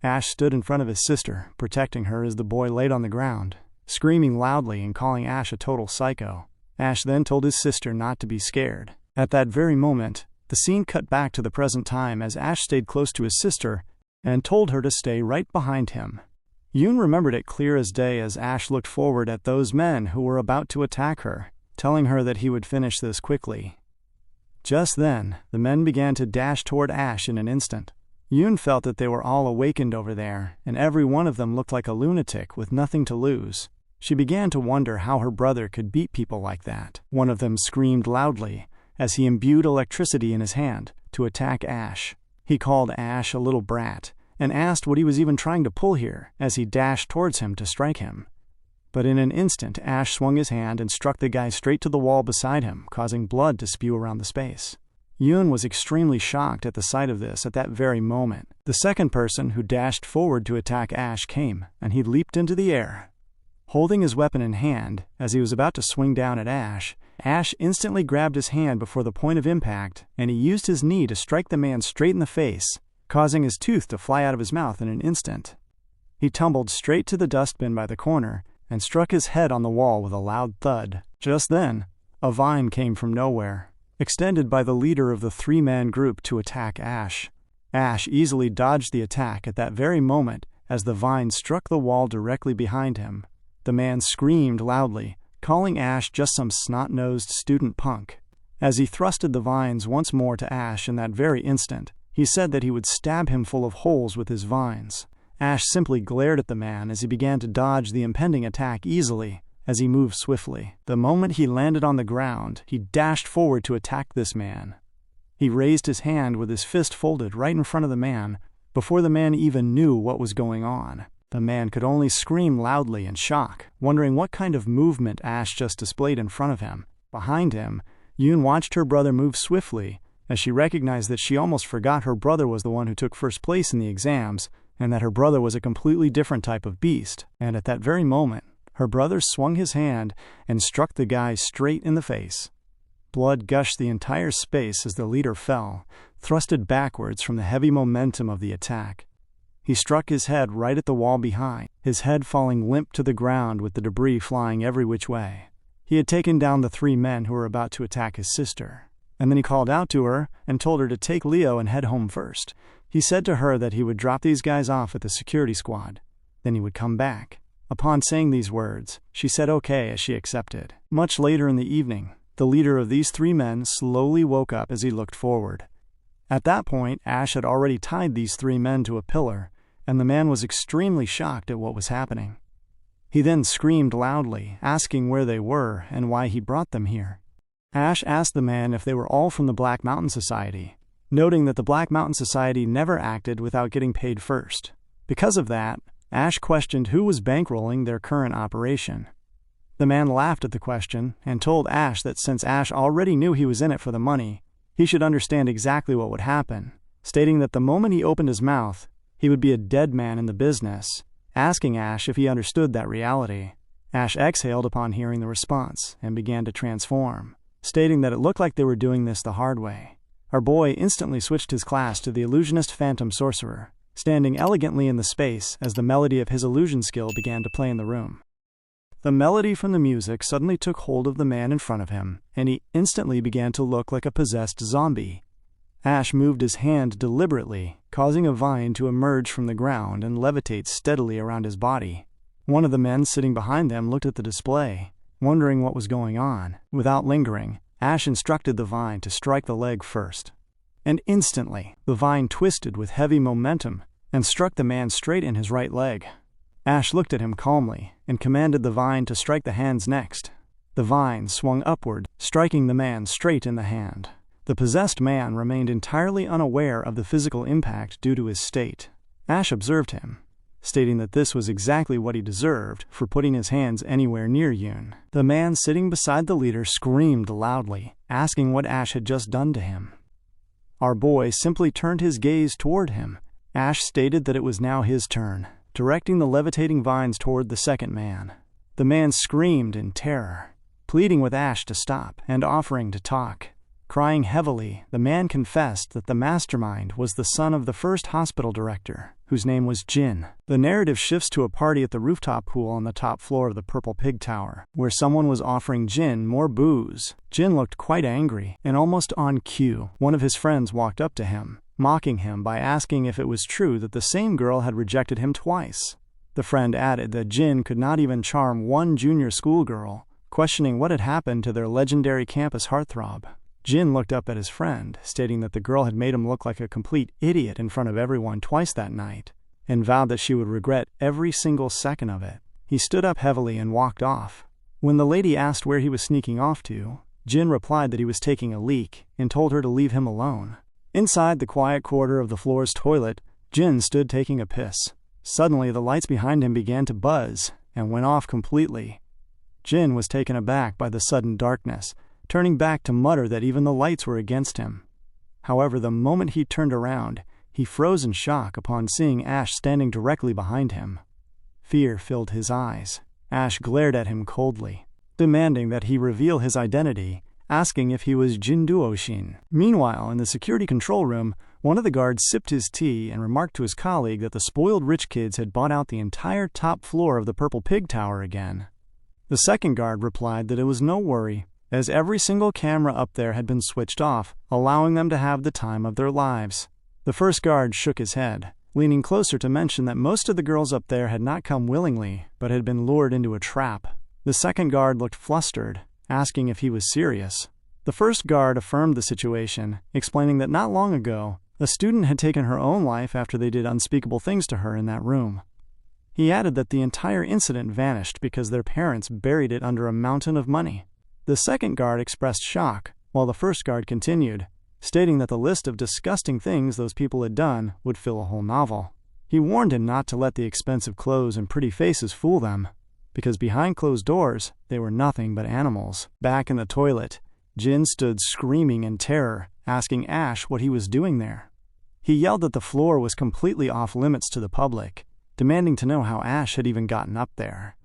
Ash stood in front of his sister, protecting her as the boy laid on the ground, screaming loudly and calling Ash a total psycho. Ash then told his sister not to be scared. At that very moment, the scene cut back to the present time as Ash stayed close to his sister and told her to stay right behind him. Yoon remembered it clear as day as Ash looked forward at those men who were about to attack her, telling her that he would finish this quickly. Just then, the men began to dash toward Ash in an instant. Yoon felt that they were all awakened over there, and every one of them looked like a lunatic with nothing to lose. She began to wonder how her brother could beat people like that. One of them screamed loudly as he imbued electricity in his hand to attack Ash. He called Ash a little brat and asked what he was even trying to pull here as he dashed towards him to strike him. But in an instant, Ash swung his hand and struck the guy straight to the wall beside him, causing blood to spew around the space. Yoon was extremely shocked at the sight of this at that very moment. The second person who dashed forward to attack Ash came, and he leaped into the air. Holding his weapon in hand, as he was about to swing down at Ash, Ash instantly grabbed his hand before the point of impact, and he used his knee to strike the man straight in the face, causing his tooth to fly out of his mouth in an instant. He tumbled straight to the dustbin by the corner and struck his head on the wall with a loud thud. Just then, a vine came from nowhere, extended by the leader of the three-man group to attack Ash. Ash easily dodged the attack at that very moment as the vine struck the wall directly behind him. The man screamed loudly, calling Ash just some snot-nosed student punk. As he thrusted the vines once more to Ash in that very instant, he said that he would stab him full of holes with his vines. Ash simply glared at the man as he began to dodge the impending attack easily as he moved swiftly. The moment he landed on the ground, he dashed forward to attack this man. He raised his hand with his fist folded right in front of the man before the man even knew what was going on. The man could only scream loudly in shock, wondering what kind of movement Ash just displayed in front of him. Behind him, Yoon watched her brother move swiftly as she recognized that she almost forgot her brother was the one who took first place in the exams and that her brother was a completely different type of beast. And at that very moment, her brother swung his hand and struck the guy straight in the face. Blood gushed the entire space as the leader fell, thrusted backwards from the heavy momentum of the attack. He struck his head right at the wall behind, his head falling limp to the ground with the debris flying every which way. He had taken down the three men who were about to attack his sister, and then he called out to her and told her to take Leo and head home first. He said to her that he would drop these guys off at the security squad, then he would come back. Upon saying these words, she said okay as she accepted. Much later in the evening, the leader of these three men slowly woke up as he looked forward. At that point, Ash had already tied these three men to a pillar, and the man was extremely shocked at what was happening. He then screamed loudly, asking where they were and why he brought them here. Ash asked the man if they were all from the Black Mountain Society, noting that the Black Mountain Society never acted without getting paid first. Because of that, Ash questioned who was bankrolling their current operation. The man laughed at the question and told Ash that since Ash already knew he was in it for the money, he should understand exactly what would happen, stating that the moment he opened his mouth, he would be a dead man in the business, asking Ash if he understood that reality. Ash exhaled upon hearing the response and began to transform, stating that it looked like they were doing this the hard way. Our boy instantly switched his class to the illusionist phantom sorcerer, standing elegantly in the space as the melody of his illusion skill began to play in the room. The melody from the music suddenly took hold of the man in front of him, and he instantly began to look like a possessed zombie. Ash moved his hand deliberately, causing a vine to emerge from the ground and levitate steadily around his body. One of the men sitting behind them looked at the display, wondering what was going on. Without lingering, Ash instructed the vine to strike the leg first. And instantly, the vine twisted with heavy momentum and struck the man straight in his right leg. Ash looked at him calmly and commanded the vine to strike the hands next. The vine swung upward, striking the man straight in the hand. The possessed man remained entirely unaware of the physical impact due to his state. Ash observed him, stating that this was exactly what he deserved for putting his hands anywhere near Yoon. The man sitting beside the leader screamed loudly, asking what Ash had just done to him. Our boy simply turned his gaze toward him. Ash stated that it was now his turn, directing the levitating vines toward the second man. The man screamed in terror, pleading with Ash to stop and offering to talk. Crying heavily, the man confessed that the mastermind was the son of the first hospital director, whose name was Jin. The narrative shifts to a party at the rooftop pool on the top floor of the Purple Pig Tower, where someone was offering Jin more booze. Jin looked quite angry, and almost on cue, one of his friends walked up to him, mocking him by asking if it was true that the same girl had rejected him twice. The friend added that Jin could not even charm one junior schoolgirl, questioning what had happened to their legendary campus heartthrob. Jin looked up at his friend, stating that the girl had made him look like a complete idiot in front of everyone twice that night, and vowed that she would regret every single second of it. He stood up heavily and walked off. When the lady asked where he was sneaking off to, Jin replied that he was taking a leak and told her to leave him alone. Inside the quiet quarter of the floor's toilet, Jin stood taking a piss. Suddenly, the lights behind him began to buzz and went off completely. Jin was taken aback by the sudden darkness, turning back to mutter that even the lights were against him. However, the moment he turned around, he froze in shock upon seeing Ash standing directly behind him. Fear filled his eyes. Ash glared at him coldly, demanding that he reveal his identity, asking if he was Jin Duoshin. Meanwhile, in the security control room, one of the guards sipped his tea and remarked to his colleague that the spoiled rich kids had bought out the entire top floor of the Purple Pig Tower again. The second guard replied that it was no worry, as every single camera up there had been switched off, allowing them to have the time of their lives. The first guard shook his head, leaning closer to mention that most of the girls up there had not come willingly, but had been lured into a trap. The second guard looked flustered, asking if he was serious. The first guard affirmed the situation, explaining that not long ago, a student had taken her own life after they did unspeakable things to her in that room. He added that the entire incident vanished because their parents buried it under a mountain of money. The second guard expressed shock, while the first guard continued, stating that the list of disgusting things those people had done would fill a whole novel. He warned him not to let the expensive clothes and pretty faces fool them, because behind closed doors, they were nothing but animals. Back in the toilet, Jin stood screaming in terror, asking Ash what he was doing there. He yelled that the floor was completely off limits to the public, demanding to know how Ash had even gotten up there.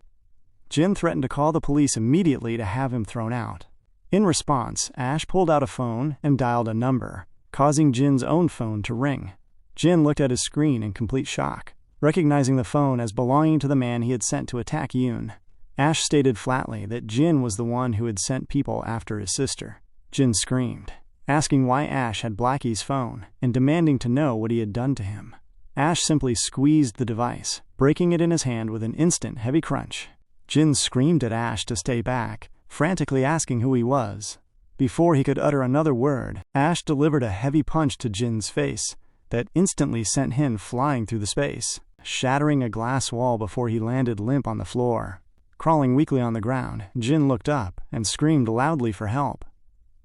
Jin threatened to call the police immediately to have him thrown out. In response, Ash pulled out a phone and dialed a number, causing Jin's own phone to ring. Jin looked at his screen in complete shock, recognizing the phone as belonging to the man he had sent to attack Yoon. Ash stated flatly that Jin was the one who had sent people after his sister. Jin screamed, asking why Ash had Blackie's phone and demanding to know what he had done to him. Ash simply squeezed the device, breaking it in his hand with an instant heavy crunch. Jin screamed at Ash to stay back, frantically asking who he was. Before he could utter another word, Ash delivered a heavy punch to Jin's face that instantly sent him flying through the space, shattering a glass wall before he landed limp on the floor. Crawling weakly on the ground, Jin looked up and screamed loudly for help.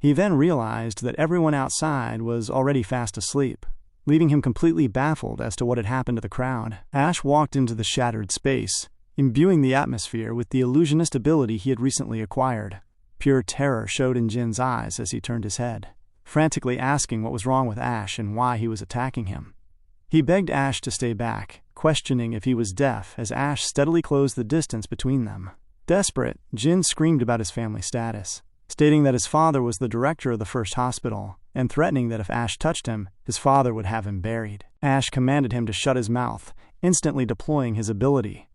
He then realized that everyone outside was already fast asleep, leaving him completely baffled as to what had happened to the crowd. Ash walked into the shattered space, imbuing the atmosphere with the illusionist ability he had recently acquired. Pure terror showed in Jin's eyes as he turned his head, frantically asking what was wrong with Ash and why he was attacking him. He begged Ash to stay back, questioning if he was deaf as Ash steadily closed the distance between them. Desperate, Jin screamed about his family status, stating that his father was the director of the first hospital, and threatening that if Ash touched him, his father would have him buried. Ash commanded him to shut his mouth, instantly deploying his ability.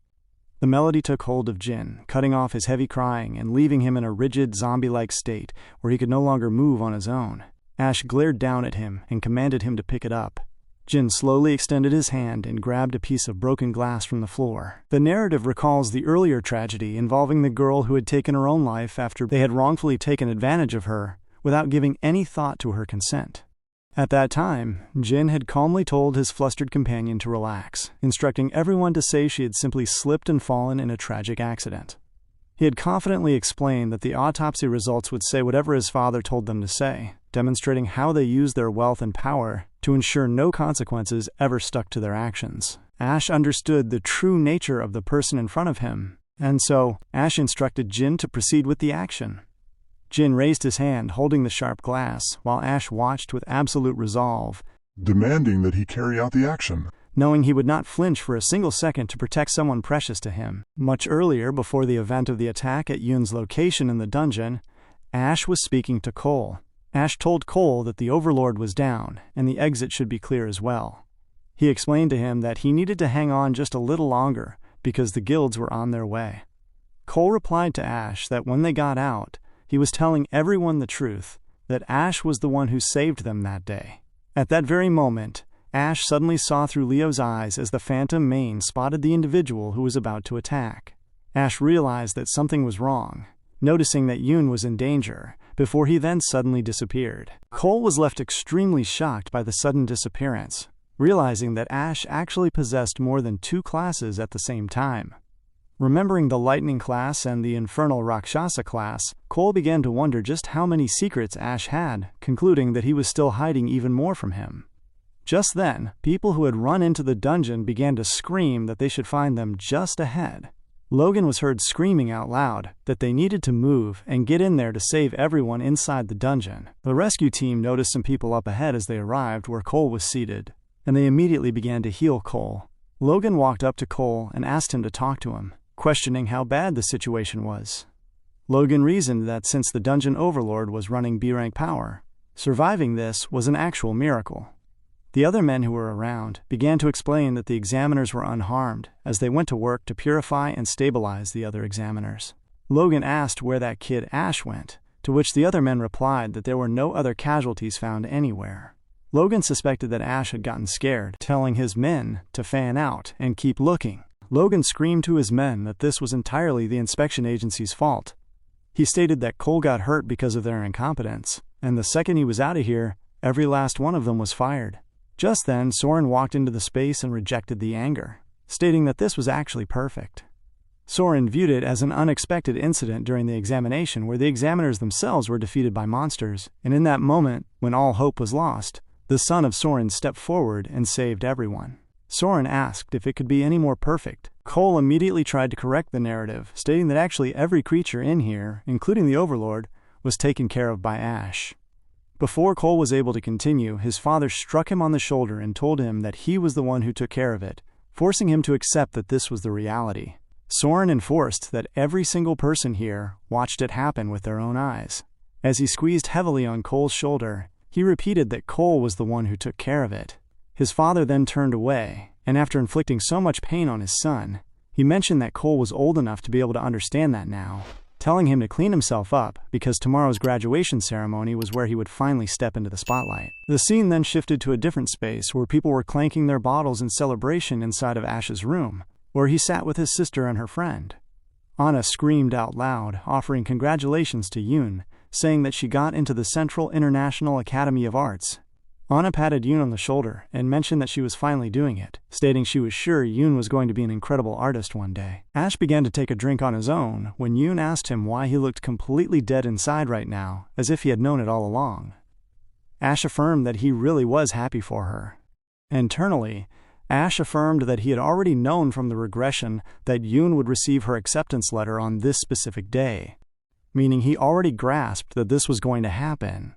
The melody took hold of Jin, cutting off his heavy crying and leaving him in a rigid, zombie-like state where he could no longer move on his own. Ash glared down at him and commanded him to pick it up. Jin slowly extended his hand and grabbed a piece of broken glass from the floor. The narrative recalls the earlier tragedy involving the girl who had taken her own life after they had wrongfully taken advantage of her without giving any thought to her consent. At that time, Jin had calmly told his flustered companion to relax, instructing everyone to say she had simply slipped and fallen in a tragic accident. He had confidently explained that the autopsy results would say whatever his father told them to say, demonstrating how they used their wealth and power to ensure no consequences ever stuck to their actions. Ash understood the true nature of the person in front of him, and so Ash instructed Jin to proceed with the action. Jin raised his hand holding the sharp glass, while Ash watched with absolute resolve, demanding that he carry out the action, knowing he would not flinch for a single second to protect someone precious to him. Much earlier, before the event of the attack at Yoon's location in the dungeon, Ash was speaking to Cole. Ash told Cole that the Overlord was down, and the exit should be clear as well. He explained to him that he needed to hang on just a little longer, because the guilds were on their way. Cole replied to Ash that when they got out, he was telling everyone the truth, that Ash was the one who saved them that day. At that very moment, Ash suddenly saw through Leo's eyes as the Phantom Mane spotted the individual who was about to attack. Ash realized that something was wrong, noticing that Yoon was in danger, before he then suddenly disappeared. Cole was left extremely shocked by the sudden disappearance, realizing that Ash actually possessed more than 2 classes at the same time. Remembering the Lightning class and the Infernal Rakshasa class, Cole began to wonder just how many secrets Ash had, concluding that he was still hiding even more from him. Just then, people who had run into the dungeon began to scream that they should find them just ahead. Logan was heard screaming out loud that they needed to move and get in there to save everyone inside the dungeon. The rescue team noticed some people up ahead as they arrived where Cole was seated, and they immediately began to heal Cole. Logan walked up to Cole and asked him to talk to him, questioning how bad the situation was. Logan reasoned that since the dungeon overlord was running B-rank power, surviving this was an actual miracle. The other men who were around began to explain that the examiners were unharmed as they went to work to purify and stabilize the other examiners. Logan asked where that kid Ash went, to which the other men replied that there were no other casualties found anywhere. Logan suspected that Ash had gotten scared, telling his men to fan out and keep looking. Logan screamed to his men that this was entirely the inspection agency's fault. He stated that Cole got hurt because of their incompetence, and the second he was out of here, every last one of them was fired. Just then, Soren walked into the space and rejected the anger, stating that this was actually perfect. Soren viewed it as an unexpected incident during the examination where the examiners themselves were defeated by monsters, and in that moment, when all hope was lost, the son of Soren stepped forward and saved everyone. Soren asked if it could be any more perfect. Cole immediately tried to correct the narrative, stating that actually every creature in here, including the Overlord, was taken care of by Ash. Before Cole was able to continue, his father struck him on the shoulder and told him that he was the one who took care of it, forcing him to accept that this was the reality. Soren enforced that every single person here watched it happen with their own eyes. As he squeezed heavily on Cole's shoulder, he repeated that Cole was the one who took care of it. His father then turned away, and after inflicting so much pain on his son, he mentioned that Cole was old enough to be able to understand that now, telling him to clean himself up because tomorrow's graduation ceremony was where he would finally step into the spotlight. The scene then shifted to a different space where people were clanking their bottles in celebration inside of Ash's room, where he sat with his sister and her friend. Anna screamed out loud, offering congratulations to Yoon, saying that she got into the Central International Academy of Arts. Anna patted Yoon on the shoulder and mentioned that she was finally doing it, stating she was sure Yoon was going to be an incredible artist one day. Ash began to take a drink on his own when Yoon asked him why he looked completely dead inside right now, as if he had known it all along. Ash affirmed that he really was happy for her. Internally, Ash affirmed that he had already known from the regression that Yoon would receive her acceptance letter on this specific day, meaning he already grasped that this was going to happen.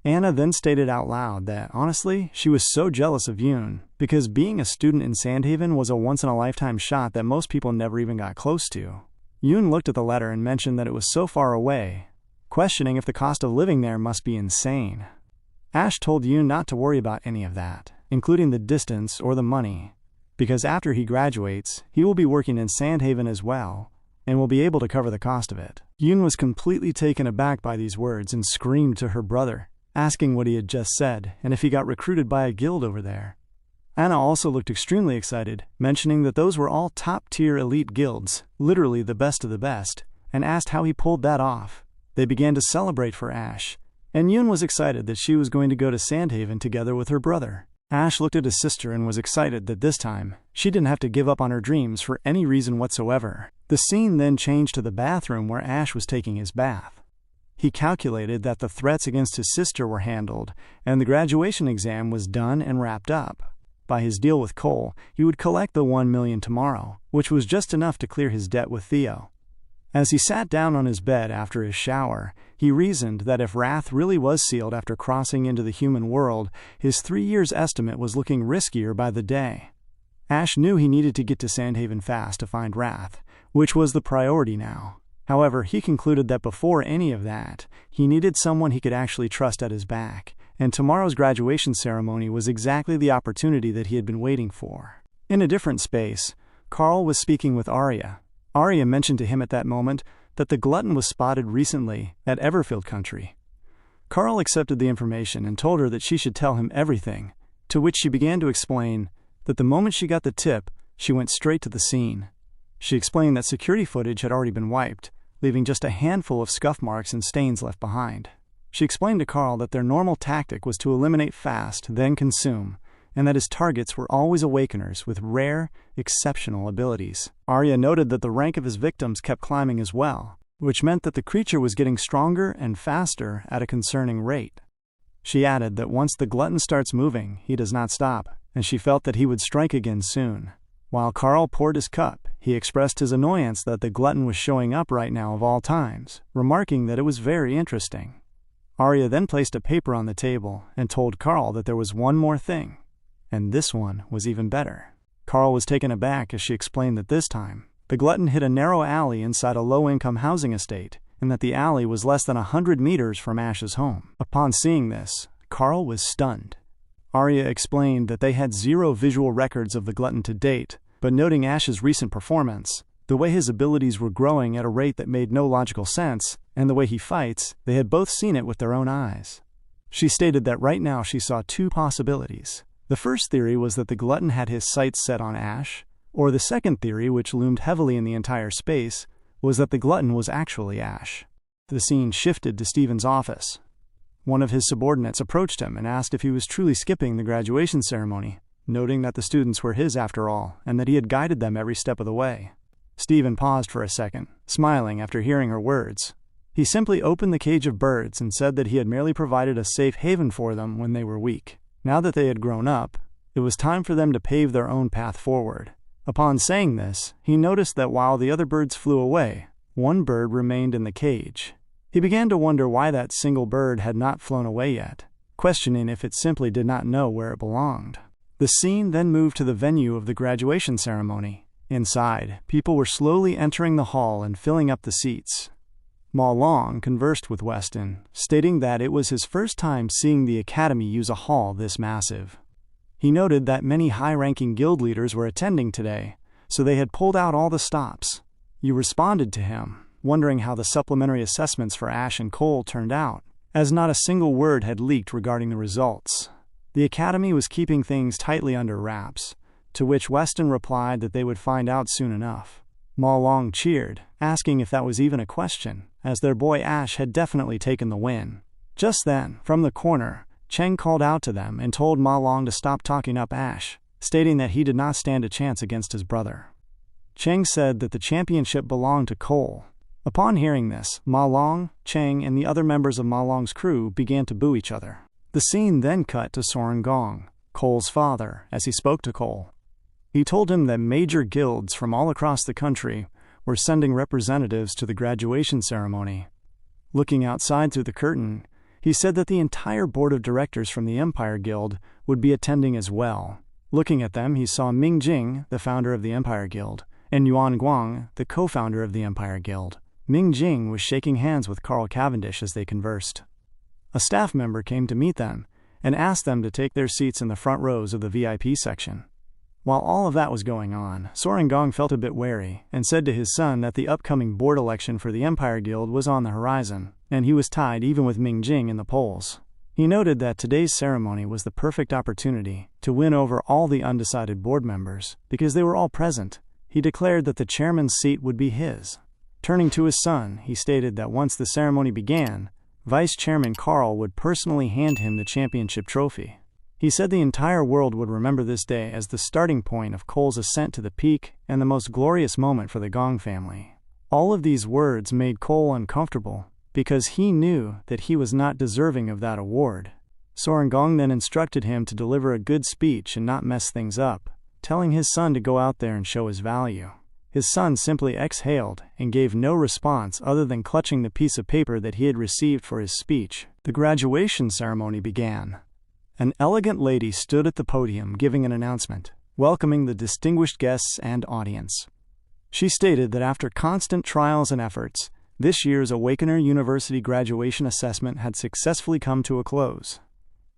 Anna then stated out loud that, honestly, she was so jealous of Yoon, because being a student in Sandhaven was a once-in-a-lifetime shot that most people never even got close to. Yoon looked at the letter and mentioned that it was so far away, questioning if the cost of living there must be insane. Ash told Yoon not to worry about any of that, including the distance or the money, because after he graduates, he will be working in Sandhaven as well, and will be able to cover the cost of it. Yoon was completely taken aback by these words and screamed to her brother, asking what he had just said and if he got recruited by a guild over there. Anna also looked extremely excited, mentioning that those were all top-tier elite guilds, literally the best of the best, and asked how he pulled that off. They began to celebrate for Ash, and Yoon was excited that she was going to go to Sandhaven together with her brother. Ash looked at his sister and was excited that this time, she didn't have to give up on her dreams for any reason whatsoever. The scene then changed to the bathroom where Ash was taking his bath. He calculated that the threats against his sister were handled, and the graduation exam was done and wrapped up. By his deal with Cole, he would collect the 1 million tomorrow, which was just enough to clear his debt with Theo. As he sat down on his bed after his shower, he reasoned that if Wrath really was sealed after crossing into the human world, his 3 years estimate was looking riskier by the day. Ash knew he needed to get to Sandhaven fast to find Wrath, which was the priority now. However, he concluded that before any of that, he needed someone he could actually trust at his back, and tomorrow's graduation ceremony was exactly the opportunity that he had been waiting for. In a different space, Carl was speaking with Arya. Arya mentioned to him at that moment that the glutton was spotted recently at Everfield Country. Carl accepted the information and told her that she should tell him everything, to which she began to explain that the moment she got the tip, she went straight to the scene. She explained that security footage had already been wiped, leaving just a handful of scuff marks and stains left behind. She explained to Carl that their normal tactic was to eliminate fast, then consume, and that his targets were always awakeners with rare, exceptional abilities. Arya noted that the rank of his victims kept climbing as well, which meant that the creature was getting stronger and faster at a concerning rate. She added that once the glutton starts moving, he does not stop, and she felt that he would strike again soon. While Carl poured his cup, he expressed his annoyance that the glutton was showing up right now of all times, remarking that it was very interesting. Arya then placed a paper on the table and told Carl that there was one more thing, and this one was even better. Carl was taken aback as she explained that this time, the glutton hit a narrow alley inside a low-income housing estate, and that the alley was less than 100 meters from Ash's home. Upon seeing this, Carl was stunned. Arya explained that they had zero visual records of the glutton to date, but noting Ash's recent performance, the way his abilities were growing at a rate that made no logical sense, and the way he fights, they had both seen it with their own eyes. She stated that right now she saw two possibilities. The first theory was that the glutton had his sights set on Ash, or the second theory, which loomed heavily in the entire space, was that the glutton was actually Ash. The scene shifted to Stephen's office. One of his subordinates approached him and asked if he was truly skipping the graduation ceremony, noting that the students were his after all, and that he had guided them every step of the way. Stephen paused for a second, smiling after hearing her words. He simply opened the cage of birds and said that he had merely provided a safe haven for them when they were weak. Now that they had grown up, it was time for them to pave their own path forward. Upon saying this, he noticed that while the other birds flew away, one bird remained in the cage. He began to wonder why that single bird had not flown away yet, questioning if it simply did not know where it belonged. The scene then moved to the venue of the graduation ceremony. Inside, people were slowly entering the hall and filling up the seats. Ma Long conversed with Weston, stating that it was his first time seeing the academy use a hall this massive. He noted that many high-ranking guild leaders were attending today, so they had pulled out all the stops. You responded to him, wondering how the supplementary assessments for Ash and Cole turned out, as not a single word had leaked regarding the results. The academy was keeping things tightly under wraps, to which Weston replied that they would find out soon enough. Ma Long cheered, asking if that was even a question, as their boy Ash had definitely taken the win. Just then, from the corner, Chen called out to them and told Ma Long to stop talking up Ash, stating that he did not stand a chance against his brother. Chen said that the championship belonged to Cole. Upon hearing this, Ma Long, Chen, and the other members of Ma Long's crew began to boo each other. The scene then cut to Soren Gong, Cole's father, as he spoke to Cole. He told him that major guilds from all across the country were sending representatives to the graduation ceremony. Looking outside through the curtain, he said that the entire board of directors from the Empire Guild would be attending as well. Looking at them, he saw Ming Jing, the founder of the Empire Guild, and Yuan Guang, the co-founder of the Empire Guild. Ming Jing was shaking hands with Carl Cavendish as they conversed. A staff member came to meet them and asked them to take their seats in the front rows of the VIP section. While all of that was going on, Soren Gong felt a bit wary and said to his son that the upcoming board election for the Empire Guild was on the horizon, and he was tied even with Ming Jing in the polls. He noted that today's ceremony was the perfect opportunity to win over all the undecided board members, because they were all present. He declared that the chairman's seat would be his. Turning to his son, he stated that once the ceremony began, Vice Chairman Carl would personally hand him the championship trophy. He said the entire world would remember this day as the starting point of Cole's ascent to the peak and the most glorious moment for the Gong family. All of these words made Cole uncomfortable, because he knew that he was not deserving of that award. Soren Gong then instructed him to deliver a good speech and not mess things up, telling his son to go out there and show his value. His son simply exhaled and gave no response other than clutching the piece of paper that he had received for his speech. The graduation ceremony began. An elegant lady stood at the podium giving an announcement, welcoming the distinguished guests and audience. She stated that after constant trials and efforts, this year's Awakener University graduation assessment had successfully come to a close.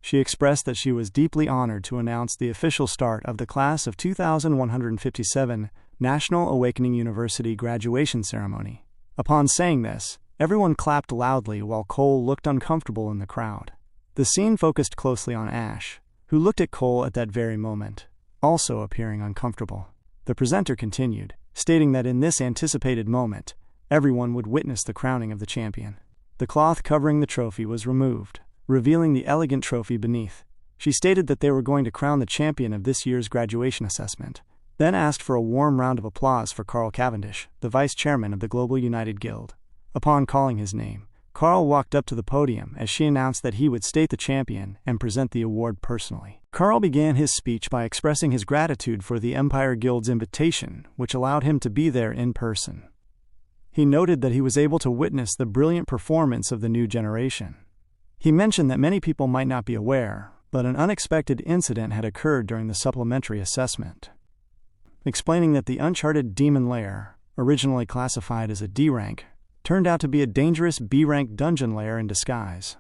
She expressed that she was deeply honored to announce the official start of the class of 2157 National Awakening University graduation ceremony. Upon saying this, everyone clapped loudly while Cole looked uncomfortable in the crowd. The scene focused closely on Ash, who looked at Cole at that very moment, also appearing uncomfortable. The presenter continued, stating that in this anticipated moment, everyone would witness the crowning of the champion. The cloth covering the trophy was removed, revealing the elegant trophy beneath. She stated that they were going to crown the champion of this year's graduation assessment, then asked for a warm round of applause for Carl Cavendish, the vice chairman of the Global United Guild. Upon calling his name, Carl walked up to the podium as she announced that he would state the champion and present the award personally. Carl began his speech by expressing his gratitude for the Empire Guild's invitation, which allowed him to be there in person. He noted that he was able to witness the brilliant performance of the new generation. He mentioned that many people might not be aware, but an unexpected incident had occurred during the supplementary assessment, explaining that the uncharted demon lair, originally classified as a D rank, turned out to be a dangerous B rank dungeon lair in disguise.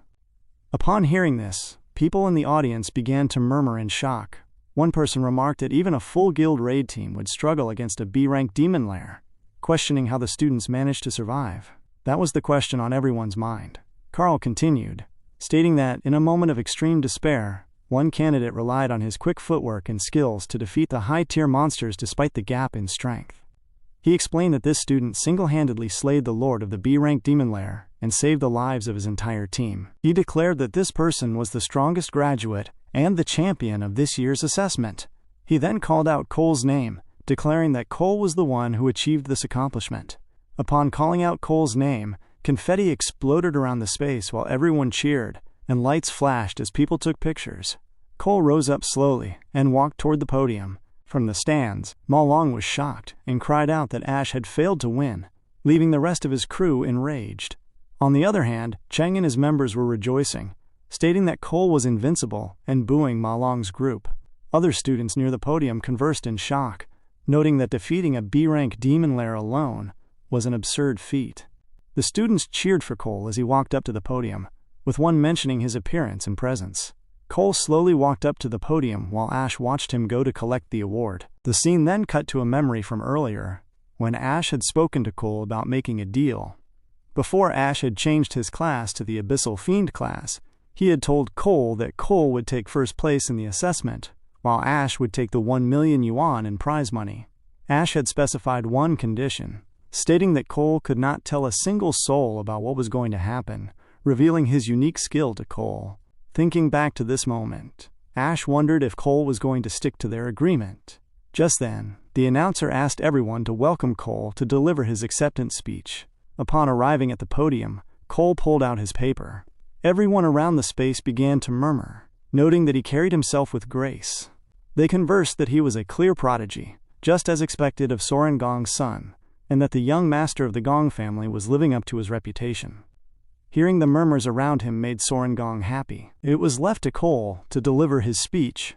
Upon hearing this, people in the audience began to murmur in shock. One person remarked that even a full guild raid team would struggle against a B rank demon lair, questioning how the students managed to survive. That was the question on everyone's mind. Carl continued, stating that, in a moment of extreme despair, one candidate relied on his quick footwork and skills to defeat the high-tier monsters despite the gap in strength. He explained that this student single-handedly slayed the lord of the B-rank demon lair and saved the lives of his entire team. He declared that this person was the strongest graduate and the champion of this year's assessment. He then called out Cole's name, declaring that Cole was the one who achieved this accomplishment. Upon calling out Cole's name, confetti exploded around the space while everyone cheered, and lights flashed as people took pictures. Cole rose up slowly and walked toward the podium. From the stands, Ma Long was shocked and cried out that Ash had failed to win, leaving the rest of his crew enraged. On the other hand, Chen and his members were rejoicing, stating that Cole was invincible and booing Ma Long's group. Other students near the podium conversed in shock, noting that defeating a B-rank demon lair alone was an absurd feat. The students cheered for Cole as he walked up to the podium, with one mentioning his appearance and presence. Cole slowly walked up to the podium while Ash watched him go to collect the award. The scene then cut to a memory from earlier, when Ash had spoken to Cole about making a deal. Before Ash had changed his class to the Abyssal Fiend class, he had told Cole that Cole would take first place in the assessment, while Ash would take the 1 million yuan in prize money. Ash had specified one condition, stating that Cole could not tell a single soul about what was going to happen, revealing his unique skill to Cole. Thinking back to this moment, Ash wondered if Cole was going to stick to their agreement. Just then, the announcer asked everyone to welcome Cole to deliver his acceptance speech. Upon arriving at the podium, Cole pulled out his paper. Everyone around the space began to murmur, noting that he carried himself with grace. They conversed that he was a clear prodigy, just as expected of Soren Gong's son, and that the young master of the Gong family was living up to his reputation. Hearing the murmurs around him made Soren Gong happy. It was left to Cole to deliver his speech.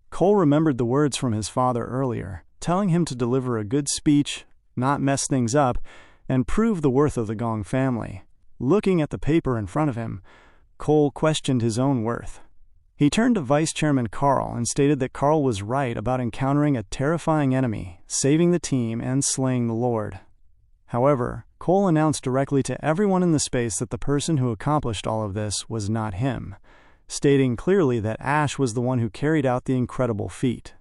Cole remembered the words from his father earlier, telling him to deliver a good speech, not mess things up, and prove the worth of the Gong family. Looking at the paper in front of him, Cole questioned his own worth. He turned to Vice Chairman Carl and stated that Carl was right about encountering a terrifying enemy, saving the team, and slaying the Lord. However, Cole announced directly to everyone in the space that the person who accomplished all of this was not him, stating clearly that Ash was the one who carried out the incredible feat.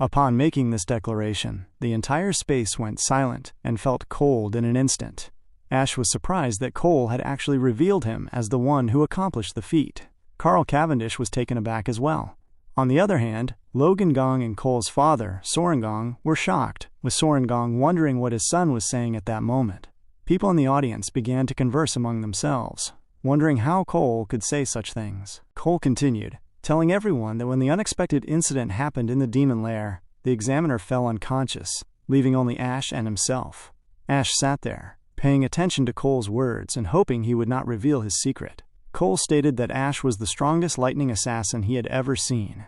Upon making this declaration, the entire space went silent and felt cold in an instant. Ash was surprised that Cole had actually revealed him as the one who accomplished the feat. Carl Cavendish was taken aback as well. On the other hand, Logan Gong and Cole's father, Soren Gong, were shocked, with Soren Gong wondering what his son was saying at that moment. People in the audience began to converse among themselves, wondering how Cole could say such things. Cole continued, telling everyone that when the unexpected incident happened in the demon lair, the examiner fell unconscious, leaving only Ash and himself. Ash sat there, paying attention to Cole's words and hoping he would not reveal his secret. Cole stated that Ash was the strongest lightning assassin he had ever seen.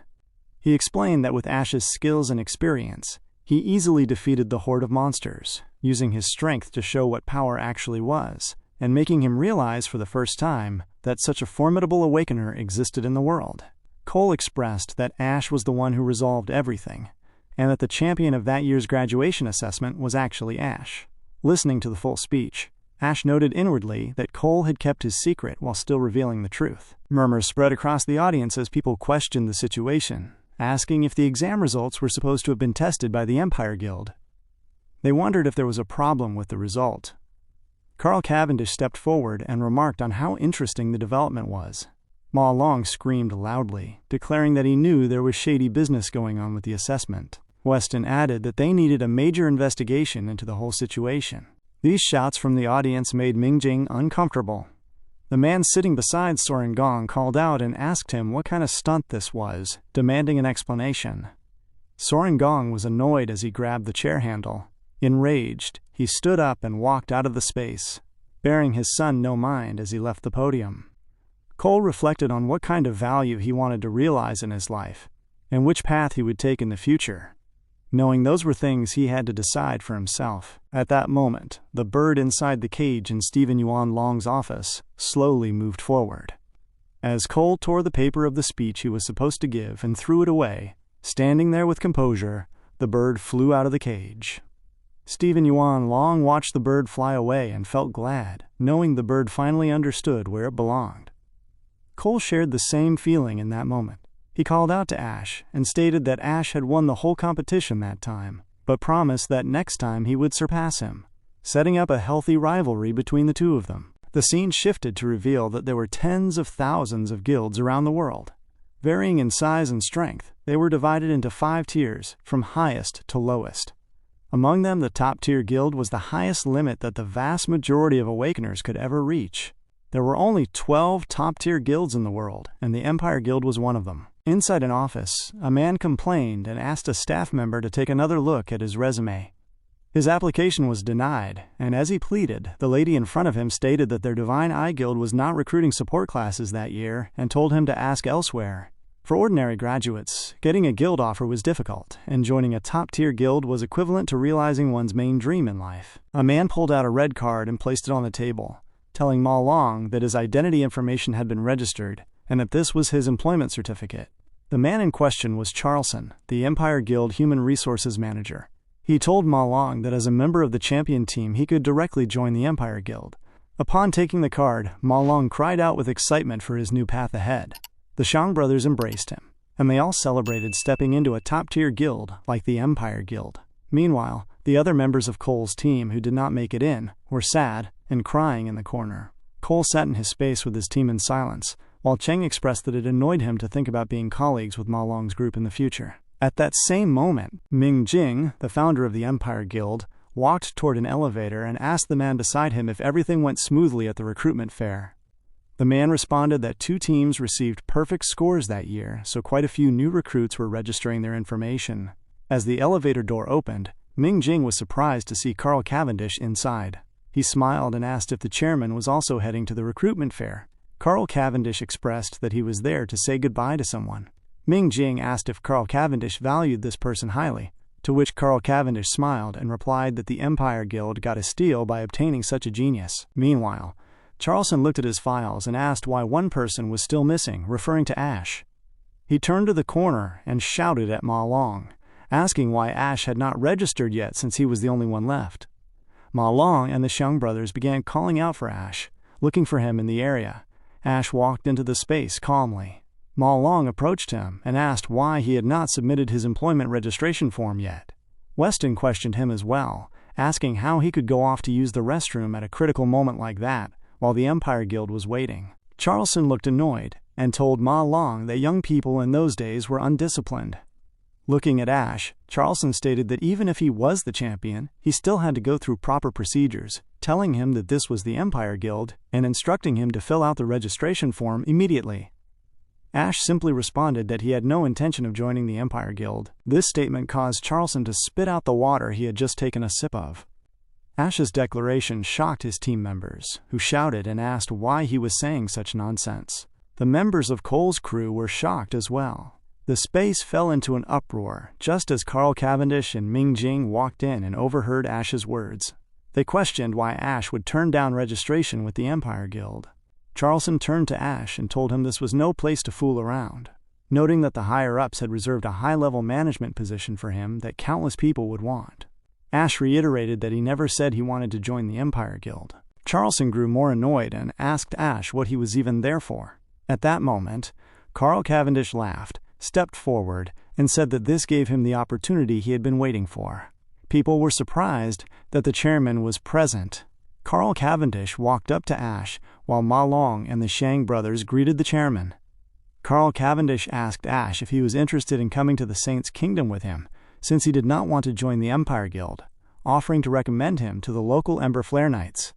He explained that with Ash's skills and experience, he easily defeated the horde of monsters, using his strength to show what power actually was, and making him realize for the first time that such a formidable awakener existed in the world. Cole expressed that Ash was the one who resolved everything, and that the champion of that year's graduation assessment was actually Ash. Listening to the full speech, Ash noted inwardly that Cole had kept his secret while still revealing the truth. Murmurs spread across the audience as people questioned the situation, asking if the exam results were supposed to have been tested by the Empire Guild. They wondered if there was a problem with the result. Carl Cavendish stepped forward and remarked on how interesting the development was. Ma Long screamed loudly, declaring that he knew there was shady business going on with the assessment. Weston added that they needed a major investigation into the whole situation. These shouts from the audience made Mingjing uncomfortable. The man sitting beside Soren Gong called out and asked him what kind of stunt this was, demanding an explanation. Soren Gong was annoyed as he grabbed the chair handle. Enraged, he stood up and walked out of the space, bearing his son no mind as he left the podium. Cole reflected on what kind of value he wanted to realize in his life, and which path he would take in the future, knowing those were things he had to decide for himself. At that moment, the bird inside the cage in Stephen Yuan Long's office slowly moved forward. As Cole tore the paper of the speech he was supposed to give and threw it away, standing there with composure, the bird flew out of the cage. Stephen Yuan Long watched the bird fly away and felt glad, knowing the bird finally understood where it belonged. Cole shared the same feeling in that moment. He called out to Ash and stated that Ash had won the whole competition that time, but promised that next time he would surpass him, setting up a healthy rivalry between the two of them. The scene shifted to reveal that there were tens of thousands of guilds around the world. Varying in size and strength, they were divided into 5 tiers, from highest to lowest. Among them, the top-tier guild was the highest limit that the vast majority of Awakeners could ever reach. There were only 12 top-tier guilds in the world, and the Empire Guild was one of them. Inside an office, a man complained and asked a staff member to take another look at his resume. His application was denied, and as he pleaded, the lady in front of him stated that their Divine Eye Guild was not recruiting support classes that year and told him to ask elsewhere. For ordinary graduates, getting a guild offer was difficult, and joining a top-tier guild was equivalent to realizing one's main dream in life. A man pulled out a red card and placed it on the table, telling Ma Long that his identity information had been registered, and that this was his employment certificate. The man in question was Charlson, the Empire Guild Human Resources Manager. He told Ma Long that as a member of the champion team he could directly join the Empire Guild. Upon taking the card, Ma Long cried out with excitement for his new path ahead. The Shang brothers embraced him, and they all celebrated stepping into a top-tier guild like the Empire Guild. Meanwhile, the other members of Cole's team who did not make it in were sad and crying in the corner. Cole sat in his space with his team in silence, while Chen expressed that it annoyed him to think about being colleagues with Ma Long's group in the future. At that same moment, Ming Jing, the founder of the Empire Guild, walked toward an elevator and asked the man beside him if everything went smoothly at the recruitment fair. The man responded that 2 teams received perfect scores that year, so quite a few new recruits were registering their information. As the elevator door opened, Ming Jing was surprised to see Carl Cavendish inside. He smiled and asked if the chairman was also heading to the recruitment fair. Carl Cavendish expressed that he was there to say goodbye to someone. Ming Jing asked if Carl Cavendish valued this person highly, to which Carl Cavendish smiled and replied that the Empire Guild got a steal by obtaining such a genius. Meanwhile, Charlson looked at his files and asked why one person was still missing, referring to Ash. He turned to the corner and shouted at Ma Long, asking why Ash had not registered yet since he was the only one left. Ma Long and the Shang brothers began calling out for Ash, looking for him in the area. Ash walked into the space calmly. Ma Long approached him and asked why he had not submitted his employment registration form yet. Weston questioned him as well, asking how he could go off to use the restroom at a critical moment like that, while the Empire Guild was waiting. Charlson looked annoyed and told Ma Long that young people in those days were undisciplined. Looking at Ash, Charlson stated that even if he was the champion, he still had to go through proper procedures, telling him that this was the Empire Guild and instructing him to fill out the registration form immediately. Ash simply responded that he had no intention of joining the Empire Guild. This statement caused Charlson to spit out the water he had just taken a sip of. Ash's declaration shocked his team members, who shouted and asked why he was saying such nonsense. The members of Cole's crew were shocked as well. The space fell into an uproar just as Carl Cavendish and Ming Jing walked in and overheard Ash's words. They questioned why Ash would turn down registration with the Empire Guild. Charlson turned to Ash and told him this was no place to fool around, noting that the higher-ups had reserved a high-level management position for him that countless people would want. Ash reiterated that he never said he wanted to join the Empire Guild. Charlson grew more annoyed and asked Ash what he was even there for. At that moment, Carl Cavendish laughed, stepped forward, and said that this gave him the opportunity he had been waiting for. People were surprised that the chairman was present. Carl Cavendish walked up to Ash while Ma Long and the Shang brothers greeted the chairman. Carl Cavendish asked Ash if he was interested in coming to the Saints' Kingdom with him, since he did not want to join the Empire Guild, offering to recommend him to the local Ember Flare Knights.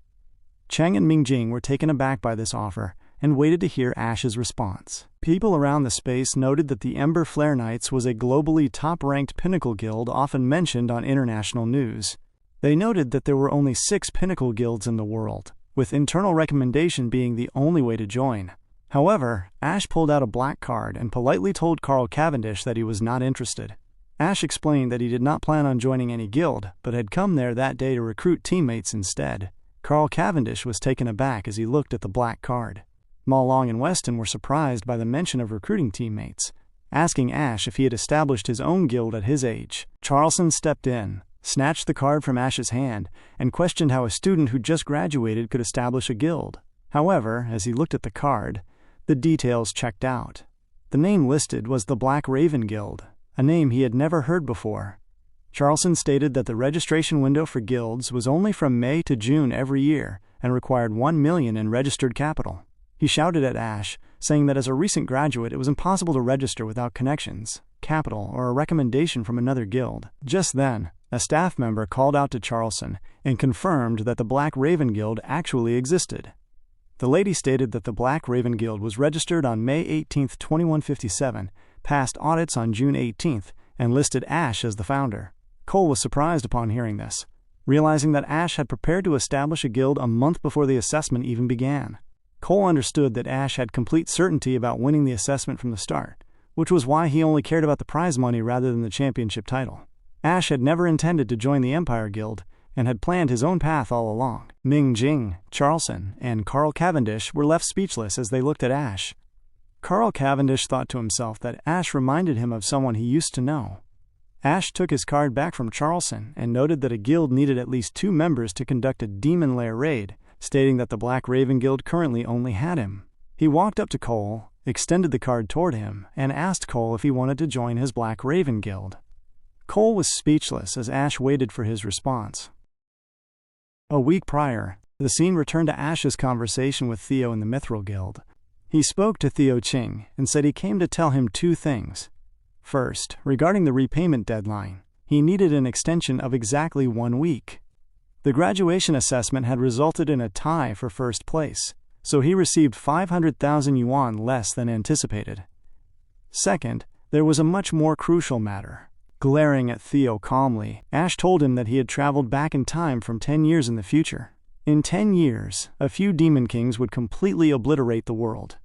Chen and Mingjing were taken aback by this offer and waited to hear Ash's response. People around the space noted that the Ember Flare Knights was a globally top-ranked pinnacle guild often mentioned on international news. They noted that there were only 6 pinnacle guilds in the world, with internal recommendation being the only way to join. However, Ash pulled out a black card and politely told Carl Cavendish that he was not interested. Ash explained that he did not plan on joining any guild, but had come there that day to recruit teammates instead. Carl Cavendish was taken aback as he looked at the black card. Ma Long and Weston were surprised by the mention of recruiting teammates, asking Ash if he had established his own guild at his age. Charleston stepped in, snatched the card from Ash's hand, and questioned how a student who just graduated could establish a guild. However, as he looked at the card, the details checked out. The name listed was the Black Raven Guild, a name he had never heard before. Charleston stated that the registration window for guilds was only from May to June every year and required 1 million in registered capital. He shouted at Ash, saying that as a recent graduate it was impossible to register without connections, capital, or a recommendation from another guild. Just then, a staff member called out to Charleston and confirmed that the Black Raven Guild actually existed. The lady stated that the Black Raven Guild was registered on May 18, 2157, passed audits on June 18, and listed Ash as the founder. Cole was surprised upon hearing this, realizing that Ash had prepared to establish a guild a month before the assessment even began. Cole understood that Ash had complete certainty about winning the assessment from the start, which was why he only cared about the prize money rather than the championship title. Ash had never intended to join the Empire Guild and had planned his own path all along. Mingjing, Charleston, and Carl Cavendish were left speechless as they looked at Ash. Carl Cavendish thought to himself that Ash reminded him of someone he used to know. Ash took his card back from Charleston and noted that a guild needed at least 2 members to conduct a Demon Lair raid, stating that the Black Raven Guild currently only had him. He walked up to Cole, extended the card toward him, and asked Cole if he wanted to join his Black Raven Guild. Cole was speechless as Ash waited for his response. A week prior, the scene returned to Ash's conversation with Theo in the Mithril Guild. He spoke to Theo Ching and said he came to tell him 2 things. First, regarding the repayment deadline, he needed an extension of exactly 1 week. The graduation assessment had resulted in a tie for first place, so he received 500,000 yuan less than anticipated. Second, there was a much more crucial matter. Glaring at Theo calmly, Ash told him that he had traveled back in time from 10 years in the future. In 10 years, a few Demon Kings would completely obliterate the world,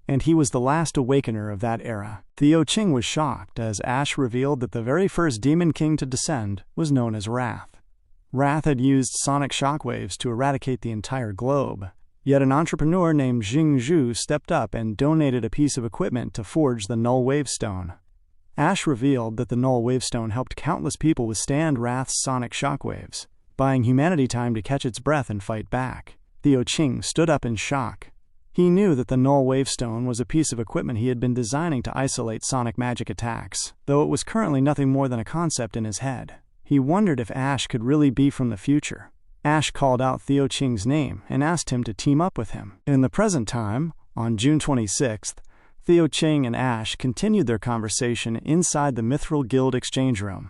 and he was the last awakener of that era. Theo Ching was shocked as Ash revealed that the very first Demon King to descend was known as Wrath. Wrath had used sonic shockwaves to eradicate the entire globe, yet an entrepreneur named Jing Zhu stepped up and donated a piece of equipment to forge the Null Wavestone. Ash revealed that the Null Wavestone helped countless people withstand Wrath's sonic shockwaves, buying humanity time to catch its breath and fight back. Theo Ching stood up in shock. He knew that the Null Wavestone was a piece of equipment he had been designing to isolate sonic magic attacks, though it was currently nothing more than a concept in his head. He wondered if Ash could really be from the future. Ash called out Theo Ching's name and asked him to team up with him. In the present time, on June 26th, Theo Ching and Ash continued their conversation inside the Mithril Guild exchange room.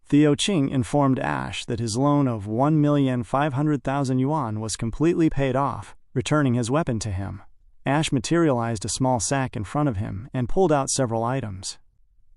Theo Ching informed Ash that his loan of 1,500,000 yuan was completely paid off, returning his weapon to him. Ash materialized a small sack in front of him and pulled out several items.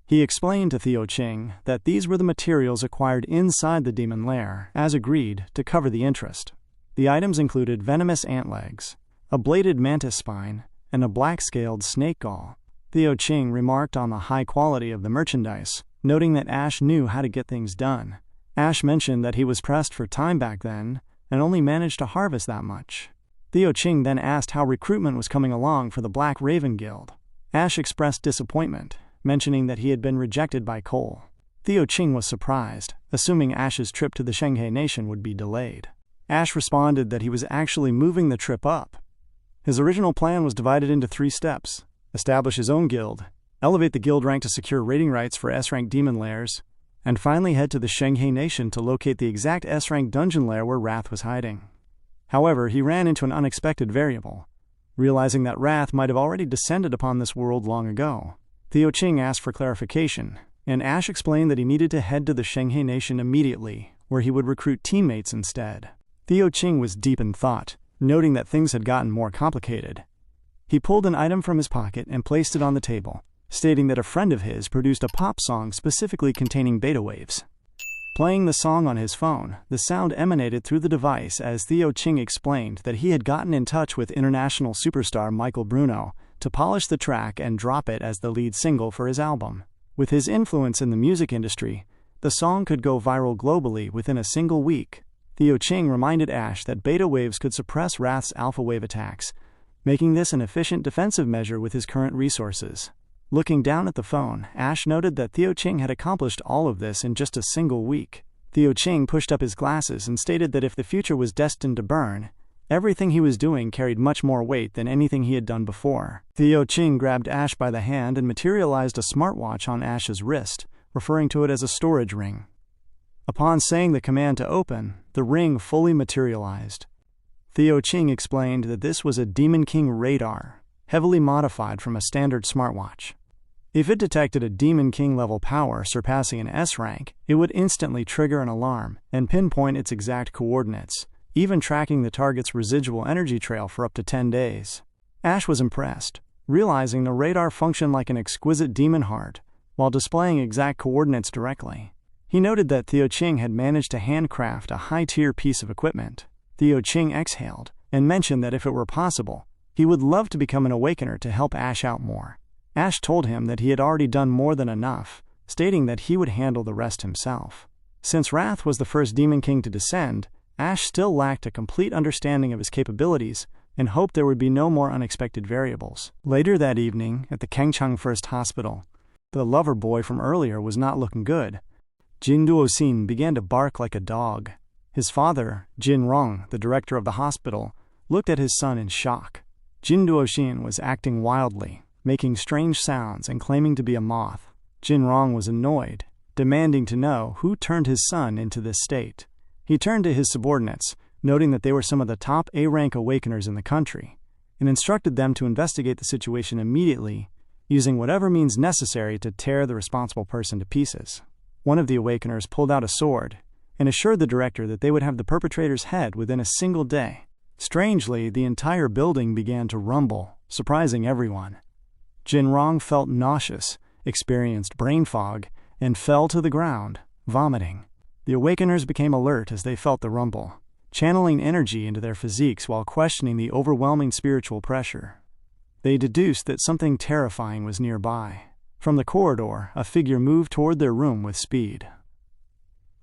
He explained to Theo Ching that these were the materials acquired inside the demon lair, as agreed, to cover the interest. The items included venomous ant legs, a bladed mantis spine, and a black-scaled snake gall. Theo Ching remarked on the high quality of the merchandise, noting that Ash knew how to get things done. Ash mentioned that he was pressed for time back then and only managed to harvest that much. Theo Ching then asked how recruitment was coming along for the Black Raven Guild. Ash expressed disappointment, mentioning that he had been rejected by Cole. Theo Ching was surprised, assuming Ash's trip to the Shanghai Nation would be delayed. Ash responded that he was actually moving the trip up. His original plan was divided into 3 steps: establish his own guild, elevate the guild rank to secure raiding rights for S-rank demon lairs, and finally head to the Shanghai Nation to locate the exact S-rank dungeon lair where Wrath was hiding. However, he ran into an unexpected variable, realizing that Wrath might have already descended upon this world long ago. Theo Ching asked for clarification, and Ash explained that he needed to head to the Shanghai Nation immediately, where he would recruit teammates instead. Theo Ching was deep in thought, noting that things had gotten more complicated. He pulled an item from his pocket and placed it on the table, stating that a friend of his produced a pop song specifically containing beta waves. Playing the song on his phone, the sound emanated through the device as Theo Ching explained that he had gotten in touch with international superstar Michael Bruno to polish the track and drop it as the lead single for his album. With his influence in the music industry, the song could go viral globally within a single week. Theo Ching reminded Ash that beta waves could suppress Wrath's alpha wave attacks, making this an efficient defensive measure with his current resources. Looking down at the phone, Ash noted that Theo Ching had accomplished all of this in just a single week. Theo Ching pushed up his glasses and stated that if the future was destined to burn, everything he was doing carried much more weight than anything he had done before. Theo Ching grabbed Ash by the hand and materialized a smartwatch on Ash's wrist, referring to it as a storage ring. Upon saying the command to open, the ring fully materialized. Theo Ching explained that this was a Demon King radar, heavily modified from a standard smartwatch. If it detected a Demon King level power surpassing an S rank, it would instantly trigger an alarm and pinpoint its exact coordinates, even tracking the target's residual energy trail for up to 10 days. Ash was impressed, realizing the radar functioned like an exquisite demon heart, while displaying exact coordinates directly. He noted that Theo Ching had managed to handcraft a high-tier piece of equipment. Theo Ching exhaled and mentioned that if it were possible, he would love to become an Awakener to help Ash out more. Ash told him that he had already done more than enough, stating that he would handle the rest himself. Since Wrath was the first Demon King to descend, Ash still lacked a complete understanding of his capabilities and hoped there would be no more unexpected variables. Later that evening, at the Kangchang First Hospital, the lover boy from earlier was not looking good. Jin Duoxin began to bark like a dog. His father, Jin Rong, the director of the hospital, looked at his son in shock. Jin Duoxin was acting wildly, making strange sounds and claiming to be a moth. Jin Rong was annoyed, demanding to know who turned his son into this state. He turned to his subordinates, noting that they were some of the top A-rank Awakeners in the country, and instructed them to investigate the situation immediately, using whatever means necessary to tear the responsible person to pieces. One of the Awakeners pulled out a sword and assured the director that they would have the perpetrator's head within a single day. Strangely, the entire building began to rumble, surprising everyone. Jin Rong felt nauseous, experienced brain fog, and fell to the ground, vomiting. The Awakeners became alert as they felt the rumble, channeling energy into their physiques while questioning the overwhelming spiritual pressure. They deduced that something terrifying was nearby. From the corridor, a figure moved toward their room with speed.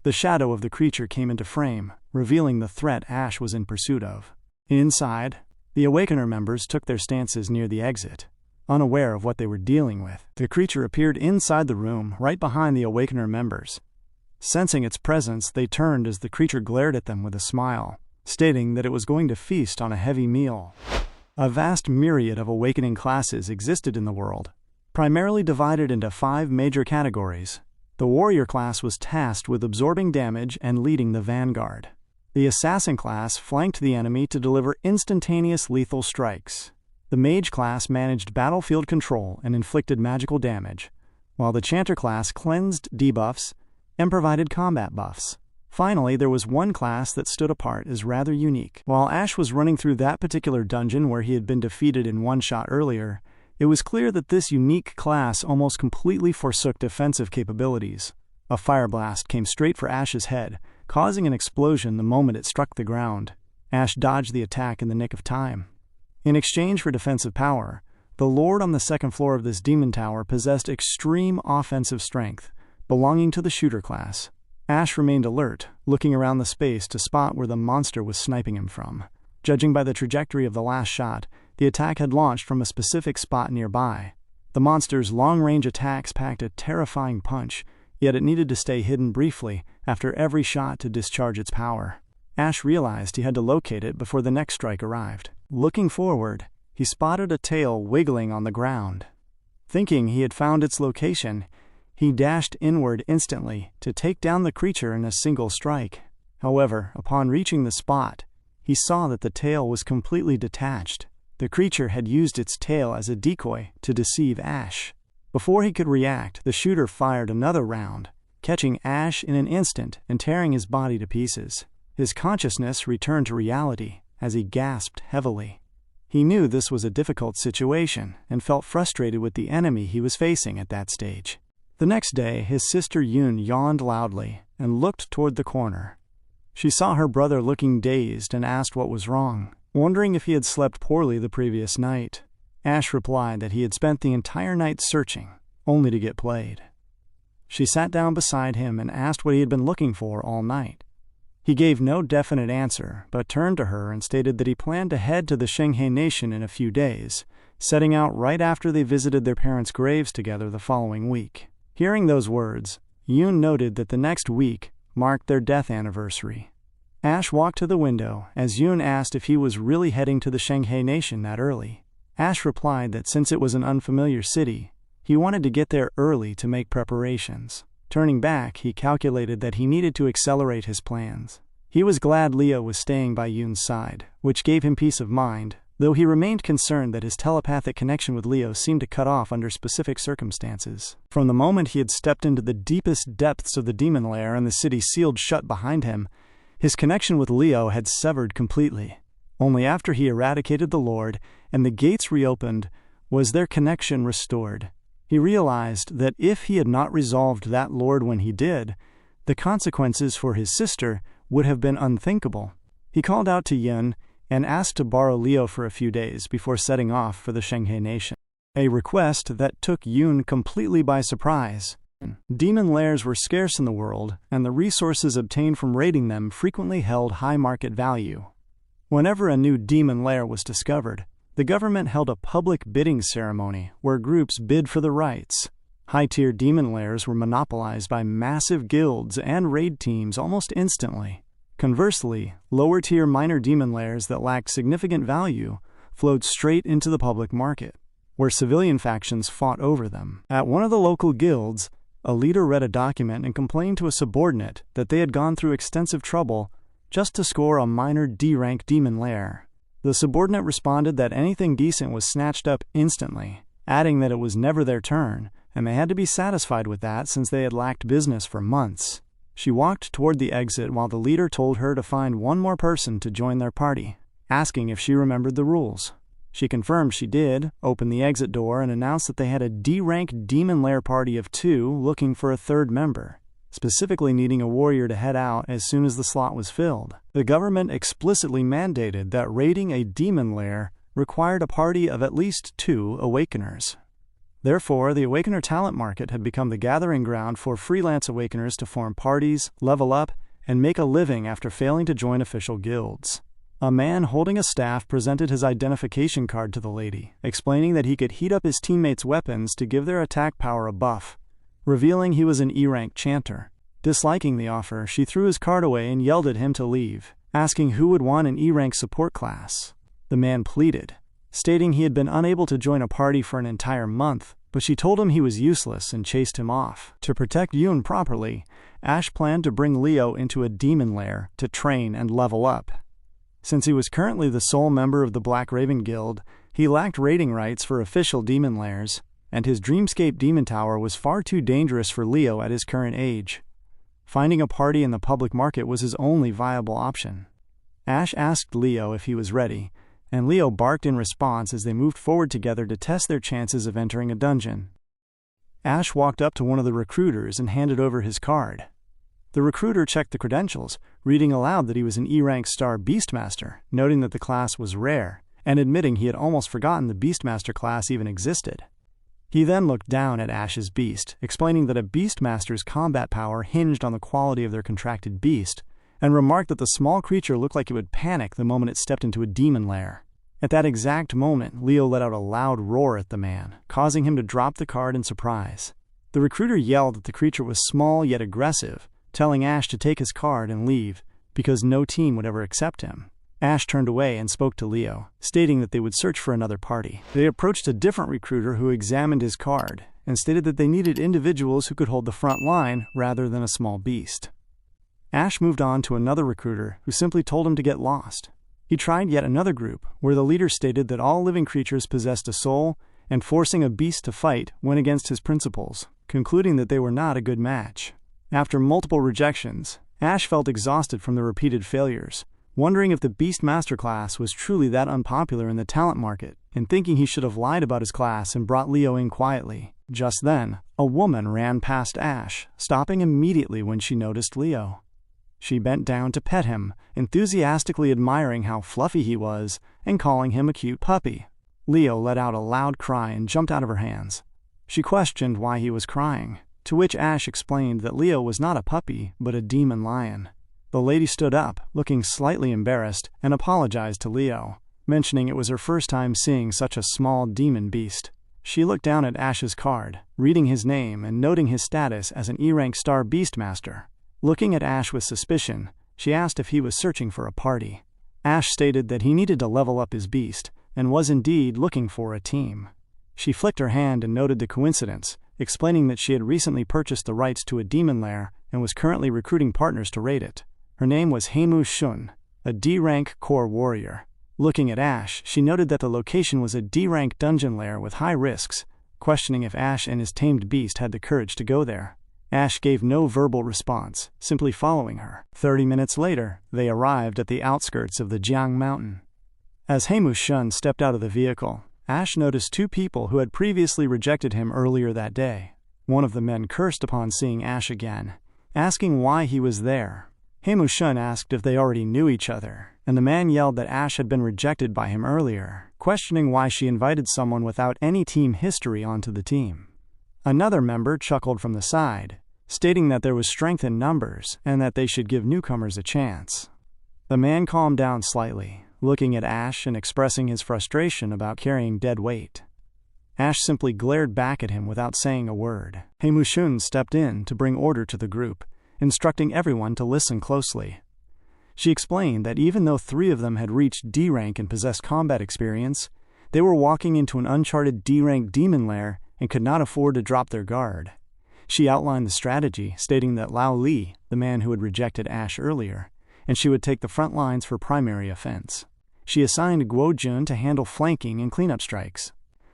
The shadow of the creature came into frame, revealing the threat Ash was in pursuit of. Inside, the Awakener members took their stances near the exit, unaware of what they were dealing with. The creature appeared inside the room, right behind the Awakener members. Sensing its presence, they turned as the creature glared at them with a smile, stating that it was going to feast on a heavy meal. A vast myriad of awakening classes existed in the world, primarily divided into 5 major categories. The warrior class was tasked with absorbing damage and leading the vanguard. The assassin class flanked the enemy to deliver instantaneous lethal strikes. The mage class managed battlefield control and inflicted magical damage, while the chanter class cleansed debuffs and provided combat buffs. Finally, there was one class that stood apart as rather unique. While Ash was running through that particular dungeon where he had been defeated in one shot earlier, it was clear that this unique class almost completely forsook defensive capabilities. A fire blast came straight for Ash's head, causing an explosion the moment it struck the ground. Ash dodged the attack in the nick of time. In exchange for defensive power, the Lord on the second floor of this demon tower possessed extreme offensive strength, belonging to the shooter class. Ash remained alert, looking around the space to spot where the monster was sniping him from. Judging by the trajectory of the last shot, the attack had launched from a specific spot nearby. The monster's long-range attacks packed a terrifying punch, yet it needed to stay hidden briefly after every shot to discharge its power. Ash realized he had to locate it before the next strike arrived. Looking forward, he spotted a tail wiggling on the ground. Thinking he had found its location, he dashed inward instantly to take down the creature in a single strike. However, upon reaching the spot, he saw that the tail was completely detached. The creature had used its tail as a decoy to deceive Ash. Before he could react, the shooter fired another round, catching Ash in an instant and tearing his body to pieces. His consciousness returned to reality as he gasped heavily. He knew this was a difficult situation and felt frustrated with the enemy he was facing at that stage. The next day, his sister Yoon yawned loudly and looked toward the corner. She saw her brother looking dazed and asked what was wrong, wondering if he had slept poorly the previous night. Ash replied that he had spent the entire night searching, only to get played. She sat down beside him and asked what he had been looking for all night. He gave no definite answer, but turned to her and stated that he planned to head to the Shenghe Nation in a few days, setting out right after they visited their parents' graves together the following week. Hearing those words, Yoon noted that the next week marked their death anniversary. Ash walked to the window as Yoon asked if he was really heading to the Shenghe Nation that early. Ash replied that since it was an unfamiliar city, he wanted to get there early to make preparations. Turning back, he calculated that he needed to accelerate his plans. He was glad Leo was staying by Yoon's side, which gave him peace of mind, though he remained concerned that his telepathic connection with Leo seemed to cut off under specific circumstances. From the moment he had stepped into the deepest depths of the demon lair and the city sealed shut behind him, his connection with Leo had severed completely. Only after he eradicated the Lord and the gates reopened was their connection restored. He realized that if he had not resolved that Lord when he did, the consequences for his sister would have been unthinkable. He called out to Yin and asked to borrow Leo for a few days before setting off for the Shenghe Nation, a request that took Yoon completely by surprise. Demon lairs were scarce in the world, and the resources obtained from raiding them frequently held high market value. Whenever a new demon lair was discovered, the government held a public bidding ceremony where groups bid for the rights. High-tier demon lairs were monopolized by massive guilds and raid teams almost instantly. Conversely, lower-tier minor demon lairs that lacked significant value flowed straight into the public market, where civilian factions fought over them. At one of the local guilds, a leader read a document and complained to a subordinate that they had gone through extensive trouble just to score a minor D-rank demon lair. The subordinate responded that anything decent was snatched up instantly, adding that it was never their turn, and they had to be satisfied with that since they had lacked business for months. She walked toward the exit while the leader told her to find one more person to join their party, asking if she remembered the rules. She confirmed she did, opened the exit door, and announced that they had a D-rank demon lair party of 2 looking for a third member, specifically needing a warrior to head out as soon as the slot was filled. The government explicitly mandated that raiding a demon lair required a party of at least 2 awakeners. Therefore, the awakener talent market had become the gathering ground for freelance awakeners to form parties, level up, and make a living after failing to join official guilds. A man holding a staff presented his identification card to the lady, explaining that he could heat up his teammates' weapons to give their attack power a buff, revealing he was an E-rank chanter. Disliking the offer, she threw his card away and yelled at him to leave, asking who would want an E-rank support class. The man pleaded, stating he had been unable to join a party for an entire month, but she told him he was useless and chased him off. To protect Yoon properly, Ash planned to bring Leo into a demon lair to train and level up. Since he was currently the sole member of the Black Raven Guild, he lacked raiding rights for official demon lairs, and his Dreamscape Demon Tower was far too dangerous for Leo at his current age. Finding a party in the public market was his only viable option. Ash asked Leo if he was ready, and Leo barked in response as they moved forward together to test their chances of entering a dungeon. Ash walked up to one of the recruiters and handed over his card. The recruiter checked the credentials, reading aloud that he was an E-rank star Beastmaster, noting that the class was rare, and admitting he had almost forgotten the Beastmaster class even existed. He then looked down at Ash's beast, explaining that a Beastmaster's combat power hinged on the quality of their contracted beast, and remarked that the small creature looked like it would panic the moment it stepped into a demon lair. At that exact moment, Leo let out a loud roar at the man, causing him to drop the card in surprise. The recruiter yelled that the creature was small yet aggressive, telling Ash to take his card and leave, because no team would ever accept him. Ash turned away and spoke to Leo, stating that they would search for another party. They approached a different recruiter who examined his card, and stated that they needed individuals who could hold the front line rather than a small beast. Ash moved on to another recruiter who simply told him to get lost. He tried yet another group, where the leader stated that all living creatures possessed a soul, and forcing a beast to fight went against his principles, concluding that they were not a good match. After multiple rejections, Ash felt exhausted from the repeated failures, wondering if the Beast Masterclass was truly that unpopular in the talent market, and thinking he should have lied about his class and brought Leo in quietly. Just then, a woman ran past Ash, stopping immediately when she noticed Leo. She bent down to pet him, enthusiastically admiring how fluffy he was and calling him a cute puppy. Leo let out a loud cry and jumped out of her hands. She questioned why he was crying, to which Ash explained that Leo was not a puppy, but a demon lion. The lady stood up, looking slightly embarrassed, and apologized to Leo, mentioning it was her first time seeing such a small demon beast. She looked down at Ash's card, reading his name and noting his status as an E-rank star beastmaster. Looking at Ash with suspicion, she asked if he was searching for a party. Ash stated that he needed to level up his beast, and was indeed looking for a team. She flicked her hand and noted the coincidence, explaining that she had recently purchased the rights to a demon lair and was currently recruiting partners to raid it. Her name was Haemu Shun, a D-rank core warrior. Looking at Ash, she noted that the location was a D-rank dungeon lair with high risks, questioning if Ash and his tamed beast had the courage to go there. Ash gave no verbal response, simply following her. 30 minutes later, they arrived at the outskirts of the Jiang Mountain. As Haemu Shun stepped out of the vehicle, Ash noticed two people who had previously rejected him earlier that day. One of the men cursed upon seeing Ash again, asking why he was there. Haemu Shun asked if they already knew each other, and the man yelled that Ash had been rejected by him earlier, questioning why she invited someone without any team history onto the team. Another member chuckled from the side, stating that there was strength in numbers and that they should give newcomers a chance. The man calmed down slightly, looking at Ash and expressing his frustration about carrying dead weight. Ash simply glared back at him without saying a word. Haemu Shun stepped in to bring order to the group, instructing everyone to listen closely. She explained that even though 3 of them had reached D rank and possessed combat experience, they were walking into an uncharted D rank demon lair and could not afford to drop their guard. She outlined the strategy, stating that Lao Li, the man who had rejected Ash earlier, and she would take the front lines for primary offense. She assigned Guo Jun to handle flanking and cleanup strikes.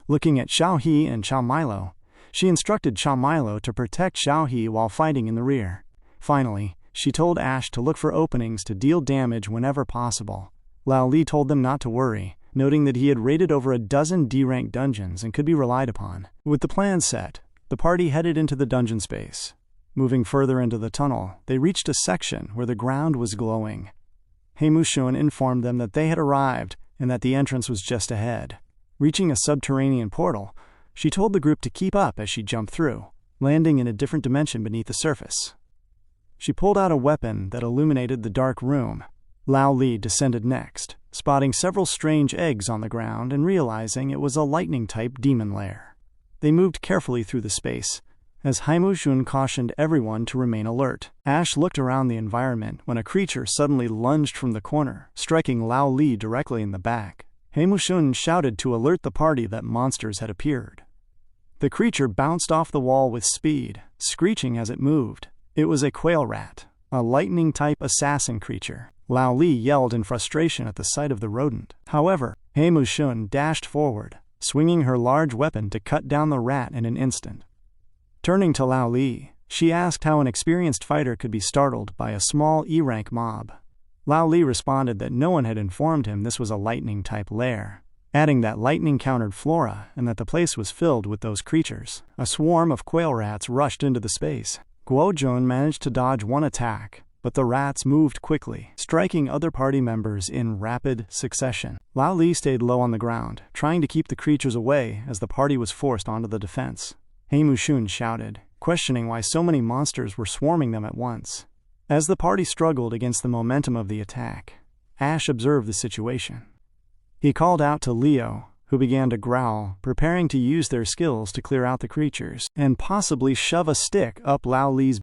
Looking at Xiao He and Xiao Milo, she instructed Xiao Milo to protect Xiao He while fighting in the rear. Finally, she told Ash to look for openings to deal damage whenever possible. Lao Li told them not to worry, noting that he had raided over a dozen D-rank dungeons and could be relied upon. With the plan set, the party headed into the dungeon space. Moving further into the tunnel, they reached a section where the ground was glowing. Haemu Shun informed them that they had arrived and that the entrance was just ahead. Reaching a subterranean portal, she told the group to keep up as she jumped through, landing in a different dimension beneath the surface. She pulled out a weapon that illuminated the dark room. Lao Li descended next, spotting several strange eggs on the ground and realizing it was a lightning-type demon lair. They moved carefully through the space, as Haemu Shun cautioned everyone to remain alert. Ash looked around the environment when a creature suddenly lunged from the corner, striking Lao Li directly in the back. Haemu Shun shouted to alert the party that monsters had appeared. The creature bounced off the wall with speed, screeching as it moved. It was a quail rat, a lightning-type assassin creature. Lao Li yelled in frustration at the sight of the rodent. However, Haemu Shun dashed forward, swinging her large weapon to cut down the rat in an instant. Turning to Lao Li, she asked how an experienced fighter could be startled by a small E-rank mob. Lao Li responded that no one had informed him this was a lightning-type lair, adding that lightning countered flora and that the place was filled with those creatures. A swarm of quail rats rushed into the space. Guo Jun managed to dodge one attack, but the rats moved quickly, striking other party members in rapid succession. Lao Li stayed low on the ground, trying to keep the creatures away as the party was forced onto the defense. Haemu Shun shouted, questioning why so many monsters were swarming them at once. As the party struggled against the momentum of the attack, Ash observed the situation. He called out to Leo, who began to growl, preparing to use their skills to clear out the creatures, and possibly shove a stick up Lao Li's.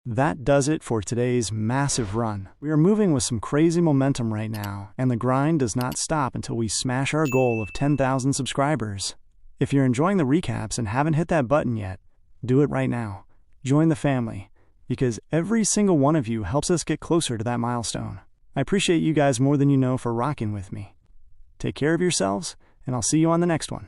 That does it for today's massive run. We are moving with some crazy momentum right now, and the grind does not stop until we smash our goal of 10,000 subscribers. If you're enjoying the recaps and haven't hit that button yet, do it right now. Join the family, because every single one of you helps us get closer to that milestone. I appreciate you guys more than you know for rocking with me. Take care of yourselves, and I'll see you on the next one.